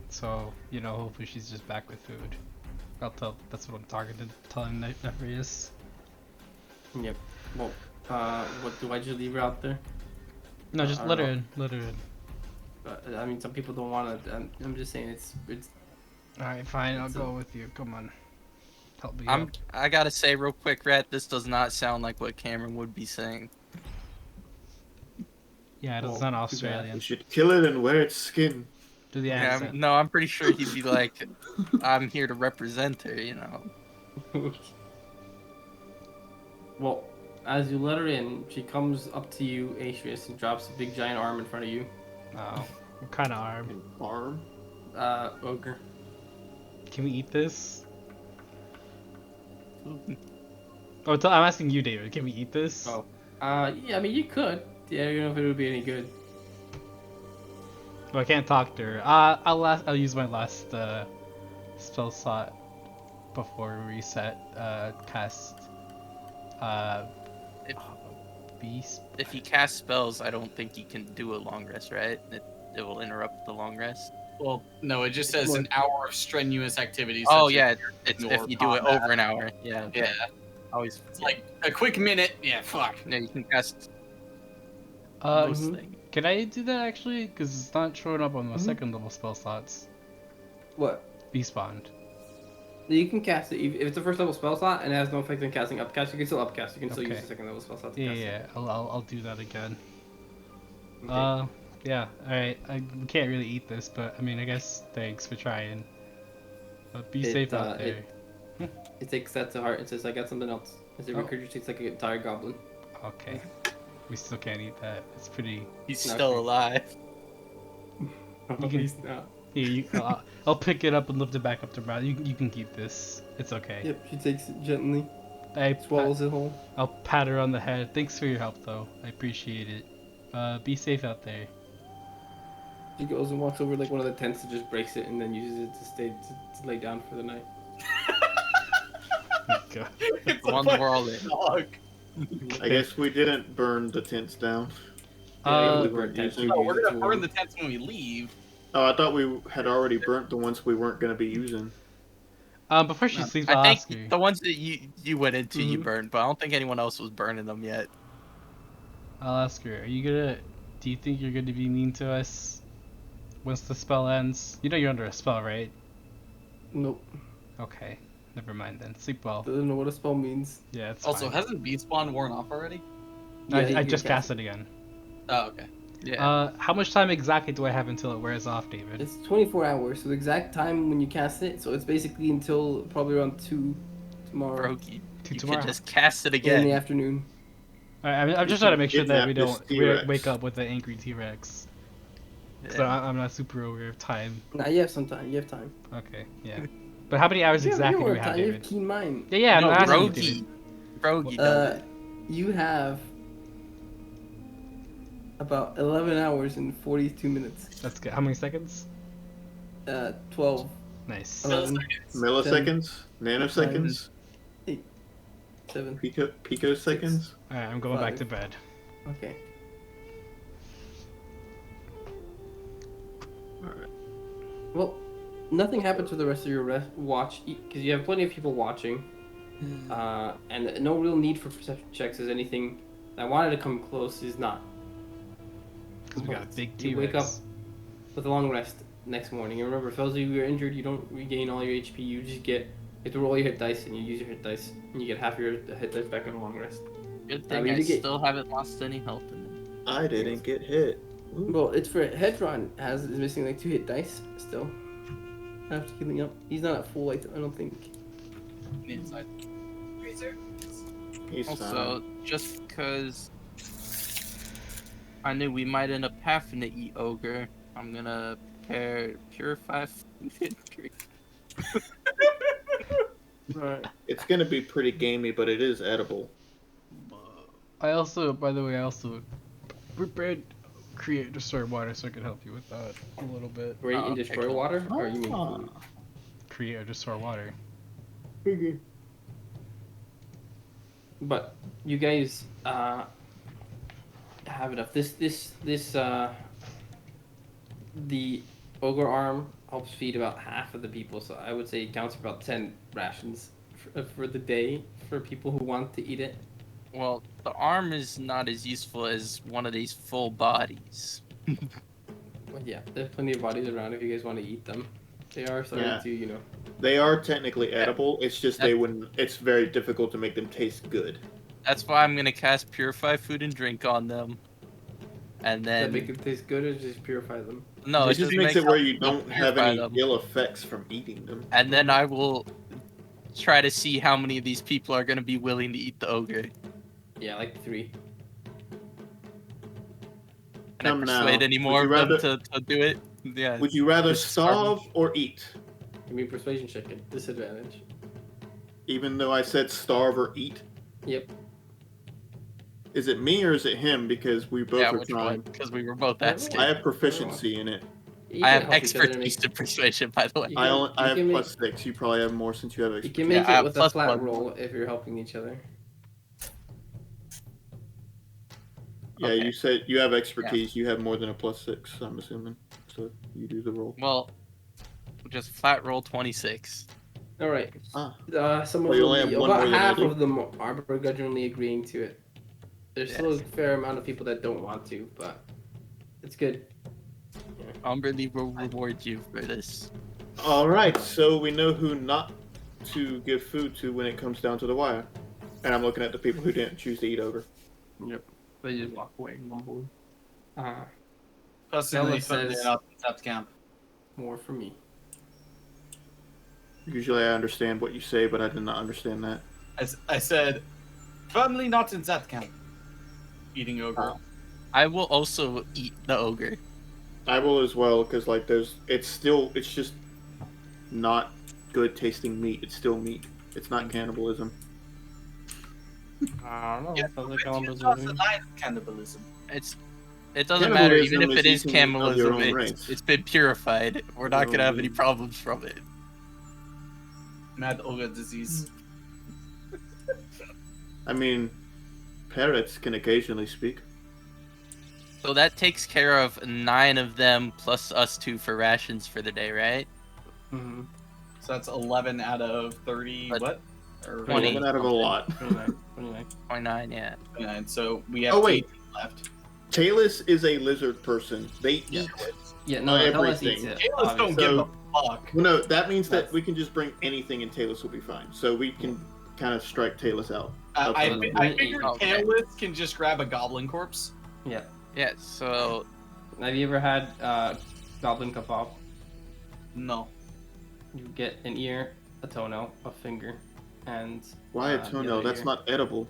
[SPEAKER 4] So, hopefully she's just back with food. That's what I'm telling Nephrius.
[SPEAKER 1] Yep. Well, what do I just leave her out there?
[SPEAKER 4] No, just
[SPEAKER 1] I
[SPEAKER 4] let her
[SPEAKER 1] don't
[SPEAKER 4] in, let her in.
[SPEAKER 1] I mean, some people don't want to. I'm just saying it's.
[SPEAKER 4] Alright, fine, I'll
[SPEAKER 1] It's
[SPEAKER 4] go with you, come on. Help me out.
[SPEAKER 5] I gotta say real quick, Rat, this does not sound like what Cameron would be saying.
[SPEAKER 4] Yeah, it's
[SPEAKER 1] Well,
[SPEAKER 4] not
[SPEAKER 1] too bad.
[SPEAKER 4] Australian.
[SPEAKER 6] You should kill it and wear its skin.
[SPEAKER 4] Do the
[SPEAKER 5] Yeah,
[SPEAKER 4] accent.
[SPEAKER 5] no, I'm pretty sure he'd be like, I'm here to represent her,
[SPEAKER 1] Well, as you let her in, she comes up to you, Atrius, and drops a big giant arm in front of you.
[SPEAKER 4] Oh, what kind of arm?
[SPEAKER 6] An arm?
[SPEAKER 1] Ogre.
[SPEAKER 4] Can we eat this? Oh, I'm asking you, David. Can we eat this?
[SPEAKER 1] Oh. Yeah, I mean, you could. Yeah, I don't know if it would be any good.
[SPEAKER 4] Well, I can't talk to her. I'll use my last spell slot before we reset. Cast
[SPEAKER 5] If-
[SPEAKER 4] beast.
[SPEAKER 5] If he casts spells, I don't think he can do a long rest, right? It will interrupt the long rest.
[SPEAKER 2] Well, no, it just says an hour of strenuous activities.
[SPEAKER 5] Oh
[SPEAKER 2] such as
[SPEAKER 5] yeah, it's
[SPEAKER 2] your
[SPEAKER 5] if you do it
[SPEAKER 2] combat.
[SPEAKER 5] over an hour. Yeah,
[SPEAKER 2] Yeah,
[SPEAKER 5] always.
[SPEAKER 2] it's like a quick minute. Yeah, fuck.
[SPEAKER 5] No, you can cast
[SPEAKER 4] Uh,
[SPEAKER 5] most things.
[SPEAKER 4] Can I do that actually? Because it's not showing up on my second level spell slots.
[SPEAKER 1] What?
[SPEAKER 4] Beast Bond.
[SPEAKER 1] You can cast it. If it's a first level spell slot and it has no effect on casting upcast, you can still upcast. You can still use
[SPEAKER 4] Okay.
[SPEAKER 1] the second level spell slot to
[SPEAKER 4] Yeah,
[SPEAKER 1] cast it.
[SPEAKER 4] yeah. I'll do that again.
[SPEAKER 1] Okay.
[SPEAKER 4] Yeah. All right. We can't really eat this, but I mean, I guess thanks for trying. But be safe out there.
[SPEAKER 1] It takes that to heart and says, "I got something else." As it
[SPEAKER 4] Oh.
[SPEAKER 1] regurgitates like a tired goblin.
[SPEAKER 4] Okay. We still can't eat that. It's pretty.
[SPEAKER 5] He's
[SPEAKER 1] Okay.
[SPEAKER 5] still alive.
[SPEAKER 1] You
[SPEAKER 4] can-
[SPEAKER 1] He's not.
[SPEAKER 4] Here, I'll pick it up and lift it back up to mouth. You can keep this. It's okay.
[SPEAKER 1] Yep, she takes it gently,
[SPEAKER 4] I
[SPEAKER 1] swallows it whole.
[SPEAKER 4] I'll pat her on the head. Thanks for your help, though. I appreciate it. Be safe out there.
[SPEAKER 1] She goes and walks over like one of the tents and just breaks it and then uses it to stay to lay down for the night.
[SPEAKER 4] God.
[SPEAKER 2] It's
[SPEAKER 5] The
[SPEAKER 2] a
[SPEAKER 5] one we're all in.
[SPEAKER 2] fucking dog.
[SPEAKER 6] I guess we didn't burn the tents down.
[SPEAKER 1] Yeah,
[SPEAKER 6] we
[SPEAKER 1] we
[SPEAKER 6] weren't
[SPEAKER 1] tents,
[SPEAKER 6] using-
[SPEAKER 1] we
[SPEAKER 2] No,
[SPEAKER 1] use
[SPEAKER 2] we're
[SPEAKER 1] it
[SPEAKER 2] gonna
[SPEAKER 1] to
[SPEAKER 2] burn
[SPEAKER 1] warm.
[SPEAKER 2] the tents when we leave.
[SPEAKER 6] Oh, I thought we had already burnt the ones we weren't going to be using.
[SPEAKER 4] Before she sleeps,
[SPEAKER 5] I
[SPEAKER 4] I'll ask her.
[SPEAKER 5] think the ones that you went into, you
[SPEAKER 1] Mhm.
[SPEAKER 5] burned, but I don't think anyone else was burning them yet.
[SPEAKER 4] I'll ask her. Do you think you're gonna be mean to us once the spell ends? You know you're under a spell, right?
[SPEAKER 1] Nope.
[SPEAKER 4] Okay. Never mind then. Sleep well.
[SPEAKER 1] Doesn't know what a spell means.
[SPEAKER 4] Yeah, it's
[SPEAKER 2] Also,
[SPEAKER 4] fine.
[SPEAKER 2] hasn't Beast Spawn worn off already?
[SPEAKER 1] Yeah,
[SPEAKER 4] I
[SPEAKER 1] you
[SPEAKER 4] just
[SPEAKER 1] can
[SPEAKER 4] cast it again.
[SPEAKER 2] Oh, okay.
[SPEAKER 5] Yeah.
[SPEAKER 4] How much time exactly do I have until it wears off, David?
[SPEAKER 1] It's 24 hours, so the exact time when you cast it. So it's basically until probably around 2 tomorrow
[SPEAKER 5] Broke you.
[SPEAKER 4] To
[SPEAKER 5] You
[SPEAKER 4] tomorrow.
[SPEAKER 5] could just cast it
[SPEAKER 1] in the
[SPEAKER 5] again.
[SPEAKER 1] afternoon.
[SPEAKER 4] Alright, I'm
[SPEAKER 6] You
[SPEAKER 4] just trying to
[SPEAKER 6] can
[SPEAKER 4] make sure that we
[SPEAKER 6] kidnap
[SPEAKER 4] don't
[SPEAKER 6] this T-Rex.
[SPEAKER 4] wake up with an angry T-Rex. So
[SPEAKER 5] Yeah.
[SPEAKER 4] I'm not super aware of time.
[SPEAKER 1] Nah, you have some time. You have time.
[SPEAKER 4] Okay, yeah. But how many hours
[SPEAKER 1] You
[SPEAKER 4] exactly do
[SPEAKER 1] have
[SPEAKER 4] we have,
[SPEAKER 1] time. You have
[SPEAKER 4] David?
[SPEAKER 1] keen mind.
[SPEAKER 4] Yeah, I'm
[SPEAKER 5] No,
[SPEAKER 4] not asking you,
[SPEAKER 5] Rogie.
[SPEAKER 4] David.
[SPEAKER 5] Rogie does it.
[SPEAKER 1] You have about 11 hours and 42 minutes.
[SPEAKER 4] That's good. How many seconds?
[SPEAKER 1] 12,
[SPEAKER 4] Nice.
[SPEAKER 1] 11,
[SPEAKER 6] Milliseconds? Nanoseconds?
[SPEAKER 1] 7.
[SPEAKER 6] Picoseconds?
[SPEAKER 4] Alright, I'm going back
[SPEAKER 1] 5.
[SPEAKER 4] to bed.
[SPEAKER 1] Okay.
[SPEAKER 6] Alright.
[SPEAKER 1] Well, nothing happens for the rest of your watch because you have plenty of people watching, and no real need for perception checks as anything that wanted to come close is not.
[SPEAKER 4] Because we got a
[SPEAKER 1] But
[SPEAKER 4] big
[SPEAKER 1] you
[SPEAKER 4] T-Rex.
[SPEAKER 1] wake up with a long rest next morning. And remember, if you're injured, you don't regain all your HP. You just you have to roll your hit dice, and you use your hit dice, and you get half your hit dice back on a long rest.
[SPEAKER 5] Good
[SPEAKER 1] I
[SPEAKER 5] thing
[SPEAKER 1] mean,
[SPEAKER 5] I
[SPEAKER 1] you get-
[SPEAKER 5] still haven't lost any health in it.
[SPEAKER 6] I didn't get hit. Ooh.
[SPEAKER 1] Well, it's for Hedron is missing like 2 hit dice still. After healing up, he's not at full. I don't think.
[SPEAKER 2] Inside.
[SPEAKER 6] He's
[SPEAKER 5] Also, just because I knew we might end up having to eat Ogre, I'm gonna prepare Purify food and drink.
[SPEAKER 1] Alright.
[SPEAKER 6] It's going to be pretty gamey, but it is edible.
[SPEAKER 4] I also, by the way, prepared create destroy water so I can help you with that a little bit.
[SPEAKER 1] Rate and
[SPEAKER 5] okay,
[SPEAKER 1] destroy
[SPEAKER 5] cool.
[SPEAKER 1] water, or you mean food?
[SPEAKER 4] Create or destroy water.
[SPEAKER 1] But you guys have enough. The ogre arm helps feed about half of the people, so I would say it counts for about 10 rations for the day for people who want to eat it.
[SPEAKER 5] Well, the arm is not as useful as one of these full bodies.
[SPEAKER 1] But yeah, there's plenty of bodies around if you guys want to eat them. They are starting
[SPEAKER 6] Yeah.
[SPEAKER 1] to,
[SPEAKER 6] They are technically edible. It's just they wouldn't. It's very difficult to make them taste good.
[SPEAKER 5] That's why I'm gonna cast Purify food and drink on them. And
[SPEAKER 1] that
[SPEAKER 5] then
[SPEAKER 1] make them taste good or just purify them.
[SPEAKER 5] no,
[SPEAKER 6] it just makes it where you
[SPEAKER 5] help
[SPEAKER 6] don't have
[SPEAKER 5] purify
[SPEAKER 6] any
[SPEAKER 5] them.
[SPEAKER 6] ill effects from eating them.
[SPEAKER 5] And then I will try to see how many of these people are gonna be willing to eat the ogre.
[SPEAKER 1] Yeah, like 3.
[SPEAKER 5] Can I
[SPEAKER 6] Come now.
[SPEAKER 5] persuade any
[SPEAKER 6] Would
[SPEAKER 5] more
[SPEAKER 6] you
[SPEAKER 5] of them
[SPEAKER 6] rather-
[SPEAKER 5] to do it? Yeah.
[SPEAKER 6] Would you rather
[SPEAKER 5] Just starve
[SPEAKER 6] starve or eat?
[SPEAKER 1] Give me persuasion check at disadvantage.
[SPEAKER 6] Even though I said starve or eat?
[SPEAKER 1] Yep.
[SPEAKER 6] Is it me or is it him? Because we both
[SPEAKER 5] Yeah,
[SPEAKER 6] are
[SPEAKER 5] which one?
[SPEAKER 6] trying.
[SPEAKER 5] Because we were both
[SPEAKER 1] Everyone.
[SPEAKER 5] asking.
[SPEAKER 6] I have proficiency in it.
[SPEAKER 1] You
[SPEAKER 5] I
[SPEAKER 1] can
[SPEAKER 5] have
[SPEAKER 1] help each other to
[SPEAKER 5] expertise
[SPEAKER 1] make-
[SPEAKER 5] to persuasion, by the way.
[SPEAKER 1] You
[SPEAKER 6] I
[SPEAKER 1] can-
[SPEAKER 6] only I
[SPEAKER 1] you
[SPEAKER 6] have
[SPEAKER 1] can make-
[SPEAKER 6] +6. You probably have more since you have
[SPEAKER 1] You
[SPEAKER 6] expertise.
[SPEAKER 1] can make
[SPEAKER 5] Yeah, I
[SPEAKER 1] it
[SPEAKER 5] have
[SPEAKER 1] with a
[SPEAKER 5] plus
[SPEAKER 1] flat
[SPEAKER 5] 1.
[SPEAKER 1] roll if you're helping each other.
[SPEAKER 6] Yeah,
[SPEAKER 5] Okay.
[SPEAKER 6] you said you have expertise. You have more than a +6. I'm assuming. So you do the roll.
[SPEAKER 5] Well, just flat roll 26.
[SPEAKER 1] All right.
[SPEAKER 6] Ah.
[SPEAKER 1] Some
[SPEAKER 6] Well,
[SPEAKER 1] of
[SPEAKER 6] you only
[SPEAKER 1] them,
[SPEAKER 6] have one
[SPEAKER 1] about
[SPEAKER 6] more than I
[SPEAKER 1] half
[SPEAKER 6] do.
[SPEAKER 1] of them are begrudgingly agreeing to it. There's still a
[SPEAKER 5] Yes.
[SPEAKER 1] fair amount of people that don't want to, but it's good.
[SPEAKER 5] Umberly will reward you for this.
[SPEAKER 6] All right, so we know who not to give food to when it comes down to the wire. And I'm looking at the people who didn't choose to eat ogre.
[SPEAKER 1] Yep. They just walk away mumbling.
[SPEAKER 2] Personally,
[SPEAKER 1] Ella
[SPEAKER 2] firmly
[SPEAKER 1] says-
[SPEAKER 2] not in that camp.
[SPEAKER 1] More for me.
[SPEAKER 6] Usually I understand what you say, but I did not understand that.
[SPEAKER 2] I said, firmly not in that camp. Eating ogre.
[SPEAKER 5] I will also eat the ogre.
[SPEAKER 6] I will as well, because like it's just not good tasting meat. It's still meat. It's not cannibalism.
[SPEAKER 1] I don't know.
[SPEAKER 2] Yeah,
[SPEAKER 1] Sounds like
[SPEAKER 2] but you
[SPEAKER 1] cannibalism.
[SPEAKER 2] draw the line of cannibalism.
[SPEAKER 5] It doesn't matter,
[SPEAKER 6] Cannibalism
[SPEAKER 5] even if it is
[SPEAKER 6] is eating of your
[SPEAKER 5] cannibalism,
[SPEAKER 6] own race.
[SPEAKER 5] it's been purified. We're not
[SPEAKER 6] Your
[SPEAKER 5] gonna
[SPEAKER 6] own
[SPEAKER 5] have any
[SPEAKER 6] meat.
[SPEAKER 5] problems from it.
[SPEAKER 2] Mad ogre disease.
[SPEAKER 6] I mean, parrots can occasionally speak.
[SPEAKER 5] So that takes care of 9 of them plus us 2 for rations for the day, right?
[SPEAKER 1] Mm-hmm.
[SPEAKER 2] So that's 11 out of 30.
[SPEAKER 5] But-
[SPEAKER 2] What? Or
[SPEAKER 5] 20.
[SPEAKER 6] 11 out of a lot.
[SPEAKER 1] 29. 29.
[SPEAKER 5] 29, yeah.
[SPEAKER 2] 29. So we have
[SPEAKER 6] Oh, wait.
[SPEAKER 2] 18 left.
[SPEAKER 6] Talus is a lizard person. They
[SPEAKER 1] Yeah.
[SPEAKER 6] eat.
[SPEAKER 1] Yeah, no, Ellis
[SPEAKER 6] Everything.
[SPEAKER 1] eats it.
[SPEAKER 2] Taylors don't
[SPEAKER 1] obviously.
[SPEAKER 2] give
[SPEAKER 6] So-
[SPEAKER 2] a fuck.
[SPEAKER 6] Well, no, that means that
[SPEAKER 1] That's-
[SPEAKER 6] we can just bring anything and Talus will be fine. So we can kind of strike Talus out.
[SPEAKER 2] I
[SPEAKER 6] Okay.
[SPEAKER 2] figured
[SPEAKER 5] Okay.
[SPEAKER 2] Taylors can just grab a goblin corpse.
[SPEAKER 1] Yeah.
[SPEAKER 5] Yeah, so
[SPEAKER 1] Have you ever had goblin kebab?
[SPEAKER 2] No.
[SPEAKER 1] You get an ear, a toenail, a finger, and
[SPEAKER 6] Why a
[SPEAKER 1] the
[SPEAKER 6] toenail?
[SPEAKER 1] other
[SPEAKER 6] That's
[SPEAKER 1] ear.
[SPEAKER 6] not edible.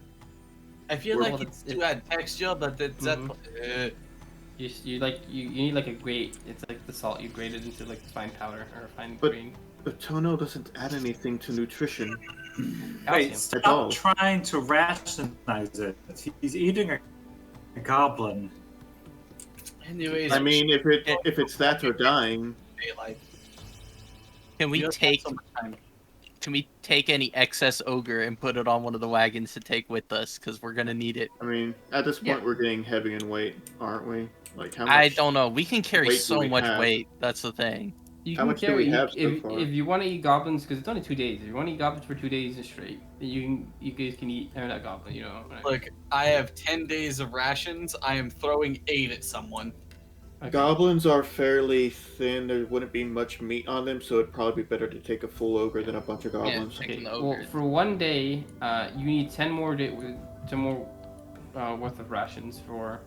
[SPEAKER 2] I feel
[SPEAKER 1] Well,
[SPEAKER 2] like
[SPEAKER 1] it's-
[SPEAKER 2] it's to add texture, but it's
[SPEAKER 1] Mhm.
[SPEAKER 2] that.
[SPEAKER 1] You need like a grate. It's like the salt you grated into like fine powder or fine
[SPEAKER 6] But-
[SPEAKER 1] grain.
[SPEAKER 6] A toenail doesn't add anything to nutrition.
[SPEAKER 7] Wait,
[SPEAKER 1] Calcium.
[SPEAKER 6] all.
[SPEAKER 7] stop trying to rationalize it. He's eating a goblin.
[SPEAKER 2] Anyways,
[SPEAKER 6] I mean, if it's that or dying,
[SPEAKER 2] daylight.
[SPEAKER 5] can we
[SPEAKER 2] You have
[SPEAKER 5] take
[SPEAKER 2] so much time.
[SPEAKER 5] any excess ogre and put it on one of the wagons to take with us? Because we're gonna need it.
[SPEAKER 6] I mean, at this point
[SPEAKER 5] Yeah.
[SPEAKER 6] we're getting heavy in weight, aren't we? Like how much?
[SPEAKER 5] I don't know. We can carry
[SPEAKER 6] weight do
[SPEAKER 5] so
[SPEAKER 6] we
[SPEAKER 5] much
[SPEAKER 6] have?
[SPEAKER 5] weight. That's the thing.
[SPEAKER 1] You
[SPEAKER 6] How
[SPEAKER 1] can
[SPEAKER 6] much do
[SPEAKER 1] carry
[SPEAKER 6] we have so
[SPEAKER 1] if,
[SPEAKER 6] far?
[SPEAKER 1] if you want to eat goblins because it's only 2 days. If you want to eat goblins for 2 days straight, then you guys can eat or not goblin. You know. Right?
[SPEAKER 2] Look, I have 10 days of rations. I am throwing 8 at someone.
[SPEAKER 1] Okay.
[SPEAKER 6] Goblins are fairly thin. There wouldn't be much meat on them, so it'd probably be better to take a full ogre than a bunch of goblins.
[SPEAKER 5] Yeah.
[SPEAKER 1] Okay.
[SPEAKER 5] Taking the
[SPEAKER 1] Well,
[SPEAKER 5] ogre.
[SPEAKER 1] for 1 day, you need 10 more worth of rations for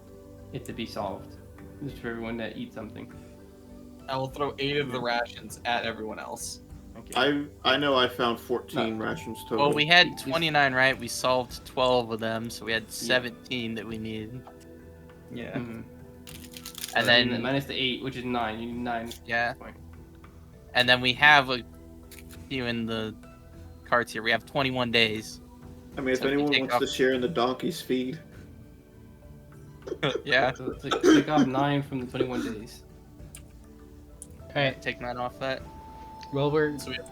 [SPEAKER 1] it to be solved. Just for everyone that eats something.
[SPEAKER 2] I will throw 8 of the rations at everyone else.
[SPEAKER 1] Okay.
[SPEAKER 6] I know I found 14
[SPEAKER 1] No.
[SPEAKER 6] rations total.
[SPEAKER 5] Well, we had
[SPEAKER 1] Just-
[SPEAKER 5] 29, right? We solved 12 of them, so we had 17 that we needed.
[SPEAKER 2] Yeah.
[SPEAKER 1] Mhm.
[SPEAKER 5] And
[SPEAKER 1] So
[SPEAKER 5] then
[SPEAKER 1] minus the 8, which is 9. You need 9.
[SPEAKER 5] yeah,
[SPEAKER 1] Point.
[SPEAKER 5] and then we have a few in the carts here. We have 21 days.
[SPEAKER 6] I mean, if
[SPEAKER 5] So we
[SPEAKER 6] anyone
[SPEAKER 5] take
[SPEAKER 6] wants
[SPEAKER 5] off-
[SPEAKER 6] to share in the donkey's feed,
[SPEAKER 5] Yeah.
[SPEAKER 1] So take off 9 from the 21 days.
[SPEAKER 4] Alright,
[SPEAKER 5] Take 9 off that.
[SPEAKER 4] well, we're.
[SPEAKER 2] So we have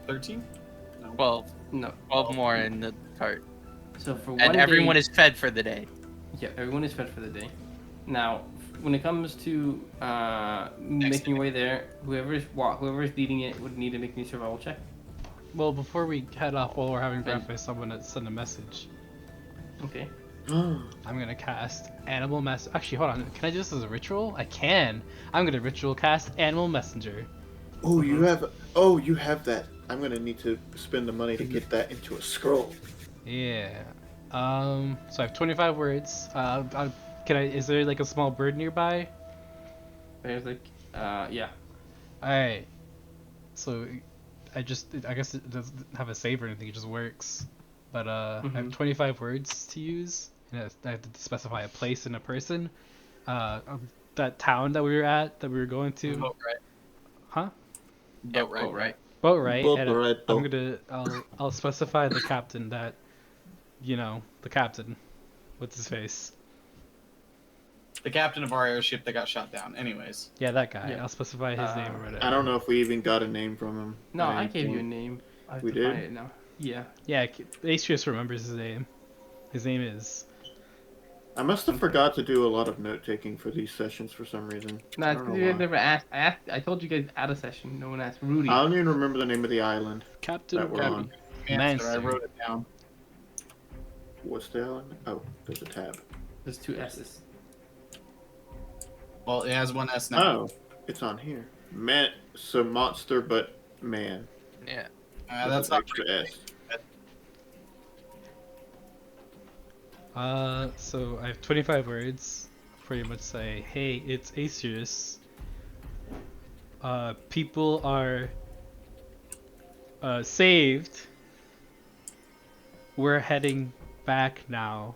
[SPEAKER 2] 13? No.
[SPEAKER 5] 12.
[SPEAKER 1] No.
[SPEAKER 5] 12 more in the cart.
[SPEAKER 1] So for one
[SPEAKER 5] And everyone
[SPEAKER 1] day,
[SPEAKER 5] is fed for the day.
[SPEAKER 1] Yeah, everyone is fed for the day. Now, when it comes to making your way there, whoever's leading it would need to make me a survival check.
[SPEAKER 4] Well, before we head off while we're having
[SPEAKER 1] Okay.
[SPEAKER 4] breakfast, someone had sent a message.
[SPEAKER 1] Okay.
[SPEAKER 4] I'm gonna cast Animal Mess. Actually, hold on. Can I do this as a ritual? I can. I'm gonna ritual cast Animal Messenger.
[SPEAKER 6] oh, you have that. I'm gonna need to spend the money to get that into a scroll.
[SPEAKER 4] Yeah. So I have 25 words. Is there like a small bird nearby?
[SPEAKER 1] There's like, yeah.
[SPEAKER 4] Alright. So, I guess it doesn't have a save or anything, it just works. But, I have
[SPEAKER 1] Mhm.
[SPEAKER 4] 25 words to use, and I have to specify a place and a person. That town that we were going to.
[SPEAKER 2] Vote right.
[SPEAKER 4] Huh?
[SPEAKER 2] Yeah, right, right.
[SPEAKER 4] Boat right.
[SPEAKER 6] Boat
[SPEAKER 4] and
[SPEAKER 6] right,
[SPEAKER 4] I'm
[SPEAKER 6] boat.
[SPEAKER 4] I'll specify the captain that, the captain. What's his face?
[SPEAKER 2] The captain of our airship that got shot down. Anyways.
[SPEAKER 4] Yeah, that guy.
[SPEAKER 1] Yeah.
[SPEAKER 4] I'll specify his name or whatever.
[SPEAKER 6] I don't know if we even got a name from him.
[SPEAKER 1] No,
[SPEAKER 6] at
[SPEAKER 1] I
[SPEAKER 6] any
[SPEAKER 1] gave you a
[SPEAKER 6] point.
[SPEAKER 1] name. I have
[SPEAKER 6] We
[SPEAKER 1] to find
[SPEAKER 6] did?
[SPEAKER 1] it now. Yeah.
[SPEAKER 4] Yeah, Atrius remembers his name. His name is.
[SPEAKER 6] I must have forgot to do a lot of note taking for these sessions for some reason.
[SPEAKER 1] No,
[SPEAKER 6] I
[SPEAKER 1] it's
[SPEAKER 6] don't
[SPEAKER 1] because
[SPEAKER 6] know
[SPEAKER 1] you
[SPEAKER 6] why.
[SPEAKER 1] guys never asked. I told you guys at a session. No one asked. Rudy.
[SPEAKER 6] I don't even remember the name of the island
[SPEAKER 4] Captain
[SPEAKER 6] that we're
[SPEAKER 4] Rudy.
[SPEAKER 6] on.
[SPEAKER 2] Answer, I
[SPEAKER 4] Manson.
[SPEAKER 2] wrote it down.
[SPEAKER 6] What's the island? Oh, there's a tab.
[SPEAKER 1] There's 2 S's.
[SPEAKER 2] Well, it has 1 S now.
[SPEAKER 6] Oh, it's on here. Man, so monster, but man.
[SPEAKER 5] Yeah.
[SPEAKER 2] That's
[SPEAKER 6] With an
[SPEAKER 2] not
[SPEAKER 6] extra S.
[SPEAKER 4] So I have 25 words. pretty much say, hey, it's Acerus. People are saved. We're heading back now.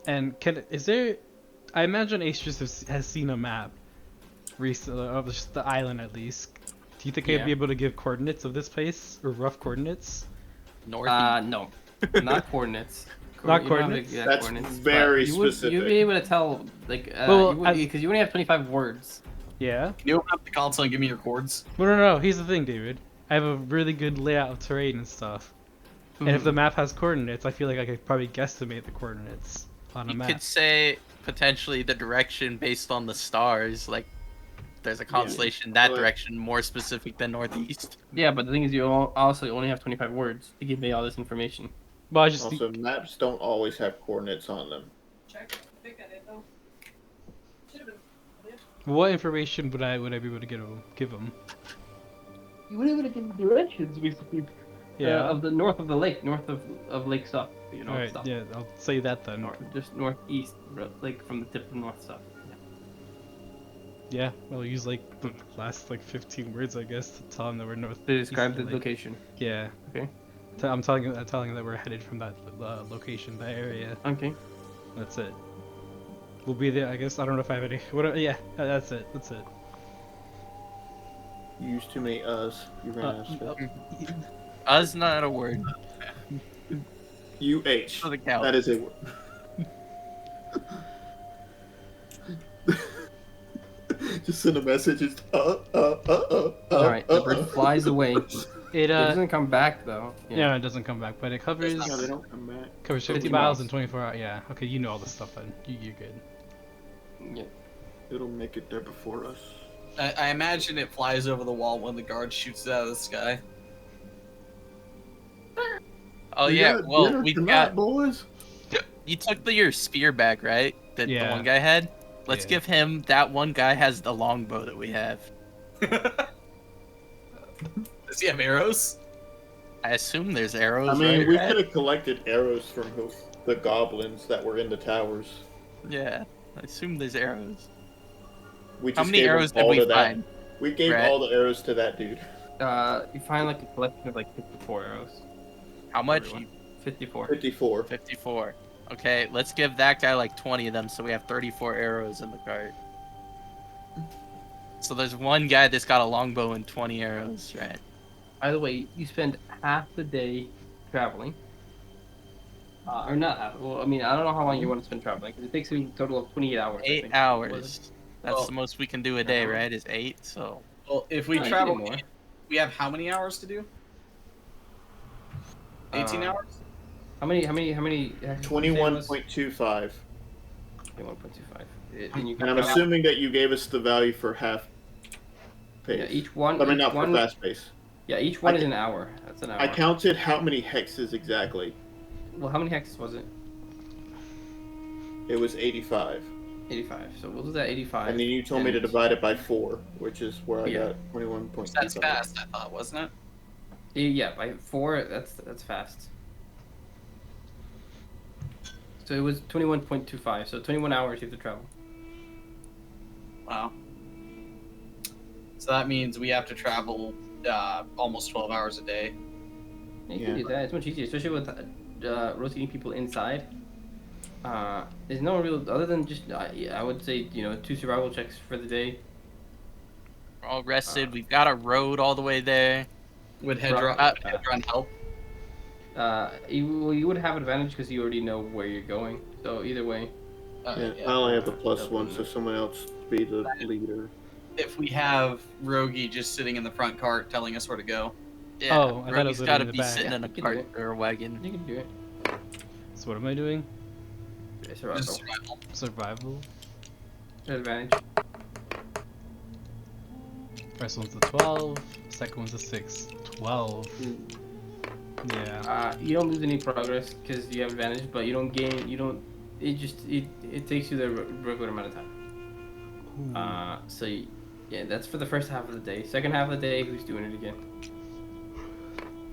[SPEAKER 4] Is there? I imagine Acerus has seen a map recently of just the island at least. Do you think I'd be able to give coordinates of this place or rough coordinates?
[SPEAKER 5] Northeast.
[SPEAKER 1] No, not coordinates.
[SPEAKER 4] Not
[SPEAKER 1] You don't have
[SPEAKER 4] coordinates?
[SPEAKER 1] exact
[SPEAKER 6] That's
[SPEAKER 1] coordinates,
[SPEAKER 6] very
[SPEAKER 1] but
[SPEAKER 6] specific.
[SPEAKER 1] You'd be able to tell, like,
[SPEAKER 4] Well,
[SPEAKER 1] because you only have 25 words.
[SPEAKER 4] Yeah.
[SPEAKER 2] Can you open up the console and give me your chords?
[SPEAKER 4] No. Here's the thing, David. I have a really good layout of terrain and stuff. And if the map has coordinates, I feel like I could probably guesstimate the coordinates on a
[SPEAKER 5] You
[SPEAKER 4] map.
[SPEAKER 5] could say potentially the direction based on the stars. Like, there's a constellation that
[SPEAKER 6] Well,
[SPEAKER 5] direction more specific than northeast.
[SPEAKER 1] Yeah, but the thing is, you also only have 25 words to give me all this information.
[SPEAKER 4] Well, I just
[SPEAKER 6] Also, maps don't always have coordinates on them.
[SPEAKER 4] what information would I be able to give him?
[SPEAKER 1] You would be able to give directions, basically.
[SPEAKER 4] Yeah.
[SPEAKER 1] Of the north of the lake, north of Lake stuff. You know,
[SPEAKER 4] All right.
[SPEAKER 1] stuff.
[SPEAKER 4] Yeah, I'll say that then.
[SPEAKER 1] Just northeast, like from the tip of north stuff.
[SPEAKER 4] Yeah. I'll use like the last like 15 words, I guess, to tell him that we're north.
[SPEAKER 1] To describe
[SPEAKER 4] east
[SPEAKER 1] the
[SPEAKER 4] of lake.
[SPEAKER 1] location.
[SPEAKER 4] Yeah.
[SPEAKER 1] Okay.
[SPEAKER 4] I'm telling him that we're headed from that location, that area.
[SPEAKER 1] Okay.
[SPEAKER 4] That's it. We'll be there, I guess. I don't know if I have any. Yeah, that's it. That's it.
[SPEAKER 6] You used too many us. You ran out of space.
[SPEAKER 5] Us not a word.
[SPEAKER 6] UH.
[SPEAKER 5] For the count.
[SPEAKER 6] That is a word. Just send a message. It's
[SPEAKER 1] All right. The bird flies away.
[SPEAKER 4] It
[SPEAKER 1] It doesn't come back though.
[SPEAKER 4] Yeah, it doesn't come back, but it covers
[SPEAKER 6] No, they don't come back.
[SPEAKER 4] covers 50
[SPEAKER 1] 50
[SPEAKER 4] miles
[SPEAKER 1] miles.
[SPEAKER 4] in 24 hours. Yeah. Okay, you know all this stuff then. You're good.
[SPEAKER 1] Yeah.
[SPEAKER 6] It'll make it there before us.
[SPEAKER 2] I imagine it flies over the wall when the guard shoots it out of the sky.
[SPEAKER 5] Oh
[SPEAKER 6] We
[SPEAKER 5] yeah,
[SPEAKER 6] got
[SPEAKER 5] well
[SPEAKER 6] dinner
[SPEAKER 5] we've
[SPEAKER 6] tonight,
[SPEAKER 5] got.
[SPEAKER 6] boys.
[SPEAKER 5] You took your spear back, right? That the
[SPEAKER 4] Yeah.
[SPEAKER 5] one guy had. Let's
[SPEAKER 4] Yeah.
[SPEAKER 5] give him that one guy has the longbow that we have.
[SPEAKER 2] Does he have arrows?
[SPEAKER 5] I assume there's arrows.
[SPEAKER 6] I mean,
[SPEAKER 5] right,
[SPEAKER 6] we
[SPEAKER 5] right?
[SPEAKER 6] could have collected arrows from the goblins that were in the towers.
[SPEAKER 5] Yeah, I assume there's arrows.
[SPEAKER 6] We just
[SPEAKER 5] How many
[SPEAKER 6] gave
[SPEAKER 5] arrows
[SPEAKER 6] him
[SPEAKER 5] did
[SPEAKER 6] all
[SPEAKER 5] we
[SPEAKER 6] to that.
[SPEAKER 5] find?
[SPEAKER 6] We gave
[SPEAKER 5] Brett?
[SPEAKER 6] all the arrows to that dude.
[SPEAKER 1] You find like a collection of like 54 arrows.
[SPEAKER 5] How much?
[SPEAKER 1] Everyone. 54.
[SPEAKER 6] 54.
[SPEAKER 5] 54. Okay, let's give that guy like 20 of them so we have 34 arrows in the cart. So there's one guy that's got a longbow and 20 arrows, right?
[SPEAKER 1] By the way, you spend half the day traveling. Or not half. Well, I mean, I don't know how long you want to spend traveling because it takes you a total of 28 hours. I
[SPEAKER 5] 8
[SPEAKER 1] think.
[SPEAKER 5] hours. That's
[SPEAKER 2] Well,
[SPEAKER 5] the most we can do a day, right? Is 8, so...
[SPEAKER 2] Well, if we
[SPEAKER 1] No, you
[SPEAKER 2] travel,
[SPEAKER 1] can do more.
[SPEAKER 2] we have how many hours to do? 18 hours?
[SPEAKER 1] How many?
[SPEAKER 6] 21.25.
[SPEAKER 1] 21.25. And you can
[SPEAKER 6] And I'm
[SPEAKER 1] travel-
[SPEAKER 6] assuming that you gave us the value for half pace.
[SPEAKER 1] Yeah, each one.
[SPEAKER 6] I mean,
[SPEAKER 1] each
[SPEAKER 6] not for
[SPEAKER 1] one,
[SPEAKER 6] fast pace.
[SPEAKER 1] Yeah, each one
[SPEAKER 6] I
[SPEAKER 1] is
[SPEAKER 6] ca-
[SPEAKER 1] an hour. That's an hour.
[SPEAKER 6] I counted how many hexes exactly.
[SPEAKER 1] Well, how many hexes was it?
[SPEAKER 6] It was 85.
[SPEAKER 1] 85. So we'll do that 85.
[SPEAKER 6] And then you told me to
[SPEAKER 1] and-
[SPEAKER 6] divide it by 4, which is where I
[SPEAKER 1] Yeah.
[SPEAKER 6] got 21.25.
[SPEAKER 2] That's fast, I thought, wasn't it?
[SPEAKER 1] Yeah, by 4. That's fast. So it was 21.25. So 21 hours you have to travel.
[SPEAKER 2] Wow. So that means we have to travel almost 12 hours a day.
[SPEAKER 1] You
[SPEAKER 6] Yeah.
[SPEAKER 1] can do that. It's much easier, especially with rotating people inside. There's no real other than just I would say 2 survival checks for the day.
[SPEAKER 5] We're all rested. We've got a road all the way there.
[SPEAKER 2] Would
[SPEAKER 1] Hedron-
[SPEAKER 2] Hedron help?
[SPEAKER 1] You would have advantage because you already know where you're going. So either way,
[SPEAKER 6] Yeah, I only have the +1, so someone else be the leader.
[SPEAKER 2] If we have Rogi just sitting in the front cart telling us where to go.
[SPEAKER 5] Yeah,
[SPEAKER 4] Oh, I thought it was
[SPEAKER 5] Rogi's got to
[SPEAKER 4] in the
[SPEAKER 5] be
[SPEAKER 4] back.
[SPEAKER 5] sitting
[SPEAKER 1] Yeah,
[SPEAKER 5] in a
[SPEAKER 1] you can do
[SPEAKER 5] cart
[SPEAKER 1] it.
[SPEAKER 5] or a wagon.
[SPEAKER 1] you can do it.
[SPEAKER 4] So what am I doing?
[SPEAKER 1] Survival.
[SPEAKER 2] Just survival.
[SPEAKER 4] Survival.
[SPEAKER 1] Advantage.
[SPEAKER 4] First one's a 12. Second one's a 6. 12. Yeah.
[SPEAKER 1] You don't lose any progress because you have advantage, but you don't gain. You don't. It takes you the regular amount of time. So yeah, that's for the first half of the day. Second half of the day, who's doing it again?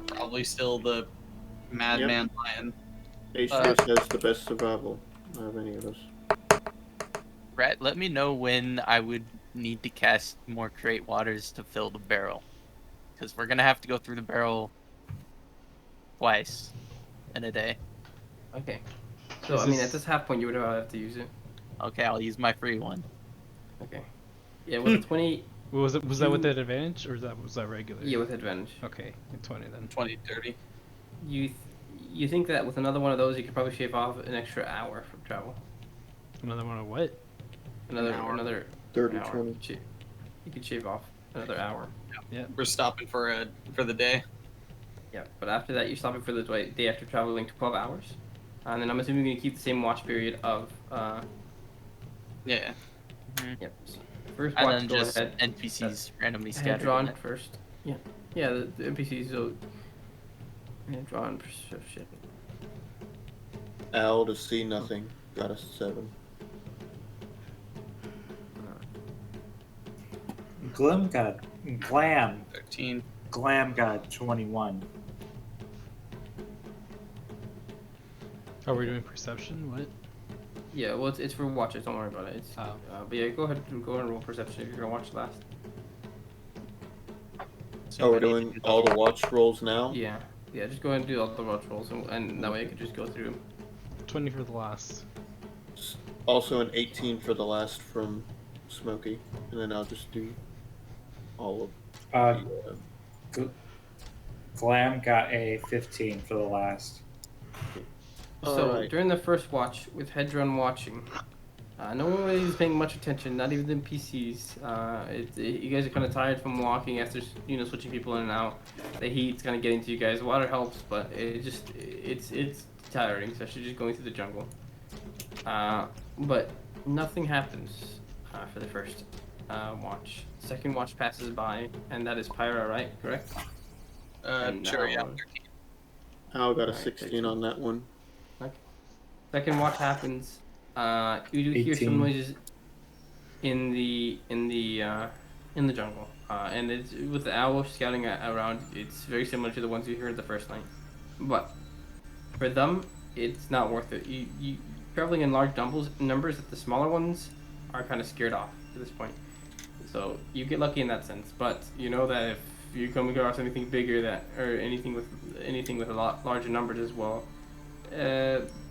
[SPEAKER 2] Probably still the Madman Lion.
[SPEAKER 6] H has the best survival. I don't have any of those.
[SPEAKER 5] Brett, let me know when I would need to cast more Create Waters to fill the barrel. Because we're going to have to go through the barrel twice in a day.
[SPEAKER 1] Okay. So,
[SPEAKER 4] Is
[SPEAKER 1] I mean,
[SPEAKER 4] this-
[SPEAKER 1] at this half point, you would have to use it.
[SPEAKER 5] Okay, I'll use my free one.
[SPEAKER 1] Okay. Yeah, with a 20,
[SPEAKER 4] Was that with that advantage or was that regular?
[SPEAKER 1] yeah, with advantage.
[SPEAKER 4] Okay, 20 then.
[SPEAKER 2] 20, 30.
[SPEAKER 1] You think that with another one of those, you could probably shave off an extra hour from travel?
[SPEAKER 4] Another one of what?
[SPEAKER 1] Another
[SPEAKER 6] 30,
[SPEAKER 1] hour.
[SPEAKER 6] 20.
[SPEAKER 1] You could shave off another hour.
[SPEAKER 2] We're stopping for the day.
[SPEAKER 1] Yeah, but after that, you're stopping for the day after traveling 12 hours. And then I'm assuming you're going to keep the same watch period of,
[SPEAKER 2] Yeah.
[SPEAKER 1] yep. So first
[SPEAKER 5] And
[SPEAKER 1] watch,
[SPEAKER 5] then
[SPEAKER 1] go
[SPEAKER 5] just
[SPEAKER 1] ahead.
[SPEAKER 5] NPCs randomly
[SPEAKER 1] Head
[SPEAKER 5] scattered.
[SPEAKER 1] drawn
[SPEAKER 5] in it.
[SPEAKER 1] first. Yeah. Yeah, the NPCs, so... Head drawn perception.
[SPEAKER 6] Al to see nothing. Got a 7.
[SPEAKER 7] Glam got
[SPEAKER 2] 13.
[SPEAKER 7] 21.
[SPEAKER 4] Are we doing perception? What?
[SPEAKER 1] Yeah, well, it's for watchers, don't worry about it. It's,
[SPEAKER 4] Oh.
[SPEAKER 1] but yeah, go ahead and roll perception if you're going to watch last.
[SPEAKER 6] Oh, we're doing all the watch rolls now?
[SPEAKER 1] Yeah, just go ahead and do all the watch rolls, and that way you can just go through them.
[SPEAKER 4] 20 for the last.
[SPEAKER 6] Also an 18 for the last from Smokey. And then I'll just do all of
[SPEAKER 7] Uh,
[SPEAKER 6] the,
[SPEAKER 7] Glam got a 15 for the last.
[SPEAKER 1] So
[SPEAKER 6] Alright.
[SPEAKER 1] during the first watch, with Hedron watching, no one really is paying much attention, not even the NPCs. You guys are kind of tired from walking after switching people in and out. The heat's kind of getting to you guys. Water helps, but it's tiring, especially just going through the jungle. But nothing happens for the first watch. Second watch passes by, and that is Pyra, right? Correct? And
[SPEAKER 2] Sure,
[SPEAKER 1] now-
[SPEAKER 2] yeah.
[SPEAKER 6] Al got a
[SPEAKER 1] Alright,
[SPEAKER 6] 16 on that one.
[SPEAKER 1] Second watch happens. You do hear
[SPEAKER 7] 18.
[SPEAKER 1] some noises in the jungle, and it's with the owl scouting around. It's very similar to the ones you heard the first night, but for them, it's not worth it. You traveling in large numbers, that the smaller ones are kind of scared off at this point. So you get lucky in that sense, but you know that if you come across anything bigger or anything with a lot larger numbers as well,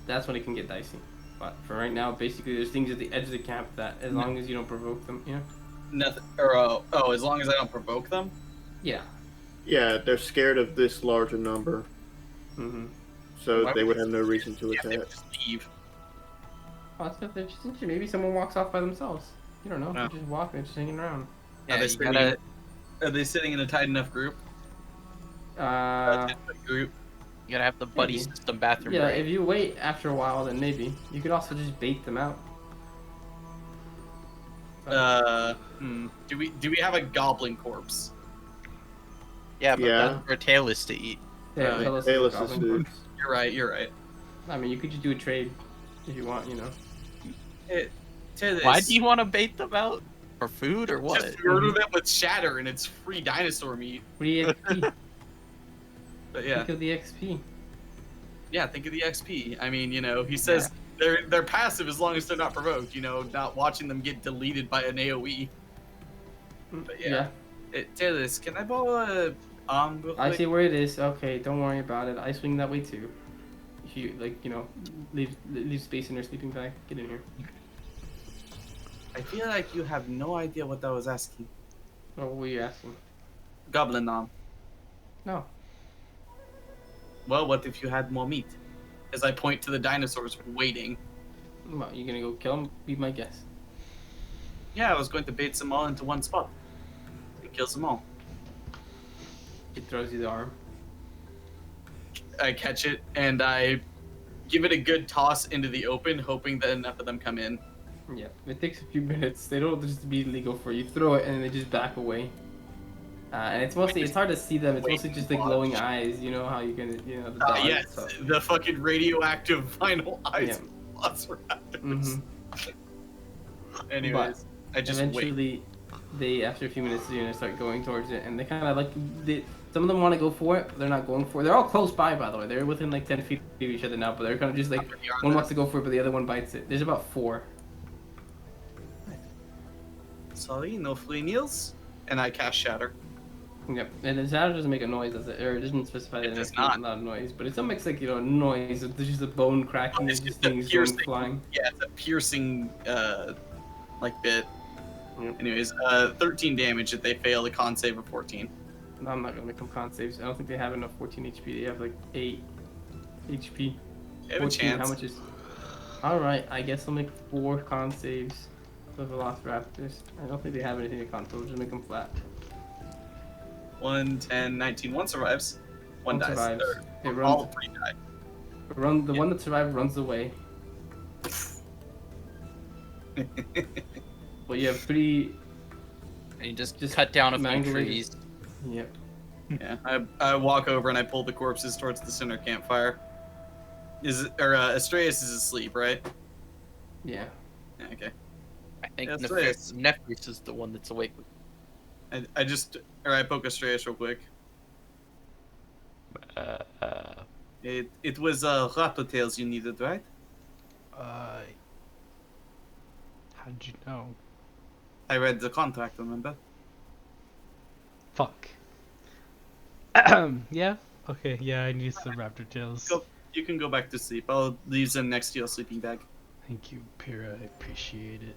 [SPEAKER 1] that's when it can get dicey. But for right now, basically, there's things at the edge of the camp that, as long as you don't provoke them,
[SPEAKER 2] Nothing. Or as long as I don't provoke them.
[SPEAKER 1] yeah.
[SPEAKER 6] Yeah, they're scared of this larger number,
[SPEAKER 1] Mm-hmm.
[SPEAKER 6] so
[SPEAKER 2] Why
[SPEAKER 6] they
[SPEAKER 2] would
[SPEAKER 6] would have no reason to
[SPEAKER 2] Yeah, they
[SPEAKER 6] attack.
[SPEAKER 2] would just leave.
[SPEAKER 1] Maybe someone walks off by themselves. You don't know.
[SPEAKER 2] No.
[SPEAKER 1] They're just walking, they're just hanging around.
[SPEAKER 5] Yeah,
[SPEAKER 2] Are they
[SPEAKER 5] you
[SPEAKER 2] sitting?
[SPEAKER 5] gotta,
[SPEAKER 2] Are they sitting in a tight enough group?
[SPEAKER 1] Uh,
[SPEAKER 2] Group.
[SPEAKER 5] you gotta have the buddy
[SPEAKER 1] Maybe.
[SPEAKER 5] system bathroom
[SPEAKER 1] yeah.
[SPEAKER 5] break.
[SPEAKER 1] If you wait after a while, then maybe you could also just bait them out.
[SPEAKER 2] Do we have a goblin corpse?
[SPEAKER 5] Yeah, but
[SPEAKER 6] Yeah.
[SPEAKER 5] that's for Taylor to eat.
[SPEAKER 1] Yeah,
[SPEAKER 2] Right.
[SPEAKER 1] tell us
[SPEAKER 6] Hey,
[SPEAKER 1] the
[SPEAKER 6] let's
[SPEAKER 1] goblin
[SPEAKER 6] just do-
[SPEAKER 1] corpse.
[SPEAKER 2] You're right. You're right.
[SPEAKER 1] I mean, you could just do a trade if you want.
[SPEAKER 2] To this,
[SPEAKER 5] Why do you want to bait them out? For food or what?
[SPEAKER 2] just murder them with shatter and it's free dinosaur meat?
[SPEAKER 1] Free XP.
[SPEAKER 2] But yeah,
[SPEAKER 1] Think of the XP.
[SPEAKER 2] yeah. Think of the XP. I mean, he says they're passive as long as they're not provoked. Not watching them get deleted by an AOE. But yeah. Taylor, can I borrow a real
[SPEAKER 1] I
[SPEAKER 2] quick?
[SPEAKER 1] see where it is. Okay, don't worry about it. I swing that way too. If you leave space in your sleeping bag. Get in here.
[SPEAKER 2] I feel like you have no idea what I was asking.
[SPEAKER 1] Oh, what were you asking?
[SPEAKER 2] Goblin nom.
[SPEAKER 1] No.
[SPEAKER 2] Well, what if you had more meat? As I point to the dinosaurs waiting.
[SPEAKER 1] What, you gonna go kill him? Be my guess.
[SPEAKER 2] Yeah, I was going to bait them all into one spot. And kill them all.
[SPEAKER 1] He throws you the arm.
[SPEAKER 2] I catch it and I give it a good toss into the open, hoping that enough of them come in.
[SPEAKER 1] Yeah, it takes a few minutes. They don't just immediately go for it. You throw it and then they just back away. And it's hard to see them. It's mostly just the glowing eyes. You know how you can, the dark
[SPEAKER 2] Yes,
[SPEAKER 1] stuff.
[SPEAKER 2] the fucking radioactive vinyl eyes.
[SPEAKER 1] Yeah.
[SPEAKER 2] Velociraptors.
[SPEAKER 1] Mhm.
[SPEAKER 2] Anyways, I just wait.
[SPEAKER 1] Eventually, they after a few minutes, start going towards it, and they kind of like Some of them want to go for it, but they're not going for it. They're all close by the way. They're within like 10 feet of each other now, but they're kind of just like one wants to go for it, but the other one bites it. There's about 4.
[SPEAKER 2] Sorry, no free meals. And I cast Shatter.
[SPEAKER 1] Yep, and the shadow doesn't make a noise, does it? Or it doesn't specify that it makes a loud noise, but it still makes like noise. There's just a bone cracking.
[SPEAKER 2] It's
[SPEAKER 1] There's just
[SPEAKER 2] just a
[SPEAKER 1] things going
[SPEAKER 2] piercing.
[SPEAKER 1] flying.
[SPEAKER 2] Yeah, it's a piercing, like bit.
[SPEAKER 1] Yep.
[SPEAKER 2] Anyways, 13 damage if they fail a con save of 14.
[SPEAKER 1] No, I'm not gonna make them con saves. I don't think they have enough 14 HP. They have like 8 HP.
[SPEAKER 2] They have a chance.
[SPEAKER 1] How much is? All right, I guess I'll make 4 con saves for the Velociraptors. I don't think they have anything to con, so we'll just make them flat.
[SPEAKER 2] 1, 10, 19. One survives. One dies.
[SPEAKER 1] survives. It
[SPEAKER 2] All
[SPEAKER 1] runs.
[SPEAKER 2] 3 die.
[SPEAKER 1] The one that survived runs away. But you have 3.
[SPEAKER 5] And you just
[SPEAKER 1] Just
[SPEAKER 5] cut down a few
[SPEAKER 1] mangle it.
[SPEAKER 5] trees.
[SPEAKER 1] Yep.
[SPEAKER 2] Yeah, I walk over and I pull the corpses towards the center campfire. Astreus is asleep, right?
[SPEAKER 1] Yeah.
[SPEAKER 2] Yeah, okay.
[SPEAKER 5] I think
[SPEAKER 2] Yeah, Astreus.
[SPEAKER 5] Nefris is the one that's awake.
[SPEAKER 2] I poke Astreus real quick. It was raptor tails you needed, right?
[SPEAKER 4] How did you know?
[SPEAKER 2] I read the contract, remember?
[SPEAKER 4] Fuck. Yeah. Okay. Yeah, I need some raptor tails.
[SPEAKER 2] Go. You can go back to sleep. I'll leave them next to your sleeping bag.
[SPEAKER 4] Thank you, Pyrrha. I appreciate it.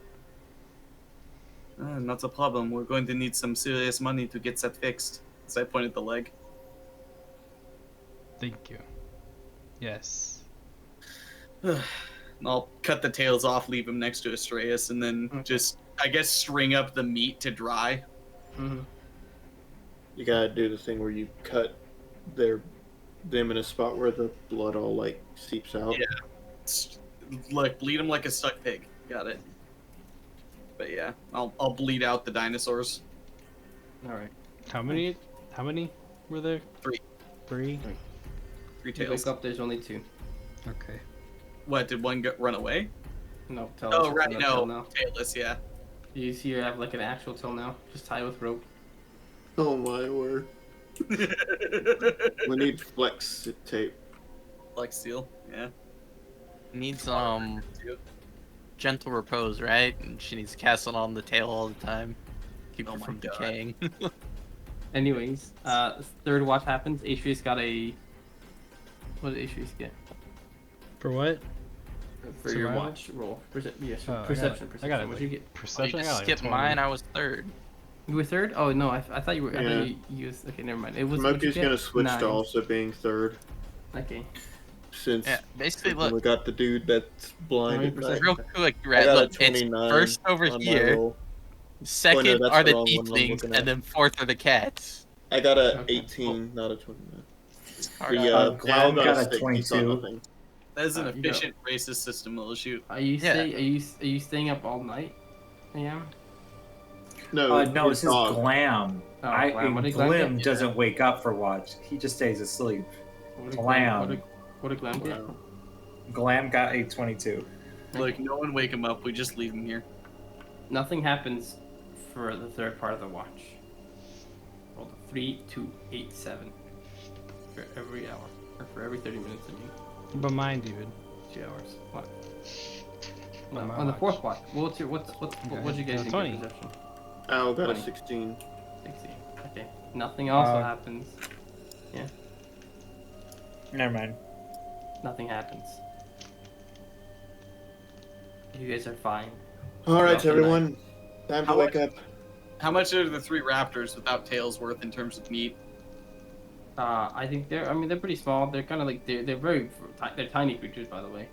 [SPEAKER 2] Not a problem. We're going to need some serious money to get that fixed. As I pointed the leg.
[SPEAKER 4] Thank you. Yes.
[SPEAKER 2] I'll cut the tails off, leave them next to Astreus, and then just, I guess, string up the meat to dry.
[SPEAKER 1] Mm-hmm.
[SPEAKER 6] You gotta do the thing where you cut them in a spot where the blood all like seeps out.
[SPEAKER 2] Yeah. Like bleed them like a stuck pig. Got it. But yeah, I'll bleed out the dinosaurs.
[SPEAKER 1] All right.
[SPEAKER 4] How many were there?
[SPEAKER 2] 3.
[SPEAKER 4] 3?
[SPEAKER 2] 3
[SPEAKER 1] You
[SPEAKER 2] tails.
[SPEAKER 1] wake up. There's only 2.
[SPEAKER 4] Okay.
[SPEAKER 2] What, did one run away?
[SPEAKER 1] No. Tell
[SPEAKER 2] Oh,
[SPEAKER 1] us
[SPEAKER 2] right,
[SPEAKER 1] it's on a tail
[SPEAKER 2] no.
[SPEAKER 1] now.
[SPEAKER 2] Tailless, yeah.
[SPEAKER 1] You see, you have like an actual tail now. Just tie with rope.
[SPEAKER 6] Oh my word. We need flex tape.
[SPEAKER 2] Like steel, yeah.
[SPEAKER 5] Needs gentle repose, right? And she needs to cast it on the tail all the time. Keep
[SPEAKER 2] Oh
[SPEAKER 5] her
[SPEAKER 2] my
[SPEAKER 5] from
[SPEAKER 2] God.
[SPEAKER 5] decaying.
[SPEAKER 1] Anyways, third watch happens. Atreus got a. What did Atreus get?
[SPEAKER 4] For what?
[SPEAKER 1] For your
[SPEAKER 4] Survival?
[SPEAKER 1] watch roll. Yes,
[SPEAKER 4] Oh,
[SPEAKER 1] perception.
[SPEAKER 4] I got it.
[SPEAKER 1] What'd you get?
[SPEAKER 4] Perception.
[SPEAKER 5] You
[SPEAKER 4] I got
[SPEAKER 5] just
[SPEAKER 4] like
[SPEAKER 5] skipped
[SPEAKER 4] 20.
[SPEAKER 5] mine, I was 3rd.
[SPEAKER 1] You were 3rd? Oh no, I thought you were. I
[SPEAKER 6] Yeah.
[SPEAKER 1] thought you was. Okay, never mind. It was. what'd you
[SPEAKER 6] Moku's
[SPEAKER 1] get?
[SPEAKER 6] gonna switch
[SPEAKER 1] 9.
[SPEAKER 6] to also being 3rd
[SPEAKER 1] Okay.
[SPEAKER 6] since
[SPEAKER 5] Yeah, basically,
[SPEAKER 6] we
[SPEAKER 5] look,
[SPEAKER 6] got the dude that's blind. at
[SPEAKER 1] 100%.
[SPEAKER 6] night.
[SPEAKER 5] real quick,
[SPEAKER 6] I
[SPEAKER 5] Red,
[SPEAKER 6] got a
[SPEAKER 5] look, it's
[SPEAKER 6] 29
[SPEAKER 5] first over
[SPEAKER 6] on my
[SPEAKER 5] here,
[SPEAKER 6] roll.
[SPEAKER 5] second
[SPEAKER 6] that's
[SPEAKER 5] are
[SPEAKER 6] the
[SPEAKER 5] the
[SPEAKER 6] wrong one I'm
[SPEAKER 5] tieflings,
[SPEAKER 6] looking at.
[SPEAKER 5] and then 4th are the cats.
[SPEAKER 6] I got a
[SPEAKER 1] Okay.
[SPEAKER 6] 18, not a 29.
[SPEAKER 5] Alright,
[SPEAKER 6] The
[SPEAKER 7] Glenn
[SPEAKER 6] Val
[SPEAKER 7] got a
[SPEAKER 6] 6, he saw
[SPEAKER 7] 22.
[SPEAKER 6] nothing.
[SPEAKER 2] That is an
[SPEAKER 1] You go.
[SPEAKER 2] efficient racist system, will shoot.
[SPEAKER 1] Are you
[SPEAKER 5] Yeah.
[SPEAKER 1] are you staying up all night? Yeah.
[SPEAKER 6] No,
[SPEAKER 7] No,
[SPEAKER 6] his
[SPEAKER 7] it's his
[SPEAKER 6] dog.
[SPEAKER 7] Glam.
[SPEAKER 1] Oh, Glam. What did Glam
[SPEAKER 7] Glim
[SPEAKER 1] get?
[SPEAKER 7] doesn't wake up for watch. He just stays asleep.
[SPEAKER 1] What did
[SPEAKER 7] Glam.
[SPEAKER 1] What did Glam get?
[SPEAKER 6] Wow.
[SPEAKER 7] Glam got a 22.
[SPEAKER 2] Look, no one wake him up. We just leave him here.
[SPEAKER 1] Nothing happens for the 3rd part of the watch. Roll 3, 2, 8, 7 for every hour, or for every 30 minutes. I mean,
[SPEAKER 4] But mine, dude.
[SPEAKER 1] 2 hours. What?
[SPEAKER 4] Well,
[SPEAKER 1] No,
[SPEAKER 4] my
[SPEAKER 1] on the
[SPEAKER 4] watch.
[SPEAKER 1] 4th watch. What's your what'd you guys get
[SPEAKER 4] 20.
[SPEAKER 1] for perception?
[SPEAKER 6] Al got a
[SPEAKER 1] 20.
[SPEAKER 6] 16.
[SPEAKER 1] 16. Okay. Nothing else
[SPEAKER 4] Uh,
[SPEAKER 1] happens.
[SPEAKER 7] Never mind.
[SPEAKER 1] Nothing happens. You guys are fine.
[SPEAKER 6] All right,
[SPEAKER 1] Throughout the
[SPEAKER 6] everyone. Time to
[SPEAKER 2] How
[SPEAKER 6] wake up.
[SPEAKER 2] How much are the 3 raptors without tails worth in terms of meat?
[SPEAKER 1] I think they're. I mean, they're pretty small. They're kind of like they're tiny creatures, by the way.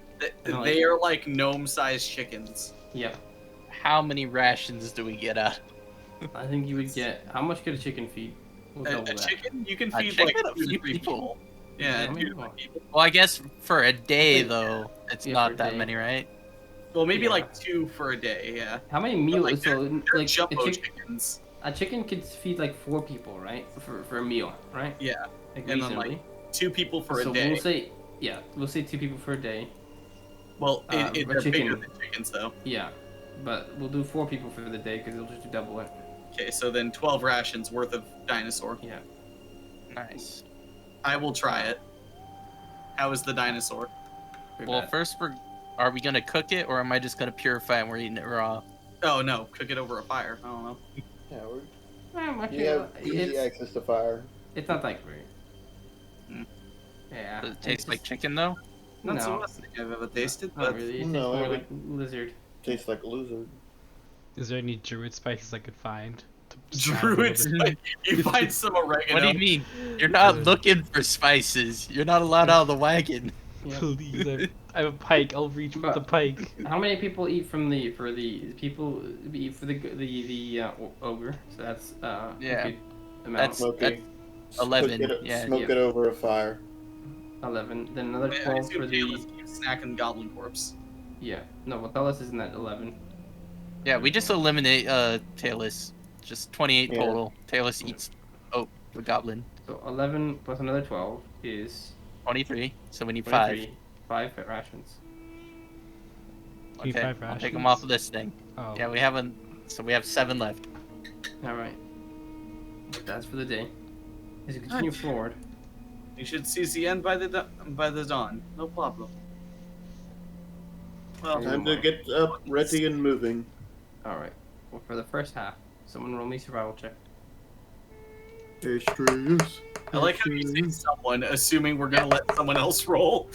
[SPEAKER 2] They are like gnome-sized chickens.
[SPEAKER 1] Yep.
[SPEAKER 5] how many rations do we get out?
[SPEAKER 1] I think you would get. How much could a chicken feed? We'll
[SPEAKER 2] A
[SPEAKER 1] double that.
[SPEAKER 2] chicken? You can
[SPEAKER 5] A
[SPEAKER 2] feed like
[SPEAKER 5] chicken?
[SPEAKER 2] 2 to
[SPEAKER 5] A few
[SPEAKER 2] 3 people. Yeah,
[SPEAKER 1] How many
[SPEAKER 2] 2 to 3
[SPEAKER 1] more?
[SPEAKER 2] people.
[SPEAKER 5] Well, I guess for a day though, it's
[SPEAKER 1] Yeah, for
[SPEAKER 5] not
[SPEAKER 1] a
[SPEAKER 5] that
[SPEAKER 1] day.
[SPEAKER 5] many, right?
[SPEAKER 2] Well, maybe
[SPEAKER 1] Yeah.
[SPEAKER 2] like 2 for a day, yeah.
[SPEAKER 1] How many meals?
[SPEAKER 2] like,
[SPEAKER 1] so
[SPEAKER 2] They're
[SPEAKER 1] like
[SPEAKER 2] jumbo chickens.
[SPEAKER 1] a chicken could feed like 4 people, right? For a meal, right?
[SPEAKER 2] Yeah,
[SPEAKER 1] Like
[SPEAKER 2] and then,
[SPEAKER 1] reasonably.
[SPEAKER 2] like, 2 people for
[SPEAKER 1] so
[SPEAKER 2] a day.
[SPEAKER 1] we'll say 2 people for a day.
[SPEAKER 2] Well,
[SPEAKER 1] a
[SPEAKER 2] they're bigger
[SPEAKER 1] chicken.
[SPEAKER 2] than chickens, though.
[SPEAKER 1] Yeah, but we'll do 4 people for the day because it'll just do double it.
[SPEAKER 2] Okay, so then 12 rations worth of dinosaur.
[SPEAKER 1] Yeah.
[SPEAKER 5] Nice.
[SPEAKER 2] I will try it. How is the dinosaur?
[SPEAKER 1] Pretty
[SPEAKER 5] Well,
[SPEAKER 1] bad.
[SPEAKER 5] first are we gonna cook it, or am I just gonna purify and we're eating it raw?
[SPEAKER 2] Oh no, cook it over a fire. I don't know.
[SPEAKER 8] Yeah,
[SPEAKER 1] Actually,
[SPEAKER 8] you have easy access to fire.
[SPEAKER 1] it's not that great.
[SPEAKER 5] Mm.
[SPEAKER 1] Yeah.
[SPEAKER 5] Does it
[SPEAKER 1] it's
[SPEAKER 5] taste like
[SPEAKER 1] just-
[SPEAKER 5] chicken though?
[SPEAKER 2] Not the
[SPEAKER 1] No.
[SPEAKER 2] worst thing I've ever tasted,
[SPEAKER 1] Not
[SPEAKER 2] but
[SPEAKER 1] really. It
[SPEAKER 8] No,
[SPEAKER 1] tastes more
[SPEAKER 8] it
[SPEAKER 1] like lizard.
[SPEAKER 8] Tastes like a lizard.
[SPEAKER 4] Is there any druid spices I could find? to just add a little
[SPEAKER 2] druids,
[SPEAKER 4] bit?
[SPEAKER 2] you find some oregano.
[SPEAKER 5] What do you mean? You're not
[SPEAKER 4] Uh,
[SPEAKER 5] looking for spices. You're not allowed out of the wagon.
[SPEAKER 1] Yeah.
[SPEAKER 4] Please, I have a pike. I'll reach with the pike.
[SPEAKER 1] How many people eat from the ogre? So that's
[SPEAKER 5] Yeah.
[SPEAKER 1] a good amount.
[SPEAKER 5] That's-
[SPEAKER 8] Smoky.
[SPEAKER 5] 11,
[SPEAKER 8] Cook it,
[SPEAKER 5] yeah,
[SPEAKER 8] smoke
[SPEAKER 1] yeah.
[SPEAKER 8] it over a fire.
[SPEAKER 1] 11. Then another
[SPEAKER 2] I
[SPEAKER 1] 12
[SPEAKER 2] assume
[SPEAKER 1] for
[SPEAKER 2] Taylor's
[SPEAKER 1] the
[SPEAKER 2] snacking goblin corpse.
[SPEAKER 1] yeah. No, Vitalis isn't at 11.
[SPEAKER 5] Yeah, we just eliminate Talus. Just 28
[SPEAKER 8] Yeah.
[SPEAKER 5] total. Talus eats the goblin.
[SPEAKER 1] So 11 plus another 12 is
[SPEAKER 5] 23. So we need
[SPEAKER 1] 23. 5 rations.
[SPEAKER 5] five.
[SPEAKER 4] Need
[SPEAKER 5] Okay,
[SPEAKER 4] 5
[SPEAKER 5] I'll take them
[SPEAKER 4] rations?
[SPEAKER 5] off of this thing.
[SPEAKER 4] Oh.
[SPEAKER 5] Yeah, we haven't. So we have 7 left.
[SPEAKER 1] All right. That's for the day. As you continue
[SPEAKER 2] Nice.
[SPEAKER 1] forward,
[SPEAKER 2] You should seize the end by the dawn. No problem. Well,
[SPEAKER 6] Time to get up, ready, and moving.
[SPEAKER 1] all right. Well, for the first half, someone roll me survival check.
[SPEAKER 6] Extras.
[SPEAKER 2] I like how you say someone, assuming we're gonna let someone else roll.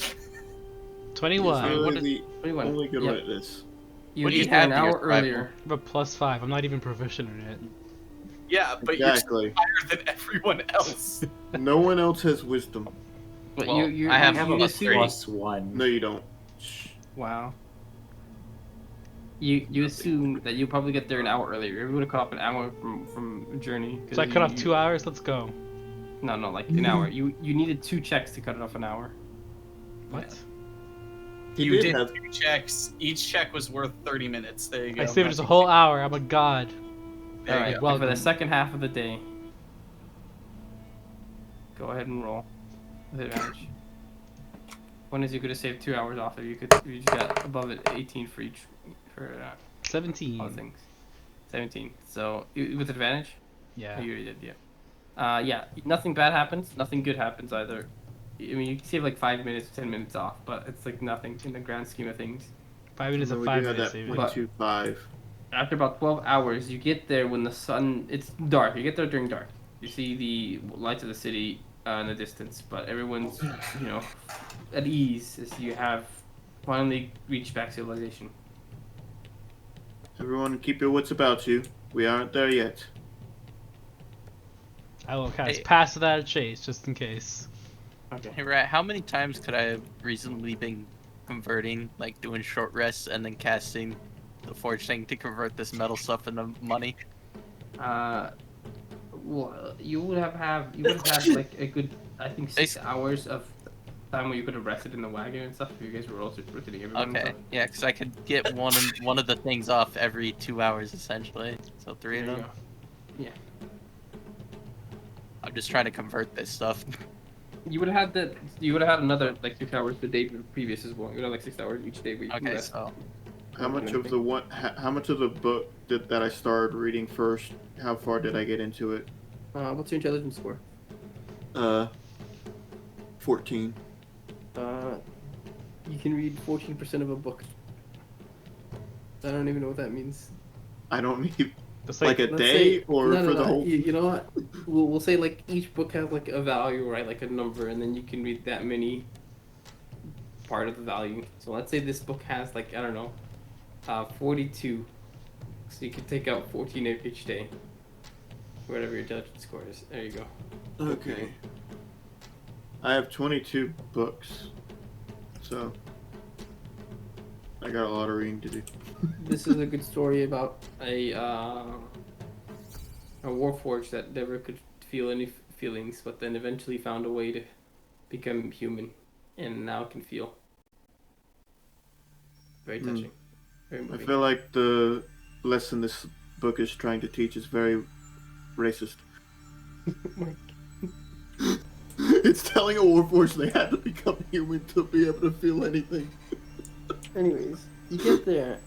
[SPEAKER 4] 21.
[SPEAKER 5] What
[SPEAKER 6] Really
[SPEAKER 5] is-
[SPEAKER 6] the
[SPEAKER 1] 21.
[SPEAKER 6] only good
[SPEAKER 1] Yep.
[SPEAKER 6] one at this.
[SPEAKER 1] You
[SPEAKER 5] What do you
[SPEAKER 1] get there
[SPEAKER 5] have
[SPEAKER 1] an
[SPEAKER 5] for your
[SPEAKER 1] hour
[SPEAKER 5] survival?
[SPEAKER 1] earlier.
[SPEAKER 4] I have a +5. I'm not even proficient in it.
[SPEAKER 2] Yeah, but
[SPEAKER 6] Exactly.
[SPEAKER 2] you're higher than everyone else.
[SPEAKER 6] No one else has wisdom.
[SPEAKER 1] But
[SPEAKER 5] Well,
[SPEAKER 1] you
[SPEAKER 5] I have
[SPEAKER 1] you
[SPEAKER 5] a
[SPEAKER 1] assume-
[SPEAKER 5] +3.
[SPEAKER 7] +1.
[SPEAKER 6] No, you don't.
[SPEAKER 1] Wow. You assume that you probably get there an hour earlier. You would have caught up an hour from journey. 'cause
[SPEAKER 4] So I cut off
[SPEAKER 1] you-
[SPEAKER 4] 2 hours? Let's go.
[SPEAKER 1] No, like an hour. You needed 2 checks to cut it off an hour.
[SPEAKER 4] What?
[SPEAKER 6] He
[SPEAKER 2] You
[SPEAKER 6] did
[SPEAKER 2] did
[SPEAKER 6] have.
[SPEAKER 2] 2 checks. Each check was worth 30 minutes. There you go.
[SPEAKER 4] I saved us a whole hour. I'm a god.
[SPEAKER 2] There you
[SPEAKER 1] All right.
[SPEAKER 2] go.
[SPEAKER 1] Well, for the
[SPEAKER 4] Welcome.
[SPEAKER 1] second half of the day, go ahead and roll with advantage. When is you could have saved 2 hours off if you just got above it 18 for each for all
[SPEAKER 4] 17.
[SPEAKER 1] things. 17. So with advantage.
[SPEAKER 4] Yeah.
[SPEAKER 1] You already did, yeah. Yeah, nothing bad happens. Nothing good happens either. I mean, you can save like 5 minutes, 10 minutes off, but it's like nothing in the grand scheme of things.
[SPEAKER 4] 5 minutes and
[SPEAKER 6] We
[SPEAKER 4] 5
[SPEAKER 6] do have
[SPEAKER 4] minutes.
[SPEAKER 6] that
[SPEAKER 4] saving.
[SPEAKER 6] 0.25.
[SPEAKER 1] After about 12 hours, you get there when the sun. It's dark. You get there during dark. You see the lights of the city in the distance, but everyone's, at ease as you have finally reached back civilization.
[SPEAKER 6] Everyone, keep your wits about you. We aren't there yet.
[SPEAKER 4] I will cast
[SPEAKER 5] Hey.
[SPEAKER 4] Pass Without a Chase just in case.
[SPEAKER 1] Okay.
[SPEAKER 5] Hey, Rat, how many times could I have reasonably been converting, like doing short rests and then casting the forge thing to convert this metal stuff into money?
[SPEAKER 1] Well, you would have had like a good, I think, 6 hours of time where you could have rested in the wagon and stuff. If you guys were also rotating everyone. and
[SPEAKER 5] Okay,
[SPEAKER 1] stuff.
[SPEAKER 5] yeah, because I could get one of the things off every 2 hours essentially. So 3 of
[SPEAKER 1] There you
[SPEAKER 5] them.
[SPEAKER 1] go. Yeah.
[SPEAKER 5] I'm just trying to convert this stuff.
[SPEAKER 1] You would have had that. You would have had another like 6 hours the day previous as well. You would have like 6 hours each day. Where you
[SPEAKER 5] Okay,
[SPEAKER 1] rest.
[SPEAKER 5] so
[SPEAKER 6] How much of the one? How much of the book that I started reading first? How far did I get into it?
[SPEAKER 1] What's your intelligence score?
[SPEAKER 6] 14.
[SPEAKER 1] You can read 14% of a book. I don't even know what that means.
[SPEAKER 6] I don't need
[SPEAKER 4] Just
[SPEAKER 6] like a
[SPEAKER 1] Let's
[SPEAKER 6] day
[SPEAKER 1] say-
[SPEAKER 6] or
[SPEAKER 1] no,
[SPEAKER 6] for the whole.
[SPEAKER 1] You know what? We'll say like each book has like a value, right? Like a number, and then you can read that many part of the value. So let's say this book has like, I don't know, 42. So you can take out 14 each day. Whatever your intelligence score is. There you go.
[SPEAKER 6] Okay. I have 22 books, so I got a lot of reading to do.
[SPEAKER 1] This is a good story about a warforged that never could feel any feelings, but then eventually found a way to become human, and now can feel. Very
[SPEAKER 6] Hmm.
[SPEAKER 1] touching. Very
[SPEAKER 6] I
[SPEAKER 1] moving.
[SPEAKER 6] feel like the lesson this book is trying to teach is very racist. It's telling a warforged they had to become human to be able to feel anything.
[SPEAKER 1] Anyways, you get there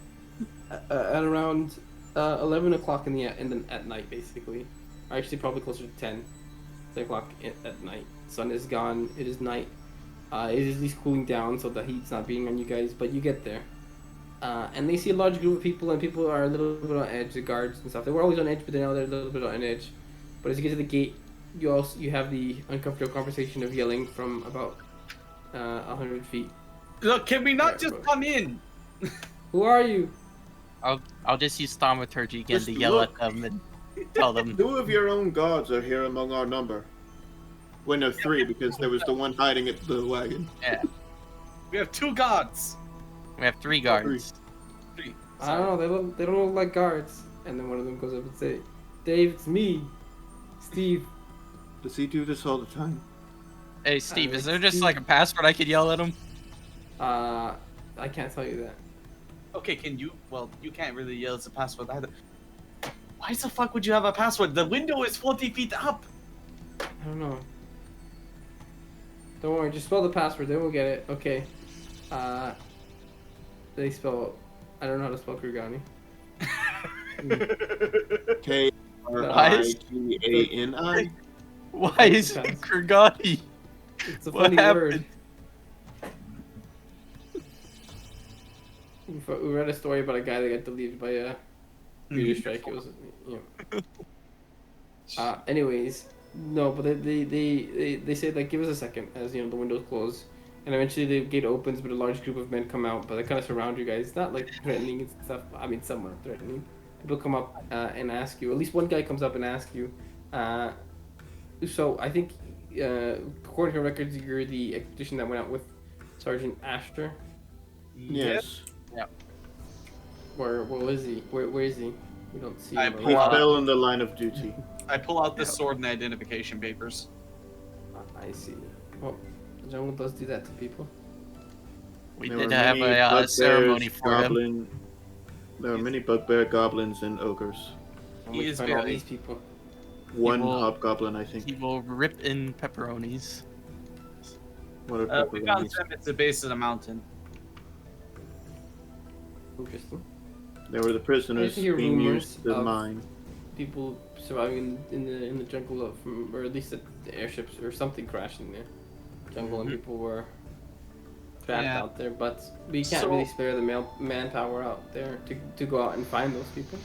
[SPEAKER 1] at around 11 o'clock at night, basically. Or actually, probably closer to 10. o'clock at night. Sun is gone. It is night. It is at least cooling down, so the heat's not beating on you guys. But you get there, and they see a large group of people, and people are a little bit on edge. The guards and stuff. They were always on edge, but now they're a little bit on edge. But as you get to the gate, you have the uncomfortable conversation of yelling from about 100 feet.
[SPEAKER 2] Look, can we not just come in?
[SPEAKER 1] Who are you?
[SPEAKER 5] I'll just use thaumaturgy again
[SPEAKER 6] Just
[SPEAKER 5] to yell
[SPEAKER 6] look.
[SPEAKER 5] at them and tell them.
[SPEAKER 6] 2 of your own gods are here among our number. Well, no, 3, because there was the one hiding at the wagon.
[SPEAKER 2] We have 2 gods.
[SPEAKER 5] We have 3 guards.
[SPEAKER 2] 3.
[SPEAKER 1] I don't know. They don't look like guards. And then one of them goes up and say, "Dave, it's me, Steve."
[SPEAKER 6] Does he do this all the time?
[SPEAKER 5] Hey Steve, is there
[SPEAKER 1] like
[SPEAKER 5] just
[SPEAKER 1] Steve.
[SPEAKER 5] like a password I could yell at him?
[SPEAKER 1] I can't tell you that.
[SPEAKER 2] Okay, can you? Well, you can't really yell as a password either. Why the fuck would you have a password? The window is 40 feet up.
[SPEAKER 1] I don't know. Don't worry, just spell the password, then we'll get it. Okay. They spell. I don't know how to spell Kurgani.
[SPEAKER 6] K-R-I-G-A-N-I.
[SPEAKER 5] Why is it Kurgani?
[SPEAKER 1] It's a
[SPEAKER 5] What
[SPEAKER 1] funny
[SPEAKER 5] happened?
[SPEAKER 1] word. We read a story about a guy that got deleted by a meteor strike. It was, anyways, no, but they say like, give us a second, as the windows close, and eventually the gate opens, but a large group of men come out, but they kind of surround you guys. Not like threatening and stuff. I mean, somewhat threatening. People come up and ask you. At least one guy comes up and asks you. So I think, according to records, you're the expedition that went out with Sergeant Astor.
[SPEAKER 6] Yes.
[SPEAKER 1] Where is he? Where is he? We don't see
[SPEAKER 2] I
[SPEAKER 1] him.
[SPEAKER 2] pull
[SPEAKER 6] He
[SPEAKER 2] out-
[SPEAKER 6] fell in the line of duty.
[SPEAKER 2] I pull out the sword and identification papers.
[SPEAKER 1] I see. Well, the jungle does do that to people.
[SPEAKER 5] We
[SPEAKER 6] There
[SPEAKER 5] did
[SPEAKER 6] were
[SPEAKER 5] have
[SPEAKER 6] many
[SPEAKER 5] a
[SPEAKER 6] bugbears,
[SPEAKER 5] ceremony for him.
[SPEAKER 6] There were many bugbear, goblins, and ogres.
[SPEAKER 1] And
[SPEAKER 2] He
[SPEAKER 1] we
[SPEAKER 2] is
[SPEAKER 1] find all
[SPEAKER 2] very-
[SPEAKER 1] these people.
[SPEAKER 6] One
[SPEAKER 5] will-
[SPEAKER 6] hobgoblin, I think.
[SPEAKER 5] He will rip in pepperonis.
[SPEAKER 6] What are
[SPEAKER 2] We found
[SPEAKER 6] pepperonis?
[SPEAKER 2] them at the base of the mountain.
[SPEAKER 1] Interesting.
[SPEAKER 6] They were the prisoners
[SPEAKER 1] I hear
[SPEAKER 6] being
[SPEAKER 1] rumors
[SPEAKER 6] used to
[SPEAKER 1] of-
[SPEAKER 6] mine.
[SPEAKER 1] People surviving in the jungle, or at least the airships or something crashed in the jungle, and people were trapped
[SPEAKER 2] Yeah.
[SPEAKER 1] out there. But we can't
[SPEAKER 2] So-
[SPEAKER 1] really spare the manpower out there to go out and find those people.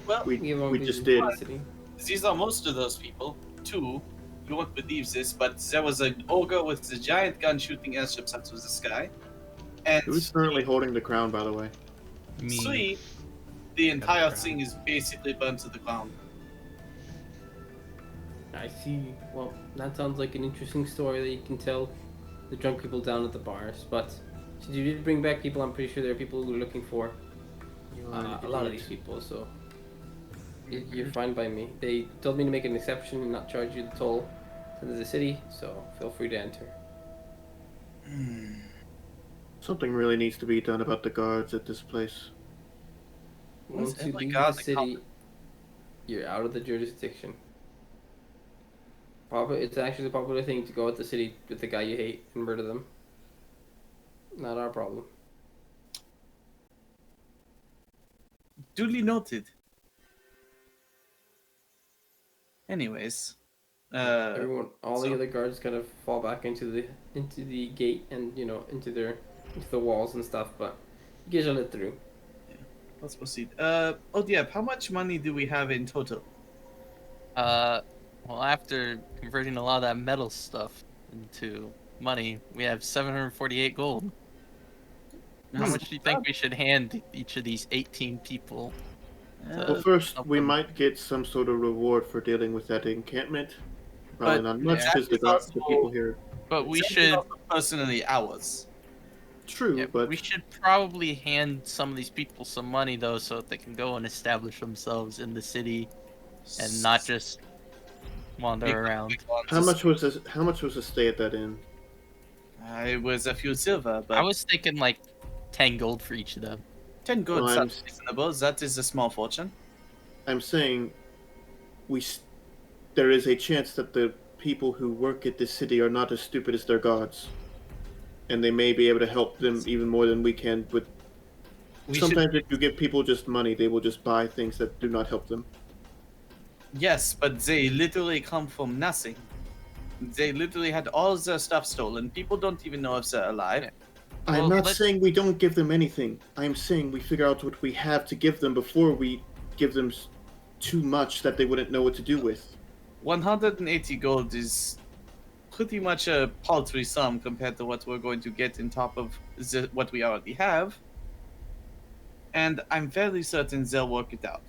[SPEAKER 2] Well,
[SPEAKER 6] We
[SPEAKER 1] have all
[SPEAKER 6] we
[SPEAKER 1] these
[SPEAKER 6] just
[SPEAKER 1] in
[SPEAKER 6] did.
[SPEAKER 1] the city.
[SPEAKER 2] these are most of those people. 2, you won't believe this, but there was an ogre with the giant gun shooting airships up to the sky. And
[SPEAKER 6] Who's currently holding the crown, by the way?
[SPEAKER 4] Me.
[SPEAKER 2] 3, the entire
[SPEAKER 4] crown.
[SPEAKER 2] thing is basically burnt to the ground.
[SPEAKER 1] I see. Well, that sounds like an interesting story that you can tell the drunk people down at the bars. But since you did bring back people, I'm pretty sure there are people who are looking for a lot of these people. So you're fine by me. They told me to make an exception and not charge you the toll to the city. So feel free to enter.
[SPEAKER 6] Something really needs to be done about the guards at this place.
[SPEAKER 2] What's
[SPEAKER 1] Once you
[SPEAKER 2] every
[SPEAKER 1] leave
[SPEAKER 2] god
[SPEAKER 1] the
[SPEAKER 2] they call
[SPEAKER 1] city, you're out of the jurisdiction. It's actually a popular thing to go at the city with the guy you hate and murder them. Not our problem.
[SPEAKER 2] Duly noted. Anyways,
[SPEAKER 1] Everyone, all the
[SPEAKER 2] so-
[SPEAKER 1] other guards kind of fall back into the gate and into the walls and stuff. But you guys are let through.
[SPEAKER 2] let's proceed. How much money do we have in total?
[SPEAKER 5] Well, after converting a lot of that metal stuff into money, we have 748 gold. How much do you think we should hand each of these 18 people?
[SPEAKER 6] Well, first,
[SPEAKER 5] help
[SPEAKER 6] we
[SPEAKER 5] them.
[SPEAKER 6] might get some sort of reward for dealing with that encampment. Probably
[SPEAKER 2] But
[SPEAKER 6] not much,
[SPEAKER 5] yeah,
[SPEAKER 6] because the
[SPEAKER 2] it's
[SPEAKER 6] people here...
[SPEAKER 5] But we
[SPEAKER 2] That is
[SPEAKER 5] should,
[SPEAKER 2] also personally ours.
[SPEAKER 6] True,
[SPEAKER 5] yeah,
[SPEAKER 6] but
[SPEAKER 5] we should probably hand some of these people some money though, so that they can go and establish themselves in the city and not just wander around.
[SPEAKER 6] how much was a stay at that inn?
[SPEAKER 2] It was a few silver, but
[SPEAKER 5] I was thinking like 10 gold for each of them.
[SPEAKER 2] 10 gold
[SPEAKER 6] Well,
[SPEAKER 2] sounds reasonable. That is a small fortune.
[SPEAKER 6] I'm saying there is a chance that the people who work at this city are not as stupid as their gods. And they may be able to help them even more than we can. But sometimes if you give people just money, they will just buy things that do not help them.
[SPEAKER 2] Yes, but they literally come from nothing. They literally had all their stuff stolen. People don't even know if they're alive.
[SPEAKER 6] I'm
[SPEAKER 5] Well,
[SPEAKER 6] not
[SPEAKER 5] let's-
[SPEAKER 6] saying we don't give them anything. I'm saying we figure out what we have to give them before we give them too much that they wouldn't know what to do with.
[SPEAKER 2] 180 gold is pretty much a paltry sum compared to what we're going to get on top of what we already have. And I'm fairly certain they'll work it out.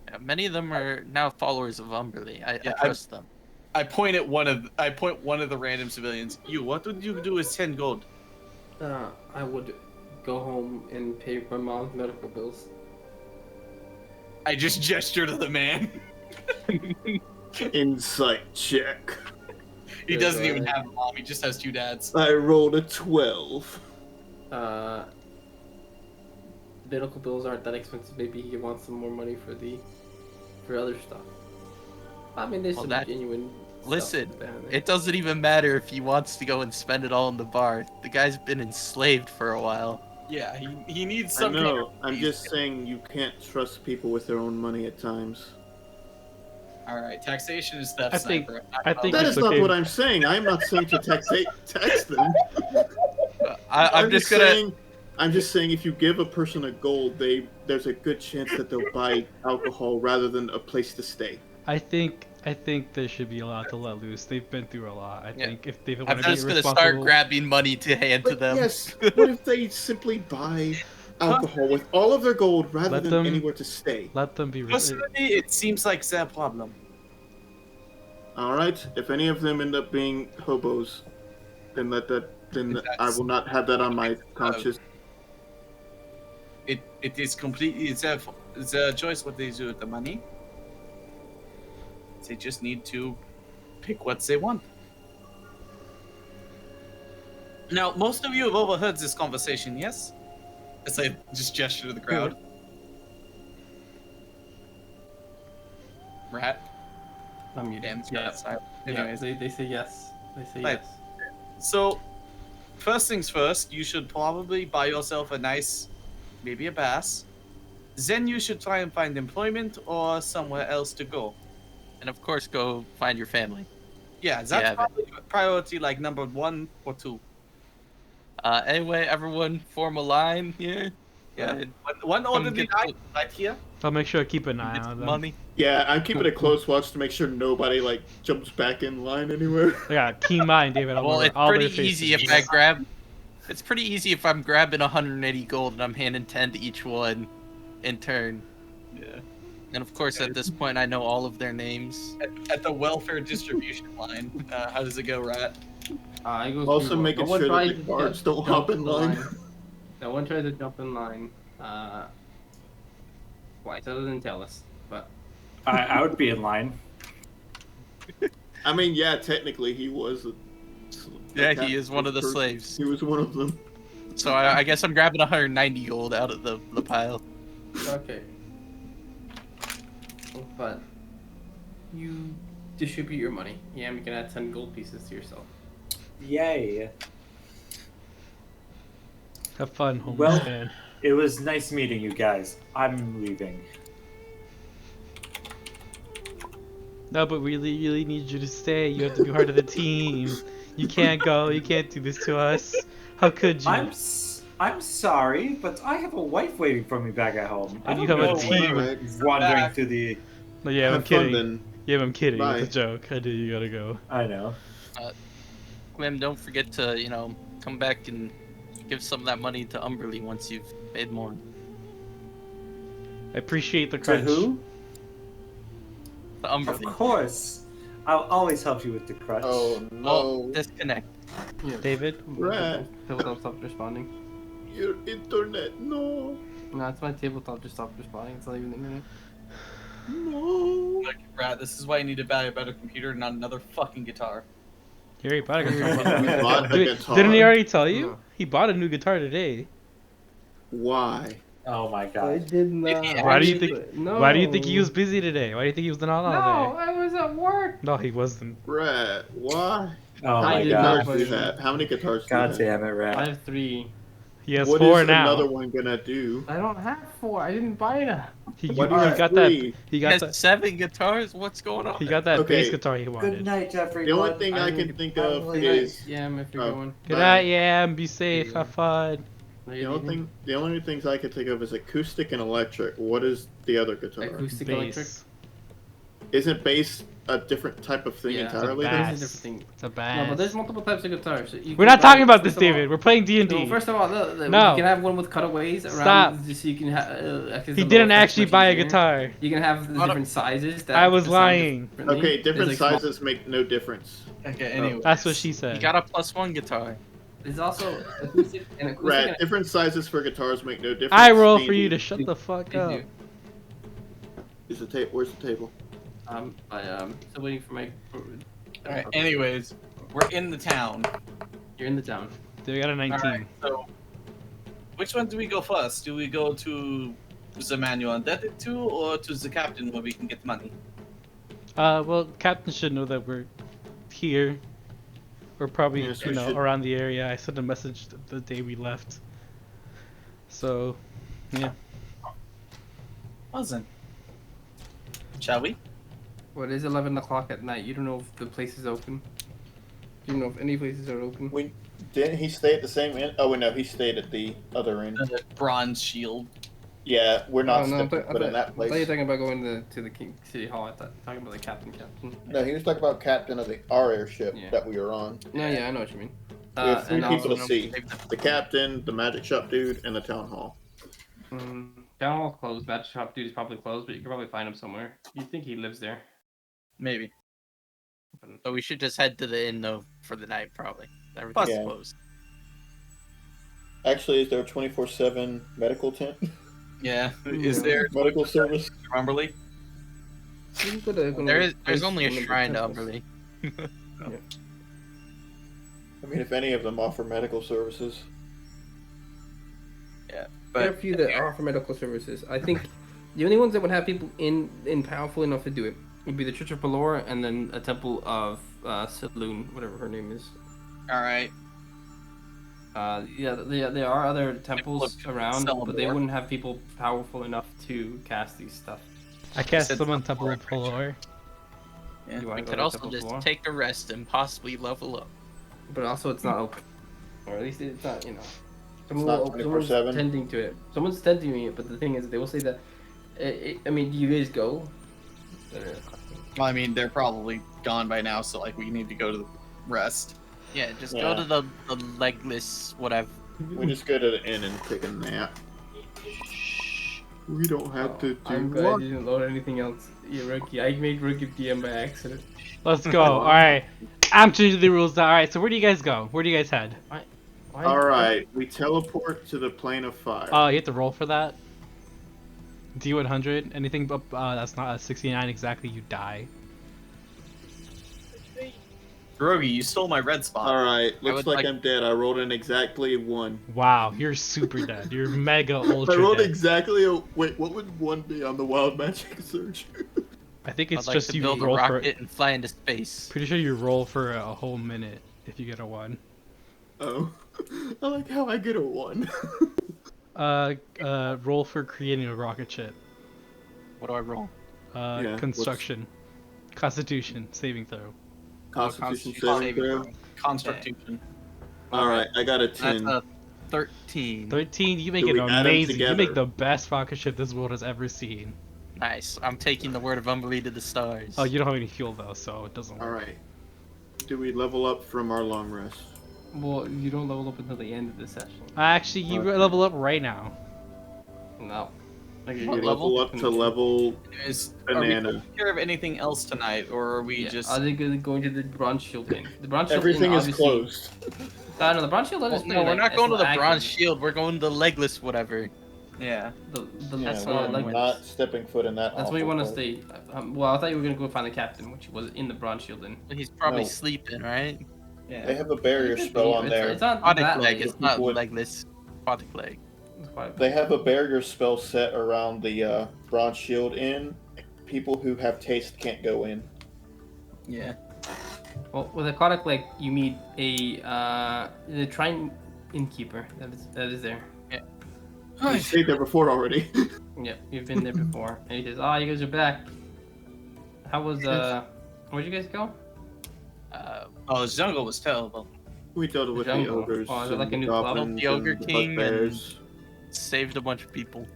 [SPEAKER 5] Yeah, many of them are now followers of Umberly. I
[SPEAKER 2] Yeah,
[SPEAKER 5] trust them.
[SPEAKER 2] I point one of the random civilians. What would you do with 10 gold?
[SPEAKER 1] I would go home and pay my mom's medical bills.
[SPEAKER 2] I just gesture to the man.
[SPEAKER 6] Insight check.
[SPEAKER 2] He doesn't even have a mom. He just has 2 dads.
[SPEAKER 6] I rolled a 12.
[SPEAKER 1] Medical bills aren't that expensive. Maybe he wants some more money for other stuff. I mean, there's
[SPEAKER 5] Well,
[SPEAKER 1] some
[SPEAKER 5] that-
[SPEAKER 1] genuine.
[SPEAKER 5] Listen,
[SPEAKER 1] stuff down there.
[SPEAKER 5] it doesn't even matter if he wants to go and spend it all in the bar. The guy's been enslaved for a while.
[SPEAKER 2] Yeah, he needs
[SPEAKER 6] I
[SPEAKER 2] some.
[SPEAKER 6] know. I'm just saying you can't trust people with their own money at times.
[SPEAKER 2] All right, taxation is theft.
[SPEAKER 4] I think-
[SPEAKER 2] sniper.
[SPEAKER 4] I think
[SPEAKER 6] That
[SPEAKER 4] it's
[SPEAKER 6] is not
[SPEAKER 4] okay.
[SPEAKER 6] what I'm saying. I'm not saying to tax them.
[SPEAKER 5] I'm just gonna.
[SPEAKER 6] saying. I'm just saying if you give a person a gold, there's a good chance that they'll buy alcohol rather than a place to stay.
[SPEAKER 4] I think there should be a lot to let loose. They've been through a lot. I
[SPEAKER 5] Yeah.
[SPEAKER 4] think if they want
[SPEAKER 5] I'm
[SPEAKER 4] to be
[SPEAKER 5] just gonna
[SPEAKER 4] responsible,
[SPEAKER 5] start grabbing money to hand to
[SPEAKER 6] But
[SPEAKER 5] them.
[SPEAKER 6] yes, what if they simply buy alcohol with all of their gold rather
[SPEAKER 4] Let
[SPEAKER 6] than
[SPEAKER 4] them-
[SPEAKER 6] anywhere to stay?
[SPEAKER 4] let them be.
[SPEAKER 2] Personally, it seems like their problem.
[SPEAKER 6] All right. If any of them end up being hobos, then I will not have that on my conscience.
[SPEAKER 2] It is completely their choice what they do with the money. They just need to pick what they want. Now, most of you have overheard this conversation, yes? As I just gesture to the crowd. Rat.
[SPEAKER 1] I'm muted.
[SPEAKER 2] Damn,
[SPEAKER 1] Yeah.
[SPEAKER 2] silent.
[SPEAKER 1] Yeah,
[SPEAKER 2] Anyways,
[SPEAKER 1] they say yes. They say
[SPEAKER 2] Right.
[SPEAKER 1] yes.
[SPEAKER 2] so first things first, you should probably buy yourself a nice, maybe a bass. Then you should try and find employment or somewhere else to go.
[SPEAKER 5] And of course, go find your family.
[SPEAKER 2] Yeah, that's
[SPEAKER 5] Yeah, but-
[SPEAKER 2] probably priority like number 1 or 2.
[SPEAKER 5] Anyway, everyone form a line here.
[SPEAKER 2] Yeah.
[SPEAKER 5] And
[SPEAKER 2] One orderly
[SPEAKER 5] get
[SPEAKER 2] line right here.
[SPEAKER 4] I'll make sure I keep an eye
[SPEAKER 5] get
[SPEAKER 4] on
[SPEAKER 5] some
[SPEAKER 4] them.
[SPEAKER 5] money.
[SPEAKER 6] Yeah, I'm keeping a close watch to make sure nobody jumps back in line anywhere.
[SPEAKER 4] I got keen mind, David. I'll
[SPEAKER 5] Well,
[SPEAKER 4] remember
[SPEAKER 5] it's
[SPEAKER 4] all
[SPEAKER 5] pretty
[SPEAKER 4] their faces.
[SPEAKER 5] easy if I grab. It's pretty easy if I'm grabbing 180 gold and I'm handing 10 to each one in turn.
[SPEAKER 2] Yeah.
[SPEAKER 5] And of course, at this point, I know all of their names.
[SPEAKER 2] At the welfare distribution line. How does it go, Rat?
[SPEAKER 1] I go
[SPEAKER 6] Also
[SPEAKER 1] through-
[SPEAKER 6] making
[SPEAKER 1] no one
[SPEAKER 6] sure that
[SPEAKER 1] tries
[SPEAKER 6] the
[SPEAKER 1] to
[SPEAKER 6] guards
[SPEAKER 1] jump-
[SPEAKER 6] don't
[SPEAKER 1] jump
[SPEAKER 6] hop in
[SPEAKER 1] the
[SPEAKER 6] line.
[SPEAKER 1] No one tries to jump in line. Twice, other than tell us. But
[SPEAKER 7] I would be in line.
[SPEAKER 6] I mean, yeah, technically he was.
[SPEAKER 5] Yeah, he is one of the slaves.
[SPEAKER 6] He was one of them.
[SPEAKER 5] So I guess I'm grabbing 190 gold out of the pile.
[SPEAKER 1] okay. But you distribute your money. Yeah, and we can add 10 gold pieces to yourself.
[SPEAKER 7] Yay.
[SPEAKER 4] Have fun, homeless
[SPEAKER 7] Well-
[SPEAKER 4] man.
[SPEAKER 7] It was nice meeting you guys. I'm leaving.
[SPEAKER 4] No, but we really need you to stay. You have to be part of the team. You can't go. You can't do this to us. How could you?
[SPEAKER 7] I'm sorry, but I have a wife waiting for me back at home. I
[SPEAKER 4] And you
[SPEAKER 7] don't
[SPEAKER 4] have a
[SPEAKER 7] know
[SPEAKER 4] team.
[SPEAKER 7] where
[SPEAKER 6] Right.
[SPEAKER 7] wandering
[SPEAKER 2] Back.
[SPEAKER 7] through the.
[SPEAKER 4] No, yeah, I'm
[SPEAKER 6] Have fun
[SPEAKER 4] kidding.
[SPEAKER 6] then.
[SPEAKER 4] Yeah, I'm kidding.
[SPEAKER 6] Bye.
[SPEAKER 4] It's a joke. I do. You gotta go.
[SPEAKER 7] I know.
[SPEAKER 5] Clem, don't forget to, come back and give some of that money to Umberly once you've paid more.
[SPEAKER 4] I appreciate the
[SPEAKER 7] To
[SPEAKER 4] crunch.
[SPEAKER 7] who?
[SPEAKER 5] To
[SPEAKER 7] Of
[SPEAKER 5] Umberly.
[SPEAKER 7] course. I'll always help you with the crutch.
[SPEAKER 8] Oh
[SPEAKER 5] Oh,
[SPEAKER 8] no.
[SPEAKER 5] disconnect.
[SPEAKER 1] Yeah.
[SPEAKER 4] David?
[SPEAKER 6] Rat.
[SPEAKER 1] Tabletop stopped responding.
[SPEAKER 6] Your internet, no.
[SPEAKER 1] No, it's my tabletop just stopped responding. It's not even the internet.
[SPEAKER 6] No.
[SPEAKER 2] Look, Rat, this is why you need to buy a better computer, not another fucking guitar.
[SPEAKER 4] He already bought a
[SPEAKER 6] We
[SPEAKER 4] guitar.
[SPEAKER 6] bought a
[SPEAKER 4] Wait,
[SPEAKER 6] guitar.
[SPEAKER 4] didn't he already tell you?
[SPEAKER 1] No.
[SPEAKER 4] He bought a new guitar today.
[SPEAKER 6] Why?
[SPEAKER 7] Oh my god.
[SPEAKER 1] did not.
[SPEAKER 4] Why do you think?
[SPEAKER 1] No.
[SPEAKER 4] Why do you think he was busy today? Why do you think he was not on
[SPEAKER 1] No,
[SPEAKER 4] today?
[SPEAKER 1] I was at work.
[SPEAKER 4] No, he wasn't.
[SPEAKER 6] Rat, why?
[SPEAKER 7] Oh
[SPEAKER 6] How
[SPEAKER 7] my
[SPEAKER 6] many
[SPEAKER 1] did not
[SPEAKER 6] guitars
[SPEAKER 7] god.
[SPEAKER 6] do you have? How many guitars do you
[SPEAKER 7] God
[SPEAKER 6] have?
[SPEAKER 7] damn it,
[SPEAKER 1] I
[SPEAKER 7] Rat.
[SPEAKER 1] have 3.
[SPEAKER 4] He has
[SPEAKER 6] What
[SPEAKER 4] 4
[SPEAKER 6] is
[SPEAKER 4] now.
[SPEAKER 6] another one gonna do?
[SPEAKER 1] I don't have 4. I didn't buy that.
[SPEAKER 4] He,
[SPEAKER 6] What
[SPEAKER 4] he
[SPEAKER 6] do you have
[SPEAKER 4] got
[SPEAKER 6] three?
[SPEAKER 4] that. He
[SPEAKER 5] He
[SPEAKER 4] got
[SPEAKER 5] has
[SPEAKER 4] that.
[SPEAKER 5] 7 guitars. What's going on?
[SPEAKER 4] He got that
[SPEAKER 6] Okay.
[SPEAKER 4] bass guitar he
[SPEAKER 7] Good
[SPEAKER 4] wanted.
[SPEAKER 7] night, Jeffrey.
[SPEAKER 6] The only thing I can think of is
[SPEAKER 1] Yeah, if you're
[SPEAKER 6] Oh.
[SPEAKER 1] going.
[SPEAKER 4] Good
[SPEAKER 6] Bye.
[SPEAKER 4] night, yeah, and be safe.
[SPEAKER 1] Yeah.
[SPEAKER 4] Have fun.
[SPEAKER 6] the only things I can think of is acoustic and electric. What is the other guitar?
[SPEAKER 1] Acoustic electric.
[SPEAKER 4] Bass.
[SPEAKER 6] Isn't bass a different type of thing
[SPEAKER 1] Yeah,
[SPEAKER 6] entirely?
[SPEAKER 4] it's a
[SPEAKER 6] then?
[SPEAKER 1] Bass
[SPEAKER 4] bass.
[SPEAKER 1] is a different thing.
[SPEAKER 4] It's a
[SPEAKER 1] No,
[SPEAKER 4] bass.
[SPEAKER 1] but there's multiple types of guitars.
[SPEAKER 4] We're not talking about this, David. We're playing D&D.
[SPEAKER 1] No, first of all, no.
[SPEAKER 4] No.
[SPEAKER 1] You can have one with cutaways around,
[SPEAKER 4] Stop.
[SPEAKER 1] just so you can have.
[SPEAKER 4] He didn't actually buy a guitar.
[SPEAKER 1] You can have the different sizes. That
[SPEAKER 4] I was
[SPEAKER 1] sound
[SPEAKER 4] lying.
[SPEAKER 1] differently.
[SPEAKER 6] Okay, different
[SPEAKER 1] There's, like, small-
[SPEAKER 6] sizes make no difference.
[SPEAKER 2] Okay, anyway.
[SPEAKER 4] That's what she
[SPEAKER 5] He
[SPEAKER 4] said.
[SPEAKER 5] got a +1 guitar.
[SPEAKER 1] There's also acoustic and acoustic.
[SPEAKER 6] Right,
[SPEAKER 1] and-
[SPEAKER 6] different sizes for guitars make no difference.
[SPEAKER 4] I roll for
[SPEAKER 6] Stevie,
[SPEAKER 4] you to shut the fuck
[SPEAKER 1] They
[SPEAKER 4] up.
[SPEAKER 1] do.
[SPEAKER 6] Is the tape? Where's the table?
[SPEAKER 1] Still waiting for my.
[SPEAKER 2] Alright, anyways, we're in the town.
[SPEAKER 1] You're in the town.
[SPEAKER 4] They got a 19.
[SPEAKER 2] Alright, so which one do we go first? Do we go to the man you're indebted to, or to the captain where we can get money?
[SPEAKER 4] Well, Captain should know that we're here. We're probably,
[SPEAKER 6] Yes, we should.
[SPEAKER 4] around the area. I sent a message the day we left. So, yeah.
[SPEAKER 2] Wasn't. Shall we?
[SPEAKER 1] Well, it is 11 o'clock at night. You don't know if the place is open. You don't know if any places are open.
[SPEAKER 8] Didn't he stay at the same end? Oh, wait, no, he stayed at the other end.
[SPEAKER 2] The bronze shield.
[SPEAKER 8] Yeah, we're not
[SPEAKER 1] Oh, no,
[SPEAKER 8] stepping foot in that
[SPEAKER 1] I thought you were
[SPEAKER 8] place.
[SPEAKER 1] talking about going to the King City Hall. I thought talking about the captain.
[SPEAKER 8] No, he was talking about captain of our airship
[SPEAKER 1] Yeah.
[SPEAKER 8] that we were on.
[SPEAKER 1] No, yeah, I know what you mean.
[SPEAKER 6] We have 3
[SPEAKER 1] and
[SPEAKER 6] people
[SPEAKER 1] also,
[SPEAKER 6] to see: the captain, the magic shop dude, and the town hall.
[SPEAKER 1] Town hall closed. Magic shop dude is probably closed, but you can probably find him somewhere. You think he lives there?
[SPEAKER 2] Maybe.
[SPEAKER 5] So we should just head to the inn though for the night, probably. Everything's
[SPEAKER 8] Yeah.
[SPEAKER 5] closed.
[SPEAKER 8] Actually, is there a 24/7 medical tent?
[SPEAKER 2] Yeah. Is there
[SPEAKER 8] Medical service?
[SPEAKER 2] Umberly?
[SPEAKER 1] You can go to one of
[SPEAKER 5] There's
[SPEAKER 1] the
[SPEAKER 5] only a
[SPEAKER 1] one of the
[SPEAKER 5] shrine to
[SPEAKER 1] temples.
[SPEAKER 5] Umberly.
[SPEAKER 8] I mean, if any of them offer medical services.
[SPEAKER 1] There are a few that offer medical services. I think the only ones that would have people in powerful enough to do it would be the Church of Pelor and then a temple of Saloon, whatever her name is.
[SPEAKER 2] Alright.
[SPEAKER 1] There are other temples around, but they
[SPEAKER 2] Celeborn.
[SPEAKER 1] wouldn't have people powerful enough to cast these stuff.
[SPEAKER 4] I cast
[SPEAKER 2] said
[SPEAKER 4] someone
[SPEAKER 2] something
[SPEAKER 4] Temple of Pelor.
[SPEAKER 2] Yeah.
[SPEAKER 1] You wanna
[SPEAKER 5] We
[SPEAKER 1] go
[SPEAKER 5] could
[SPEAKER 1] to
[SPEAKER 5] also
[SPEAKER 1] Temple of
[SPEAKER 5] just
[SPEAKER 1] Pelor?
[SPEAKER 5] take a rest and possibly level up.
[SPEAKER 1] But also, it's not open, or at least it's not.
[SPEAKER 8] not 24/7?
[SPEAKER 1] tending to it. Someone's tending to it, but the thing is, they will say that. I mean, do you guys go?
[SPEAKER 2] Well, I mean, they're probably gone by now, so like we need to go to the rest.
[SPEAKER 5] Yeah, just
[SPEAKER 8] Yeah.
[SPEAKER 5] go to the legless whatever.
[SPEAKER 6] We just go to the inn and take a nap. We don't have to do
[SPEAKER 1] I'm glad
[SPEAKER 6] what?
[SPEAKER 1] you didn't load anything else. You rookie. I made rookie DM by accident.
[SPEAKER 4] Let's go. All right. I'm changing the rules now. All right. So where do you guys go? Where do you guys head?
[SPEAKER 1] Why-
[SPEAKER 6] All right, we teleport to the plane of fire.
[SPEAKER 4] Oh, you have to roll for that. D100. Anything but that's not a 69 exactly. You die.
[SPEAKER 2] Grogi, you stole my red spot.
[SPEAKER 6] All right, looks
[SPEAKER 5] would
[SPEAKER 6] like
[SPEAKER 5] like-
[SPEAKER 6] I'm dead. I rolled an exactly 1.
[SPEAKER 4] Wow, you're super dead. You're mega
[SPEAKER 6] I
[SPEAKER 4] ultra
[SPEAKER 6] rolled
[SPEAKER 4] dead.
[SPEAKER 6] exactly a. Wait, what would 1 be on the wild magic search?
[SPEAKER 4] I think
[SPEAKER 5] I'd
[SPEAKER 4] it's
[SPEAKER 5] like
[SPEAKER 4] just
[SPEAKER 5] to
[SPEAKER 4] you
[SPEAKER 5] build a
[SPEAKER 4] roll for.
[SPEAKER 5] rocket and fly into space.
[SPEAKER 4] Pretty sure you roll for a whole minute if you get a 1.
[SPEAKER 6] Oh, I like how I get a 1.
[SPEAKER 4] Roll for creating a rocket ship.
[SPEAKER 5] What do I roll?
[SPEAKER 6] Yeah, what's-
[SPEAKER 4] Construction. Constitution. Saving throw.
[SPEAKER 6] Constitution
[SPEAKER 2] Constitution
[SPEAKER 6] saving throw.
[SPEAKER 2] Constitution.
[SPEAKER 6] All right, I got a
[SPEAKER 5] That's
[SPEAKER 6] 10.
[SPEAKER 5] a 13.
[SPEAKER 4] 13. You make
[SPEAKER 6] Do
[SPEAKER 4] it
[SPEAKER 6] we add 'em
[SPEAKER 4] amazing. You make
[SPEAKER 6] together?
[SPEAKER 4] the best rocket ship this world has ever seen.
[SPEAKER 5] Nice. I'm taking the word of Umberly to the stars.
[SPEAKER 4] Oh, you don't have any fuel though, so it doesn't
[SPEAKER 6] All
[SPEAKER 4] work.
[SPEAKER 6] right. Do we level up from our long rest?
[SPEAKER 1] Well, you don't level up until the end of the session.
[SPEAKER 4] Actually, you
[SPEAKER 6] Okay.
[SPEAKER 4] level up right now.
[SPEAKER 1] No. Like,
[SPEAKER 6] We
[SPEAKER 5] What
[SPEAKER 6] level
[SPEAKER 5] level?
[SPEAKER 6] up to level
[SPEAKER 2] Are we
[SPEAKER 6] banana.
[SPEAKER 2] taking care of anything else tonight, or are we
[SPEAKER 1] Yeah,
[SPEAKER 2] just?
[SPEAKER 1] are they going to the Bronze Shield Inn? The Bronze Shield
[SPEAKER 6] Everything
[SPEAKER 1] Inn,
[SPEAKER 6] is
[SPEAKER 1] obviously-
[SPEAKER 6] closed.
[SPEAKER 1] No, the Bronze Shield Inn
[SPEAKER 5] Well,
[SPEAKER 1] is
[SPEAKER 5] no,
[SPEAKER 1] pretty,
[SPEAKER 5] we're
[SPEAKER 1] like,
[SPEAKER 5] not going to the
[SPEAKER 1] it's
[SPEAKER 5] bronze
[SPEAKER 1] active.
[SPEAKER 5] shield. We're going to the legless whatever.
[SPEAKER 2] Yeah.
[SPEAKER 1] The
[SPEAKER 8] Yeah,
[SPEAKER 1] that's
[SPEAKER 8] we're
[SPEAKER 1] like
[SPEAKER 8] not stepping foot in that.
[SPEAKER 1] that's where you
[SPEAKER 8] awful
[SPEAKER 1] want to
[SPEAKER 8] place.
[SPEAKER 1] stay. Well, I thought you were gonna go find the captain, which was in the Bronze Shield Inn.
[SPEAKER 5] He's probably
[SPEAKER 8] No.
[SPEAKER 5] sleeping, right?
[SPEAKER 8] They
[SPEAKER 2] Yeah.
[SPEAKER 8] have a barrier
[SPEAKER 1] It could
[SPEAKER 8] spell
[SPEAKER 1] be,
[SPEAKER 8] on
[SPEAKER 1] but
[SPEAKER 8] there.
[SPEAKER 1] It's not
[SPEAKER 5] Aquatic
[SPEAKER 1] that
[SPEAKER 5] leg.
[SPEAKER 1] late.
[SPEAKER 5] It's not
[SPEAKER 8] People would-
[SPEAKER 5] legless. Aquatic leg.
[SPEAKER 1] It's quite-
[SPEAKER 8] They have a barrier spell set around the bronze shield inn. People who have taste can't go in.
[SPEAKER 2] Yeah.
[SPEAKER 1] Well, with aquatic leg, you meet a the innkeeper. That is there.
[SPEAKER 6] We stayed there before already.
[SPEAKER 1] Yep, you've been there before. And he says, "Oh, you guys are back. How was where'd you guys go?
[SPEAKER 2] Oh, the jungle was terrible.
[SPEAKER 6] We dealt with the
[SPEAKER 1] jungle.
[SPEAKER 6] ogres
[SPEAKER 1] Oh, is it
[SPEAKER 6] and
[SPEAKER 1] like a
[SPEAKER 6] the
[SPEAKER 1] new club?
[SPEAKER 6] goblins
[SPEAKER 5] The Ogre
[SPEAKER 6] and the
[SPEAKER 5] King
[SPEAKER 6] bugbears.
[SPEAKER 5] Saved a bunch of people.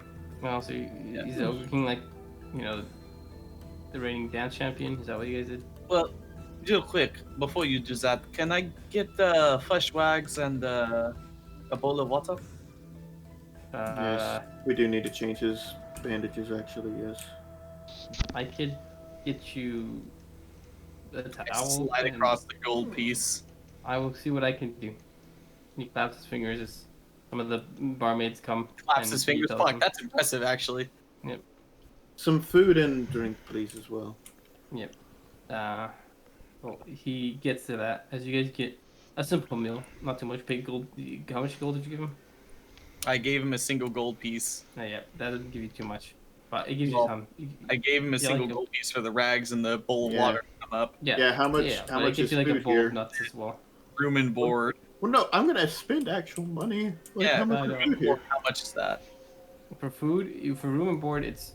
[SPEAKER 1] Well, so he's the Ogre King, like, you know, the reigning dance champion. Is that what you guys did?
[SPEAKER 2] Well, real quick, before you do that, can I get fresh wags and a bowl of water?
[SPEAKER 6] Yes, we do need to change his bandages. Actually, yes.
[SPEAKER 1] I could get you a
[SPEAKER 2] I
[SPEAKER 1] towel.
[SPEAKER 2] slide
[SPEAKER 1] and
[SPEAKER 2] across the gold piece.
[SPEAKER 1] I will see what I can do. He claps his fingers as some of the barmaids come.
[SPEAKER 2] Claps
[SPEAKER 1] and
[SPEAKER 2] his
[SPEAKER 1] he
[SPEAKER 2] fingers.
[SPEAKER 1] tells
[SPEAKER 2] Fuck,
[SPEAKER 1] them-
[SPEAKER 2] that's impressive, actually.
[SPEAKER 6] Some food and drink, please, as well.
[SPEAKER 1] Yep. Well, he gets to that as you guys get a simple meal, not too much. Pay gold. How much gold did you give him?
[SPEAKER 2] I gave him a single gold piece.
[SPEAKER 1] Oh, yeah, that doesn't give you too much, but it gives
[SPEAKER 2] Well,
[SPEAKER 1] you some.
[SPEAKER 2] I gave him a
[SPEAKER 1] Yeah,
[SPEAKER 2] single
[SPEAKER 1] like a-
[SPEAKER 2] gold piece for the rags and the bowl of
[SPEAKER 6] Yeah.
[SPEAKER 2] water to come up.
[SPEAKER 1] Yeah.
[SPEAKER 6] Yeah, how much?
[SPEAKER 1] Yeah,
[SPEAKER 6] how
[SPEAKER 1] but
[SPEAKER 6] much
[SPEAKER 1] it gives
[SPEAKER 6] is
[SPEAKER 1] you like a
[SPEAKER 6] food
[SPEAKER 1] bowl
[SPEAKER 6] here?
[SPEAKER 1] of nuts as well.
[SPEAKER 2] Room and board.
[SPEAKER 6] Well, no, I'm gonna spend actual money. Like,
[SPEAKER 2] Yeah,
[SPEAKER 6] how much
[SPEAKER 1] I
[SPEAKER 6] is
[SPEAKER 1] know.
[SPEAKER 6] food here?
[SPEAKER 2] How much is that?
[SPEAKER 1] For food, for room and board, it's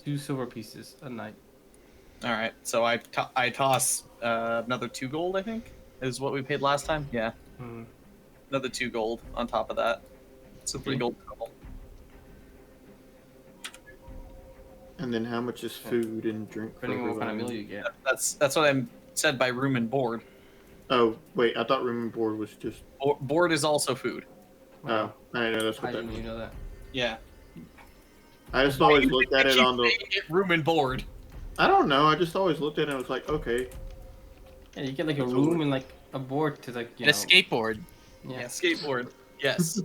[SPEAKER 1] 2 silver pieces a night.
[SPEAKER 2] All right, so I toss another 2 gold. I think is what we paid last time. Yeah,
[SPEAKER 1] Mm.
[SPEAKER 2] another 2 gold on top of that. So 3
[SPEAKER 1] Okay.
[SPEAKER 2] gold total.
[SPEAKER 6] And then how much is food and drink for
[SPEAKER 1] Depending on what kind of meal
[SPEAKER 6] everybody?
[SPEAKER 1] you get.
[SPEAKER 2] That's what I said by room and board.
[SPEAKER 6] Oh, wait, I thought room and board was just.
[SPEAKER 2] Board is also food.
[SPEAKER 6] Oh, I didn't know that's
[SPEAKER 1] How
[SPEAKER 6] what that
[SPEAKER 1] didn't you
[SPEAKER 6] means.
[SPEAKER 1] know that?
[SPEAKER 2] Yeah.
[SPEAKER 6] I just always looked at it on the.
[SPEAKER 2] room and board.
[SPEAKER 6] I don't know. I just always looked at it and was like, okay.
[SPEAKER 1] Yeah, you get like a
[SPEAKER 6] It's
[SPEAKER 1] room
[SPEAKER 6] over.
[SPEAKER 1] and like a board to like you
[SPEAKER 5] And
[SPEAKER 1] know.
[SPEAKER 5] a skateboard.
[SPEAKER 2] Yeah,
[SPEAKER 1] Yeah.
[SPEAKER 2] skateboard. Yes.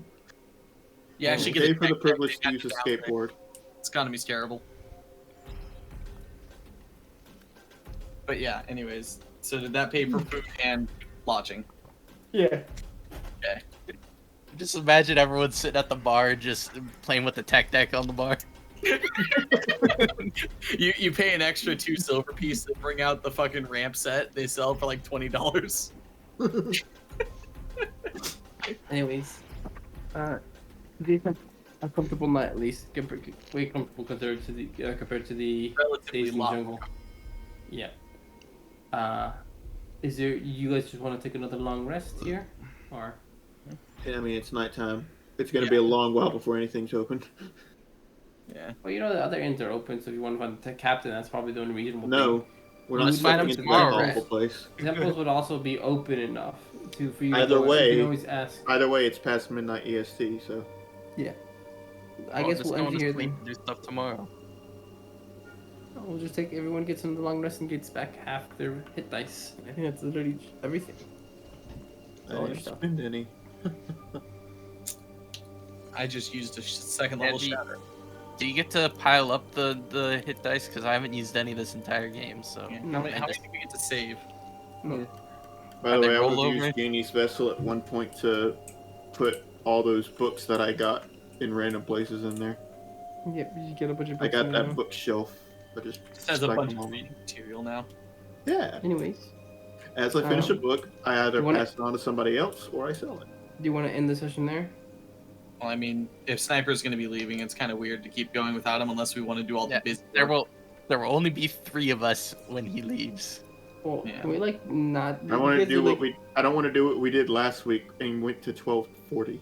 [SPEAKER 2] You actually
[SPEAKER 6] Pay
[SPEAKER 2] get
[SPEAKER 6] for the privilege to use a skateboard.
[SPEAKER 2] It's gonna be terrible. But yeah, anyways. So did that pay for food and lodging?
[SPEAKER 1] Yeah.
[SPEAKER 5] Just imagine everyone sitting at the bar just playing with the tech deck on the bar.
[SPEAKER 2] You pay an extra 2 silver piece to bring out the fucking ramp set they sell for like $20.
[SPEAKER 1] Anyways, these have a comfortable night at least. Way comfortable compared to the
[SPEAKER 2] Relatively
[SPEAKER 1] days in the
[SPEAKER 2] low.
[SPEAKER 1] jungle. Yeah. Is there? You guys just want to take another long rest here, or?
[SPEAKER 6] Yeah, I mean, it's nighttime. It's gonna be a long while before anything's open.
[SPEAKER 2] Yeah.
[SPEAKER 1] Well, you know the other inns are open, so if you want to find the captain, that's probably the only reasonable
[SPEAKER 6] No,
[SPEAKER 1] thing.
[SPEAKER 6] we're not
[SPEAKER 5] Let's find
[SPEAKER 6] stepping
[SPEAKER 5] them
[SPEAKER 6] into that
[SPEAKER 5] tomorrow,
[SPEAKER 6] awful
[SPEAKER 5] right?
[SPEAKER 6] place.
[SPEAKER 1] Temples would also be open enough for you. to
[SPEAKER 6] Either
[SPEAKER 1] go in.
[SPEAKER 6] way-
[SPEAKER 1] you can always ask.
[SPEAKER 6] Either way, it's past midnight EST, so.
[SPEAKER 1] I guess we'll end here then.
[SPEAKER 5] Do stuff tomorrow.
[SPEAKER 1] We'll just take everyone gets into the long rest and gets back half their hit dice. I think that's literally everything.
[SPEAKER 6] I
[SPEAKER 1] all your
[SPEAKER 6] didn't
[SPEAKER 1] stuff.
[SPEAKER 6] spend any.
[SPEAKER 2] I just used a second level
[SPEAKER 5] Andy,
[SPEAKER 2] shatter.
[SPEAKER 5] Do you get to pile up the hit dice? Because I haven't used any this entire game, so.
[SPEAKER 2] Yeah.
[SPEAKER 1] No,
[SPEAKER 2] How many do we get to save?
[SPEAKER 1] No.
[SPEAKER 6] By
[SPEAKER 5] Are
[SPEAKER 6] the
[SPEAKER 5] they
[SPEAKER 6] way, I would
[SPEAKER 5] rollover?
[SPEAKER 6] use Gainy's Vessel at one point to put all those books that I got in random places in there.
[SPEAKER 1] Yep, you get a bunch of
[SPEAKER 6] I
[SPEAKER 1] books
[SPEAKER 6] got
[SPEAKER 1] in
[SPEAKER 6] that
[SPEAKER 1] there.
[SPEAKER 6] bookshelf. I just
[SPEAKER 2] It has a
[SPEAKER 6] stuck
[SPEAKER 2] bunch
[SPEAKER 6] them
[SPEAKER 2] of
[SPEAKER 6] all.
[SPEAKER 2] reading material now.
[SPEAKER 6] Yeah.
[SPEAKER 1] Anyways,
[SPEAKER 6] As I finish a book, I either
[SPEAKER 1] you wanna-
[SPEAKER 6] pass it on to somebody else or I sell it.
[SPEAKER 1] do you want to end the session there?
[SPEAKER 2] Well, I mean, if Sniper's going to be leaving, it's kind of weird to keep going without him unless we want to do all
[SPEAKER 5] Yeah,
[SPEAKER 2] the busy
[SPEAKER 5] There
[SPEAKER 2] work.
[SPEAKER 5] will only be 3 of us when he leaves.
[SPEAKER 1] Well,
[SPEAKER 2] Yeah.
[SPEAKER 1] can we like not?
[SPEAKER 6] I want to
[SPEAKER 1] because,
[SPEAKER 6] do
[SPEAKER 1] like,
[SPEAKER 6] what we. I don't want to do what we did last week and went to 1240.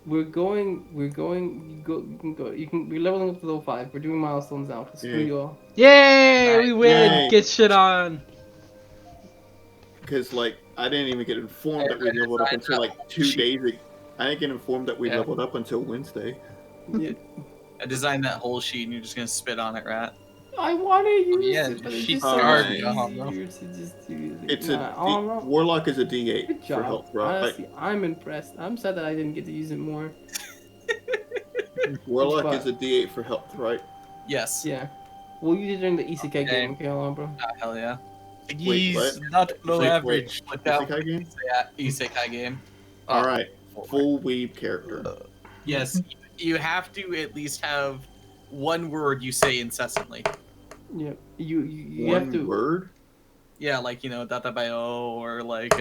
[SPEAKER 1] We're going. You can go. We're leveling up to level 5. We're doing milestones now. Screw
[SPEAKER 6] Yeah.
[SPEAKER 1] you all.
[SPEAKER 4] Yay! We win!
[SPEAKER 6] Yay.
[SPEAKER 4] Get shit on!
[SPEAKER 6] Because like I didn't even get informed that we leveled up until like 2 days ago. I didn't get informed that we
[SPEAKER 5] Yeah.
[SPEAKER 6] leveled up until Wednesday.
[SPEAKER 1] Yeah.
[SPEAKER 2] I designed that whole sheet and you're just going to spit on it, Rat.
[SPEAKER 1] I want to use
[SPEAKER 5] Yeah,
[SPEAKER 1] it, but it's
[SPEAKER 5] she's
[SPEAKER 1] just so
[SPEAKER 6] garbage,
[SPEAKER 1] much
[SPEAKER 5] huh, no?
[SPEAKER 1] easier to just use it.
[SPEAKER 6] It's
[SPEAKER 1] Nah, I don't know.
[SPEAKER 6] Warlock is a D8
[SPEAKER 1] Good
[SPEAKER 6] for
[SPEAKER 1] job.
[SPEAKER 6] health, right?
[SPEAKER 1] Honestly, I'm impressed. I'm sad that I didn't get to use it more.
[SPEAKER 6] Warlock
[SPEAKER 1] but-
[SPEAKER 6] is a D8 for health, right?
[SPEAKER 2] Yes.
[SPEAKER 1] Yeah. We'll use it during the Isekai
[SPEAKER 5] Okay.
[SPEAKER 1] game. Okay, hold on, bro.
[SPEAKER 2] Ah, hell yeah.
[SPEAKER 5] He's
[SPEAKER 6] what?
[SPEAKER 5] not below
[SPEAKER 6] Wait,
[SPEAKER 5] average.
[SPEAKER 2] Without
[SPEAKER 6] Isekai game?
[SPEAKER 2] Isekai game.
[SPEAKER 6] All right, full weeb character.
[SPEAKER 2] Yes, you have to at least have one word you say incessantly.
[SPEAKER 1] Yeah. You
[SPEAKER 6] One
[SPEAKER 1] have to.
[SPEAKER 6] word.
[SPEAKER 2] Yeah, like, you know, databayo or like,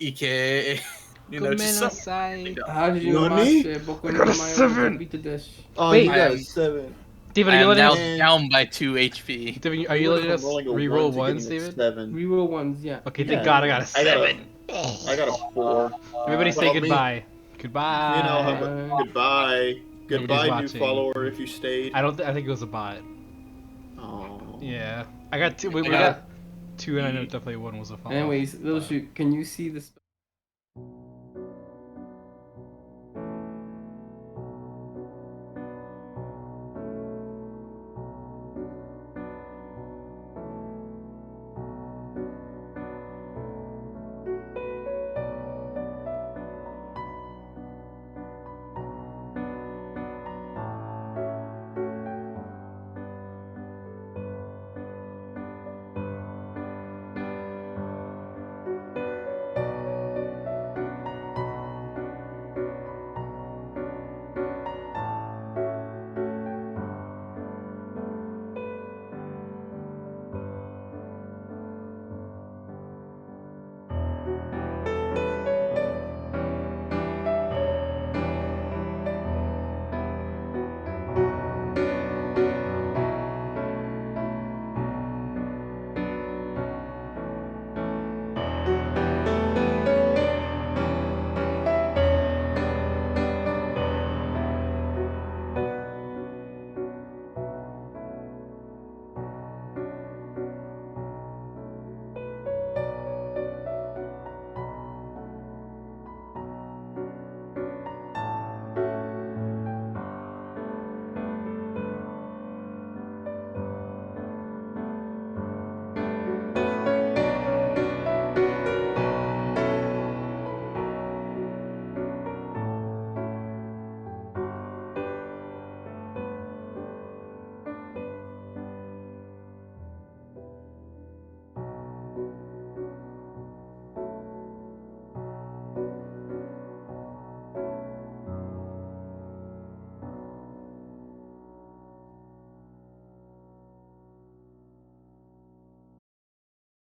[SPEAKER 2] Ike. You know, just some.
[SPEAKER 4] Gomenasai.
[SPEAKER 1] How did you
[SPEAKER 8] Nani?
[SPEAKER 1] Boku
[SPEAKER 4] I
[SPEAKER 1] no
[SPEAKER 4] got a
[SPEAKER 1] Mayo
[SPEAKER 4] 7.
[SPEAKER 1] beat the dish?
[SPEAKER 8] Oh,
[SPEAKER 4] Wait.
[SPEAKER 8] you got
[SPEAKER 5] I
[SPEAKER 8] a
[SPEAKER 5] am-
[SPEAKER 8] 7.
[SPEAKER 4] Steven,
[SPEAKER 5] I
[SPEAKER 4] are you
[SPEAKER 5] am
[SPEAKER 4] letting
[SPEAKER 5] now
[SPEAKER 4] us?
[SPEAKER 5] down by 2 HP.
[SPEAKER 4] Steven, are
[SPEAKER 8] You
[SPEAKER 4] you
[SPEAKER 8] went
[SPEAKER 4] letting
[SPEAKER 8] from
[SPEAKER 4] us
[SPEAKER 8] rolling a
[SPEAKER 4] reroll
[SPEAKER 8] 1 to
[SPEAKER 4] one,
[SPEAKER 8] getting a
[SPEAKER 4] Steven?
[SPEAKER 8] 7.
[SPEAKER 1] Reroll ones, yeah.
[SPEAKER 4] Okay,
[SPEAKER 8] Yeah.
[SPEAKER 4] thank God I got a 7.
[SPEAKER 8] I got a 4.
[SPEAKER 4] Everybody say
[SPEAKER 8] Well, me-
[SPEAKER 4] goodbye.
[SPEAKER 8] You
[SPEAKER 4] Goodbye.
[SPEAKER 8] know how about goodbye.
[SPEAKER 4] Nobody's
[SPEAKER 8] Goodbye, new
[SPEAKER 4] watching.
[SPEAKER 8] follower, if you stayed.
[SPEAKER 4] I don't. I think it was a bot.
[SPEAKER 8] Oh.
[SPEAKER 4] Yeah, I got 2. We
[SPEAKER 5] I
[SPEAKER 4] got
[SPEAKER 5] got-
[SPEAKER 4] 2, and I know definitely one was a follow.
[SPEAKER 1] Anyways, little shoot, can you see this?